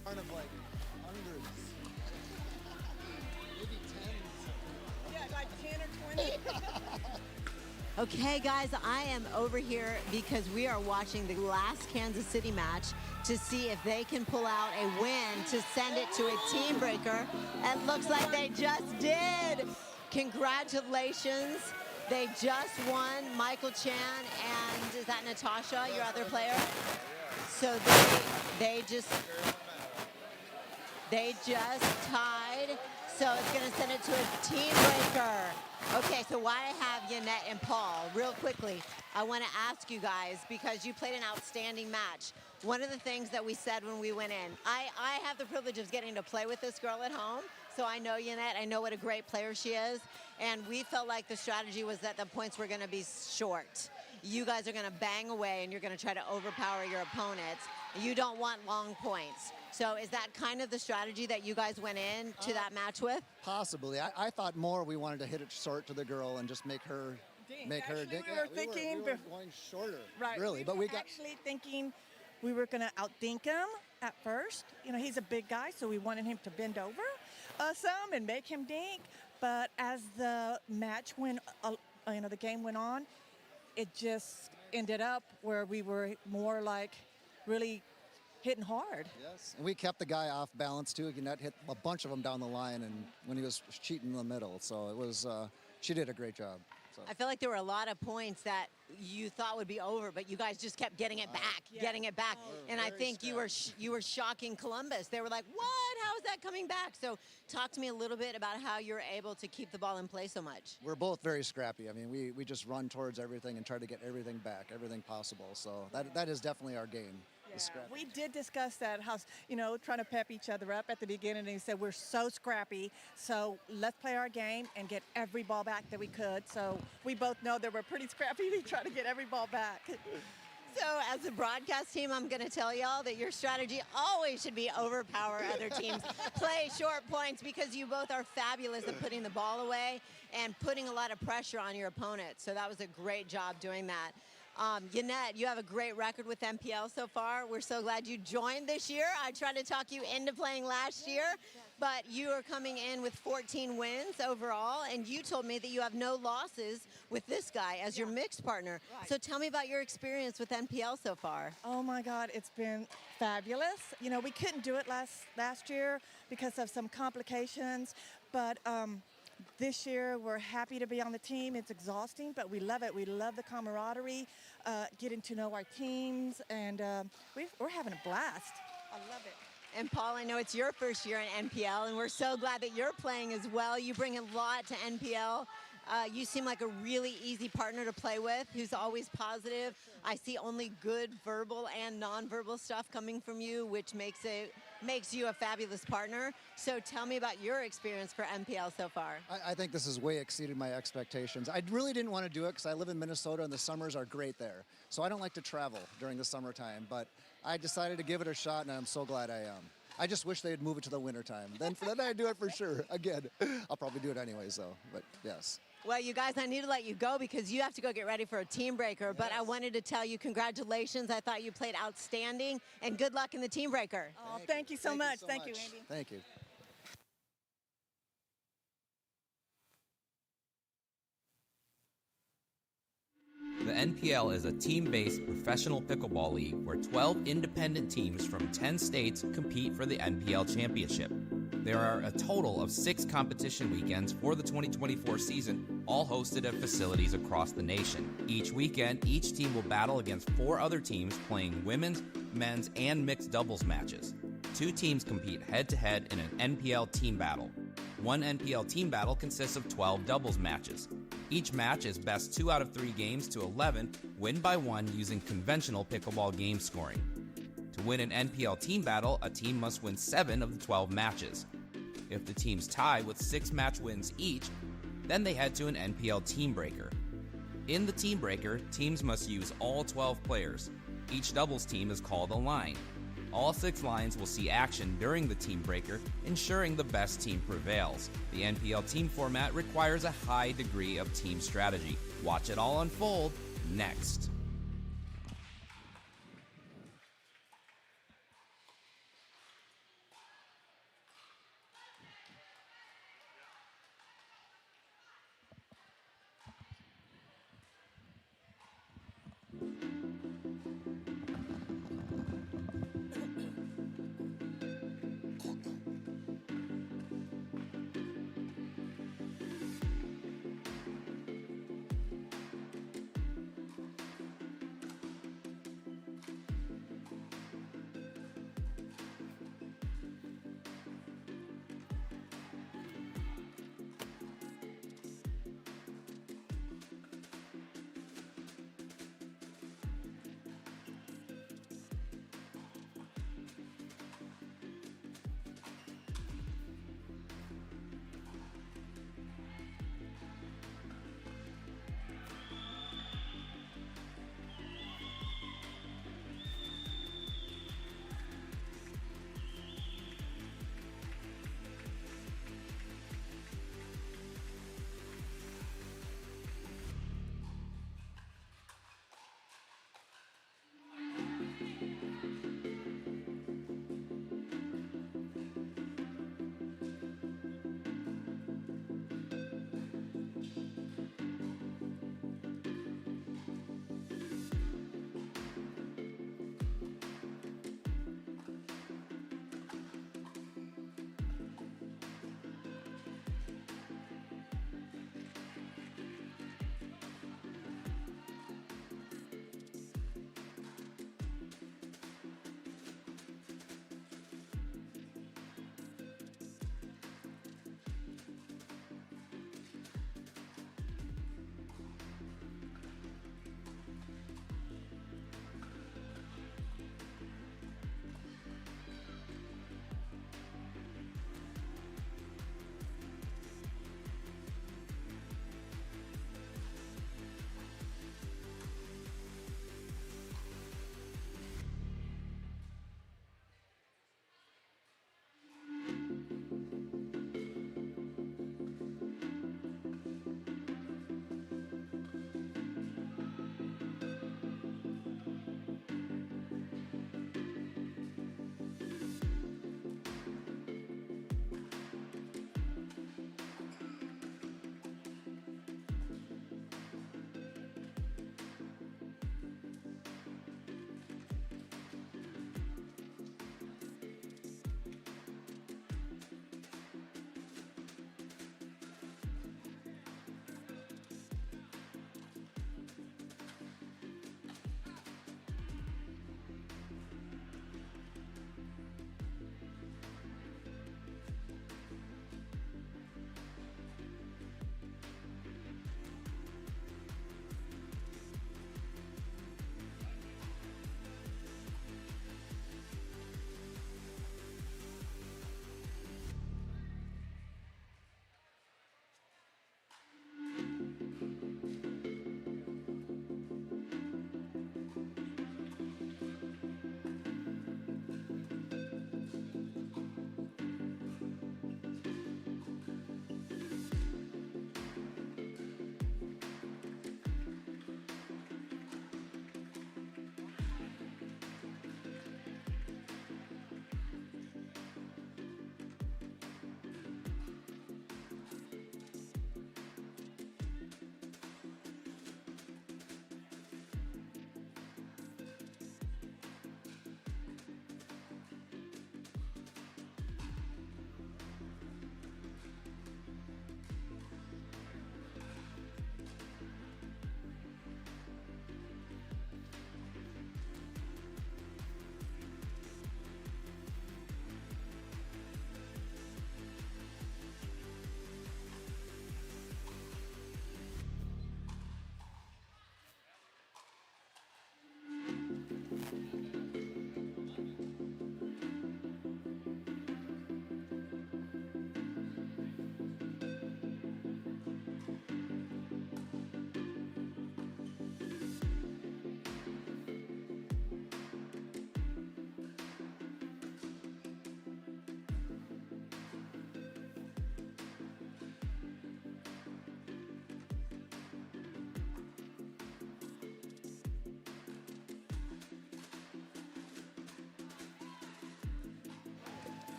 front of like hundreds. Maybe tens. Yeah, like 10 or 20. Okay, guys, I am over here because we are watching the last Kansas City match to see if they can pull out a win to send it to a team breaker. It looks like they just did. Congratulations. They just won. Michael Chan and is that Natasha, your other player? So they just tied. So it's going to send it to a team breaker. Okay, so while I have Yannette and Paul, real quickly, I want to ask you guys, because you played an outstanding match. One of the things that we said when we went in, I have the privilege of getting to play with this girl at home, so I know Yannette, I know what a great player she is, and we felt like the strategy was that the points were going to be short. You guys are going to bang away, and you're going to try to overpower your opponents. You don't want long points. So is that kind of the strategy that you guys went in to that match with? Possibly. I thought more we wanted to hit it short to the girl and just make her dink. We were thinking we were going shorter, right, really, but we got actually thinking we were going to outdink him at first. You know, he's a big guy, so we wanted him to bend over some and make him dink. But as the match went, the game went on, it just ended up where we were more like really hitting hard. Yes, and we kept the guy off balance too. Yannette hit a bunch of them down the line, and when he was cheating in the middle, so it was. She did a great job. So. I feel like there were a lot of points that you thought would be over, but you guys just kept getting it back, getting it back. And I think you were shocking Columbus. They were like, "What? How is that coming back?" So talk to me a little bit about how you're able to keep the ball in play so much. We're both very scrappy. I mean, we just run towards everything and try to get everything back, everything possible. So that is definitely our game. Yeah, we did discuss that, how, trying to pep each other up at the beginning. And he said, we're so scrappy, so let's play our game and get every ball back that we could. So we both know that we're pretty scrappy. We try to get every ball back. So as a broadcast team, I'm going to tell y'all that your strategy always should be overpower other teams, play short points, because you both are fabulous at putting the ball away and putting a lot of pressure on your opponent. So that was a great job doing that. Yannette, you have a great record with MPL so far. We're so glad you joined this year. I tried to talk you into playing last year, but you are coming in with 14 wins overall, and you told me that you have no losses with this guy as your mixed partner. Right. So tell me about your experience with MPL so far. Oh my God, it's been fabulous. You know, we couldn't do it last year because of some complications, but this year, we're happy to be on the team. It's exhausting, but we love it. We love the camaraderie, getting to know our teams, and we're having a blast. I love it. And Paul, I know it's your first year in NPL, and we're so glad that you're playing as well. You bring a lot to NPL. You seem like a really easy partner to play with, who's always positive. I see only good verbal and nonverbal stuff coming from you, which makes you a fabulous partner. So tell me about your experience for NPL so far. I think this has way exceeded my expectations. I really didn't want to do it because I live in Minnesota and the summers are great there. So I don't like to travel during the summertime, but I decided to give it a shot, and I'm so glad I am. I just wish they'd move it to the wintertime. Then I'd do it for sure. Again, I'll probably do it anyways, though, but yes. Well, you guys, I need to let you go because you have to go get ready for a team breaker. Yes. But I wanted to tell you congratulations. I thought you played outstanding, and good luck in the team breaker. Oh, thank you so much. Thank you, Andy. Thank you. The NPL is a team-based professional pickleball league where 12 independent teams from 10 states compete for the NPL championship. There are a total of 6 competition weekends for the 2024 season, all hosted at facilities across the nation. Each weekend, each team will battle against 4 other teams playing women's, men's, and mixed doubles matches. 2 teams compete head-to-head in an NPL team battle. One NPL team battle consists of 12 doubles matches. Each match is best 2 out of 3 games to 11, win by 1 using conventional pickleball game scoring. To win an NPL team battle, a team must win 7 of the 12 matches. If the teams tie with 6 match wins each, then they head to an NPL team breaker. In the team breaker, teams must use all 12 players. Each doubles team is called a line. All 6 lines will see action during the team breaker, ensuring the best team prevails. The NPL team format requires a high degree of team strategy. Watch it all unfold next.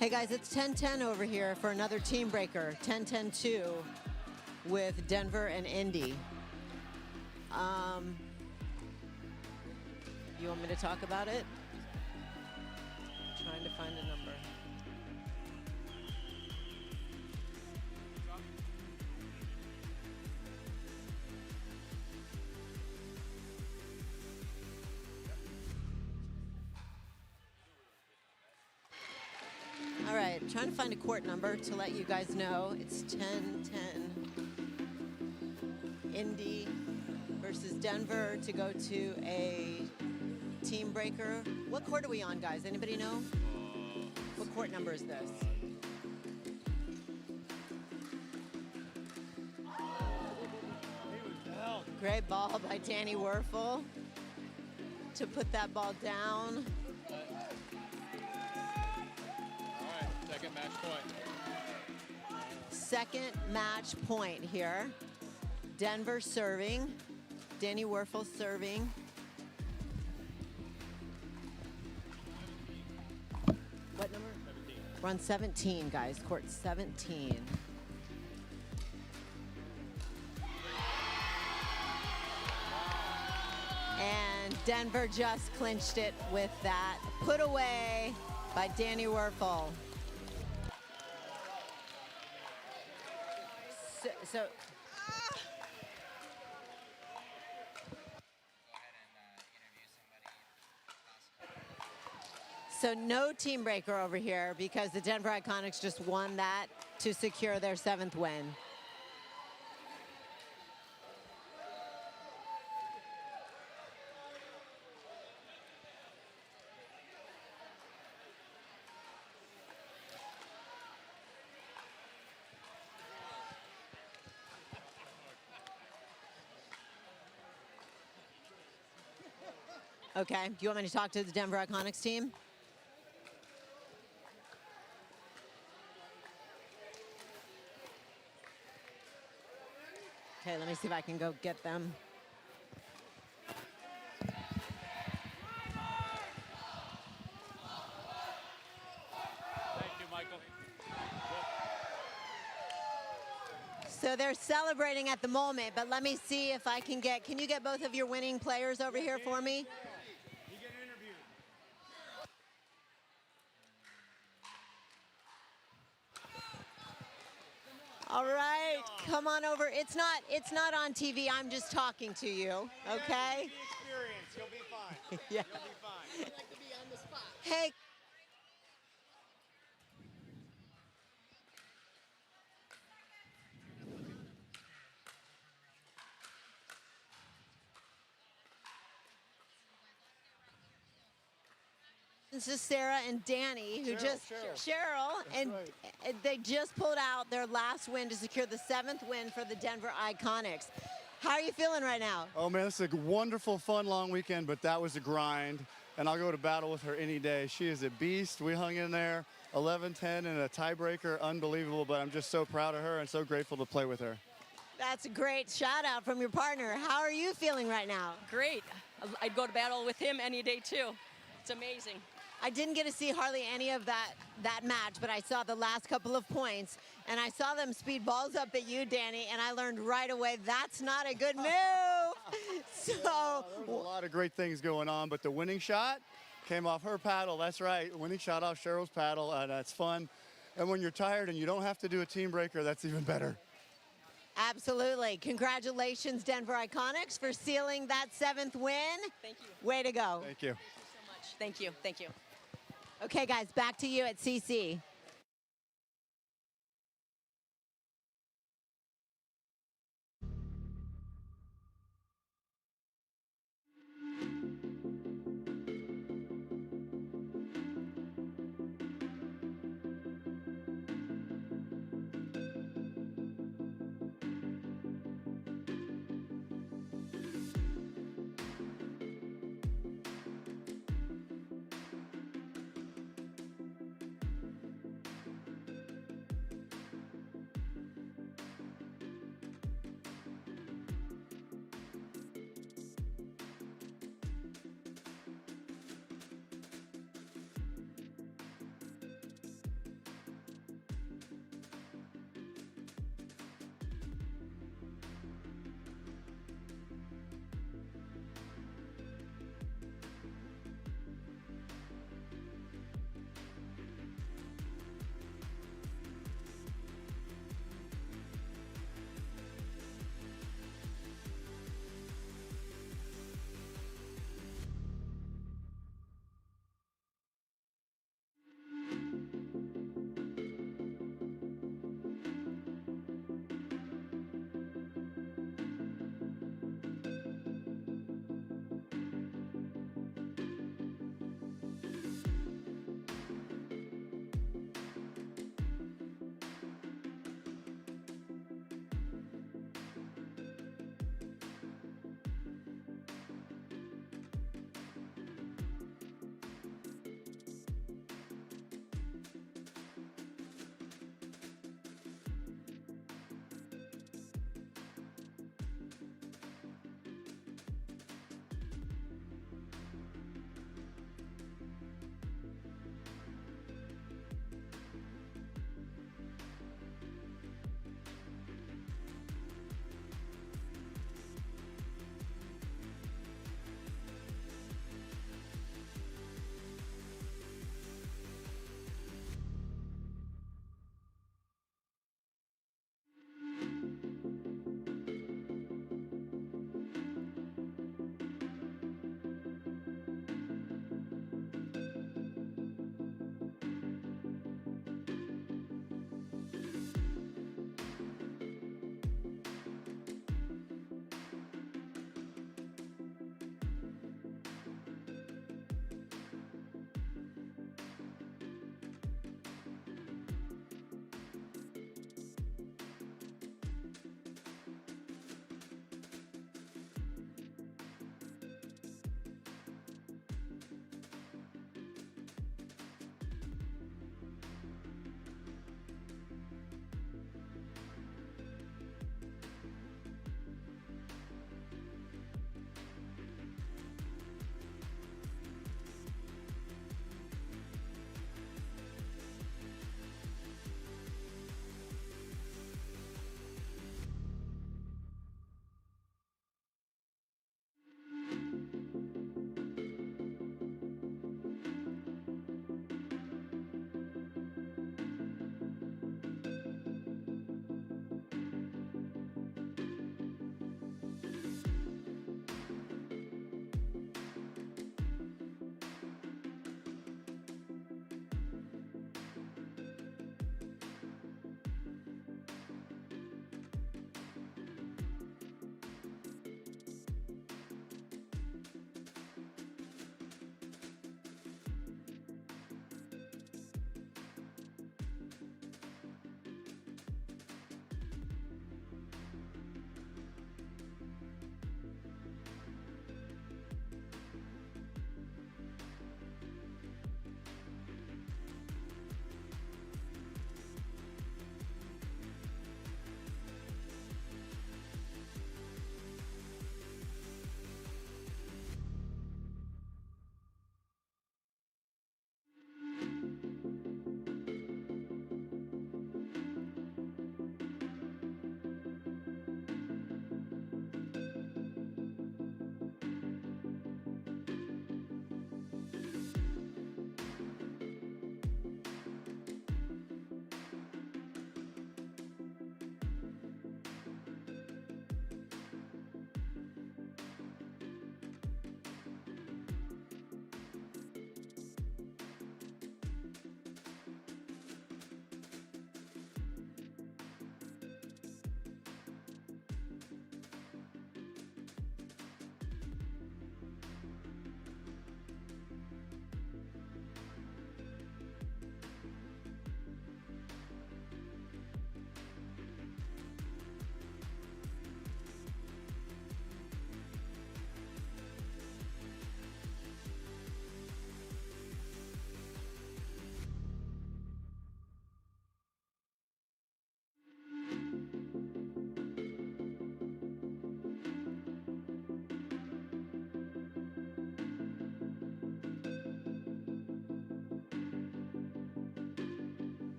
Hey guys, it's 10-10 over here for another team breaker. 10-10-2 with Denver and Indy. You want me to talk about it? Trying to find a number. All right, trying to find a court number to let you guys know. It's 10-10. Indy versus Denver to go to a team breaker. What court are we on, guys? Anybody know? What court number is this? Great ball by Danny Werfel to put that ball down. Second match point. Second match point here. Denver serving. Danny Werfel serving. What number? 17. We're on 17, guys. Court 17. And Denver just clinched it with that put away by Danny Werfel. So no team breaker over here because the Denver Iconics just won that to secure their 7th win. Okay, do you want me to talk to the Denver Iconics team? Okay, let me see if I can go get them. Thank you, Michael. So they're celebrating at the moment, but let me see if I can get you get both of your winning players over here for me? All right, come on over. It's not on TV. I'm just talking to you, okay? Experience. You'll be fine. Yeah. You'll be fine. I'd like to be on the spot. Hey. This is Sarah and Danny, who Cheryl, and they just pulled out their last win to secure the 7th win for the Denver Iconics. How are you feeling right now? Oh man, it's a wonderful, fun, long weekend, but that was a grind, and I'll go to battle with her any day. She is a beast. We hung in there, 11-10 and a tiebreaker, unbelievable, but I'm just so proud of her and so grateful to play with her. That's a great shout out from your partner. How are you feeling right now? Great. I'd go to battle with him any day too. It's amazing. I didn't get to see hardly any of that match, but I saw the last couple of points, and I saw them speed balls up at you, Danny, and I learned right away that's not a good move. So there's a lot of great things going on, but the winning shot came off her paddle. That's right, winning shot off Cheryl's paddle. That's fun. And when you're tired and you don't have to do a team breaker, that's even better. Absolutely. Congratulations, Denver Iconics, for sealing that 7th win. Thank you. Way to go. Thank you. Thank you so much. Thank you. Thank you. Okay, guys, back to you at CC.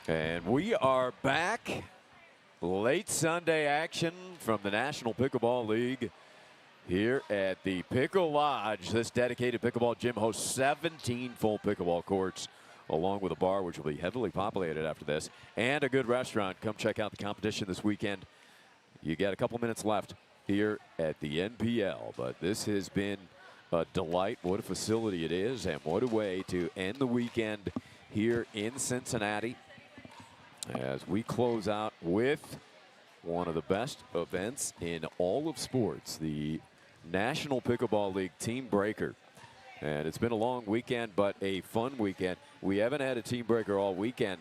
And we are back. Late Sunday action from the National Pickleball League here at the Pickle Lodge. This dedicated pickleball gym hosts 17 full pickleball courts, along with a bar, which will be heavily populated after this, and a good restaurant. Come check out the competition this weekend. You got a couple minutes left here at the NPL, but this has been a delight. What a facility it is, and what a way to end the weekend here in Cincinnati as we close out with one of the best events in all of sports, the National Pickleball League Team Breaker. And it's been a long weekend, but a fun weekend. We haven't had a team breaker all weekend,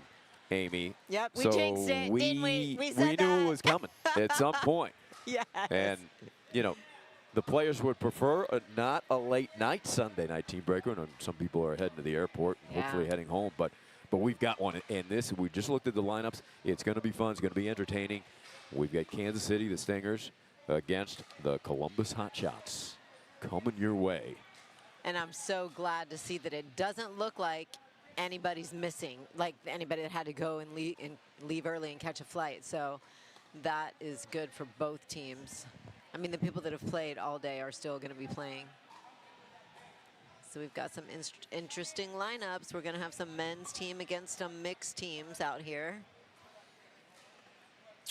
Amy. Yep, we so jinxed it, didn't we? We said knew it was coming at some point. Yes. And, you know, the players would prefer not a late night Sunday night team breaker. And some people are heading to the airport and hopefully heading home. But we've got one. And this, we just looked at the lineups. It's going to be fun. It's going to be entertaining. We've got Kansas City, the Stingers, against the Columbus Hotshots coming your way. And I'm so glad to see that it doesn't look like anybody's missing, like anybody that had to go and leave early and catch a flight. So that is good for both teams. I mean, the people that have played all day are still going to be playing. So we've got some interesting lineups. We're going to have some men's team against some mixed teams out here.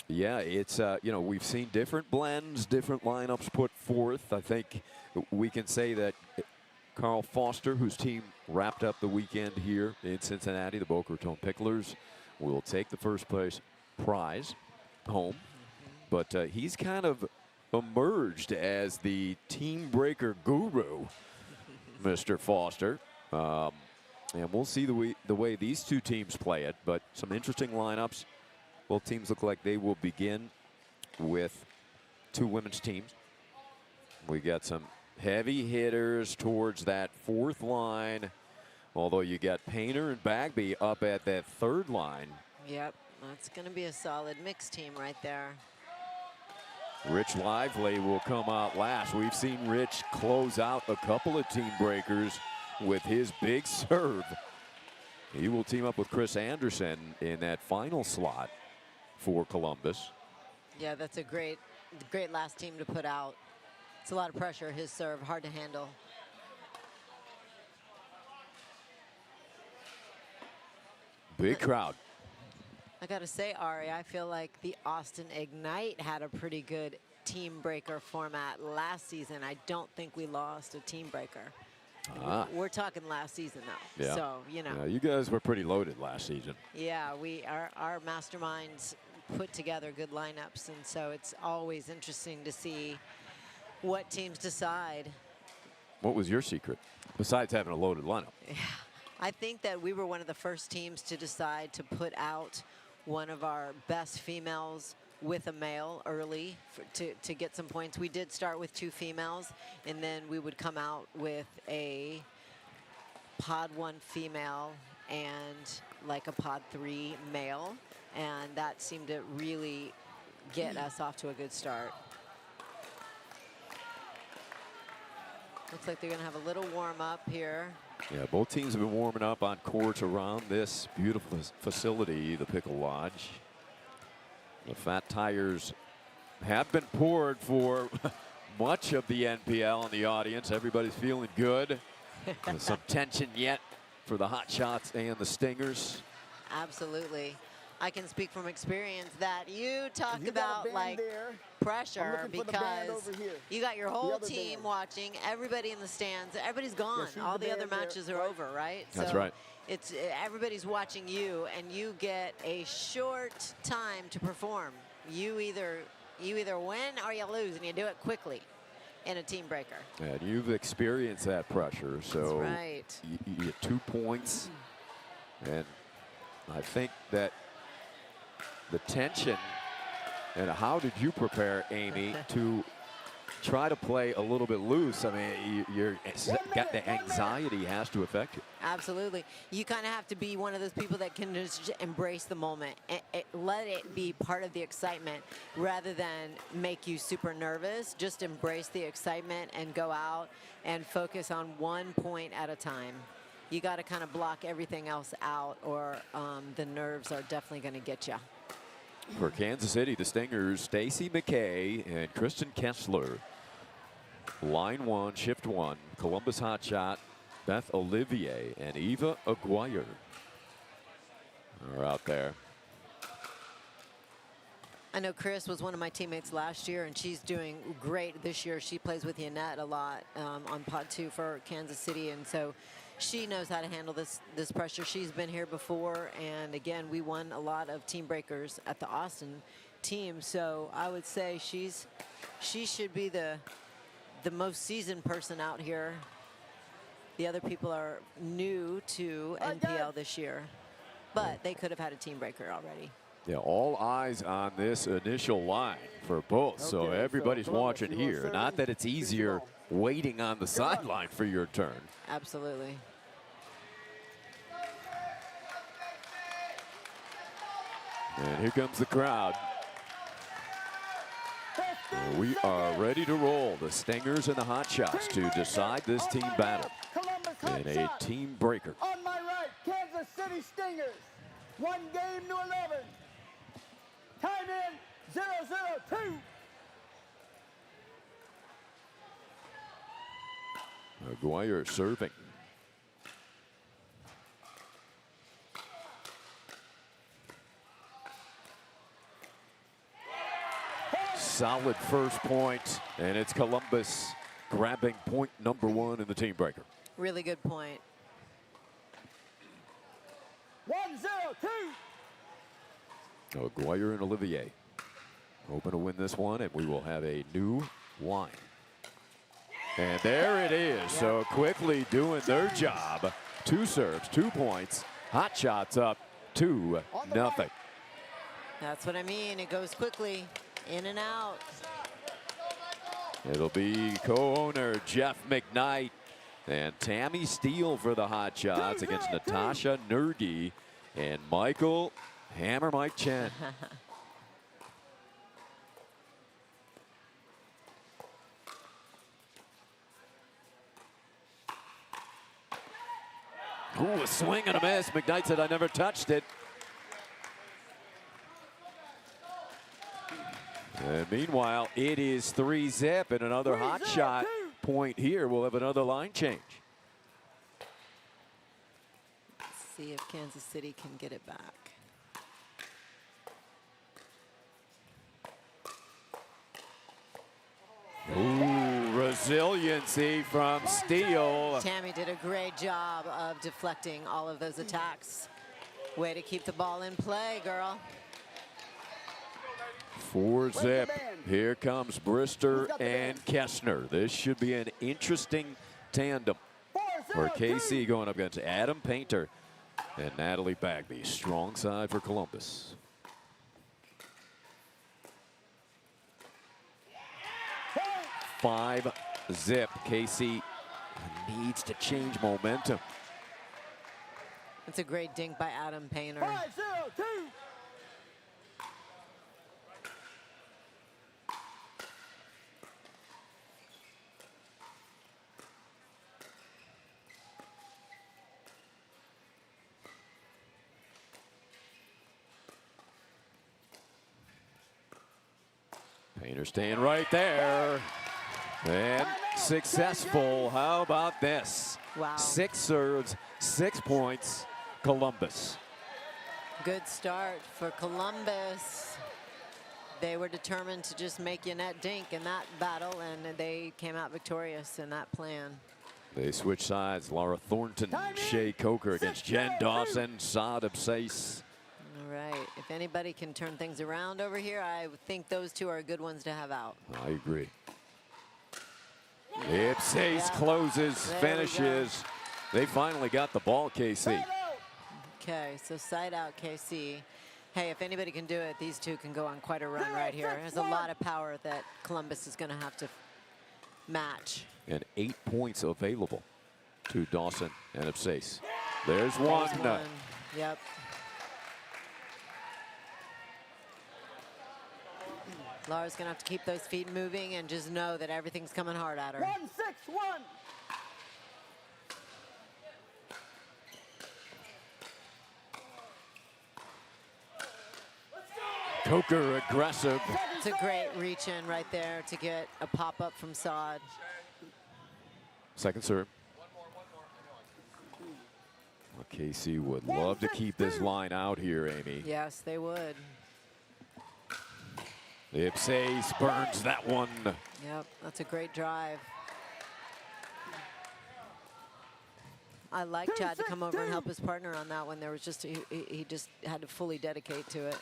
Yeah, it's, you know, we've seen different blends, different lineups put forth. I think we can say that Carl Foster, whose team wrapped up the weekend here in Cincinnati, the Boca Raton Picklers, will take the first place prize home. But he's kind of emerged as the team breaker guru, Mr. Foster. And we'll see the way these two teams play it, but some interesting lineups. Both teams look like they will begin with two women's teams. We got some heavy hitters towards that fourth line, although you got Painter and Bagby up at that third line. Yep, that's going to be a solid mixed team right there. Rich Lively will come out last. We've seen Rich close out a couple of team breakers with his big serve. He will team up with Chris Anderson in that final slot for Columbus. Yeah, that's a great last team to put out. It's a lot of pressure, his serve, hard to handle. Big crowd. I got to say, Ari, I feel like the Austin Ignite had a pretty good team breaker format last season. I don't think we lost a team breaker. We're talking last season, though. Yeah. So, you know. Yeah, you guys were pretty loaded last season. Yeah, our masterminds put together good lineups, and so it's always interesting to see what teams decide. What was your secret, besides having a loaded lineup? Yeah, I think that we were one of the first teams to decide to put out one of our best females with a male early to get some points. We did start with two females, and then we would come out with a pod 1 female and like a pod 3 male, and that seemed to really get us off to a good start. Looks like they're going to have a little warm up here. Yeah, both teams have been warming up on courts around this beautiful facility, the Pickle Lodge. The fat tires have been poured for much of the NPL in the audience. Everybody's feeling good. There's some tension yet for the Hotshots and the Stingers. Absolutely. I can speak from experience that you talked about like pressure because you got your whole team watching, everybody in the stands, everybody's gone. All the other matches are over, right? That's so right. It's everybody's watching you, and you get a short time to perform. You either win or you lose, and you do it quickly in a team breaker. And you've experienced that pressure, so that's right. You get 2 points, and I think that the tension, and how did you prepare, Amy, to try to play a little bit loose? I mean, the anxiety has to affect you. Absolutely. You kind of have to be one of those people that can just embrace the moment. Let it be part of the excitement rather than make you super nervous. Just embrace the excitement and go out and focus on 1 point at a time. you got to kind of block everything else out, or the nerves are definitely going to get you. For Kansas City, the Stingers, Stacy McKay and Kristen Kessler. Line 1, shift 1, Columbus Hotshot, Beth Olivier, and Eva Aguirre are out there. I know Chris was one of my teammates last year, and she's doing great this year. She plays with Yannette a lot on Pod 2 for Kansas City, and so she knows how to handle this pressure. She's been here before, and again, we won a lot of team breakers at the Austin team, so I would say she should be the most seasoned person out here. The other people are new to NPL this year, but they could have had a team breaker already. Yeah, all eyes on this initial line for both. So everybody's watching here. Not that it's easier waiting on the sideline for your turn. Absolutely. And here comes the crowd. We are ready to roll. The Stingers and the Hotshots to decide this team battle in a team breaker. On my right, Kansas City Stingers. 1 game to 11. Time in 0-0-2. Aguirre serving. Solid first point, and it's Columbus grabbing point number 1 in the team breaker. Really good point. 1-0-2. Aguirre and Olivier hoping to win this one, and we will have a new line. And there it is. So quickly doing their job. 2 serves, 2 points. Hot shots up 2-0. That's what I mean. It goes quickly, in and out. It'll be co-owner Jeff McKnight and Tammy Steele for the Hot Shots against Natasha Nergi and Michael Hammer Mike Chen. Ooh, a swing and a miss. McKnight said, I never touched it. And meanwhile, it is 3-zip, and another hot shot point here. We'll have another line change. Let's see if Kansas City can get it back. Ooh, resiliency from Steele. Tammy did a great job of deflecting all of those attacks. Way to keep the ball in play, girl. 4-zip. Here comes Brister and Kessner. This should be an interesting tandem for KC going up against Adam Painter and Natalie Bagby. Strong side for Columbus. Five zip. KC needs to change momentum. It's a great dink by Adam Painter. 5-0-2. Painter staying right there. And successful. How about this? Wow. 6 serves, 6 points, Columbus. Good start for Columbus. They were determined to just make Yannette dink in that battle, and they came out victorious in that plan. They switch sides. Laura Thornton, Shay Coker against Jen Dawson, Saad Absais. All right, if anybody can turn things around over here, I would think those two are good ones to have out. I agree. Absais closes, finishes. They finally got the ball, KC. Okay, so side out KC. Hey, if anybody can do it, these two can go on quite a run right here. There's a lot of power that Columbus is going to have to match. And 8 points available to Dawson and Absais. There's one. Yep. Laura's going to have to keep those feet moving and just know that everything's coming hard at her. 1-6-1. Coker aggressive. It's a great reach in right there to get a pop up from Saad. Second serve. Well, KC would love to keep this line out here, Amy. Yes, they would. Ipsace burns that one. Yep, that's a great drive. I like Chad to come over and help his partner on that one. There was just, he just had to fully dedicate to it.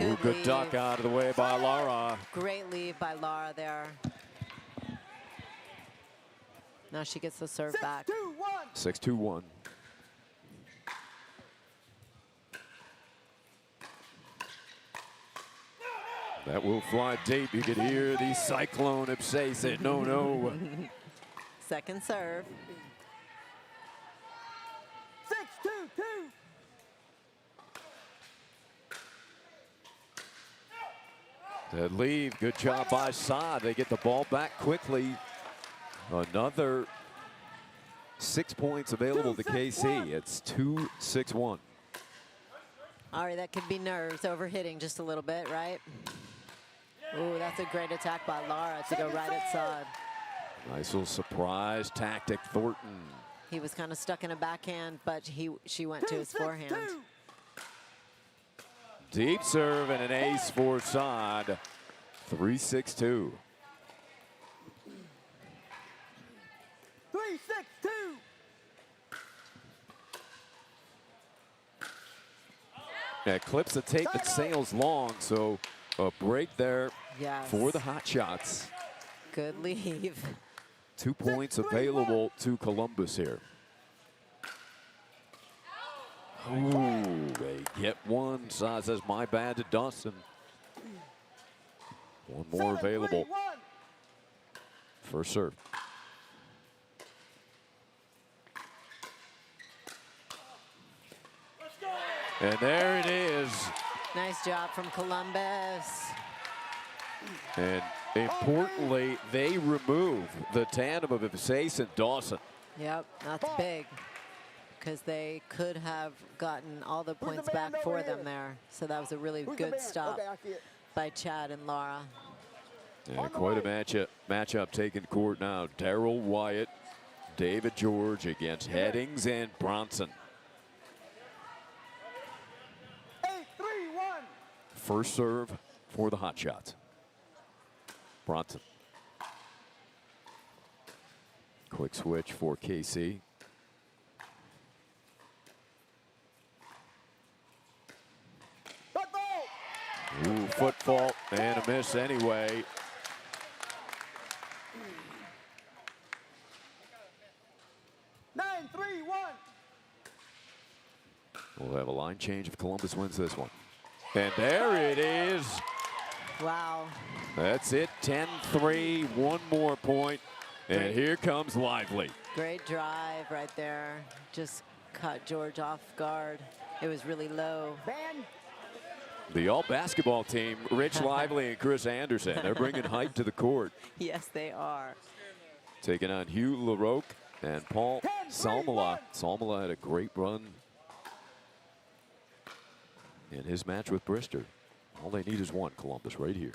Ooh, good duck out of the way by Lara. Great leave by Lara there. Now she gets the serve back. 6-2-1. That will fly deep. You can hear the Cyclone Ipsace say, no, no. Second serve. 6-2-2. That leave, good job by Saad. They get the ball back quickly. Another 6 points available to KC. It's 2-6-1. All right, that could be nerves overhitting just a little bit, right? Ooh, that's a great attack by Lara to go right at Saad. Nice little surprise tactic, Thornton. He was kind of stuck in a backhand, but she went to his forehand. Deep serve and an ace for Saad. 3-6-2. 3-6-2. Yeah, clips the tape that sails long, so a break there Yes. for the Hot Shots. Good leave. 2 points available to Columbus here. Ooh, they get one. Saad says, my bad to Dawson. One more available. First serve. And there it is. Nice job from Columbus. And importantly, they remove the tandem of Ipsace and Dawson. Yep, that's big. Because they could have gotten all the points back for them there. So that was a really good stop by Chad and Lara. Yeah, quite a matchup taking court now. Darrell Wyatt, David George against Headings and Bronson. 8-3-1. First serve for the Hot Shots. Bronson. Quick switch for KC. Ooh, foot fault and a miss anyway. We'll have a line change if Columbus wins this one. And there it is. Wow. That's it, 10-3, one more point. And here comes Lively. Great drive right there. Just caught George off guard. It was really low. The all-basketball team, Rich Lively and Chris Anderson, they're bringing height to the court. Yes, they are. Taking on Hugh LaRoque and Paul Salmela. Salmela had a great run in his match with Brister. All they need is one, Columbus, right here.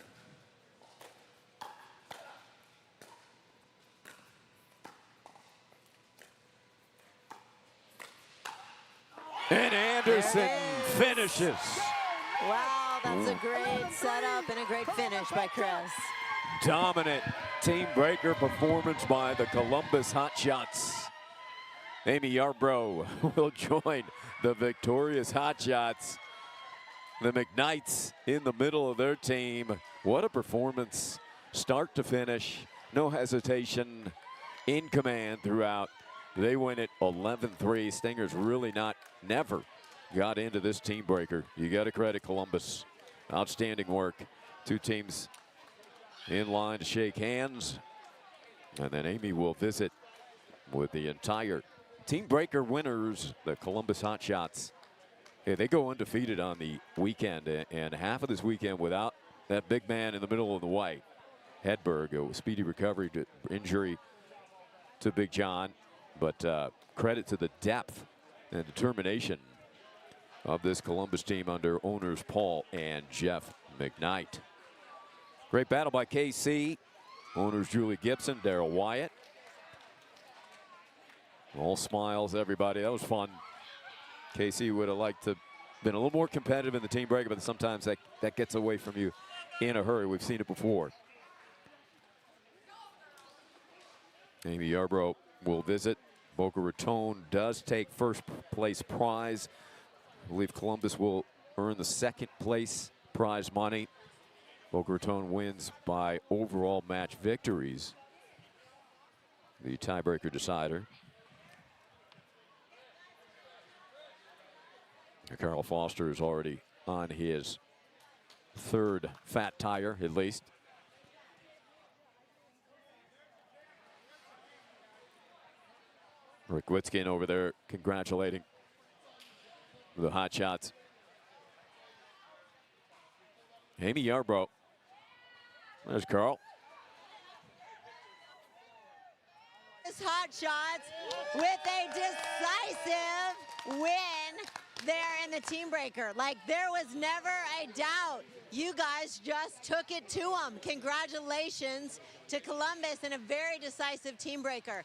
And Anderson finishes. Wow, that's a great setup and a great finish by Chris. Dominant team breaker performance by the Columbus Hot Shots. Amy Yarbrough will join the victorious Hot Shots. The McKnights in the middle of their team. What a performance, start to finish, no hesitation, in command throughout. They win it 11-3. Stingers really never got into this team breaker. You got to credit Columbus. Outstanding work. Two teams in line to shake hands. And then Amy will visit with the entire team breaker winners, the Columbus Hot Shots. Yeah, they go undefeated on the weekend, and half of this weekend without that big man in the middle of the white. Hedberg, a speedy recovery to injury to Big John, but credit to the depth and determination of this Columbus team under owners Paul and Jeff McKnight. Great battle by KC. Owners Julie Gibson, Daryl Wyatt. All smiles, everybody. That was fun. KC would have liked to been a little more competitive in the team breaker, but sometimes that gets away from you in a hurry. We've seen it before. Amy Yarbrough will visit. Boca Raton does take first place prize. I believe Columbus will earn the second place prize money. Boca Raton wins by overall match victories. The tiebreaker decider. Carl Foster is already on his third fat tire, at least. Rick Witzkin over there congratulating the hot shots. Amy Yarbrough. There's Carl. Hot shots with a decisive win there in the team breaker. Like, there was never a doubt. You guys just took it to them. Congratulations to Columbus in a very decisive team breaker.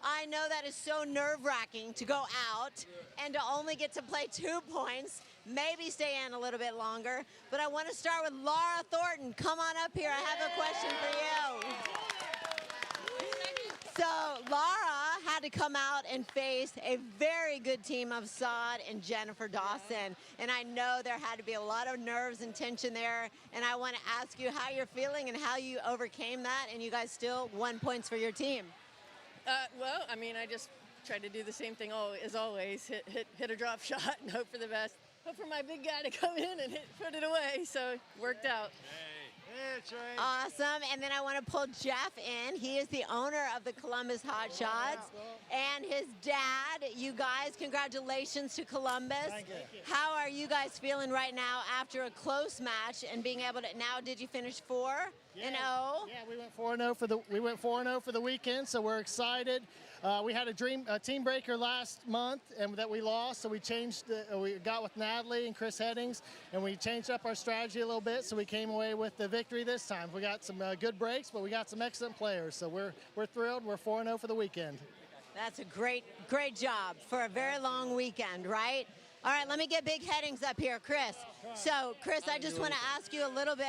I know that is so nerve-wracking to go out and to only get to play 2 points, maybe stay in a little bit longer. But I want to start with Laura Thornton. Come on up here. I have a question for you. So Laura had to come out and face a very good team of Saad and Jennifer Dawson. And I know there had to be a lot of nerves and tension there. And I want to ask you how you're feeling and how you overcame that. And you guys still won points for your team. Well, I mean, I just tried to do the same thing as always, hit a drop shot and hope for the best. Hope for my big guy to come in and put it away, so it worked out. Awesome. And then I want to pull Jeff in. He is the owner of the Columbus Hot Shots and his dad. You guys, congratulations to Columbus. Thank you. How are you guys feeling right now after a close match and being able to, now did you finish 4-0? Yeah, we went 4-0 for the weekend, so we're excited. We had a team breaker last month and that we lost, so we changed. We got with Natalie and Chris Headings, and we changed up our strategy a little bit. So we came away with the victory this time. We got some good breaks, but we got some excellent players. So we're thrilled. We're 4-0 for the weekend. That's a great job for a very long weekend, right? All right, let me get Big Headings up here, Chris. So, Chris, I just want to ask you a little bit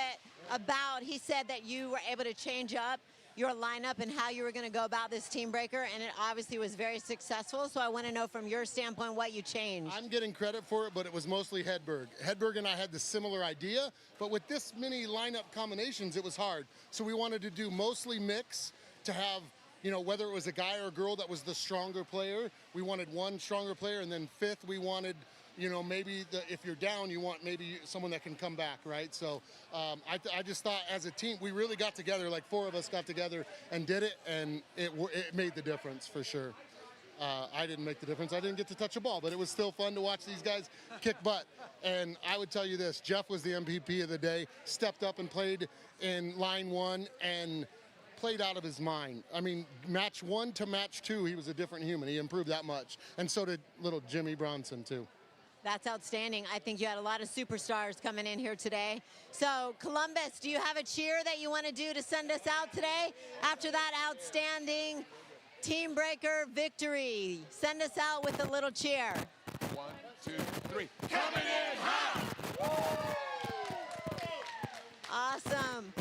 about, he said that you were able to change up your lineup and how you were going to go about this team breaker, and it obviously was very successful. So I want to know from your standpoint what you changed. I'm getting credit for it, but it was mostly Hedberg. Hedberg and I had the similar idea, but with this many lineup combinations, it was hard. So we wanted to do mostly mix to have, you know, whether it was a guy or a girl that was the stronger player. We wanted one stronger player, and then fifth, we wanted, you know, maybe if you're down, you want maybe someone that can come back, right? So I just thought as a team, we really got together, like 4 of us got together and did it, and it made the difference for sure. I didn't make the difference. I didn't get to touch a ball, but it was still fun to watch these guys kick butt. And I would tell you this, Jeff was the MVP of the day, stepped up and played in line 1 and played out of his mind. I mean, match 1 to match 2, he was a different human. He improved that much. And so did little Jimmy Bronson, too. That's outstanding. I think you had a lot of superstars coming in here today. So, Columbus, do you have a cheer that you want to do to send us out today after that outstanding team breaker victory? Send us out with a little cheer. 1, 2, 3. Coming in hot! Awesome.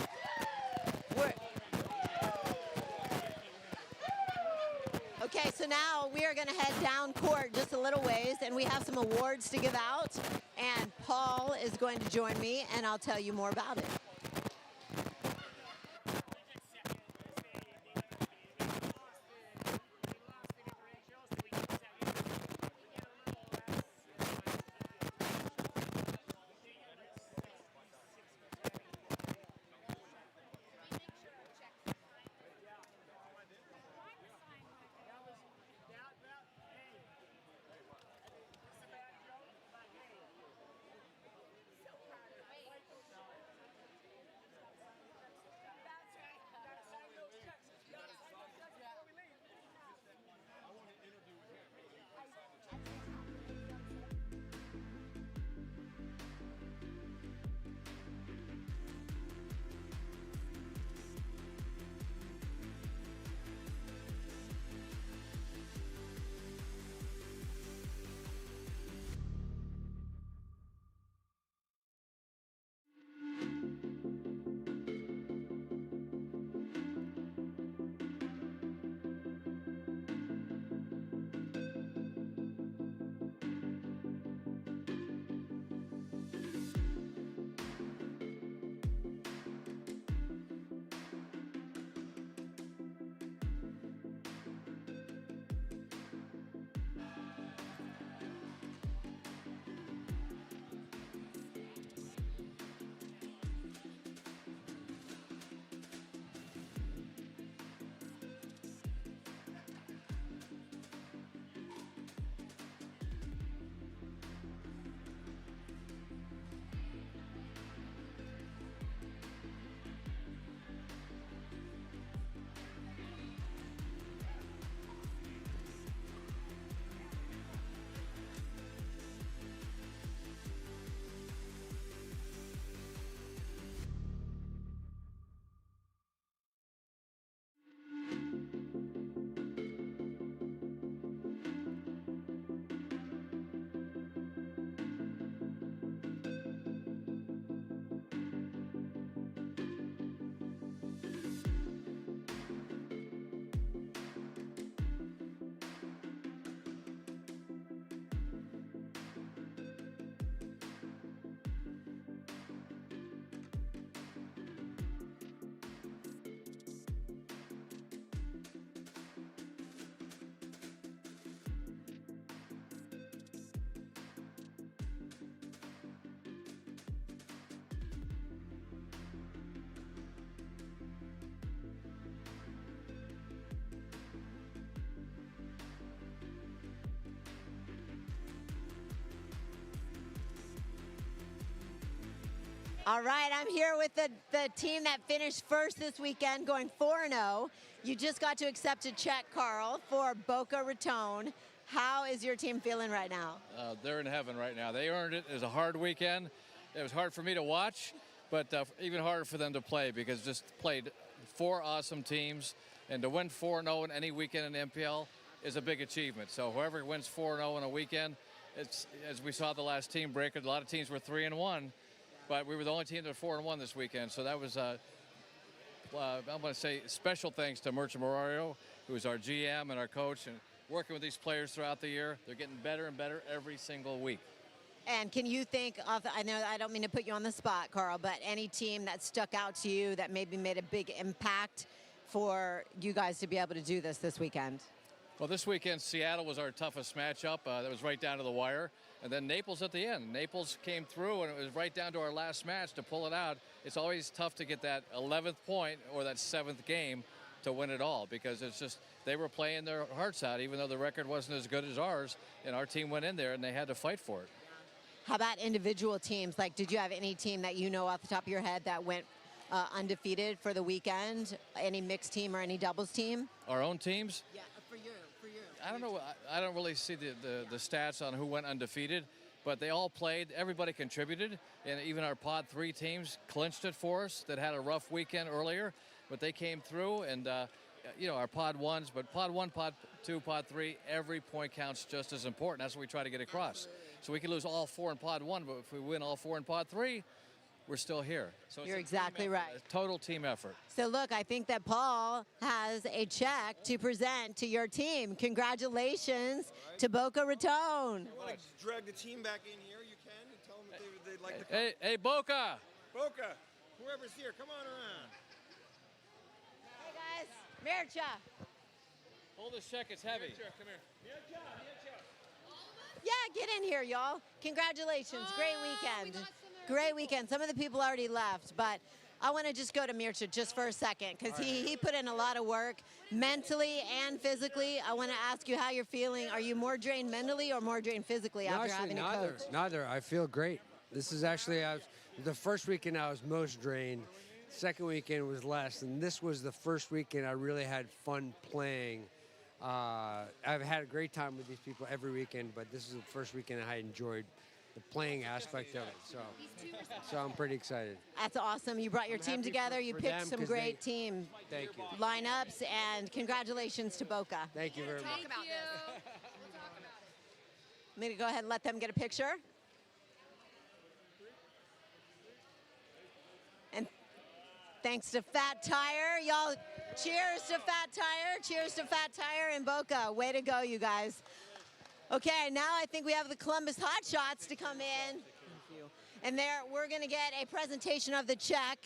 Okay, so now we are going to head down court just a little ways, and we have some awards to give out. And Paul is going to join me, and I'll tell you more about it. All right, I'm here with the team that finished first this weekend, going 4-0. You just got to accept a check, Carl, for Boca Raton. How is your team feeling right now? They're in heaven right now. They earned it. It was a hard weekend. It was hard for me to watch, but even harder for them to play because just played 4 awesome teams. And to win 4-0 in any weekend in the MPL is a big achievement. So whoever wins 4-0 in a weekend, it's, as we saw the last team break, a lot of teams were 3-1, but we were the only team that were 4-1 this weekend. So that was, I'm going to say special thanks to Merchant Mororio, who is our GM and our coach, and working with these players throughout the year. They're getting better and better every single week. And can you think of, I know I don't mean to put you on the spot, Carl, but any team that stuck out to you that maybe made a big impact for you guys to be able to do this weekend? Well, this weekend, Seattle was our toughest matchup. That was right down to the wire. And then Naples at the end. Naples came through, and it was right down to our last match to pull it out. It's always tough to get that 11th point or that 7th game to win it all because it's just they were playing their hearts out, even though the record wasn't as good as ours. And our team went in there, and they had to fight for it. How about individual teams? Like, did you have any team that you know off the top of your head that went undefeated for the weekend? Any mixed team or any doubles team? Our own teams? Yeah, for you. I don't know. I don't really see the stats on who went undefeated, but they all played. Everybody contributed, and even our Pod 3 teams clinched it for us that had a rough weekend earlier, but they came through, and you know, our Pod 1s, but Pod 1, Pod 2, Pod 3, every point counts just as important. That's what we try to get across. So we can lose all 4 in Pod 1, but if we win all 4 in Pod 3, we're still here. So You're exactly right. A total team effort. So look, I think that Paul has a check to present to your team. Congratulations to Boca Raton. You want to drag the team back in here, you can, and tell them that they'd like to come. Hey, Boca! Boca, whoever's here, come on around. Hey guys, Mircha. Hold this check, it's heavy. Mircha, come here. Mircha. Yeah, get in here, y'all. Congratulations, great weekend. Great weekend. Some of the people already left, but I want to just go to Mircha just for a second because he put in a lot of work mentally and physically. I want to ask you how you're feeling. Are you more drained mentally or more drained physically after having a coach? Neither. I feel great. This is actually the first weekend I was most drained. Second weekend was less, and this was the first weekend I really had fun playing. I've had a great time with these people every weekend, but this is the first weekend I enjoyed the playing aspect of it. So I'm pretty excited. That's awesome. You brought your team together. You picked some great team lineups, and congratulations to Boca. Thank you very much. I'm going to go ahead and let them get a picture. And thanks to Fat Tire. Y'all, cheers to Fat Tire. Cheers to Fat Tire and Boca. Way to go, you guys. Okay, now I think we have the Columbus Hot Shots to come in. Thank you. And there, we're going to get a presentation of the check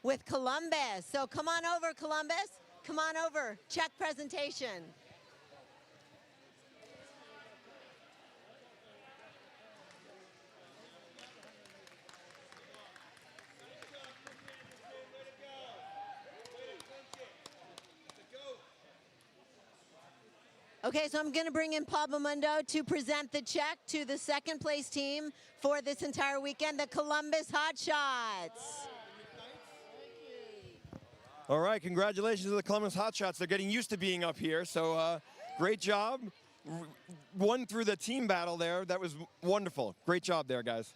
with Columbus. So come on over, Columbus. Come on over. Check presentation. Okay, so I'm going to bring in Pablo Mundo to present the check to the second place team for this entire weekend, the Columbus Hot Shots. All right, congratulations to the Columbus Hot Shots. They're getting used to being up here, so great job. Won through the team battle there. That was wonderful. Great job there, guys.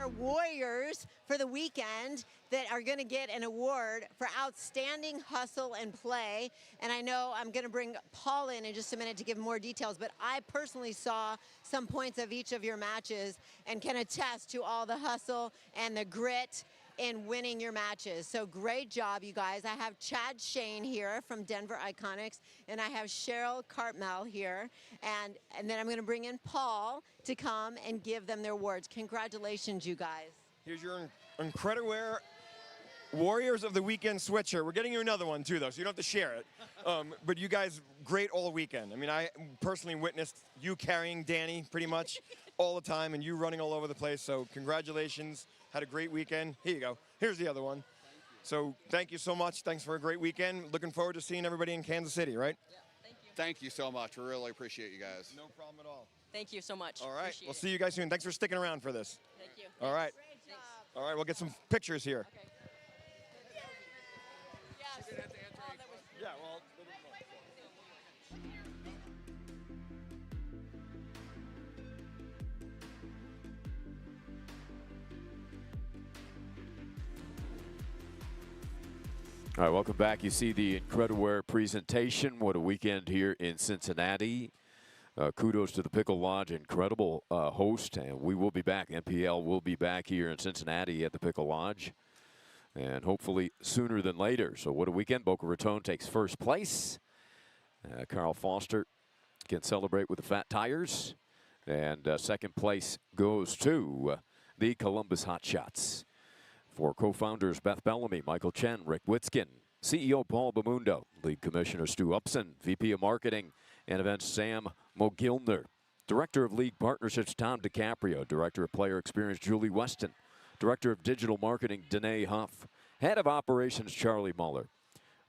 our Warriors for the weekend that are going to get an award for outstanding hustle and play. And I know I'm going to bring Paul in just a minute to give more details, but I personally saw some points of each of your matches and can attest to all the hustle and the grit in winning your matches. So great job, you guys. I have Chad Shane here from Denver Iconics, and I have Cheryl Cartmel here. And then I'm going to bring in Paul to come and give them their awards. Congratulations, you guys. Here's your Incrediwear Warriors of the Weekend sweatshirt. We're getting you another one, too, though, so you don't have to share it. But you guys, great all weekend. I mean, I personally witnessed you carrying Danny pretty much all the time and you running all over the place, so congratulations. Had a great weekend. Here you go. Here's the other one. So thank you so much. Thanks for a great weekend. Looking forward to seeing everybody in Kansas City, right? Yeah, thank you so much. We really appreciate you guys. No problem at all. Thank you so much. All right. Appreciate We'll see you guys soon. Thanks for sticking around for this. Thank you. All right. All right. We'll get some pictures here. Okay. Yeah, well. All right, welcome back. You see the Incrediwear presentation. What a weekend here in Cincinnati. Kudos to the Pickle Lodge, incredible host, and we will be back. MPL will be back here in Cincinnati at the Pickle Lodge, and hopefully sooner than later. So what a weekend. Boca Raton takes first place. Carl Foster can celebrate with the Fat Tires, and second place goes to the Columbus Hot Shots. For co-founders Beth Bellamy, Michael Chen, Rick Witzkin, CEO Paul Bamundo, League Commissioner Stu Upson, VP of Marketing and Events Sam Mogilner, Director of League Partnerships Tom DiCaprio, Director of Player Experience Julie Weston, Director of Digital Marketing Danae Huff, Head of Operations Charlie Muller.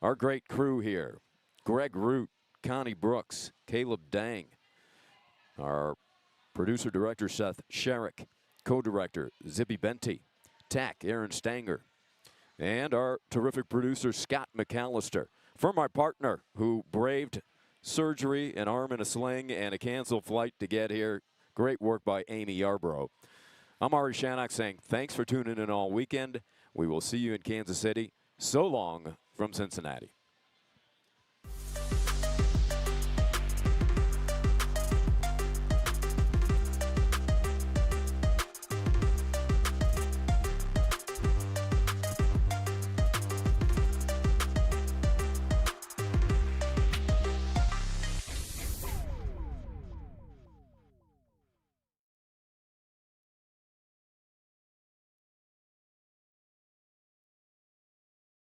Our great crew here, Greg Root, Connie Brooks, Caleb Dang, our Producer Director Seth Sherrick, Co-Director Zippy Benty, Tack Aaron Stanger, and our terrific producer Scott McAllister. For my partner who braved surgery, an arm in a sling, and a canceled flight to get here, great work by Amy Yarbrough. I'm Ari Shannock saying thanks for tuning in all weekend. We will see you in Kansas City. So long from Cincinnati.